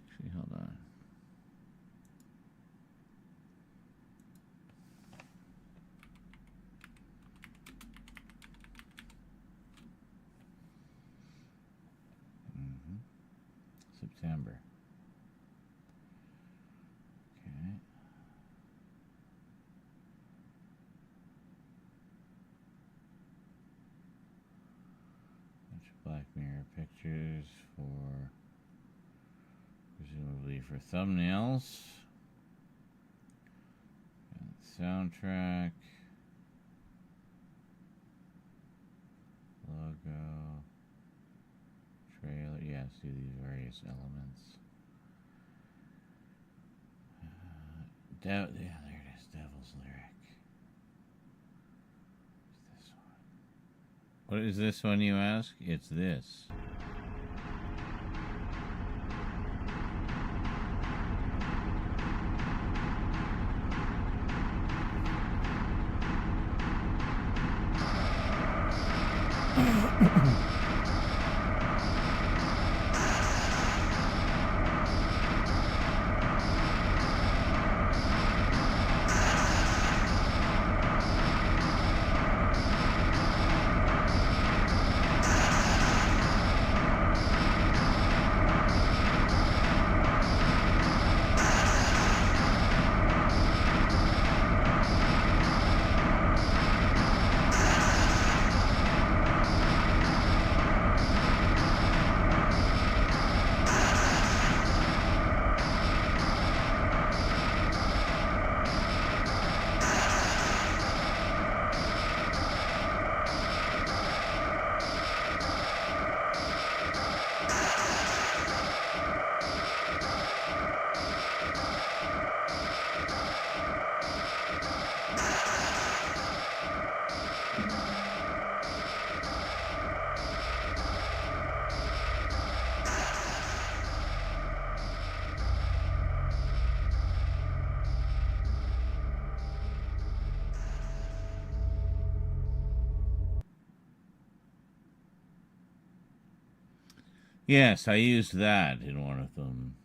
Actually, hold on. September. Okay. Bunch of Black Mirror pictures for, presumably for thumbnails. And soundtrack. Logo. Trailer, yeah, see these various elements. Yeah, there it is, Devil's Lyric. What's this one? What is this one, you ask? It's this. Yes, I used that in one of them.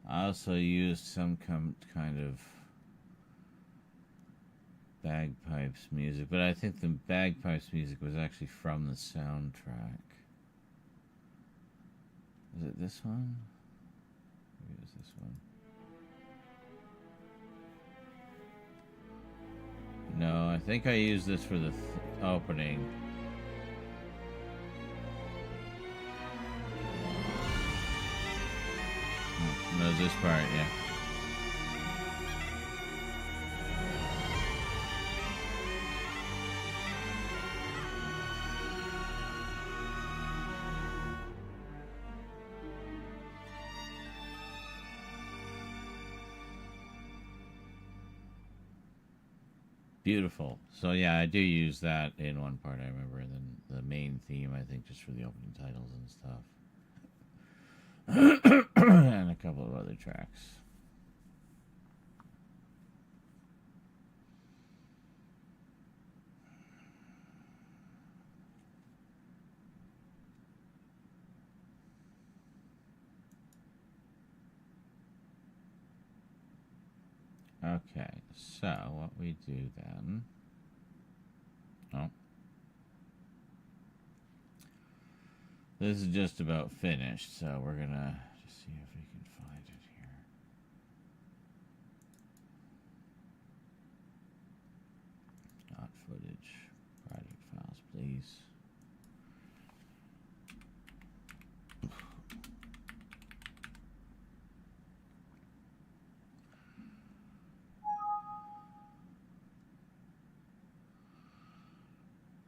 I also used some kind of bagpipes music, but I think the bagpipes music was actually from the soundtrack. Is it this one? Maybe it was this one. No, I think I used this for the opening. No, this part, yeah. Beautiful. So yeah, I do use that in one part, I remember, and then the main theme, I think, just for the opening titles and stuff. And a couple of other tracks. Okay, so what we do then... Oh. This is just about finished, so we're gonna just see if we can find it here. Not footage. Project files, please.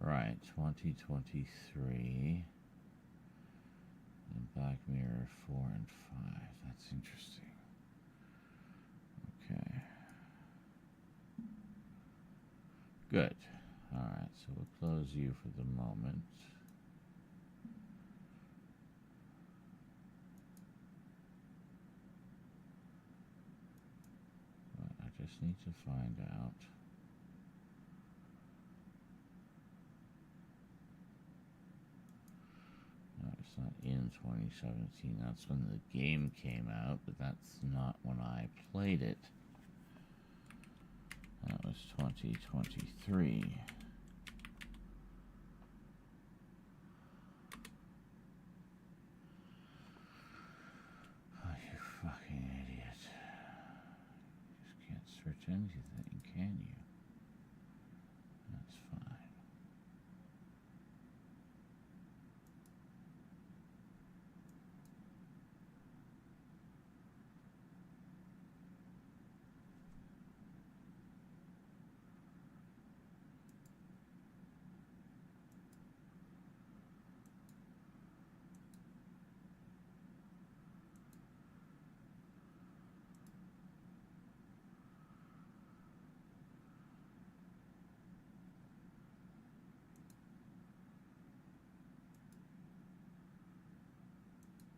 Right, 2023. And Black Mirror 4 and 5. That's interesting. Okay. Good. Alright, so we'll close you for the moment. But I just need to find out. No, it's not in 2017. That's when the game came out, but that's not when I played it. That was 2023. Oh, you fucking idiot. You just can't search anything, can you? That's fine.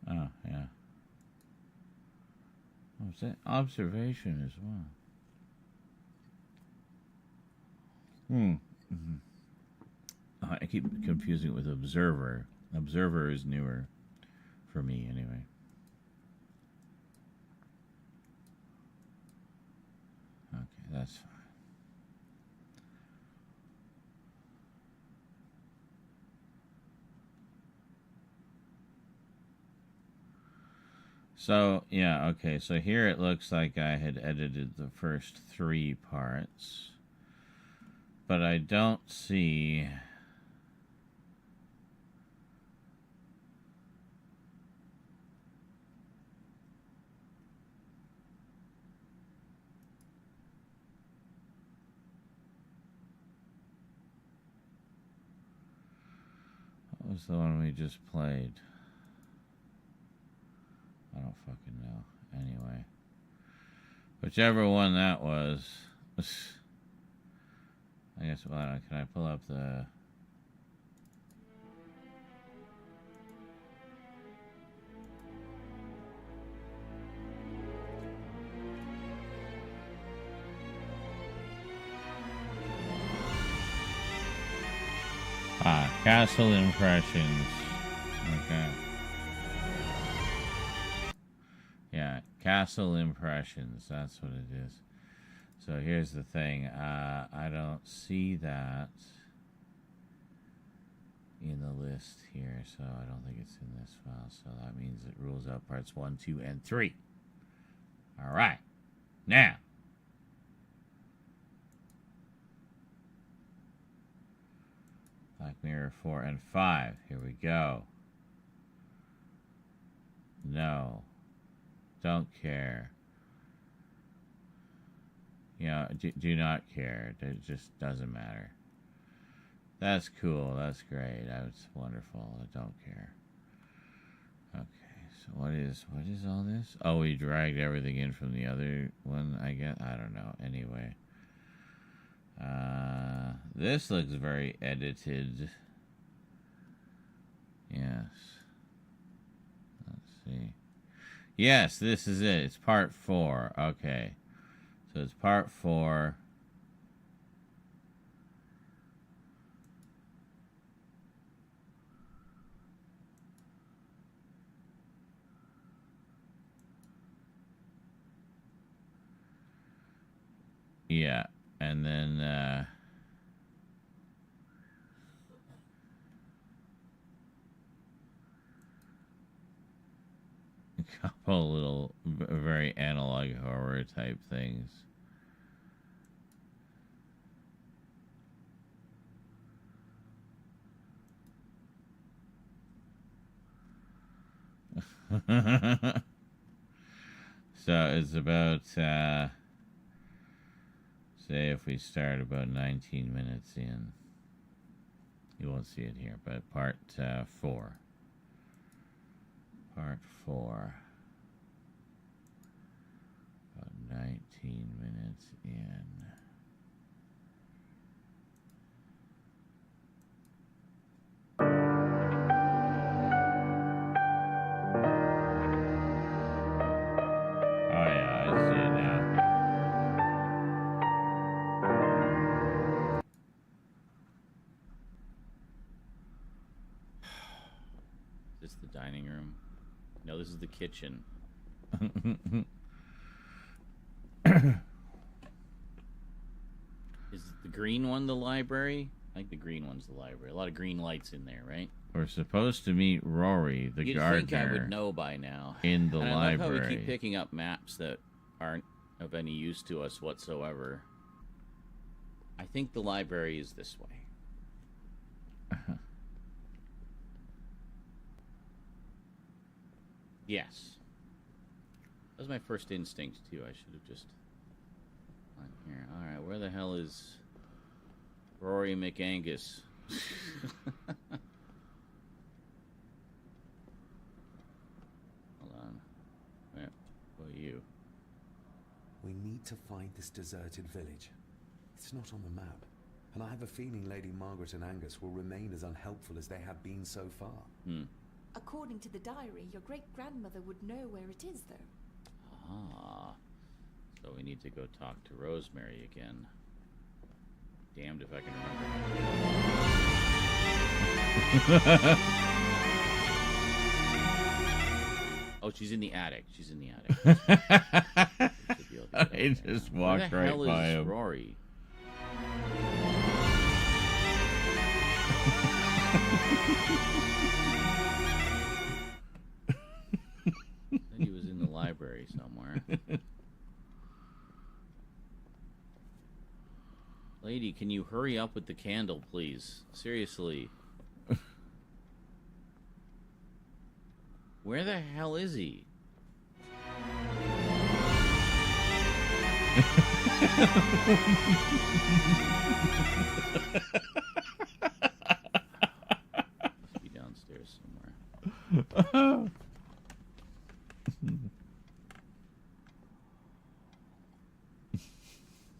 Oh, yeah. Oh, is that observation as well? I keep confusing it with observer. Observer is newer for me, anyway. Okay, that's fine. So, yeah, okay, so here it looks like I had edited the first 3 parts, but I don't see... What was the one we just played? I don't fucking know. Anyway. Whichever one that was. I guess, well, can I pull up the... Castle Impressions. Okay. Yeah, Castle Impressions. That's what it is. So here's the thing. I don't see that in the list here, so I don't think it's in this file. So that means it rules out parts 1, 2, and 3. All right. Now. Black Mirror 4 and 5. Here we go. No. Don't care. You know, do not care. It just doesn't matter. That's cool. That's great. That's wonderful. I don't care. Okay, so what is all this? Oh, we dragged everything in from the other one, I guess. I don't know. Anyway. This looks very edited. Yes. Let's see. Yes, this is it. It's part 4. Okay. So it's part 4. Yeah, and then a couple little very analog horror type things. So it's about say if we start about 19 minutes in, you won't see it here, but part 4. Part 4. About 19 minutes in. Oh yeah, I see it now. Is this the dining room? No, this is the kitchen. Is the green one the library? I think the green one's the library. A lot of green lights in there, right? We're supposed to meet Rory, the gardener. You'd think I would know by now. In the and library. I love how we keep picking up maps that aren't of any use to us whatsoever. I think the library is this way. Yes. That was my first instinct, too. I should have just... on here. Alright, where the hell is Rory McAngus? Hold on. Where are you? We need to find this deserted village. It's not on the map. And I have a feeling Lady Margaret and Angus will remain as unhelpful as they have been so far. According to the diary, your great-grandmother would know where it is, though. Ah. So we need to go talk to Rosemary again. Damned if I can remember. Oh, she's in the attic. She's in the attic. I just walked Where the hell right by is him. Rory? Said he was in the library somewhere. Lady, can you hurry up with the candle, please? Seriously. Where the hell is he? Must be downstairs somewhere.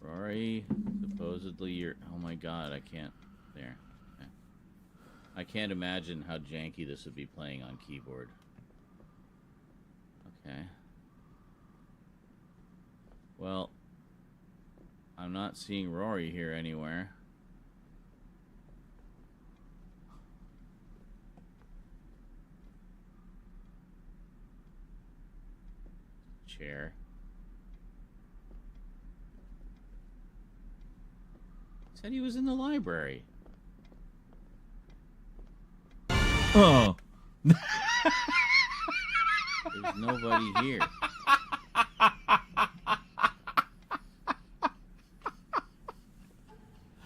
Rory, supposedly you're... Oh my god, I can't... There. Okay. I can't imagine how janky this would be playing on keyboard. Okay. Well, I'm not seeing Rory here anywhere. Chair. Said he was in the library. Oh. There's nobody here.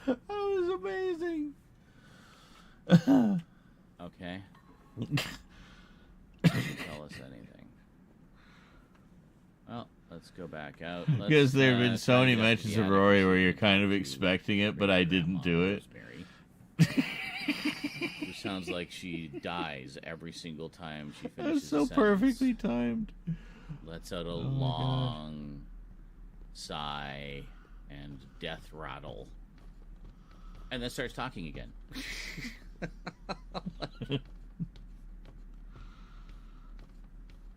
That was amazing. Okay. Doesn't tell us anything. Well, let's go back out. Because there have been so tidy many up the mentions of attic. Rory where you're kind of expecting it, but I didn't do it. Who sounds like she dies every single time she That's finishes so a sentence. perfectly timed. Lets out a Oh, long sigh and death rattle. And then starts talking again.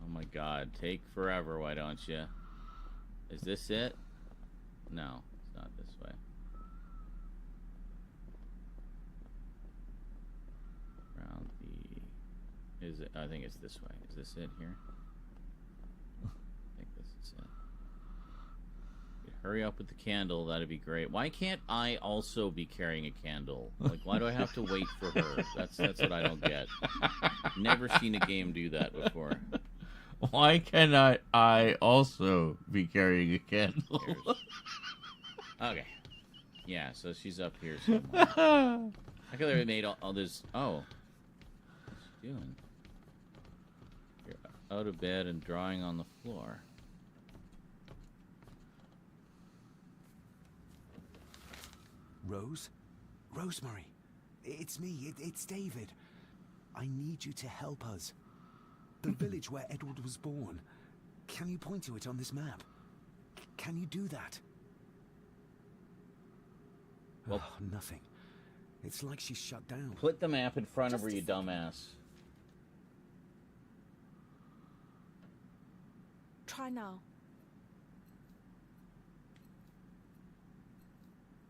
Oh my god, take forever, why don't you? Is this it? No, it's not this way. Around the... Is it? I think it's this way. Is this it here? I think this is it. Hurry up with the candle, that'd be great. Why can't I also be carrying a candle? Like, why do I have to wait for her? That's what I don't get. Never seen a game do that before. Why cannot I also be carrying a candle? Okay. Yeah, so she's up here somewhere. I could have made all this... Oh. What's she doing? You're out of bed and drawing on the floor. Rose? Rosemary, it's me, it's David. I need you to help us. The village where Edward was born. Can you point to it on this map? Can you do that? Well, nothing. It's like she's shut down. Put the map in front of her, you dumbass. Try now.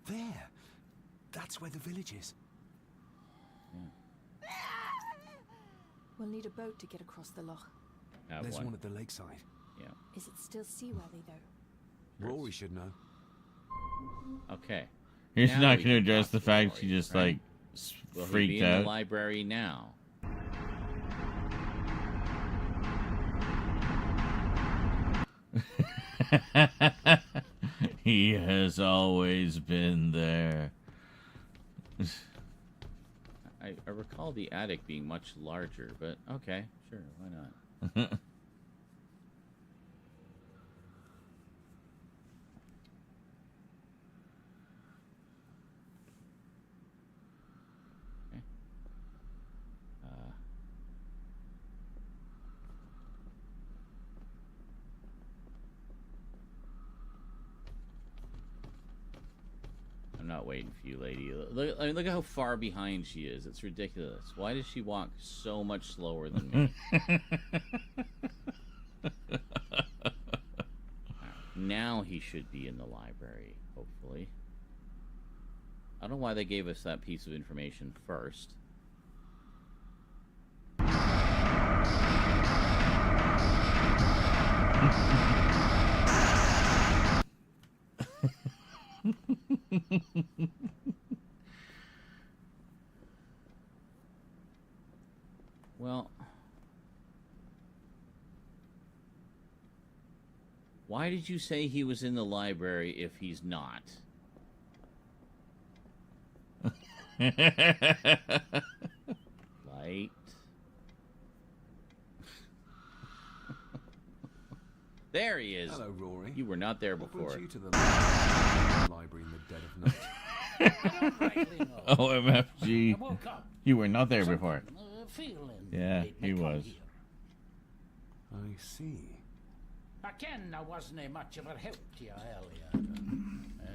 There. That's where the village is. We'll need a boat to get across the loch. There's one at the lakeside. Yeah. Is it still seaworthy, though? Rory should know. Okay. He's Now not we going to can address talk the to fact Rory, she just, right? like, Will he be freaked in out. the library now? He has always been there. I recall the attic being much larger, but okay, sure, why not? Okay. I'm not waiting for you, lady. Look, I mean, look at how far behind she is. It's ridiculous. Why does she walk so much slower than me? Now he should be in the library, hopefully. I don't know why they gave us that piece of information first. Well, why did you say he was in the library if he's not? Light. There he is. Hello, Rory. You were not there What before. brought you to the library in the dead of night? OMFG. You were not there before. Yeah, he was. I see. I ken I wasn't much of a help to you earlier.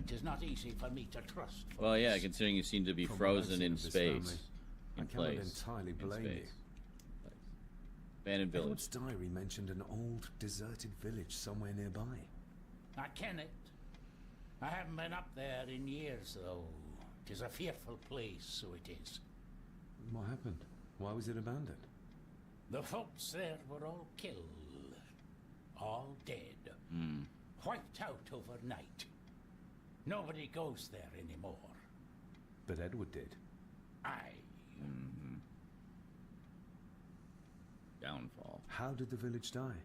It is not easy for me to trust. Well, yeah, considering you seem to be From frozen what I've in seen of this space. family, In I cannot place. entirely In blame you. space. Abandoned village. Edward's diary mentioned an old, deserted village somewhere nearby. I ken it. I haven't been up there in years, though. It is a fearful place, so it is. What happened? Why was it abandoned? The folks there were all killed. All dead. Wiped out overnight. Nobody goes there anymore. But Edward did. Aye. Downfall. How did the village die?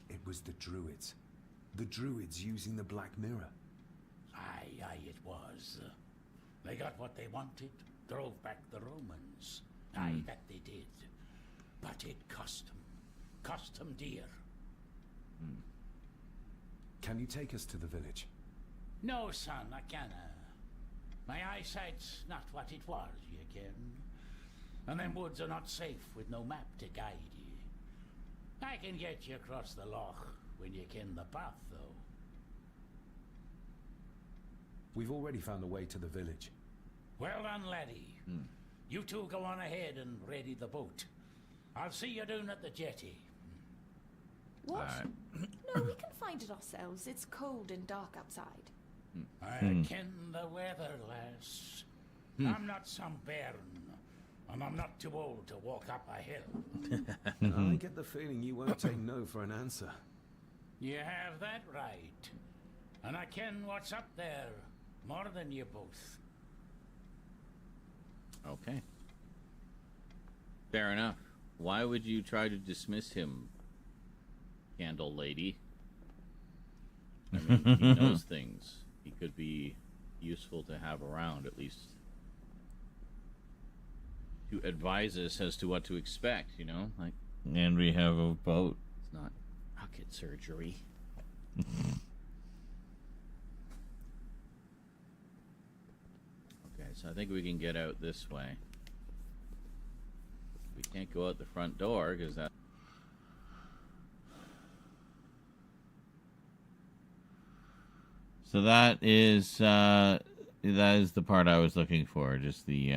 It was the Druids. The Druids using the Black Mirror. Aye, it was. They got what they wanted, drove back the Romans. Aye, that they did. But it cost them dear. Can you take us to the village? No, son, I canna. My eyesight's not what it was, you ken. And them woods are not safe with no map to guide ye. I can get you across the loch when you ken the path, though. We've already found a way to the village. Well done, laddie. You two go on ahead and ready the boat. I'll see you down at the jetty. What? No, we can find it ourselves. It's cold and dark outside. I ken the weather, lass. I'm not some bairn, and I'm not too old to walk up a hill. I get the feeling you won't take no for an answer. You have that right. And I ken what's up there more than you both. Okay. Fair enough. Why would you try to dismiss him, Candle Lady? I mean, he knows things. He could be useful to have around, at least to advise us as to what to expect, you know? Like, and we have a boat. It's not rocket surgery. Okay, so I think we can get out this way. We can't go out the front door because that. So that is the part I was looking for. Just the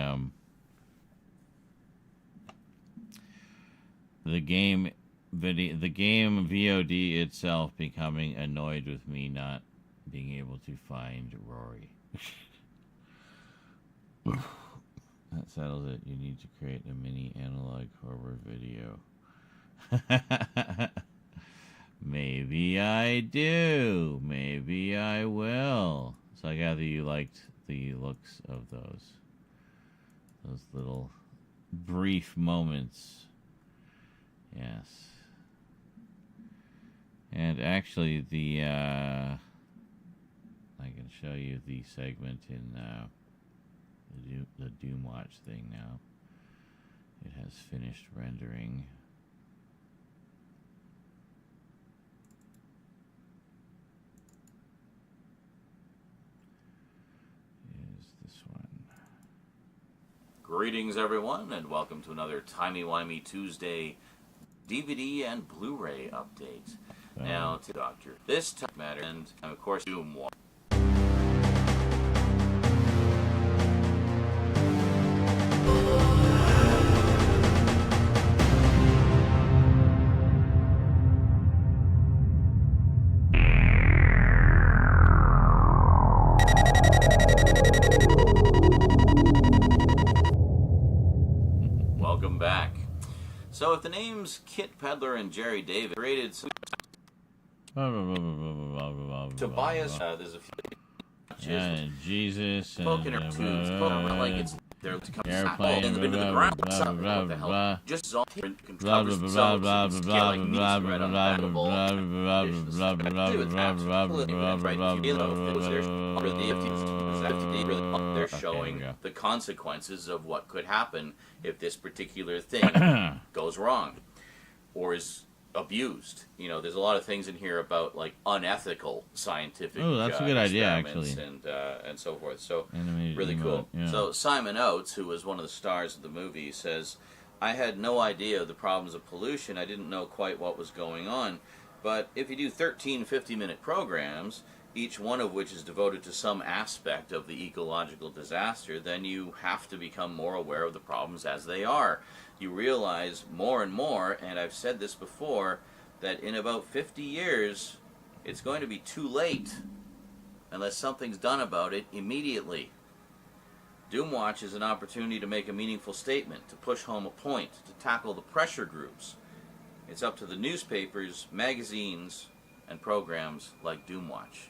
game video, the game VOD itself becoming annoyed with me not being able to find Rory. That settles it. You need to create a mini analog horror video. Maybe I do. Maybe I will. So I gather you liked the looks of those little brief moments. Yes. And actually I can show you the segment in the Doomwatch thing now. It has finished rendering. Is this one? Greetings, everyone, and welcome to another Timey-Wimey Tuesday DVD and Blu-ray update. Now to Doctor. This time matter, and of course, Doomwatch. Welcome back. So if the names Kit Pedler and Jerry David created Tobias, there's a few Jesus poking her tubes, poking like it's they're to come airplane, into the ground. Something, what the hell? Just all covers themselves and scaling meats right on the bowl. They're showing the consequences of what could happen if this particular thing goes wrong or is abused. You know, there's a lot of things in here about like unethical scientific that's a good idea, actually, and so forth. So Animated really cool. emote, yeah. So Simon Oates, who was one of the stars of the movie, says, "I had no idea of the problems of pollution. I didn't know quite what was going on. But if you do 13 50-minute programs, each one of which is devoted to some aspect of the ecological disaster, then you have to become more aware of the problems as they are. You realize more and more, and I've said this before, that in about 50 years, it's going to be too late unless something's done about it immediately. Doomwatch is an opportunity to make a meaningful statement, to push home a point, to tackle the pressure groups. It's up to the newspapers, magazines, and programs like Doomwatch."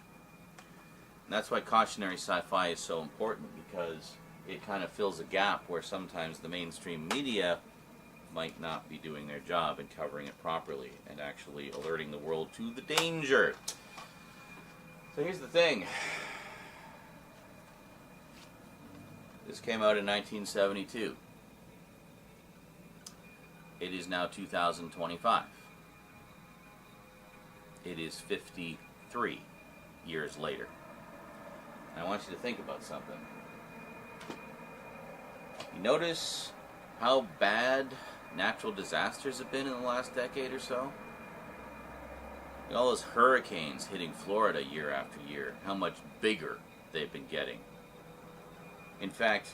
And that's why cautionary sci-fi is so important, because it kind of fills a gap where sometimes the mainstream media might not be doing their job in covering it properly and actually alerting the world to the danger. So here's the thing. This came out in 1972. It is now 2025. It is 53 years later. And I want you to think about something. You notice how bad natural disasters have been in the last decade or so? All those hurricanes hitting Florida year after year, how much bigger they've been getting. In fact,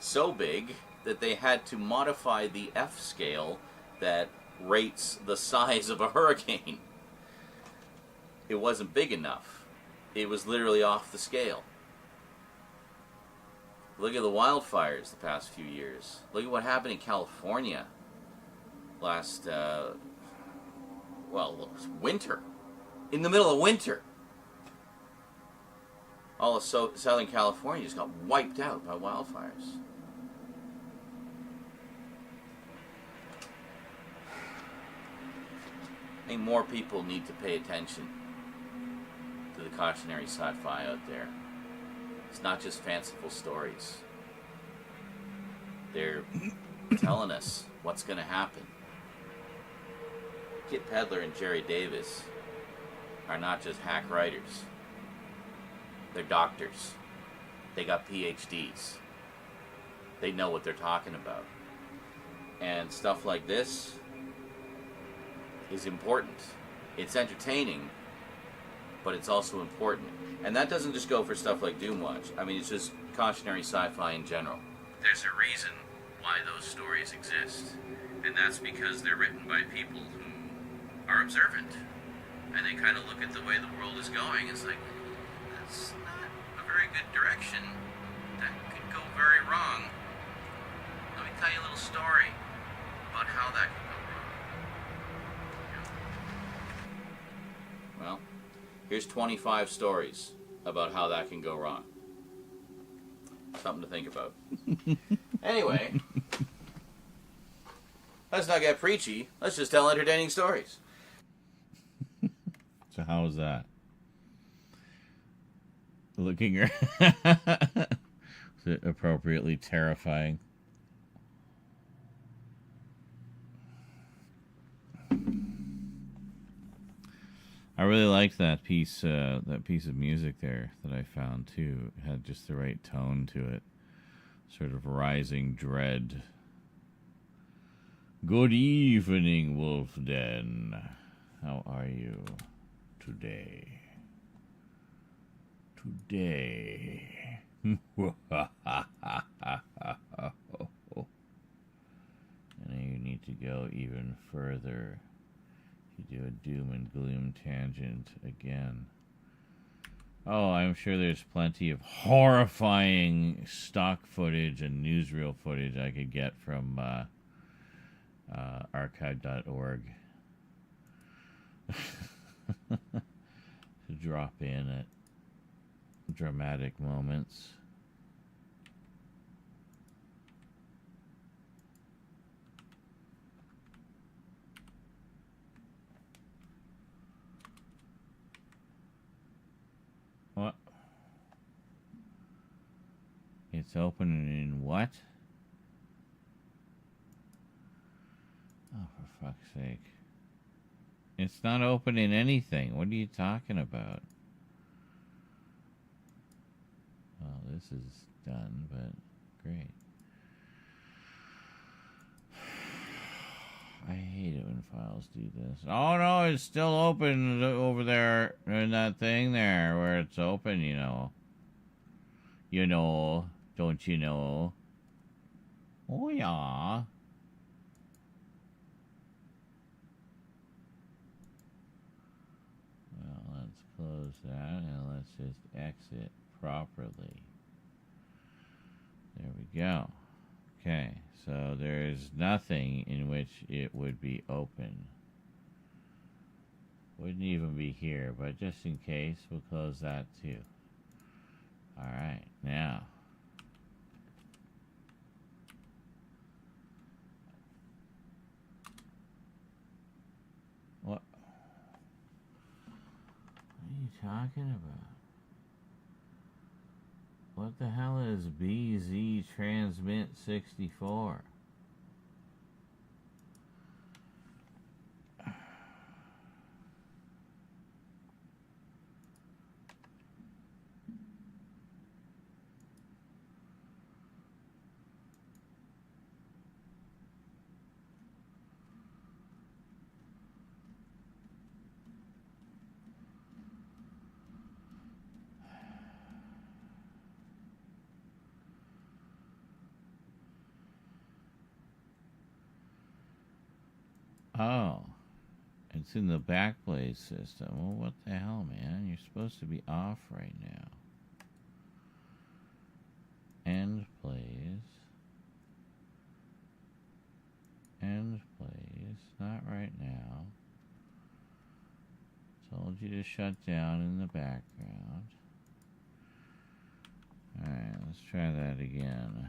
so big that they had to modify the F scale that rates the size of a hurricane. It wasn't big enough. It was literally off the scale. Look at the wildfires the past few years. Look at what happened in California last, winter. In the middle of winter. All of Southern California just got wiped out by wildfires. I think more people need to pay attention to the cautionary sci-fi out there. It's not just fanciful stories. They're telling us what's going to happen. Kit Pedler and Jerry Davis are not just hack writers. They're doctors. They got PhDs. They know what they're talking about. And stuff like this is important. It's entertaining, but it's also important. And that doesn't just go for stuff like Doomwatch. I mean, it's just cautionary sci-fi in general. There's a reason why those stories exist. And that's because they're written by people who are observant. And they kind of look at the way the world is going. It's like, that's not a very good direction. That could go very wrong. Let me tell you a little story about how that could go wrong. Well, here's 25 stories about how that can go wrong. Something to think about. Anyway, let's not get preachy. Let's just tell entertaining stories. So how was that? Looking is it appropriately terrifying? I really liked that piece of music there that I found too. It had just the right tone to it, sort of rising dread. Good evening, Wolfden. How are you today? And you need to go even further. You do a doom and gloom tangent again. Oh, I'm sure there's plenty of horrifying stock footage and newsreel footage I could get from archive.org to drop in at dramatic moments. What? It's open in what? Oh, for fuck's sake. It's not open in anything. What are you talking about? Well, this is done, but great. I hate it when files do this. Oh no, it's still open over there in that thing there where it's open, you know. You know, don't you know? Oh yeah. Well, let's close that and let's just exit properly. There we go. Okay, so there's nothing in which it would be open. Wouldn't even be here, but just in case, we'll close that too. Alright, now. What are you talking about? What the hell is BZ Transmit 64? Oh. It's in the backblaze system. Well, what the hell, man? You're supposed to be off right now. End plays. End plays. Not right now. Told you to shut down in the background. Alright, let's try that again.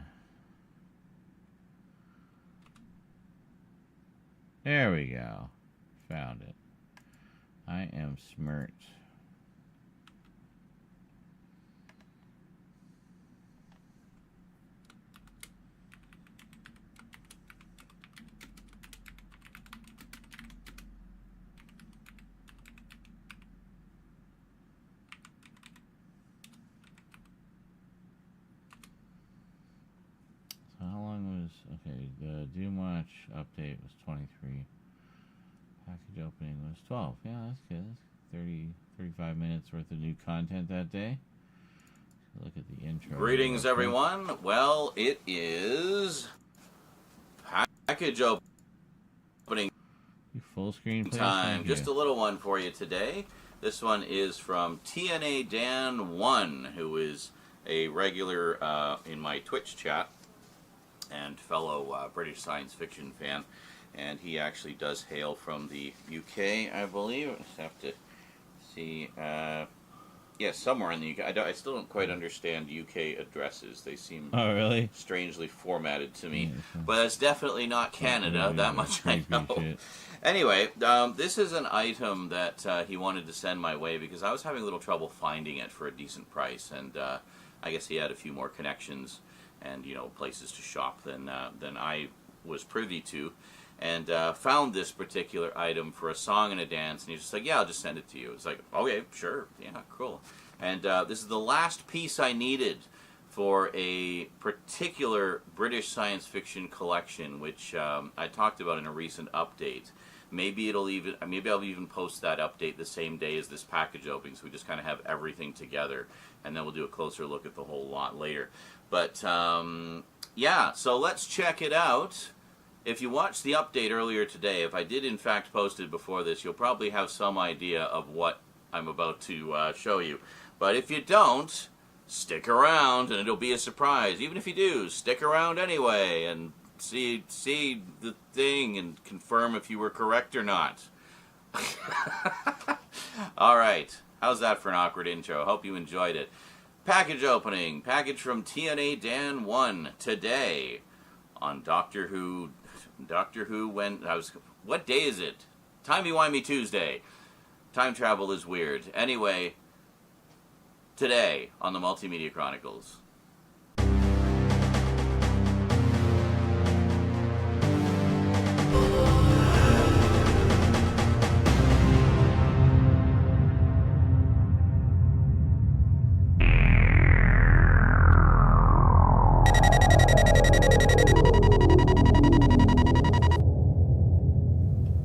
There we go. Found it. I am smirked. So how long was... Okay, the Doom Watch update was 23. Package opening was 12. Yeah, that's good. That's 35 minutes worth of new content that day. Look at the intro. Greetings, everyone. Well, it is package opening full screen time. Just a little one for you today. This one is from TNA Dan 1, who is a regular in my Twitch chat and fellow British science fiction fan. And he actually does hail from the UK, I believe. I just have to see. Yes, somewhere in the UK. I still don't quite understand UK addresses. They seem really strangely formatted to me. But it's definitely not Canada. That much I know. Anyway, this is an item that he wanted to send my way because I was having a little trouble finding it for a decent price. And I guess he had a few more connections and, you know, places to shop than I was privy to. And found this particular item for a song and a dance, and he's just like, yeah, I'll just send it to you. It's like, okay, sure, yeah, cool. And this is the last piece I needed for a particular British science fiction collection, which I talked about in a recent update. Maybe I'll even post that update the same day as this package opening, so we just kind of have everything together, and then we'll do a closer look at the whole lot later. But yeah, so let's check it out. If you watched the update earlier today, if I did in fact post it before this, you'll probably have some idea of what I'm about to show you. But if you don't, stick around and it'll be a surprise. Even if you do, stick around anyway and see the thing and confirm if you were correct or not. Alright, how's that for an awkward intro? Hope you enjoyed it. Package opening. Package from TNA Dan 1 today on Doctor Who what day is it? Timey-wimey Tuesday. Time travel is weird. Anyway, today on the Multimedia Chronicles.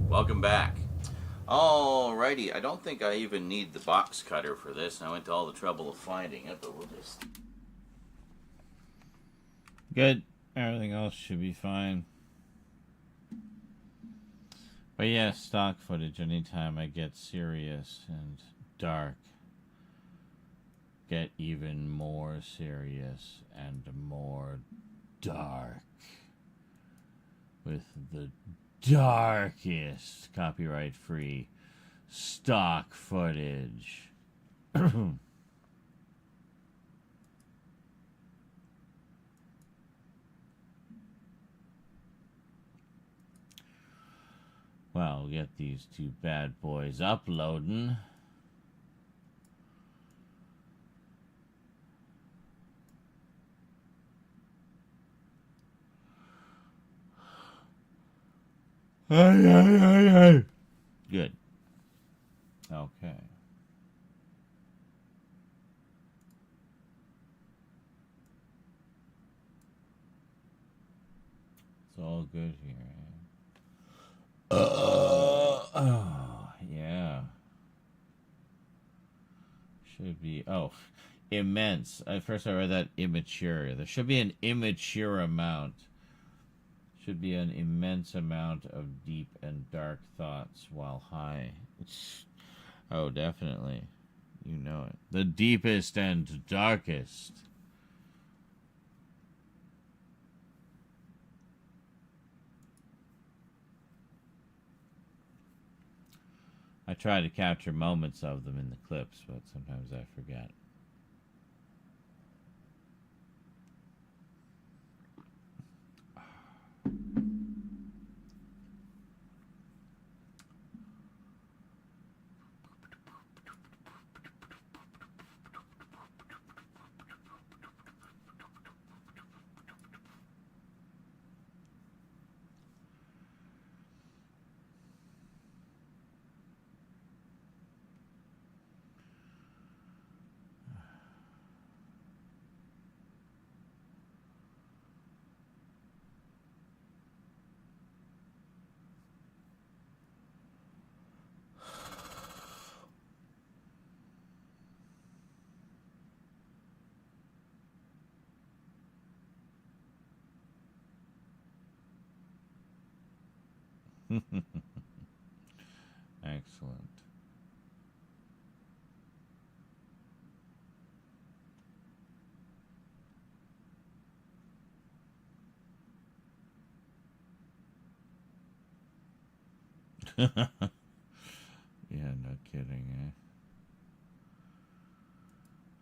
Welcome back. Alrighty, I don't think I even need the box cutter for this. I went to all the trouble of finding it, but we'll just... Good. Everything else should be fine. But yeah, stock footage. Anytime I get serious and dark, get even more serious and more dark. With the darkest copyright-free stock footage. Well, we'll get these two bad boys uploading. Good. Okay. It's all good here. Yeah. Should be. Oh, immense. At first I read that immature. There should be an immature amount. Should be an immense amount of deep and dark thoughts while high. Oh, definitely. You know it. The deepest and darkest. I try to capture moments of them in the clips, but sometimes I forget. Excellent. Yeah, no kidding, eh?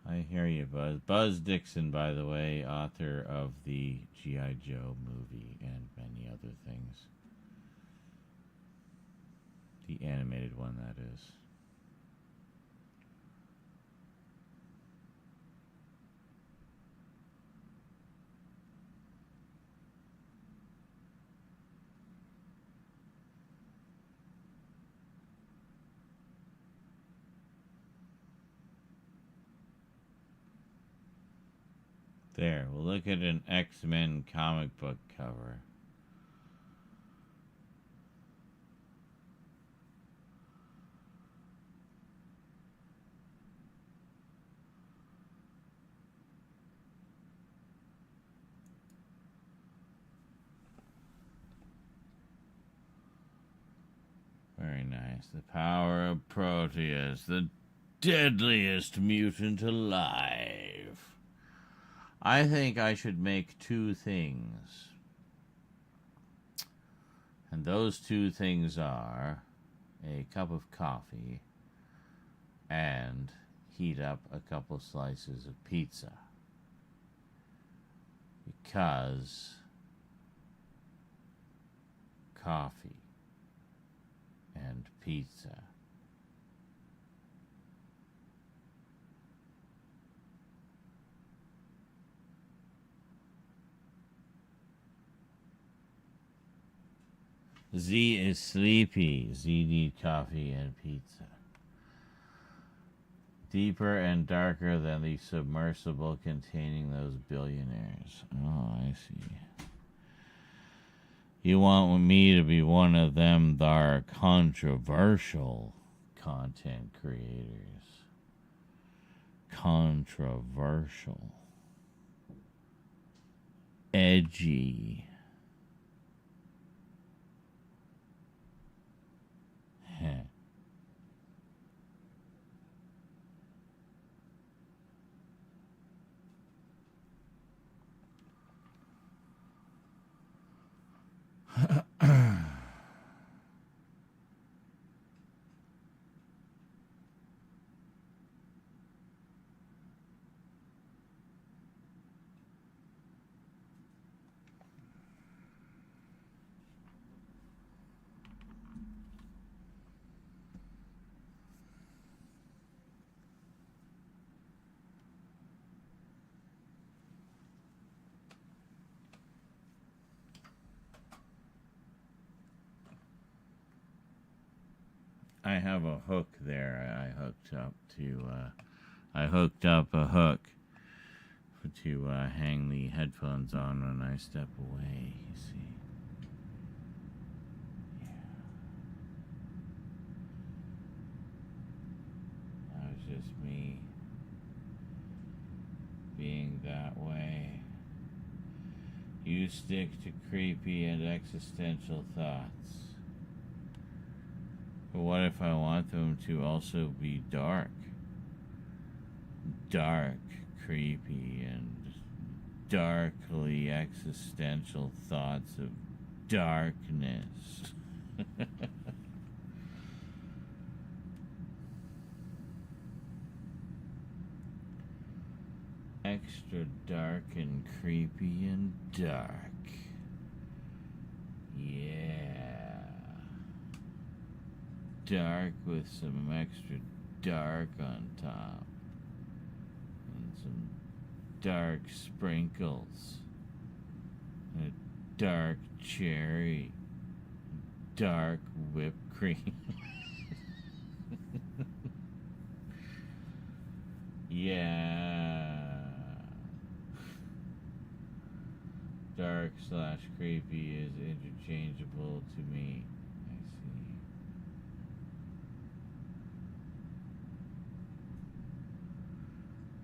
I hear you, Buzz. Buzz Dixon, by the way, author of the G.I. Joe movie and many other things. The animated one, that is. There, we'll look at an X-Men comic book cover. Very nice. The power of Proteus, the deadliest mutant alive. I think I should make two things. And those two things are a cup of coffee and heat up a couple slices of pizza. Because coffee and pizza. Z is sleepy. Z need coffee and pizza. Deeper and darker than the submersible containing those billionaires. Oh, I see. You want me to be one of them thar controversial content creators. Controversial. Edgy. Heh. I have a hook there. I hooked up a hook to hang the headphones on when I step away, you see. Yeah. That was just me being that way. You You stick to creepy and existential thoughts. But what if I want them to also be dark? Dark, creepy, and darkly existential thoughts of darkness. Extra dark and creepy and dark. Yeah. Dark with some extra dark on top. And some dark sprinkles. And a dark cherry. Dark whipped cream. Yeah. Dark / creepy is interchangeable to me. I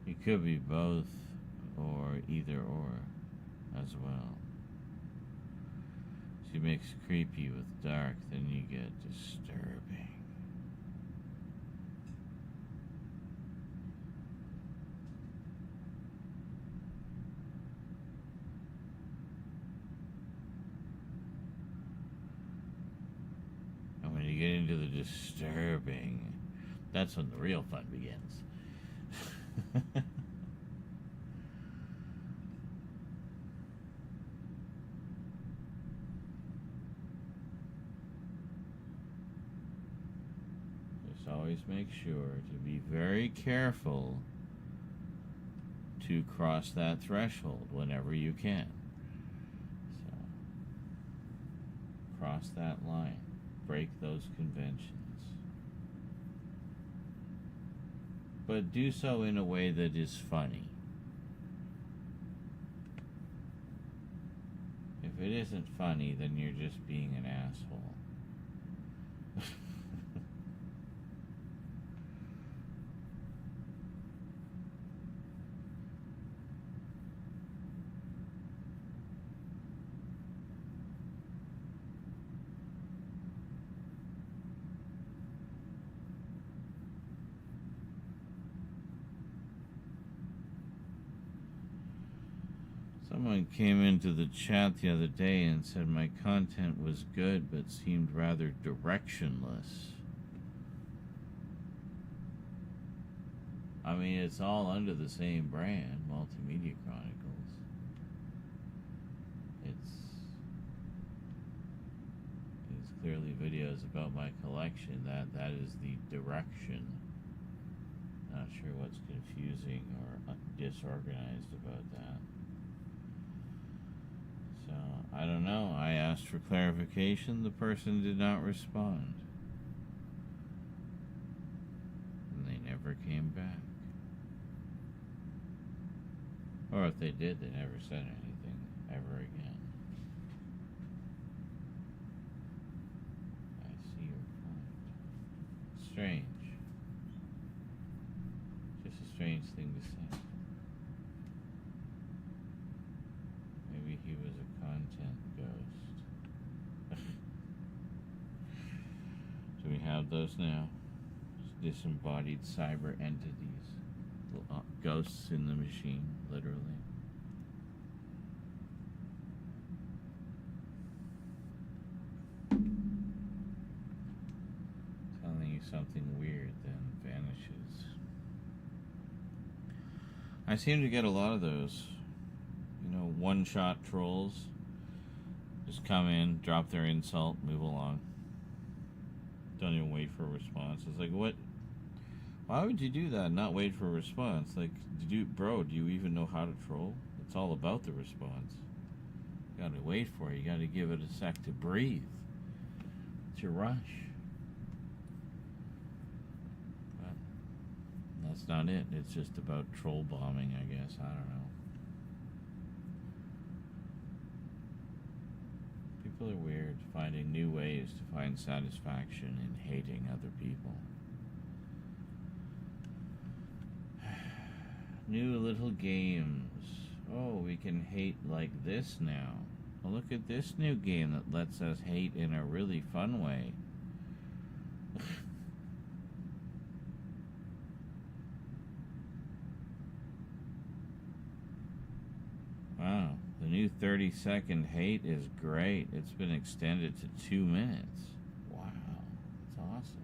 see. It could be both or either or as well. If you mix creepy with dark, then you get disturbing. And when you get into the disturbing, that's when the real fun begins. Just always make sure to be very careful to cross that threshold whenever you can. So, cross that line. Break those conventions. But do so in a way that is funny. If it isn't funny, then you're just being an asshole. Someone came into the chat the other day and said my content was good but seemed rather directionless. I mean, it's all under the same brand, Multimedia Chronicles. It's clearly videos about my collection. That is the direction. Not sure what's confusing or disorganized about that. So, I don't know. I asked for clarification. The person did not respond. And they never came back. Or if they did, they never said anything ever again. I see your point. Strange. Just a strange thing to say. Maybe he was a content ghost. Do we have those now? Disembodied cyber entities. Ghosts in the machine, literally. Telling you something weird, then vanishes. I seem to get a lot of those. You know, one-shot trolls. Just come in, drop their insult, move along. Don't even wait for a response. It's like, what? Why would you do that and not wait for a response? Like, bro, do you even know how to troll? It's all about the response. You gotta wait for it. You gotta give it a sec to breathe. It's your rush. But that's not it. It's just about troll bombing, I guess. I don't know. People are weird, finding new ways to find satisfaction in hating other people. New little games Oh, we can hate like this now. Well, look at this new game that lets us hate in a really fun way. Wow, the new 30-second hate is great. It's been extended to 2 minutes. Wow, that's awesome.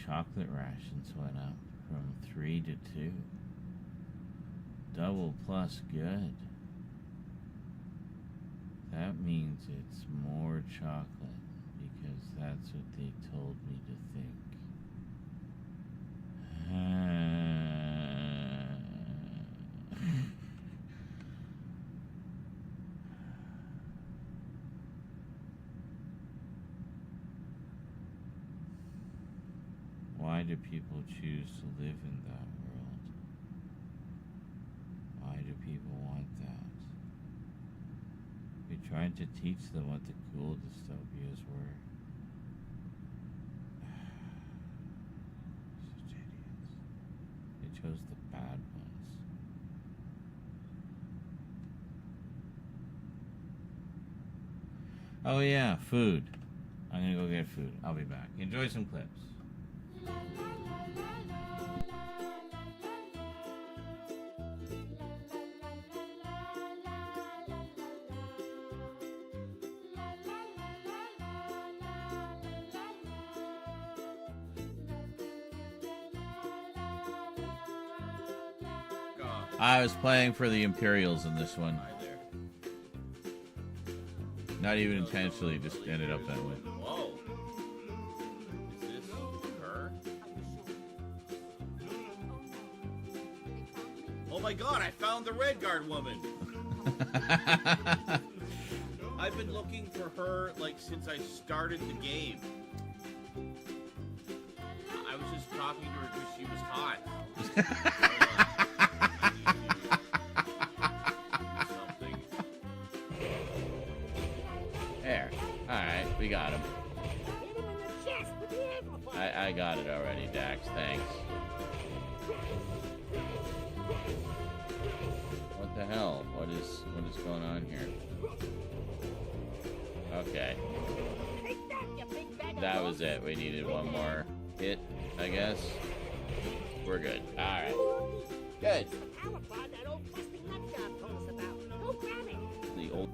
Chocolate rations went up from 3 to 2. Double plus good. That means it's more chocolate because that's what they told me to think. Why do people choose to live in that world? Why do people want that? We tried to teach them what the cool dystopias were. Such idiots. They chose the bad ones. Oh yeah, food. I'm gonna go get food. I'll be back. Enjoy some clips. I was playing for the Imperials in this one. Not even intentionally, just ended up that way. Whoa. Is this her? Oh my god, I found the Red Guard woman! I've been looking for her, like, since I started the game. I was just talking to her because she was hot. There. Alright, we got him. I got it already, Dax. Thanks. What the hell? What is going on here? Okay. That was it. We needed one more hit, I guess. We're good. Alright. Good. The old...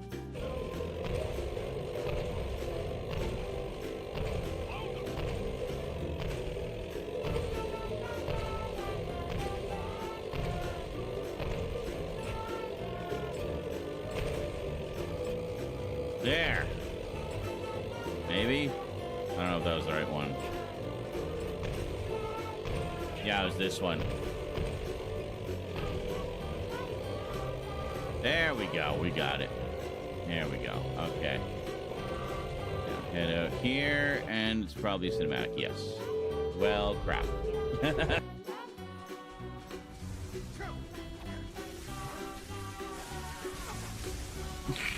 There. Maybe? I don't know if that was the right one. Yeah, it was this one. There we go. We got it. There we go. Okay. Now head out here, and it's probably cinematic. Yes. Well, crap.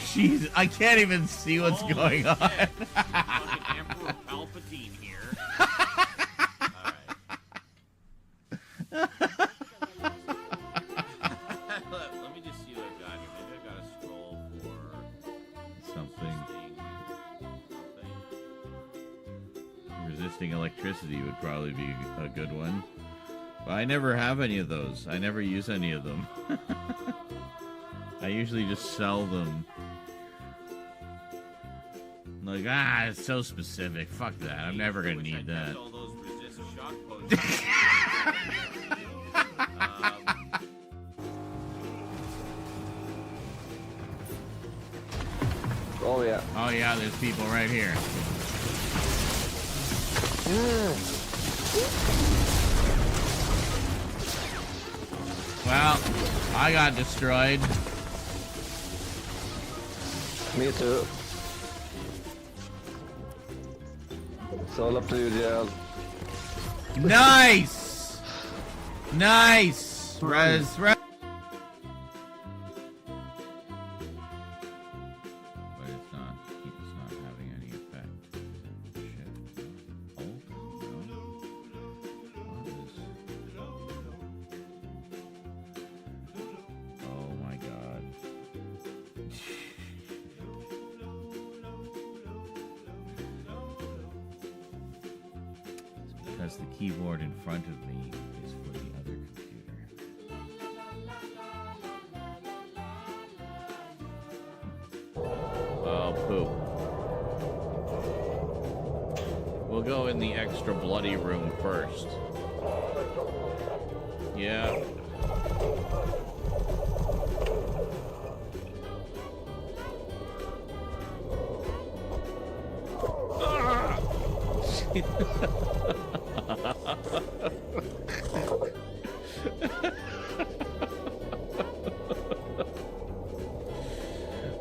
Jeez, I can't even see what's going on. Fucking Emperor Palpatine here. Let me just see what I've got here. Maybe I've got a scroll for Something. Resisting electricity would probably be a good one. But I never have any of those. I never use any of them. I usually just sell them. Like, it's so specific. Fuck that. I'm never gonna need that. all those resist shock potions. Oh yeah. Oh yeah, there's people right here. Well, I got destroyed. Me too. It's all up to you, Gerald. Nice! Nice! Res. But it's not having any effect. Shit. Oh, no. What is... Oh my god. Because the keyboard in front of me is for the other computer. Oh, poop. We'll go in the extra bloody room first. Yeah.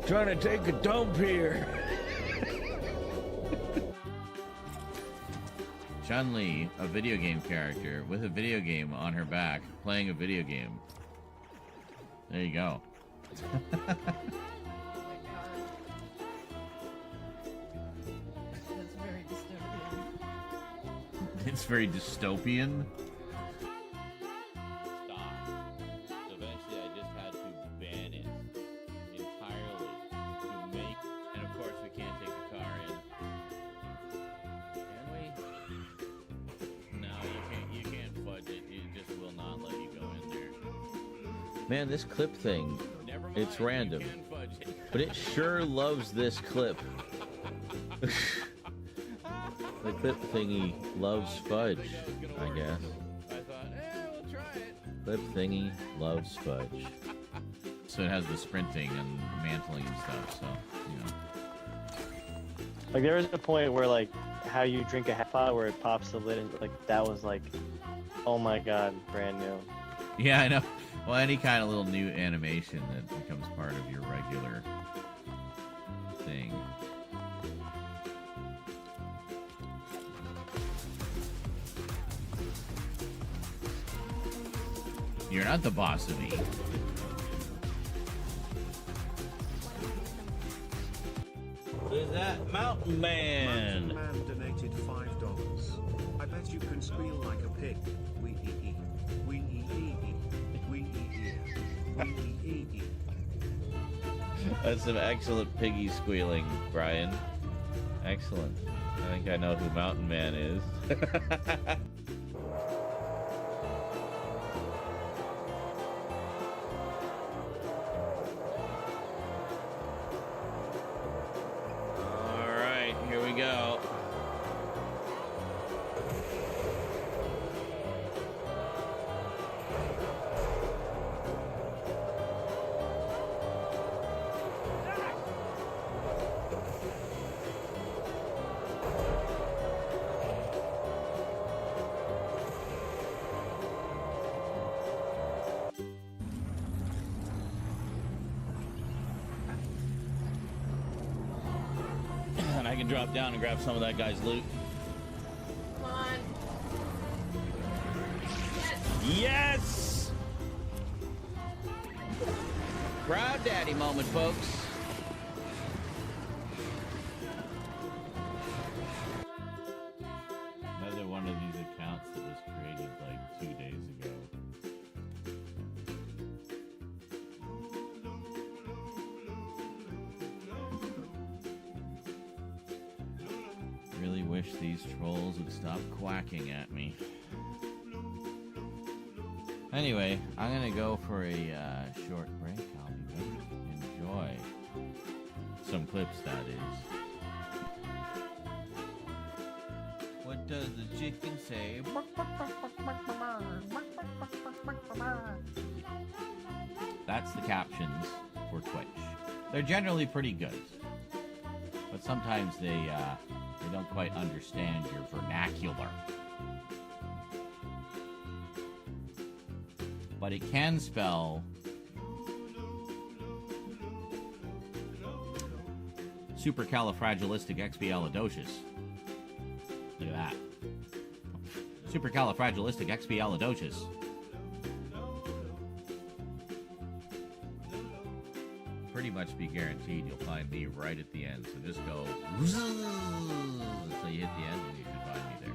Trying to take a dump here. Chun-Li, a video game character with a video game on her back, playing a video game. There you go. That's very dystopian. It's very dystopian. Stop. So eventually I just had to ban it entirely to make, and of course we can't take the car in. Can we? No, you can't fudge it. It just will not let you go in there. Man, this clip thing, it's random. But it sure loves this clip. The clip thingy loves fudge, I guess. I thought, we'll try it. Clip thingy loves fudge. So it has the sprinting and mantling and stuff, so, you know. Like, there was a point where, like, how you drink a half pot where it pops the lid, and, like, that was, like, oh my god, brand new. Yeah, I know. Well, any kind of little new animation that becomes part of your regular thing. You're not the boss of me. Who's that? Mountain Man. Mountain Man donated $5. I bet you can squeal like a pig. Wee ee ee. Wee ee ee. Wee ee ee. Wee ee ee. That's some excellent piggy squealing, Brian. Excellent. I think I know who Mountain Man is. Alright, here we go. And I can drop down and grab some of that guy's loot. Come on. Yes! Proud daddy moment, folks. Another one of these accounts that was created like 2 days ago. Really wish these trolls would stop quacking at me. Anyway, I'm gonna go for a short break. I'll be back. Enjoy some clips, that is. What does the chicken say? That's the captions for Twitch. They're generally pretty good, but sometimes they don't quite understand your vernacular. But it can spell supercalifragilisticexpialidocious. Look at Supercalifragilisticexpialidocious. Pretty much be guaranteed you'll find me right at the end. So just go until you hit the end and you can find me there.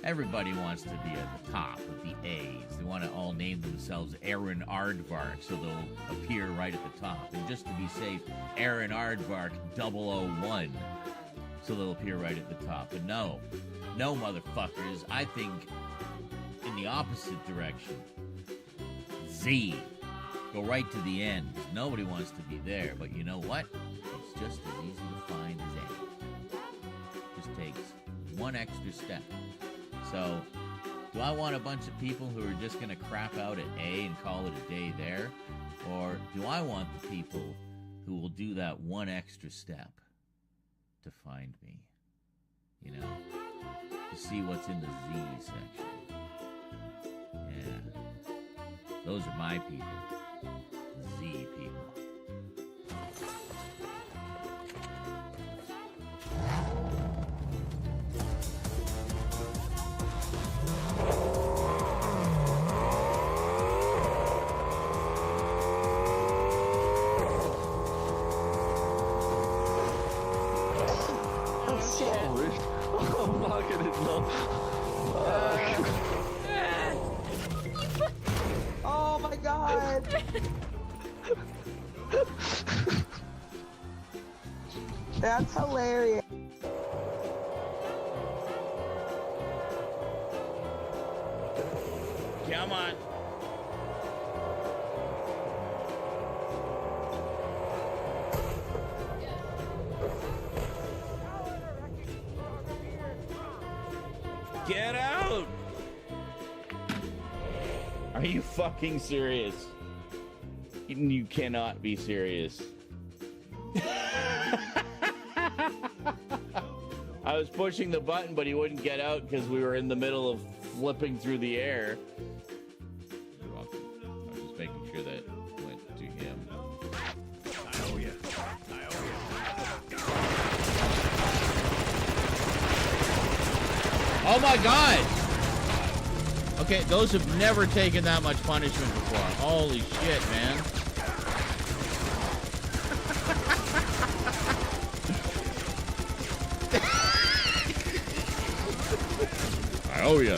Everybody wants to be at the top with the A's. They want to all name themselves Aaron Aardvark so they'll appear right at the top. And just to be safe, Aaron Aardvark 001 so they'll appear right at the top. But no, motherfuckers. I think in the opposite direction. Z. Go right to the end. Nobody wants to be there, but you know what? It's just as easy to find as A. Just takes one extra step. So, do I want a bunch of people who are just going to crap out at A and call it a day there? Or do I want the people who will do that one extra step to find me? You know? To see what's in the Z section. Yeah. Those are my people. Z people. I'm sorry. I'm not gonna know. Oh my god! That's hilarious. Come on. Get out! Are you fucking serious? You cannot be serious. I was pushing the button, but he wouldn't get out because we were in the middle of flipping through the air. You're welcome. I was just making sure that went to him. I owe you. Oh my god! Okay, those have never taken that much punishment before. Holy shit, man. I owe ya.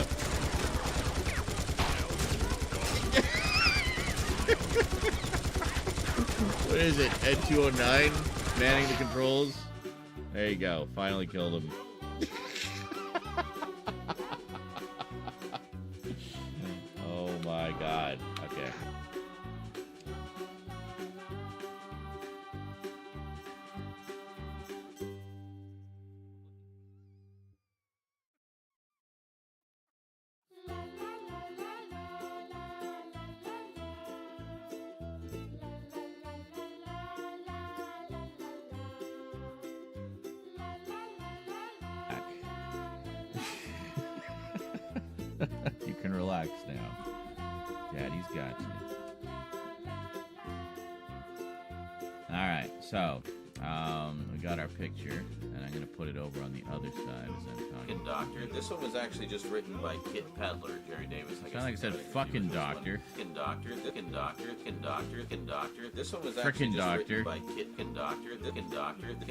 What is it? Ed 209 manning the controls. There you go. Finally killed him. Oh my god. Okay. You can relax now. Daddy's got you. Alright, so we got our picture, and I'm gonna put it over on the other side as I'm talking. Doctor. This one was actually just written by Kit Pedler, Jerry Davis. Sound like I said fucking doctor. Doctor. This one was Frickin' actually just doctor. written by Kit Doctor.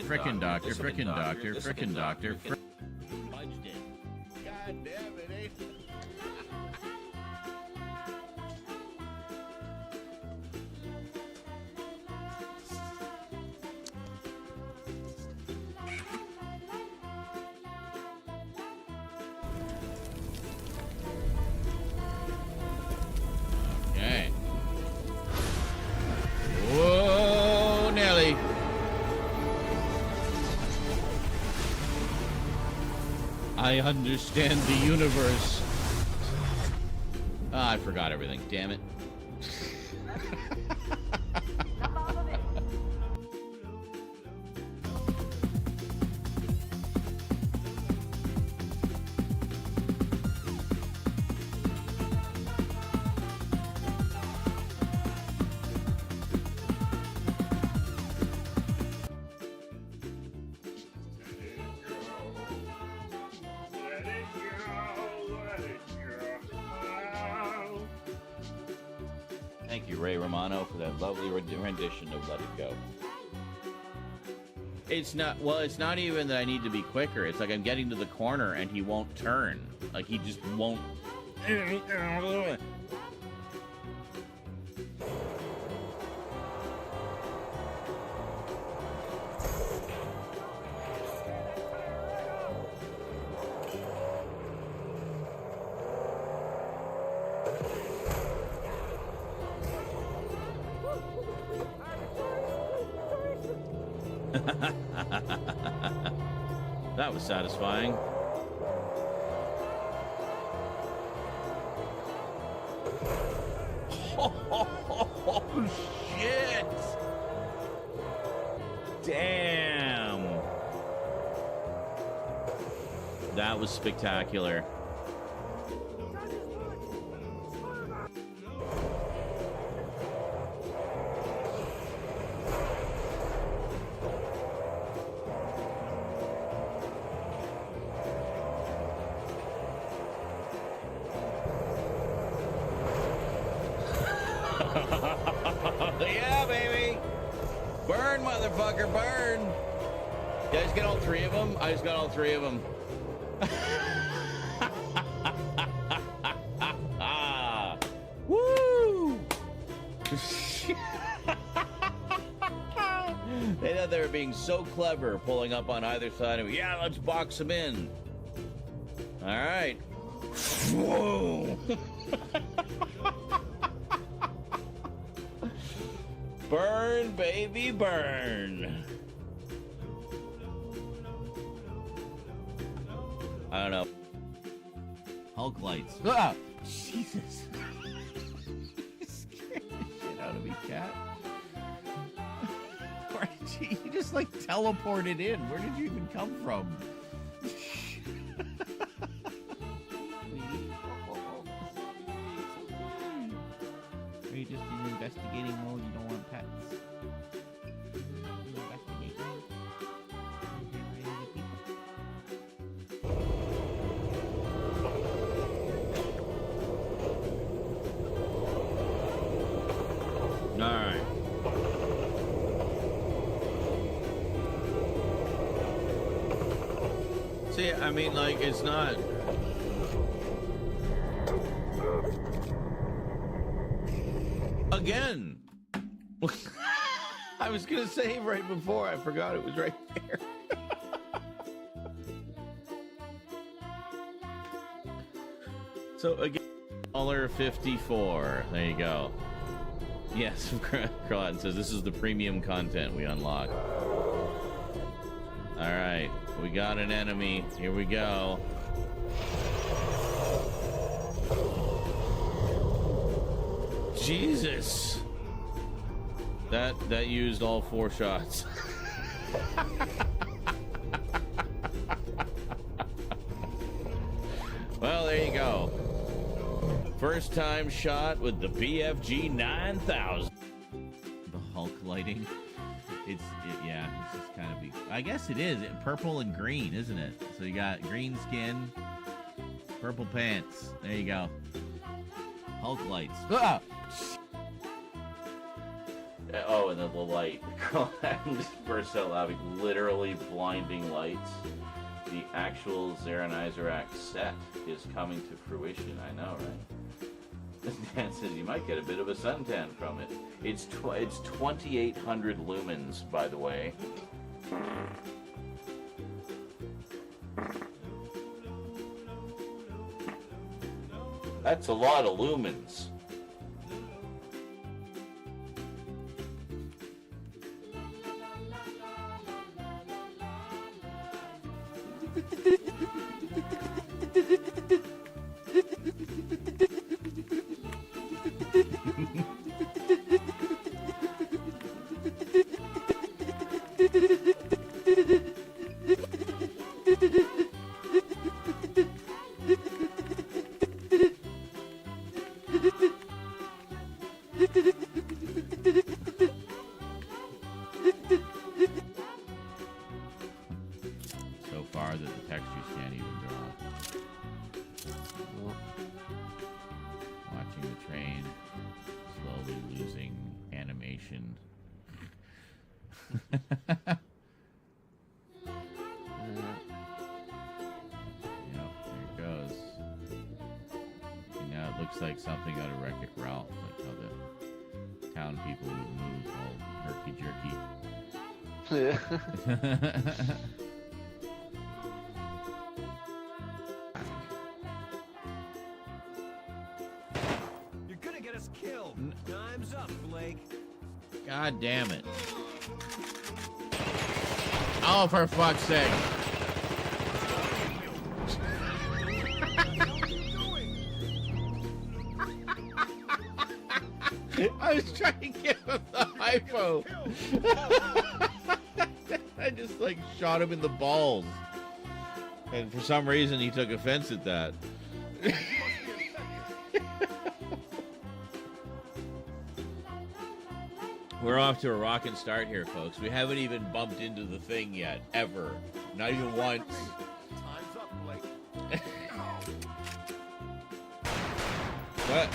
Frickin' doctor, frickin' doctor, frickin' doctor. Fudged it. God damn it, eh? Okay. Whoa, Nelly. I understand the universe. Ah, I forgot everything. Damn it. Thank you, Ray Romano, for that lovely rendition of Let It Go. It's not, well, it's not even that I need to be quicker. It's like I'm getting to the corner and he won't turn. Like, he just won't. That was satisfying. Oh, shit! Damn! That was spectacular. Yeah, baby! Burn, motherfucker, burn! You guys get all three of them? I just got all three of them. Woo! They thought they were being so clever, pulling up on either side of me. Yeah, let's box them in. All right. Whoa! Burn, baby, burn. I don't know. Hulk lights. Ah! Jesus. You scared the shit out of me, cat. Where did you just like teleported in? Where did you even come from? Are you just in investigating mode? You don't want pets? Investigate mode? Alright. See, I mean, like, it's not... Again! I was gonna say right before, I forgot it was right there. So again, $54. There you go. Yes, Croat says this is the premium content we unlock. Alright, we got an enemy. Here we go. Jesus. That used all 4 shots. Well, there you go. First time shot with the BFG 9000. The Hulk lighting. Yeah, it's just kind of I guess it is. Purple and green, isn't it? So you got green skin, purple pants. There you go. Hulk lights. Ah! Oh, and then the light. I'm just burst out laughing. Literally blinding lights. The actual Zaranizarak set is coming to fruition. I know, right? Dan says you might get a bit of a suntan from it. It's 2,800 lumens, by the way. That's a lot of lumens. There it goes. And now it looks like something out of Wreck-It Ralph, like how the town people would move all herky-jerky. You're gonna get us killed. Time's up, Blake. God damn it. Oh, for fuck's sake. I was trying to give him the hypo. I just like shot him in the balls. And for some reason he took offense at that. We're off to a rockin' start here, folks. We haven't even bumped into the thing yet, ever. Not even once. Time's up, Blake. What?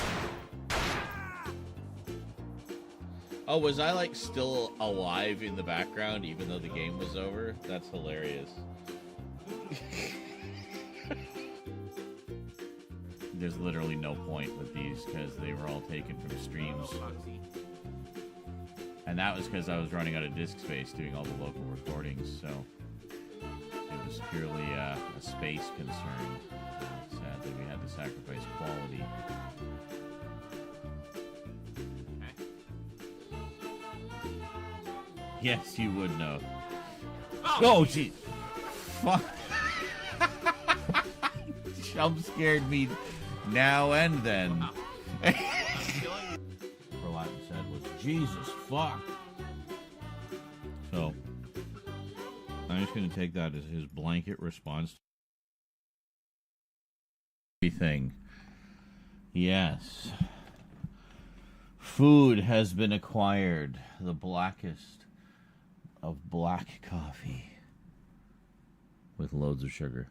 Oh, was I like still alive in the background even though the game was over? That's hilarious. There's literally no point with these because they were all taken from streams. And that was because I was running out of disk space doing all the local recordings, so it was purely a space concern. Sadly, we had to sacrifice quality. Yes, you would know. Oh, gee. Fuck. Jump scared me now and then. For what I said was, Jesus, fuck. So, I'm just going to take that as his blanket response to everything. Yes. Food has been acquired. The blackest of black coffee with loads of sugar.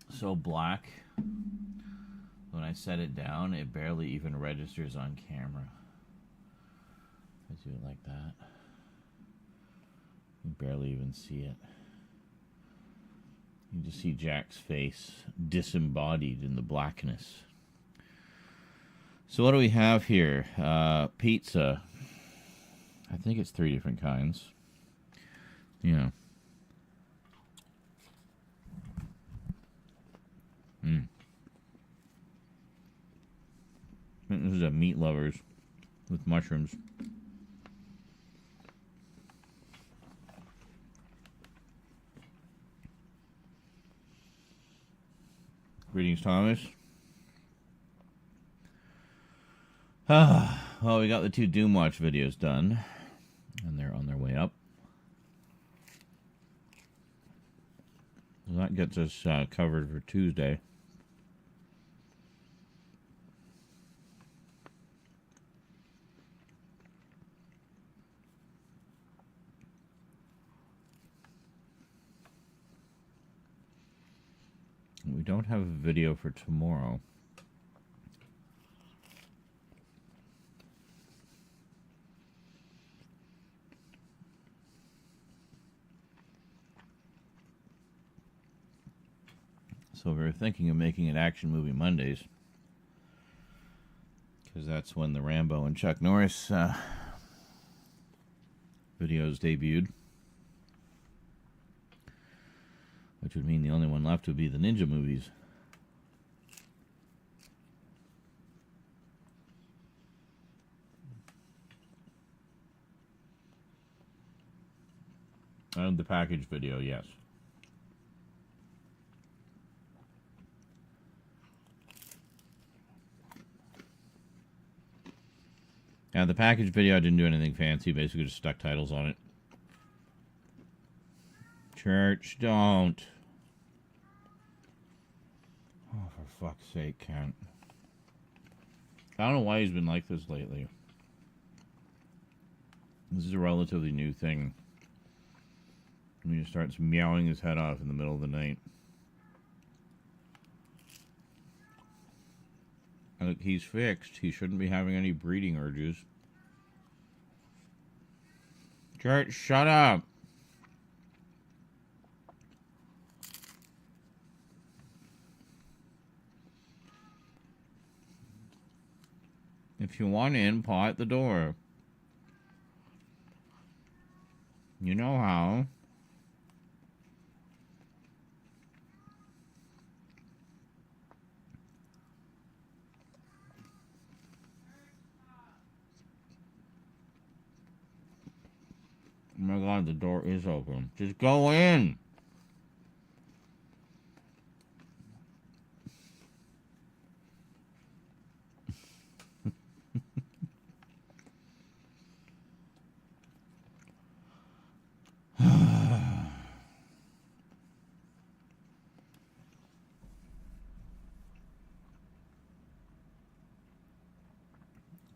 So black, when I set it down, it barely even registers on camera. I do it like that. You barely even see it. You just see Jack's face disembodied in the blackness. So what do we have here? Pizza. I think it's 3 different kinds. Yeah. This is a meat lovers with mushrooms. Greetings, Thomas. Well, we got the 2 Doomwatch videos done, and they're on their way up. So that gets us covered for Tuesday. We don't have a video for tomorrow. So we were thinking of making it Action Movie Mondays, because that's when the Rambo and Chuck Norris videos debuted. Which would mean the only one left would be the Ninja movies. And the package video, yes. Now, the package video, I didn't do anything fancy. Basically just stuck titles on it. Church, don't. Oh, for fuck's sake, Kent. I don't know why he's been like this lately. This is a relatively new thing. I mean, he starts meowing his head off in the middle of the night. Look, he's fixed. He shouldn't be having any breeding urges. Kurt, shut up. If you want in, paw at the door. You know how. Oh my god, the door is open. Just go in.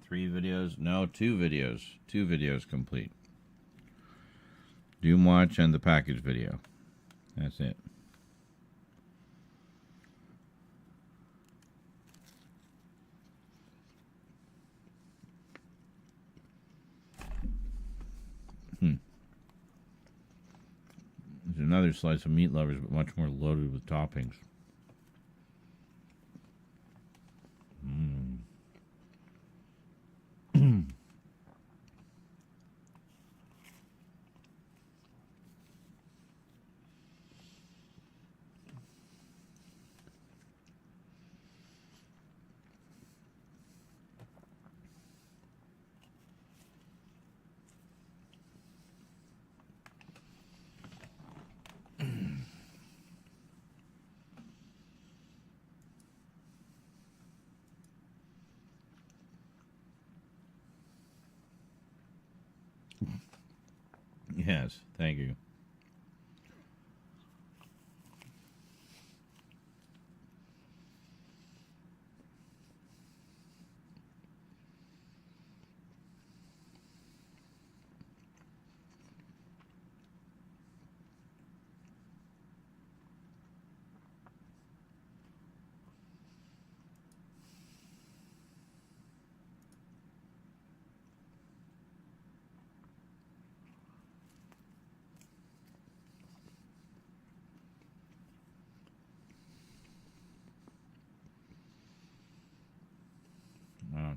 Three videos? No, two videos. Two videos complete. Doom Watch and the package video. That's it. There's another slice of Meat Lovers, but much more loaded with toppings. Yes, thank you.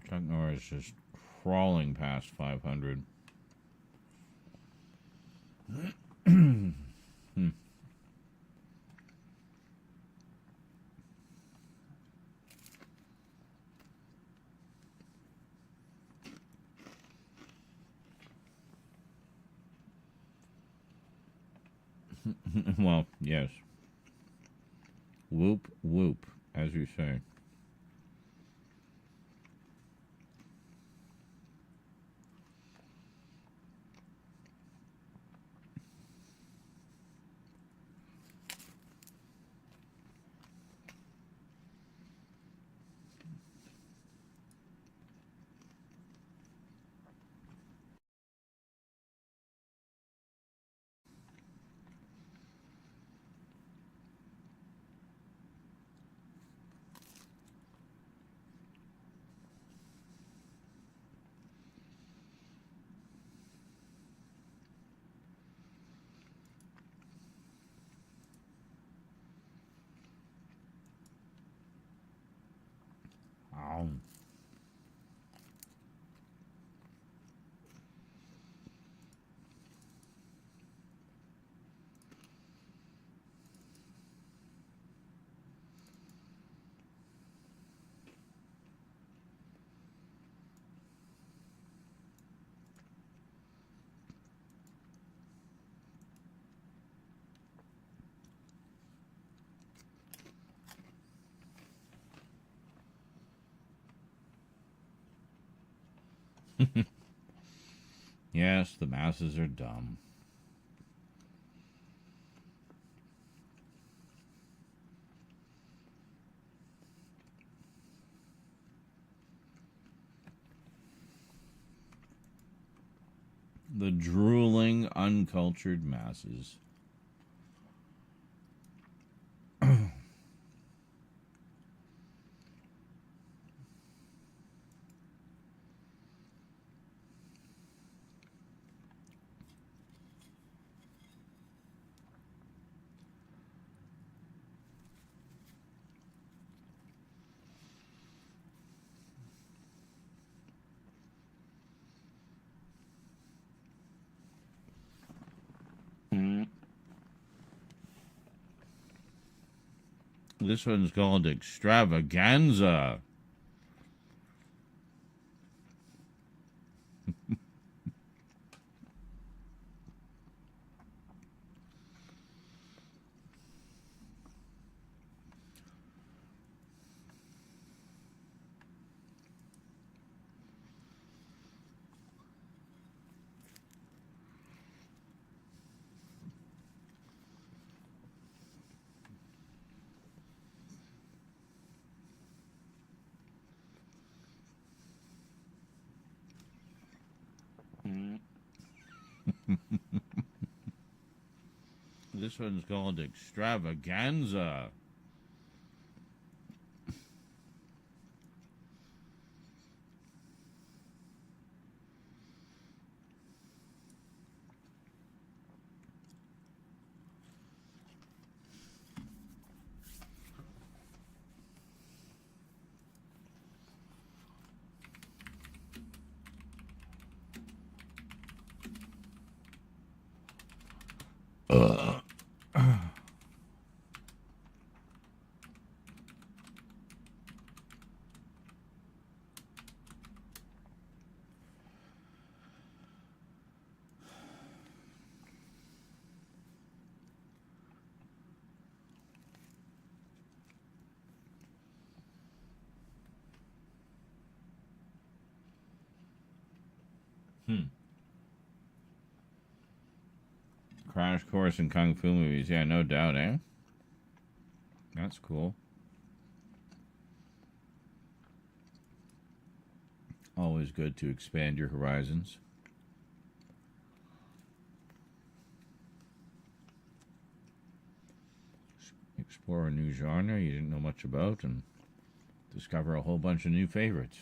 Chuck Norris just crawling past 500. Well, yes. Whoop, whoop, as you say. Yes, the masses are dumb. The drooling, uncultured masses. This one's called Extravaganza. This one's called Extravaganza. Crash course in Kung Fu movies. Yeah, no doubt, eh? That's cool. Always good to expand your horizons. Explore a new genre you didn't know much about and discover a whole bunch of new favorites.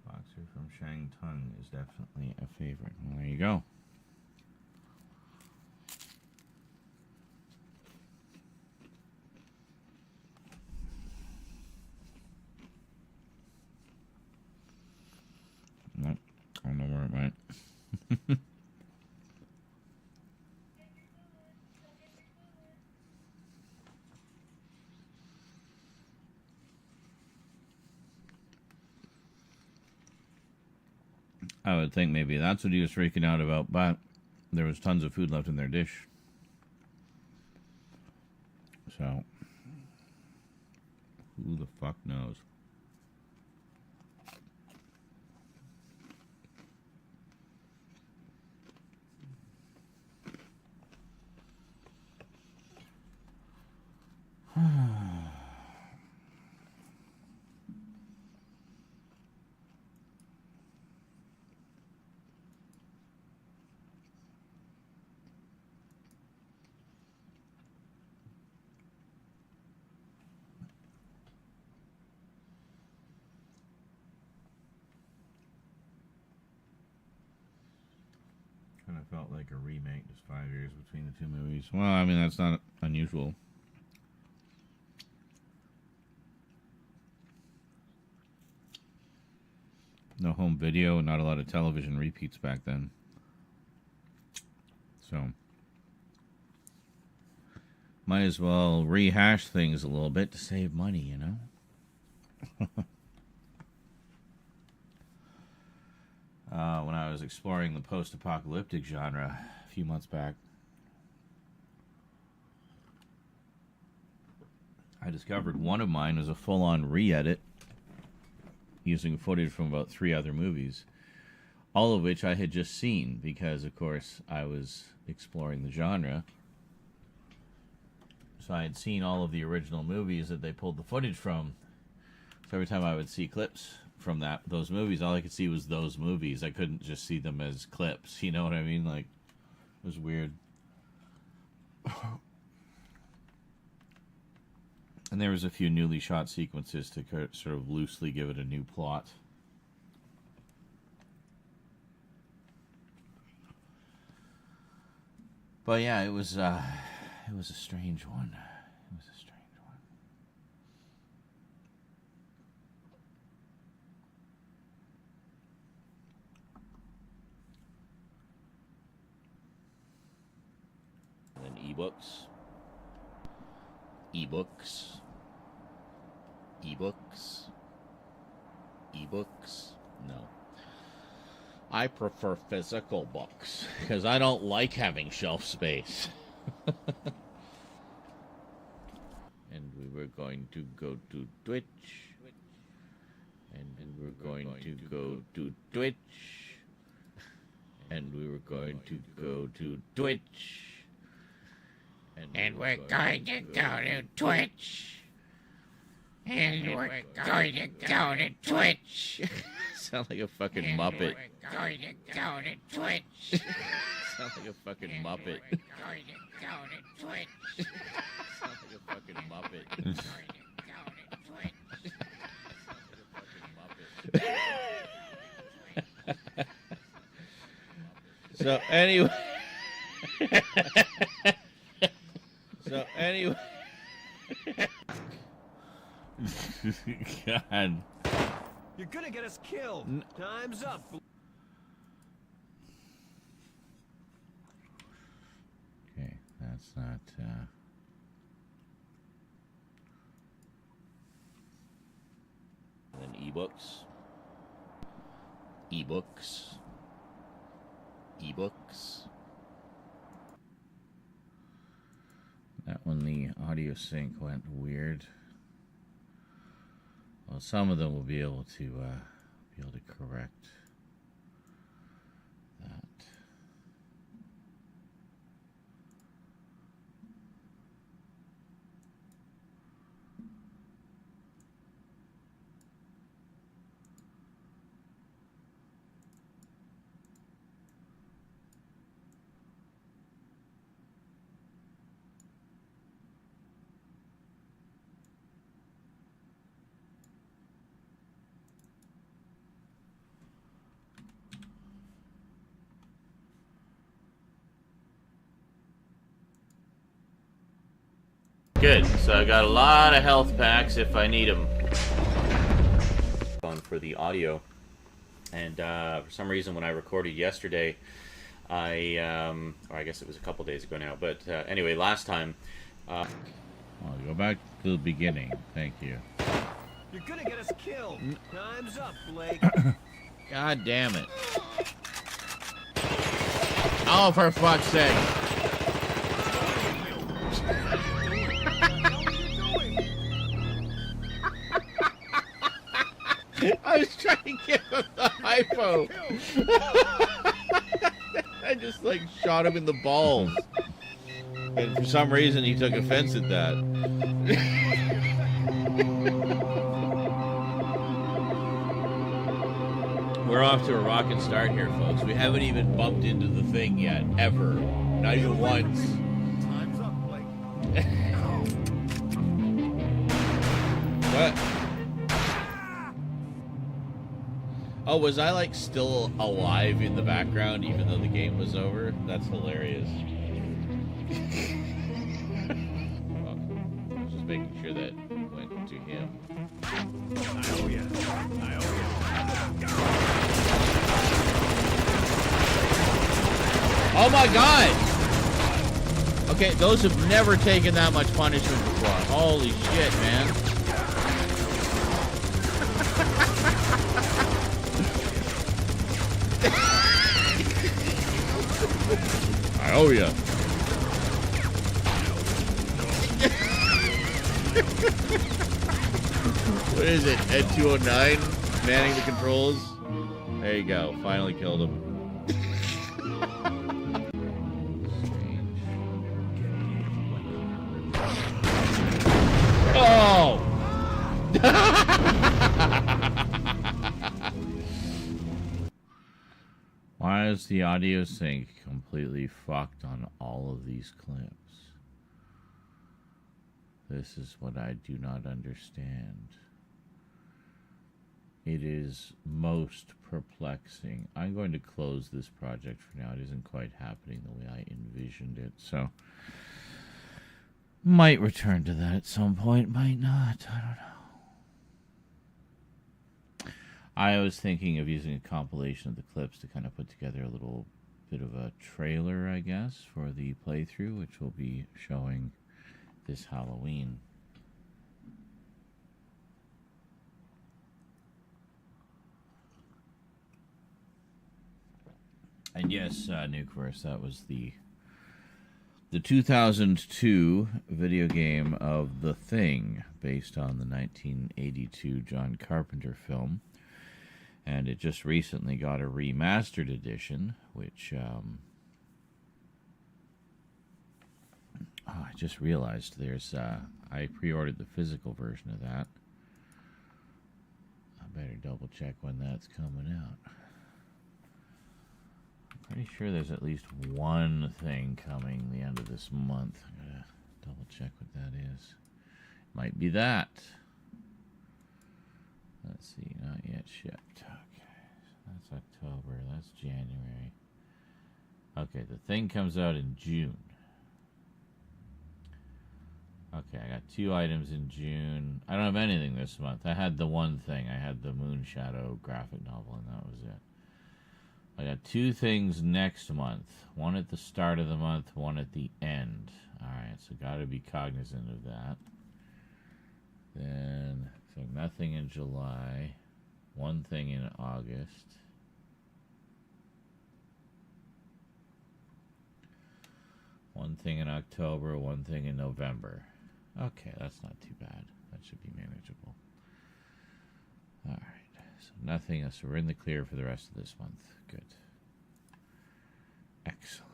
Boxer from Shangtung is definitely a favorite. Well, there you go. Nope. I don't know where it went. I would think maybe that's what he was freaking out about, but there was tons of food left in their dish. So, who the fuck knows? Kind of felt like a remake, just 5 years between the two movies. Well, I mean, that's not unusual. No home video, not a lot of television repeats back then. So, might as well rehash things a little bit to save money, you know? When I was exploring the post-apocalyptic genre a few months back, I discovered one of mine was a full-on re-edit using footage from about 3 other movies, all of which I had just seen because, of course, I was exploring the genre. So I had seen all of the original movies that they pulled the footage from. So every time I would see clips from those movies, all I could see was those movies. I couldn't just see them as clips. You know what I mean? Like, it was weird. And there was a few newly shot sequences to sort of loosely give it a new plot. But yeah, it was a strange one. It was a strange one. And then ebooks. Ebooks. Ebooks. Ebooks. No. I prefer physical books because I don't like having shelf space. And we were going to go to Twitch. And we were going to go to Twitch. And we were going to go to Twitch. And we're going to go to Twitch. And we're going to go to Twitch. Sound like a fucking Muppet. We're going to go to Twitch. Sound like a fucking Muppet. We're going to go to Twitch. Sound like a fucking Muppet. We're going to go to Twitch. Sound like a fucking Muppet. So anyway. So anyway. God. You're gonna get us killed. Time's up. Okay, that's not. And then ebooks. Ebooks. Ebooks. That one, the audio sync went weird. Well, some of them will be able to correct that. Good, so I got a lot of health packs if I need them. For the audio, and for some reason when I recorded yesterday, or I guess it was a couple days ago now, but anyway, last time. I'll go back to the beginning. Thank you. You're gonna get us killed. Time's up, Blake. God damn it. Oh, for fuck's sake. I was trying to give him the hypo. I just like shot him in the balls. And for some reason he took offense at that. We're off to a rockin' start here, folks. We haven't even bumped into the thing yet, ever. Not even once. Time's up, Blake. What? Oh, was I like still alive in the background even though the game was over? That's hilarious. Well, I was just making sure that went to him. I owe ya. I owe ya. Oh my god! Okay, those have never taken that much punishment before. Holy shit, man. I owe ya. What is it? Ed 209 manning the controls? There you go. Finally killed him. Oh! Why is the audio sync completely fucked on all of these clips? This is what I do not understand. It is most perplexing. I'm going to close this project for now. It isn't quite happening the way I envisioned it, so might return to that at some point, might not. I don't know. I was thinking of using a compilation of the clips to kind of put together a little bit of a trailer, I guess, for the playthrough, which will be showing this Halloween. And yes, Nukeverse, that was the 2002 video game of The Thing, based on the 1982 John Carpenter film. And it just recently got a remastered edition, which I just realized there's I pre-ordered the physical version of that. I better double check when that's coming out. I'm pretty sure there's at least one thing coming the end of this month. I gotta double check what that is. Might be that. Let's see, not yet shipped. Okay, so that's October, that's January. Okay, the thing comes out in June. Okay, I got 2 items in June. I don't have anything this month. I had the one thing. I had the Moonshadow graphic novel, and that was it. I got 2 things next month. One at the start of the month, one at the end. Alright, so got to be cognizant of that. Then, so nothing in July. One thing in August. One thing in October, one thing in November. Okay, that's not too bad. That should be manageable. Alright, so nothing else. So we're in the clear for the rest of this month. Good. Excellent.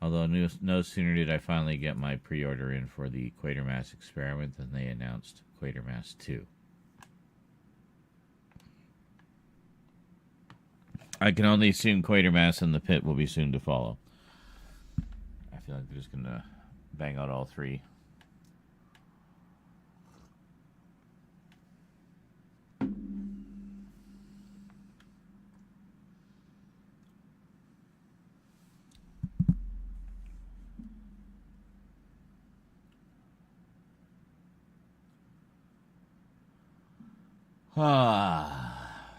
Although no sooner did I finally get my pre-order in for the Quatermass experiment than they announced Quatermass 2. I can only assume Quatermass and the Pit will be soon to follow. I feel like they're just going to bang out all 3. Ah,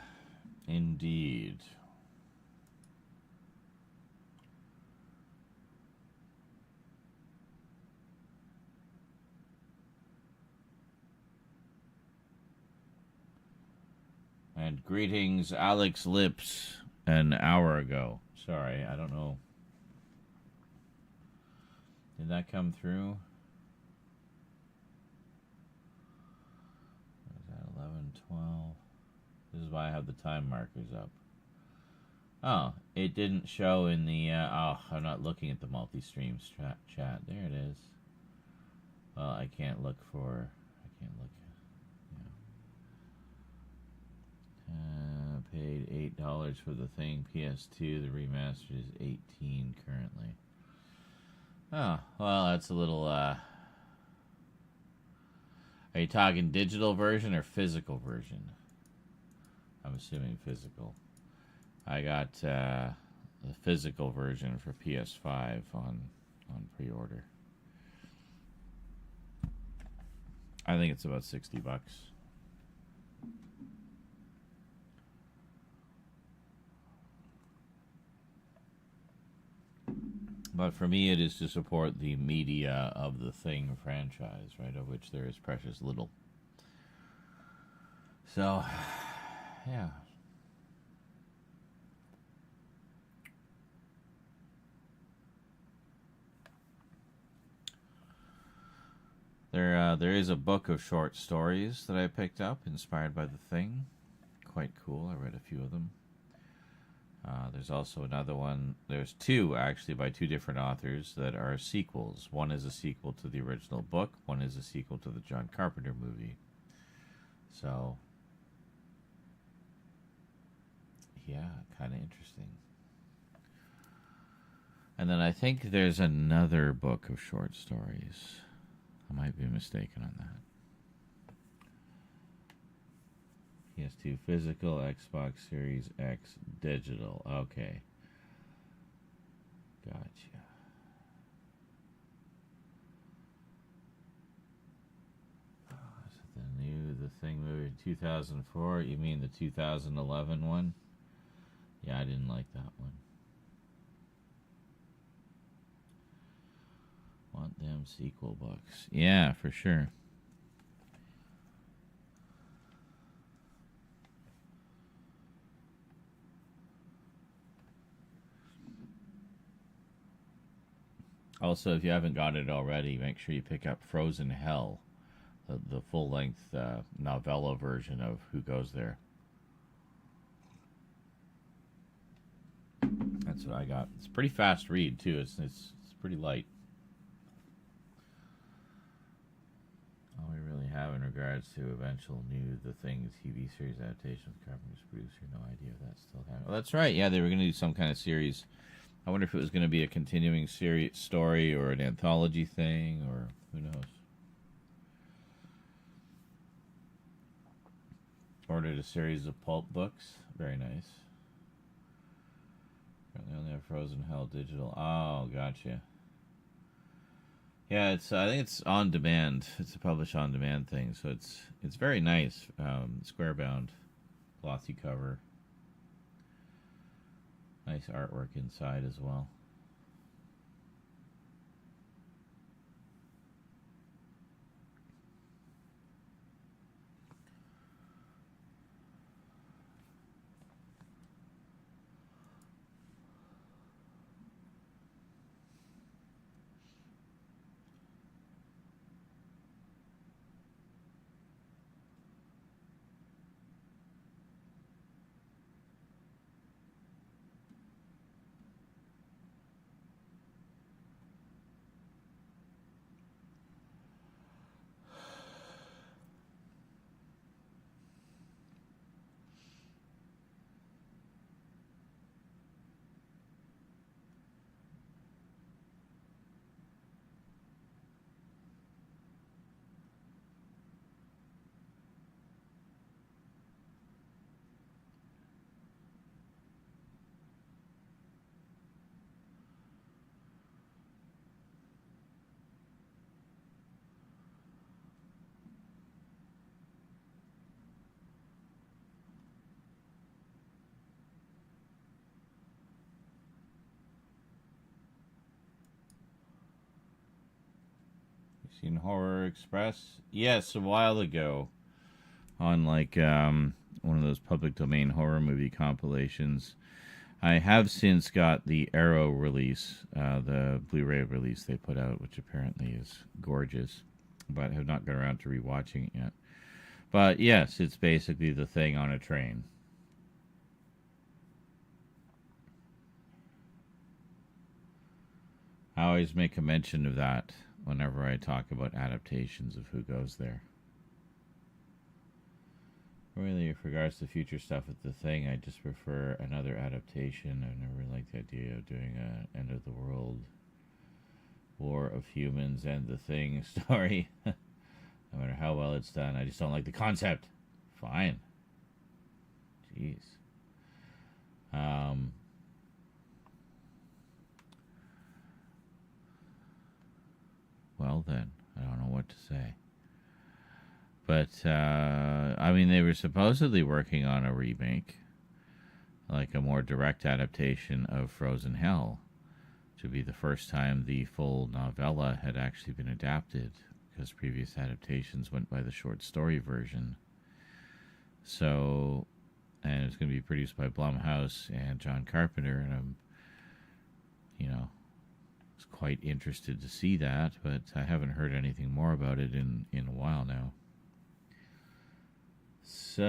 indeed. And greetings, Alex Lips, an hour ago. Sorry, I don't know. Did that come through? What is that, 11, 12? This is why I have the time markers up. Oh, it didn't show in the, oh, I'm not looking at the multi-stream chat. There it is. Well, I can't look. Paid $8 for the thing. PS2, the remastered is $18 currently. Oh, well, that's a little, Are you talking digital version or physical version? I'm assuming physical. I got, the physical version for PS5 on pre-order. I think it's about $60. But for me, it is to support the media of the Thing franchise, right, of which there is precious little. So, yeah. There is a book of short stories that I picked up, inspired by the Thing. Quite cool. I read a few of them. There's also another one. There's two, actually, by two different authors that are sequels. One is a sequel to the original book. One is a sequel to the John Carpenter movie. So, yeah, kind of interesting. And then I think there's another book of short stories. I might be mistaken on that. PS2 physical, Xbox Series X digital. Okay. Gotcha. Oh, is it the Thing movie 2004? You mean the 2011 one? Yeah, I didn't like that one. Want them sequel books. Yeah, for sure. Also, if you haven't got it already, make sure you pick up Frozen Hell, the full-length novella version of Who Goes There. That's what I got. It's a pretty fast read, too. It's pretty light. All we really have in regards to eventual new The Thing TV series adaptation of Carpenter's producer, no idea if that's still happening. Oh, that's right. Yeah, they were going to do some kind of series. I wonder if it was going to be a continuing series story or an anthology thing, or who knows. Ordered a series of pulp books. Very nice. Currently only have Frozen Hell digital. Oh, gotcha. Yeah, I think it's on demand. It's a publish on demand thing, so it's very nice. Square bound, glossy cover. Nice artwork inside as well. Seen Horror Express? Yes, a while ago. On like one of those public domain horror movie compilations. I have since got the Arrow release, the Blu-ray release they put out, which apparently is gorgeous, but have not got around to rewatching it yet. But yes, it's basically The Thing on a train. I always make a mention of that whenever I talk about adaptations of Who Goes There. Really, with regards to future stuff with The Thing, I just prefer another adaptation. I've never really liked the idea of doing an end of the world, War of Humans and The Thing story. No matter how well it's done, I just don't like the concept. Fine. Jeez. Well then, I don't know what to say. But, I mean, they were supposedly working on a remake, like a more direct adaptation of Frozen Hell, to be the first time the full novella had actually been adapted, because previous adaptations went by the short story version. So, and it's going to be produced by Blumhouse and John Carpenter, and I'm, was quite interested to see that, but I haven't heard anything more about it in a while now. So,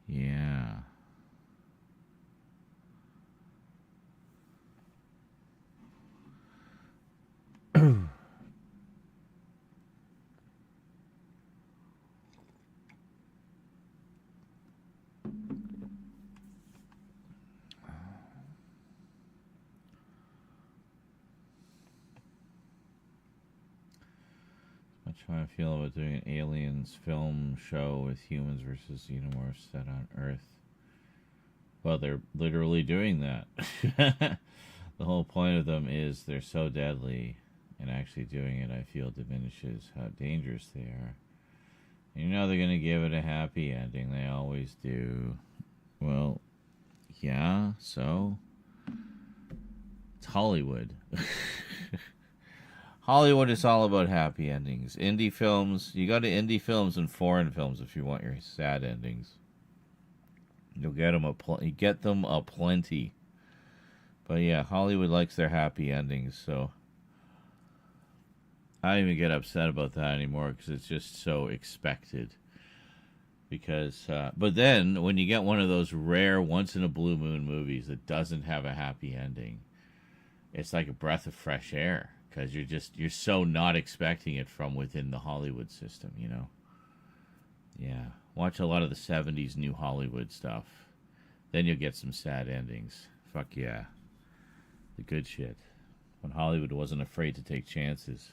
yeah. Much how I feel about doing an aliens film show with humans versus xenomorphs set on Earth. Well, they're literally doing that. The whole point of them is they're so deadly, and actually doing it, I feel, diminishes how dangerous they are. And you know they're going to give it a happy ending. They always do. Well, yeah, so it's Hollywood. Hollywood is all about happy endings. Indie films, you go to indie films and foreign films if you want your sad endings. You'll get them you get them a plenty. But yeah, Hollywood likes their happy endings, so I don't even get upset about that anymore because it's just so expected. Because, but then when you get one of those rare once in a blue moon movies that doesn't have a happy ending, it's like a breath of fresh air. Because you're so not expecting it from within the Hollywood system, Yeah. Watch a lot of the 70s New Hollywood stuff. Then you'll get some sad endings. Fuck yeah. The good shit. When Hollywood wasn't afraid to take chances.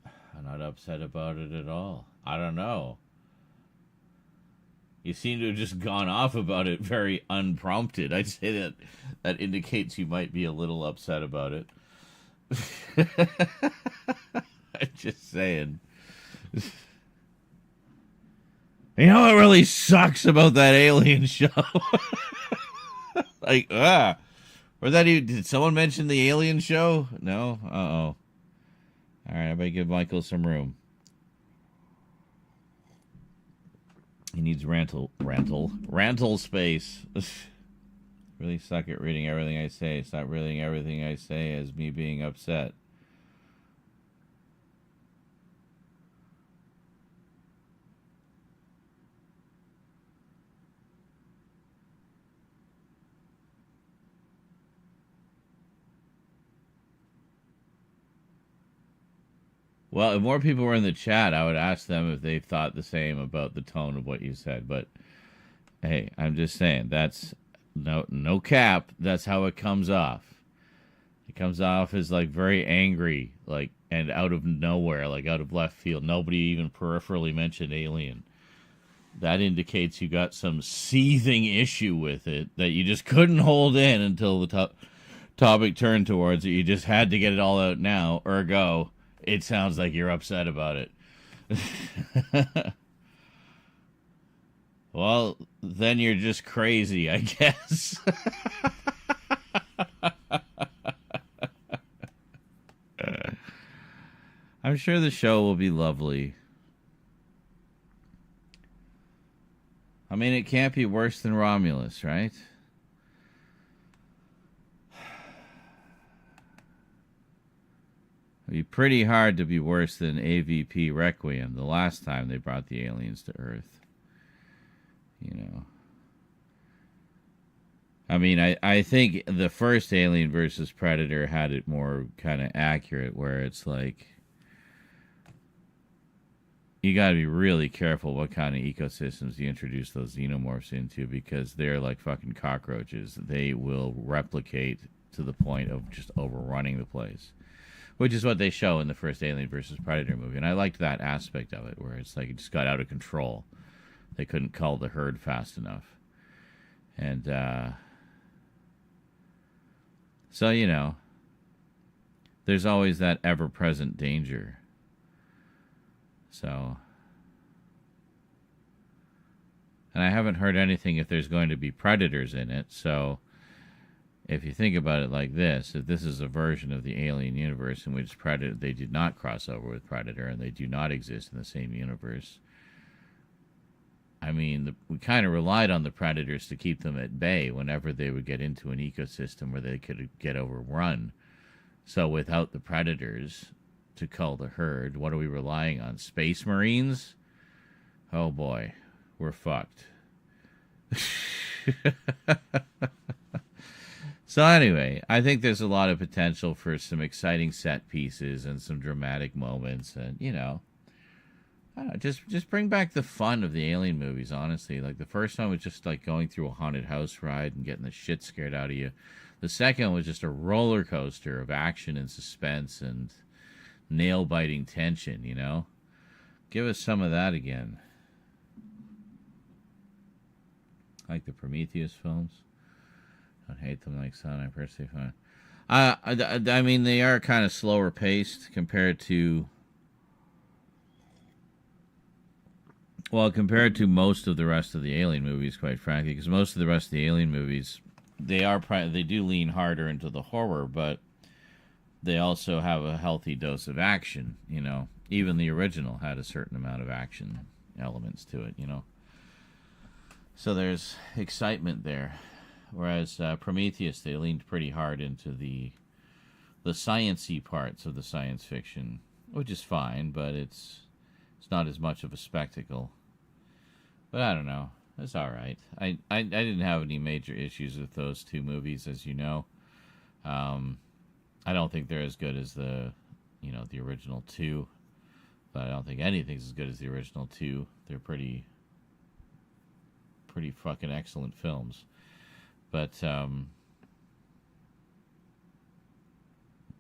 I'm not upset about it at all. I don't know. You seem to have just gone off about it very unprompted. I'd say that indicates you might be a little upset about it. I'm just saying. You know what really sucks about that Alien show? Or that did someone mention the Alien show? No? Uh-oh. All right, I better give Michael some room. He needs rental space. Really suck at reading everything I say. Stop reading everything I say as me being upset. Well, if more people were in the chat, I would ask them if they thought the same about the tone of what you said. But, hey, I'm just saying, that's no cap. That's how it comes off. It comes off as, like, very angry, like, and out of nowhere, like, out of left field. Nobody even peripherally mentioned Alien. That indicates you got some seething issue with it that you just couldn't hold in until the topic turned towards it. You just had to get it all out now, ergo... It sounds like you're upset about it. Well, then you're just crazy, I guess. I'm sure the show will be lovely. I mean, it can't be worse than Romulus, right? It'd be pretty hard to be worse than AVP Requiem, the last time they brought the aliens to Earth. I mean, I think the first Alien versus Predator had it more kind of accurate, where it's like, you got to be really careful what kind of ecosystems you introduce those xenomorphs into, because they're like fucking cockroaches. They will replicate to the point of just overrunning the place. Which is what they show in the first Alien vs. Predator movie. And I liked that aspect of it, where it's like it just got out of control. They couldn't cull the herd fast enough. And, so, there's always that ever-present danger. So, And I haven't heard anything if there's going to be predators in it. So if you think about it like this, if this is a version of the Alien universe in which Predator, they did not cross over with Predator and they do not exist in the same universe. I mean, we kind of relied on the Predators to keep them at bay whenever they would get into an ecosystem where they could get overrun. So without the Predators to cull the herd, what are we relying on? Space Marines? Oh boy, we're fucked. So anyway, I think there's a lot of potential for some exciting set pieces and some dramatic moments, and you know, I don't know, just bring back the fun of the Alien movies. Honestly, like the first one was just like going through a haunted house ride and getting the shit scared out of you. The second one was just a roller coaster of action and suspense and nail biting tension. You know, give us some of that again, like the Prometheus films. I hate them like Son. I personally find. I mean, they are kind of slower paced compared to. Well, compared to most of the rest of the Alien movies, quite frankly, because most of the rest of the Alien movies, they do lean harder into the horror, but they also have a healthy dose of action. You know, even the original had a certain amount of action elements to it. You know, so there's excitement there. Whereas Prometheus, they leaned pretty hard into the science-y parts of the science fiction, which is fine, but it's not as much of a spectacle. But I don't know. It's all right. I didn't have any major issues with those two movies, as you know. I don't think they're as good as the original two, but I don't think anything's as good as the original two. They're pretty fucking excellent films. But,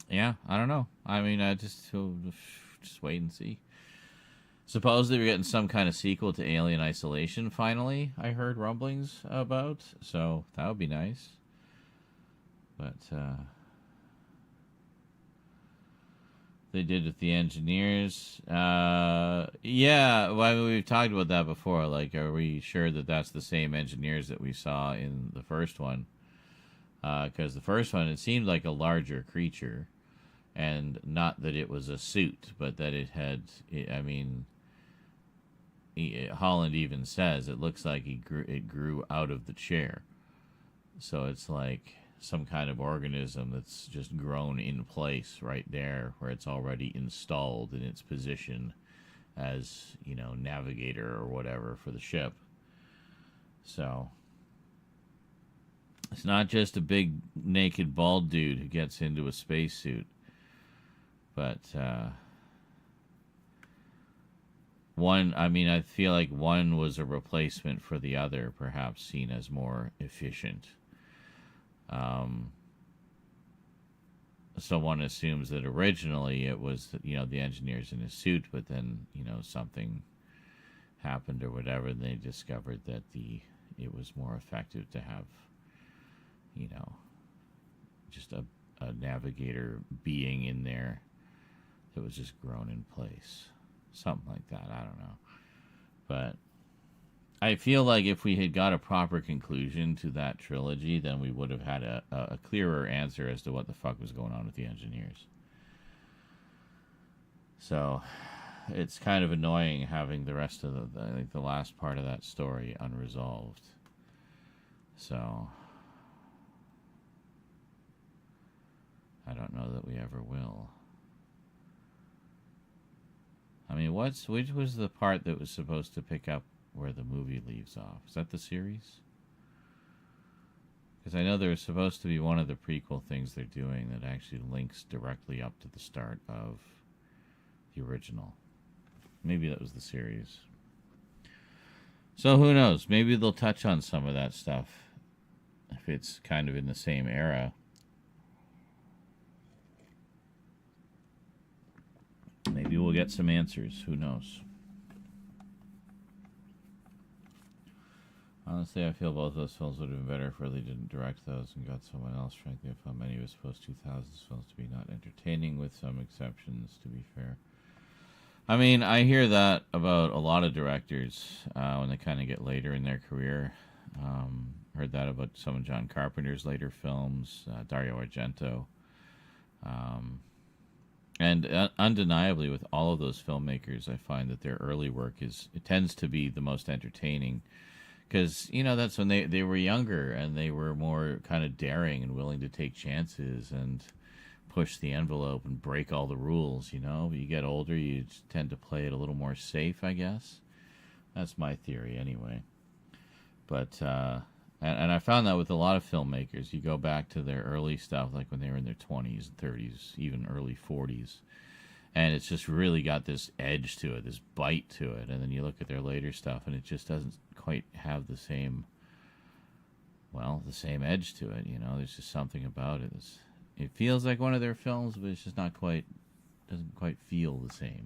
yeah, I don't know. I mean, I just wait and see. Supposedly we're getting some kind of sequel to Alien Isolation, finally, I heard rumblings about. So, that would be nice. But, they did with the engineers. Yeah, well, I mean, we've talked about that before. Like, are we sure that that's the same engineers that we saw in the first one? Because the first one, it seemed like a larger creature. And not that it was a suit, but that it had, Holland even says it looks like it grew out of the chair. So it's like some kind of organism that's just grown in place right there where it's already installed in its position as, navigator or whatever for the ship. So it's not just a big naked bald dude who gets into a spacesuit, but I feel like one was a replacement for the other, perhaps seen as more efficient. So one assumes that originally it was, the engineers in a suit, but then, something happened or whatever, and they discovered that it was more effective to have, just a navigator being in there that was just grown in place. Something like that, I don't know. But I feel like if we had got a proper conclusion to that trilogy, then we would have had a clearer answer as to what the fuck was going on with the engineers. So it's kind of annoying having the rest of the last part of that story unresolved. So I don't know that we ever will. I mean, which was the part that was supposed to pick up where the movie leaves off? Is that the series? Because I know there was supposed to be one of the prequel things they're doing that actually links directly up to the start of the original. Maybe that was the series. So who knows? Maybe they'll touch on some of that stuff if it's kind of in the same era. Maybe we'll get some answers. Who knows? Honestly, I feel both those films would have been better if they didn't direct those and got someone else. Frankly, I found many of his post-2000s films to be not entertaining, with some exceptions, to be fair. I mean, I hear that about a lot of directors when they kind of get later in their career. Heard that about some of John Carpenter's later films, Dario Argento. And undeniably, with all of those filmmakers, I find that their early work it tends to be the most entertaining. Because, that's when they were younger and they were more kind of daring and willing to take chances and push the envelope and break all the rules, But you get older, you tend to play it a little more safe, I guess. That's my theory anyway. But, and I found that with a lot of filmmakers. You go back to their early stuff, like when they were in their 20s, 30s, even early 40s. And it's just really got this edge to it, this bite to it. And then you look at their later stuff, and it just doesn't quite have the same edge to it, There's just something about it. It feels like one of their films, but it's just doesn't quite feel the same,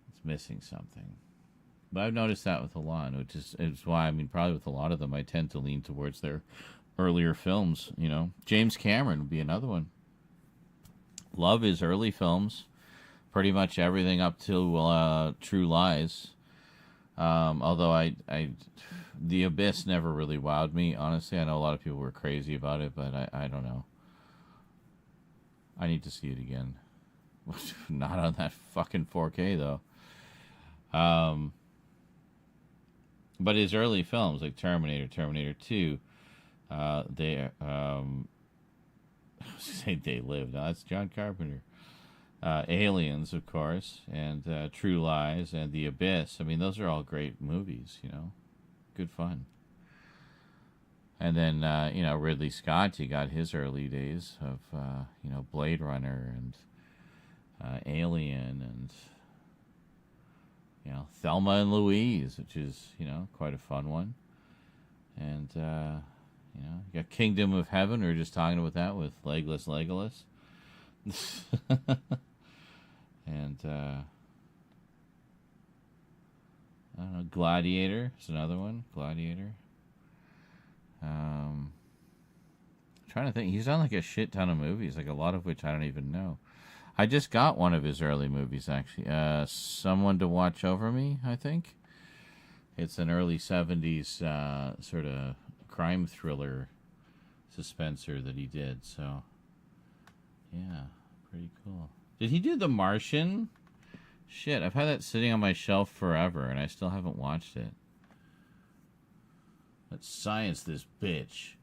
It's missing something. But I've noticed that with a lot, which is why, probably with a lot of them, I tend to lean towards their earlier films, James Cameron would be another one. Love his early films, pretty much everything up to True Lies. Although The Abyss never really wowed me, honestly. I know a lot of people were crazy about it, but I don't know. I need to see it again. Not on that fucking 4K, though. But his early films, like Terminator, Terminator 2, they lived. No, that's John Carpenter. Aliens, of course, and True Lies, and The Abyss. Those are all great movies, Good fun. And then, Ridley Scott, you got his early days of, Blade Runner and Alien and, Thelma and Louise, which is, quite a fun one. And, you got Kingdom of Heaven. We were just talking about that with Legless Legolas. And, I don't know, Gladiator is another one. Gladiator. Trying to think. He's done like a shit ton of movies, like a lot of which I don't even know. I just got one of his early movies, actually. Someone to Watch Over Me, I think. It's an early 70s sort of crime thriller suspenser that he did. So, yeah, pretty cool. Did he do The Martian? Shit, I've had that sitting on my shelf forever, and I still haven't watched it. Let's science this bitch.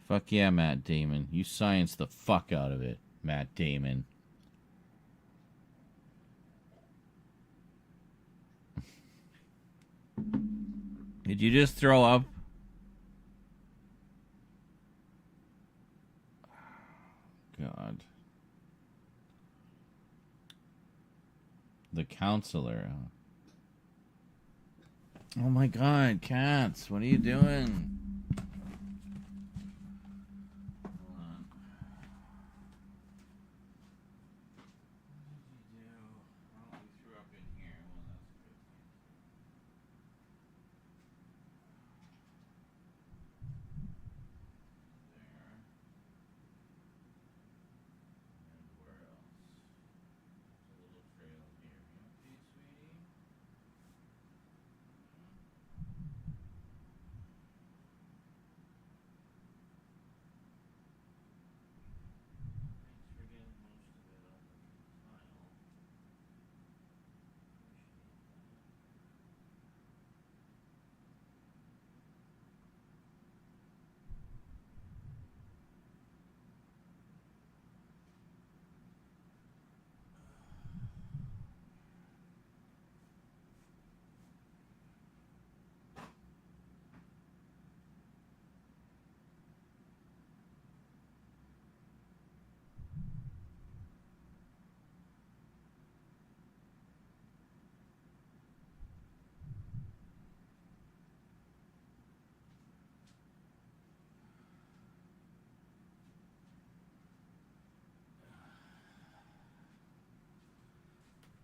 Fuck yeah, Matt Damon. You science the fuck out of it, Matt Damon. Did you just throw up? God. The Counselor. Oh my God, cats, what are you doing?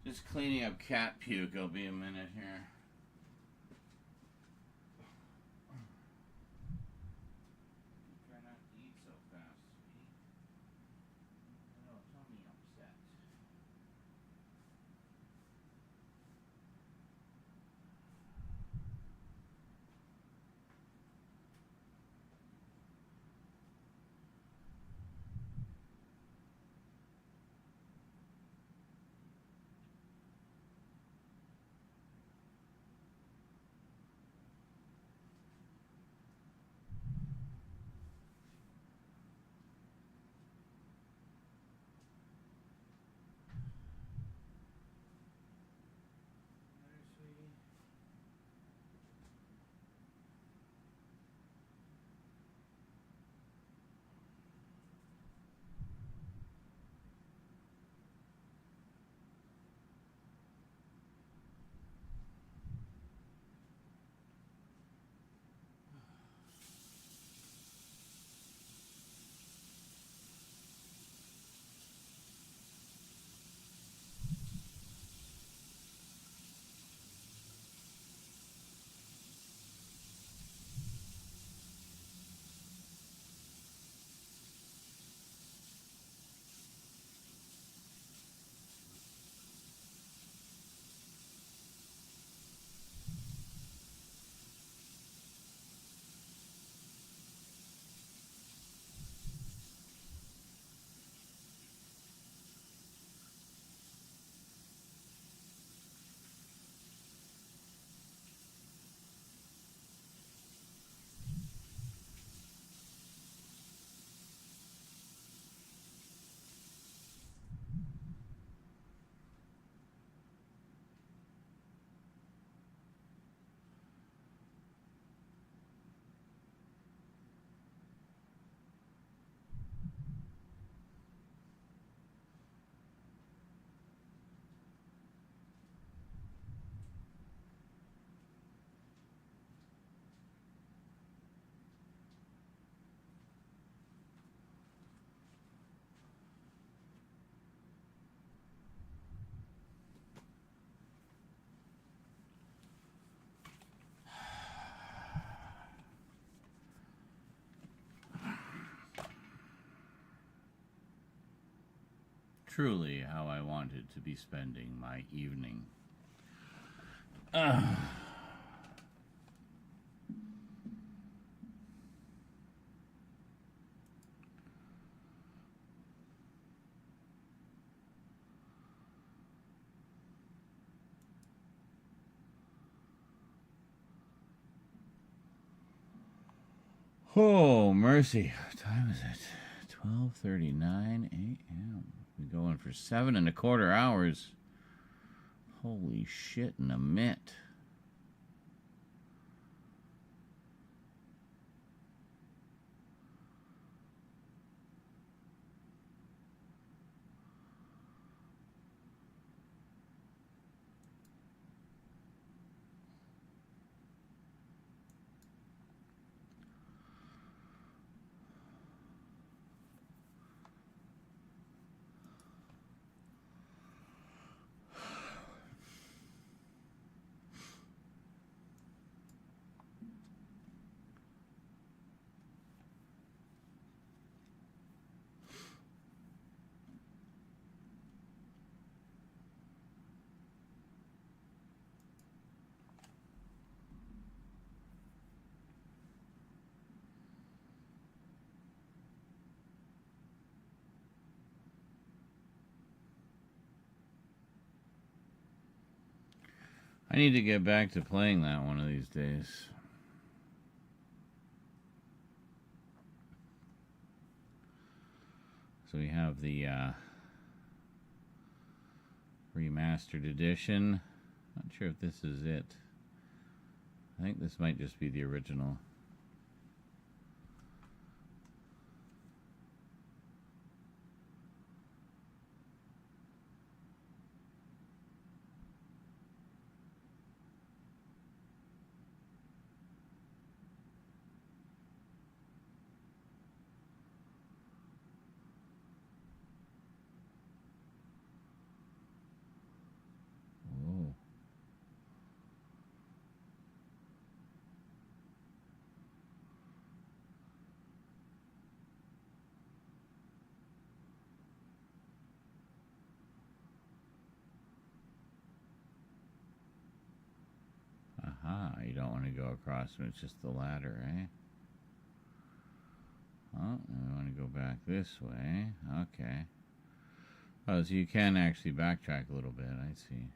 Just cleaning up cat puke. I'll be a minute here. Try not to eat so fast. truly how I wanted to be spending my evening. Oh, mercy. What time is it? 12:39 a.m. We're going for 7.25 hours. Holy shit in a mitt. I need to get back to playing that one of these days. So we have the remastered edition. Not sure if this is it. I think this might just be the original. You don't want to go across when it's just the ladder, eh? Oh, I want to go back this way. Okay. Oh, so you can actually backtrack a little bit, I see.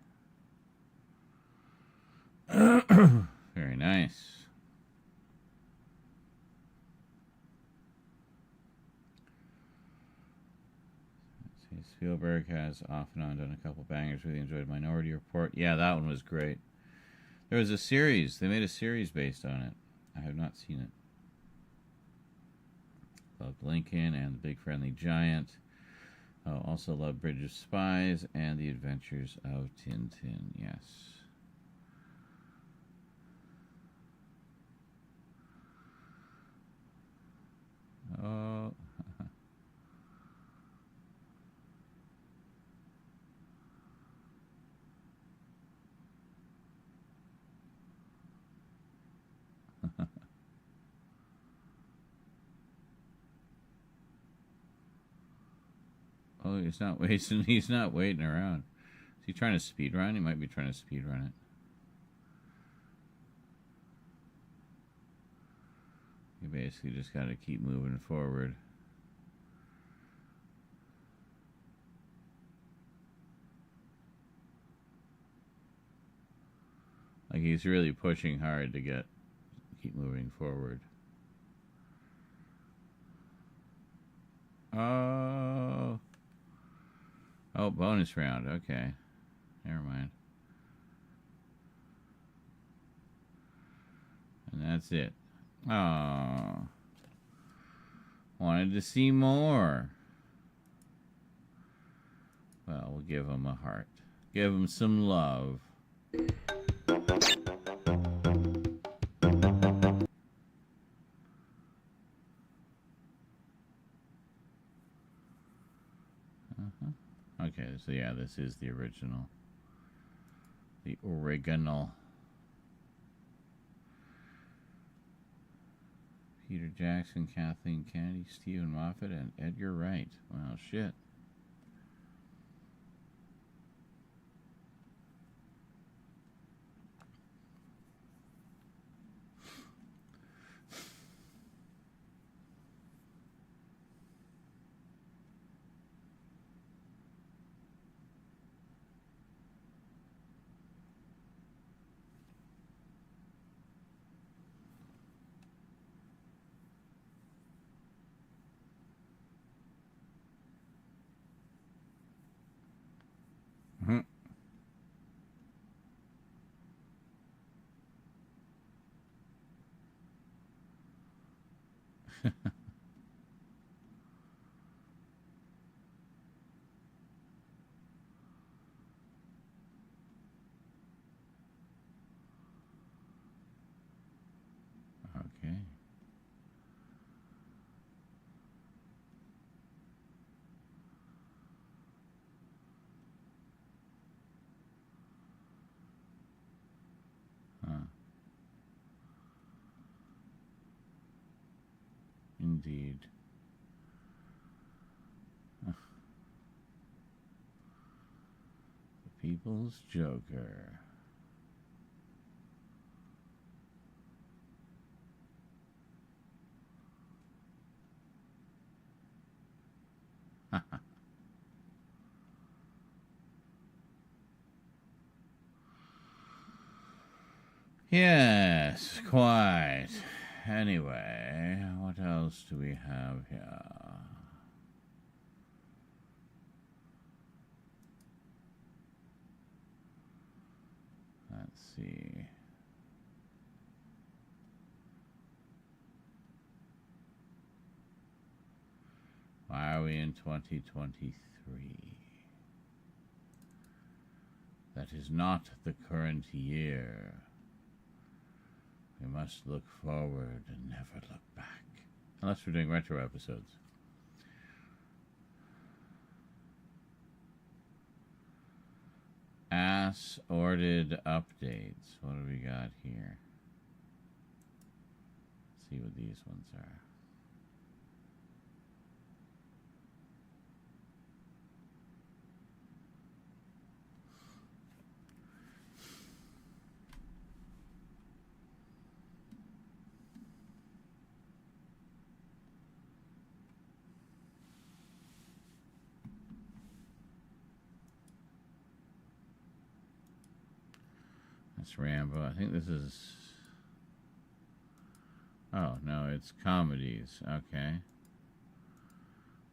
Very nice. Let's see, Spielberg has off and on done a couple bangers. Really enjoyed Minority Report. Yeah, that one was great. There was a series. They made a series based on it. I have not seen it. Loved Lincoln and The Big Friendly Giant. Oh, also loved Bridge of Spies and The Adventures of Tintin. Yes. Oh. Oh, he's not wasting. He's not waiting around. Is he trying to speed run? He might be trying to speed run it. You basically just got to keep moving forward. Like he's really pushing hard to keep moving forward. Oh. Oh, bonus round. Okay. Never mind. And that's it. Oh. Wanted to see more. Well, we'll give him a heart. Give him some love. Okay, so yeah, this is the original. The original. Peter Jackson, Kathleen Kennedy, Stephen Moffat, and Edgar Wright. Wow, shit. Okay. Huh. Indeed. The People's Joker. Yes, quite. Anyway, what else do we have here? Let's see. Why are we in 2023? That is not the current year. We must look forward and never look back. Unless we're doing retro episodes. Assorted updates. What do we got here? Let's see what these ones are. That's Rambo. I think this is... Oh, no, it's comedies. Okay.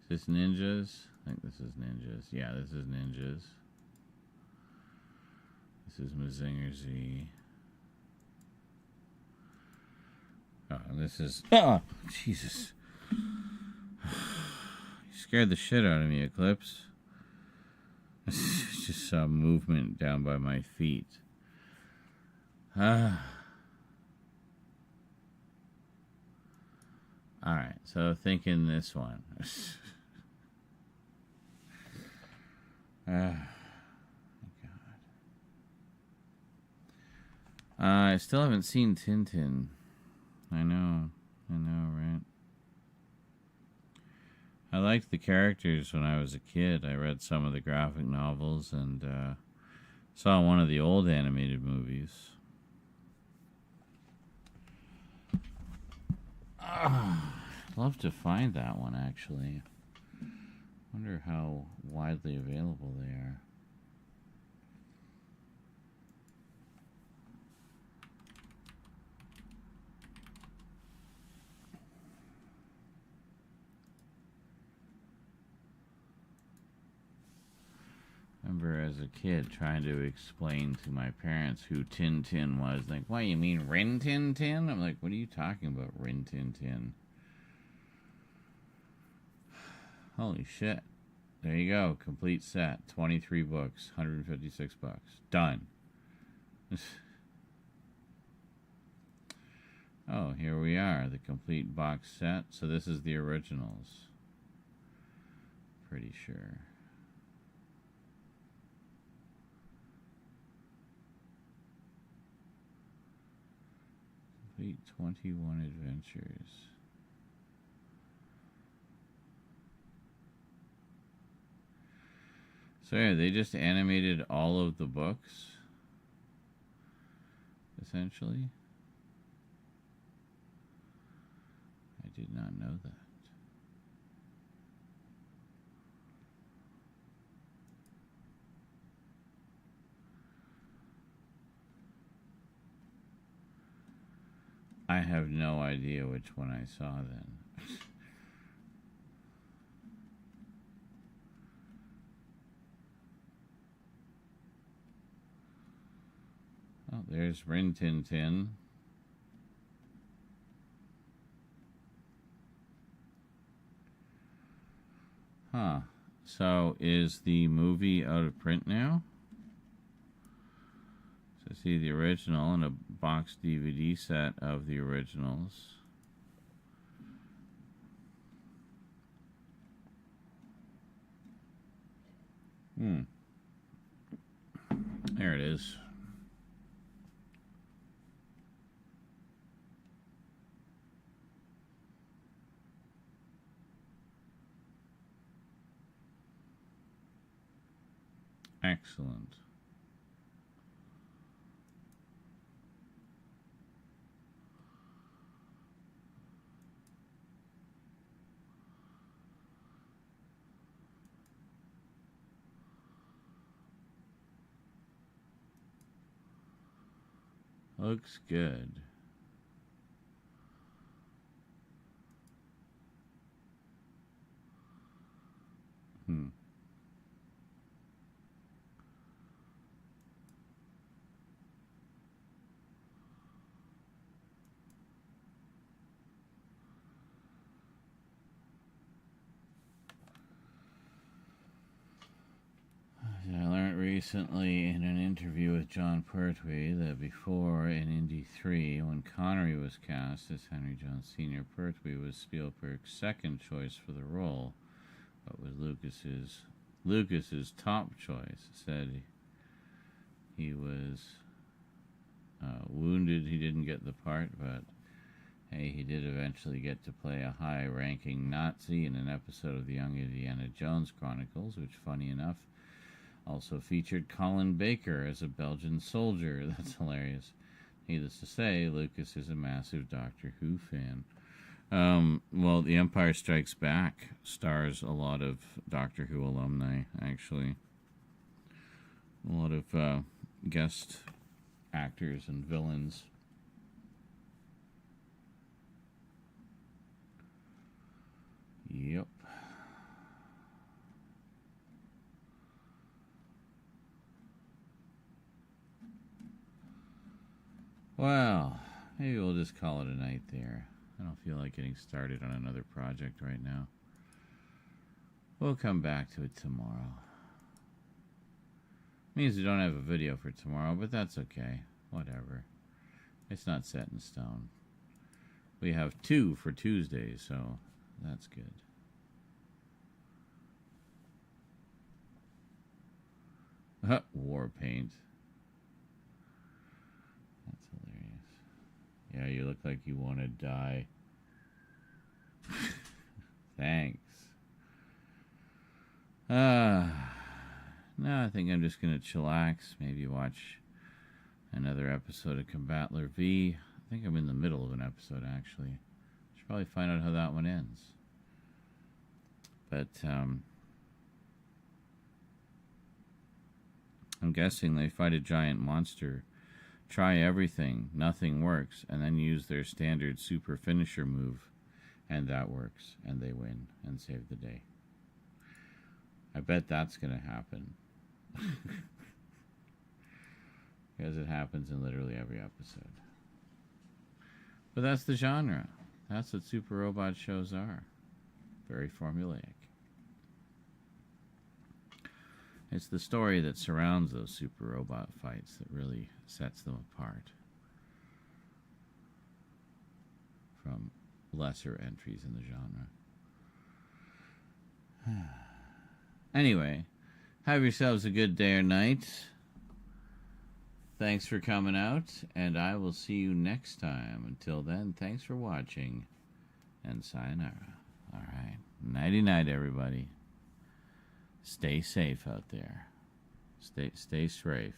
Is this Ninjas? I think this is Ninjas. Yeah, this is Ninjas. This is Mazinger Z. Oh, and this is... Oh, Jesus. You scared the shit out of me, Eclipse. I just saw movement down by my feet. Alright, so this one. God. I still haven't seen Tintin. I know, right? I liked the characters when I was a kid. I read some of the graphic novels and saw one of the old animated movies. Love to find that one, actually. Wonder how widely available they are. Remember as a kid trying to explain to my parents who Tintin was. Like, what, you mean Rin Tin Tin? I'm like, what are you talking about, Rin Tin Tin? Holy shit. There you go. Complete set. 23 books. 156 bucks. Done. Oh, here we are. The complete box set. So this is the originals. Pretty sure. Complete 21 adventures. So yeah, they just animated all of the books, essentially. I did not know that. I have no idea which one I saw then. Oh, there's Rin Tin Tin. Huh. So is the movie out of print now? So I see the original and a box DVD set of the originals. There it is. Excellent. Looks good. I learned recently in an interview with John Pertwee that before in Indy 3, when Connery was cast as Henry Jones Sr., Pertwee was Spielberg's second choice for the role, but was Lucas's top choice. Said he was wounded he didn't get the part, but hey, he did eventually get to play a high-ranking Nazi in an episode of the Young Indiana Jones Chronicles, which, funny enough, also featured Colin Baker as a Belgian soldier. That's hilarious. Needless to say, Lucas is a massive Doctor Who fan. Well, The Empire Strikes Back stars a lot of Doctor Who alumni, actually. A lot of guest actors and villains. Yep. Well, maybe we'll just call it a night there. I don't feel like getting started on another project right now. We'll come back to it tomorrow. Means we don't have a video for tomorrow, but that's okay. Whatever. It's not set in stone. We have 2 for Tuesday, so that's good. War paint. That's hilarious. Yeah, you look like you want to die. Thanks. No, I think I'm just going to chillax. Maybe watch another episode of Combatler V. I think I'm in the middle of an episode, actually. Should probably find out how that one ends. But, I'm guessing they fight a giant monster, try everything, nothing works, and then use their standard super finisher move, and that works, and they win, and save the day. I bet that's going to happen. Because it happens in literally every episode. But that's the genre. That's what super robot shows are. Very formulaic. It's the story that surrounds those super robot fights that really sets them apart from lesser entries in the genre. Anyway, have yourselves a good day or night. Thanks for coming out, and I will see you next time. Until then, thanks for watching, and sayonara. All right. Nighty-night, everybody. Stay safe out there. Stay safe.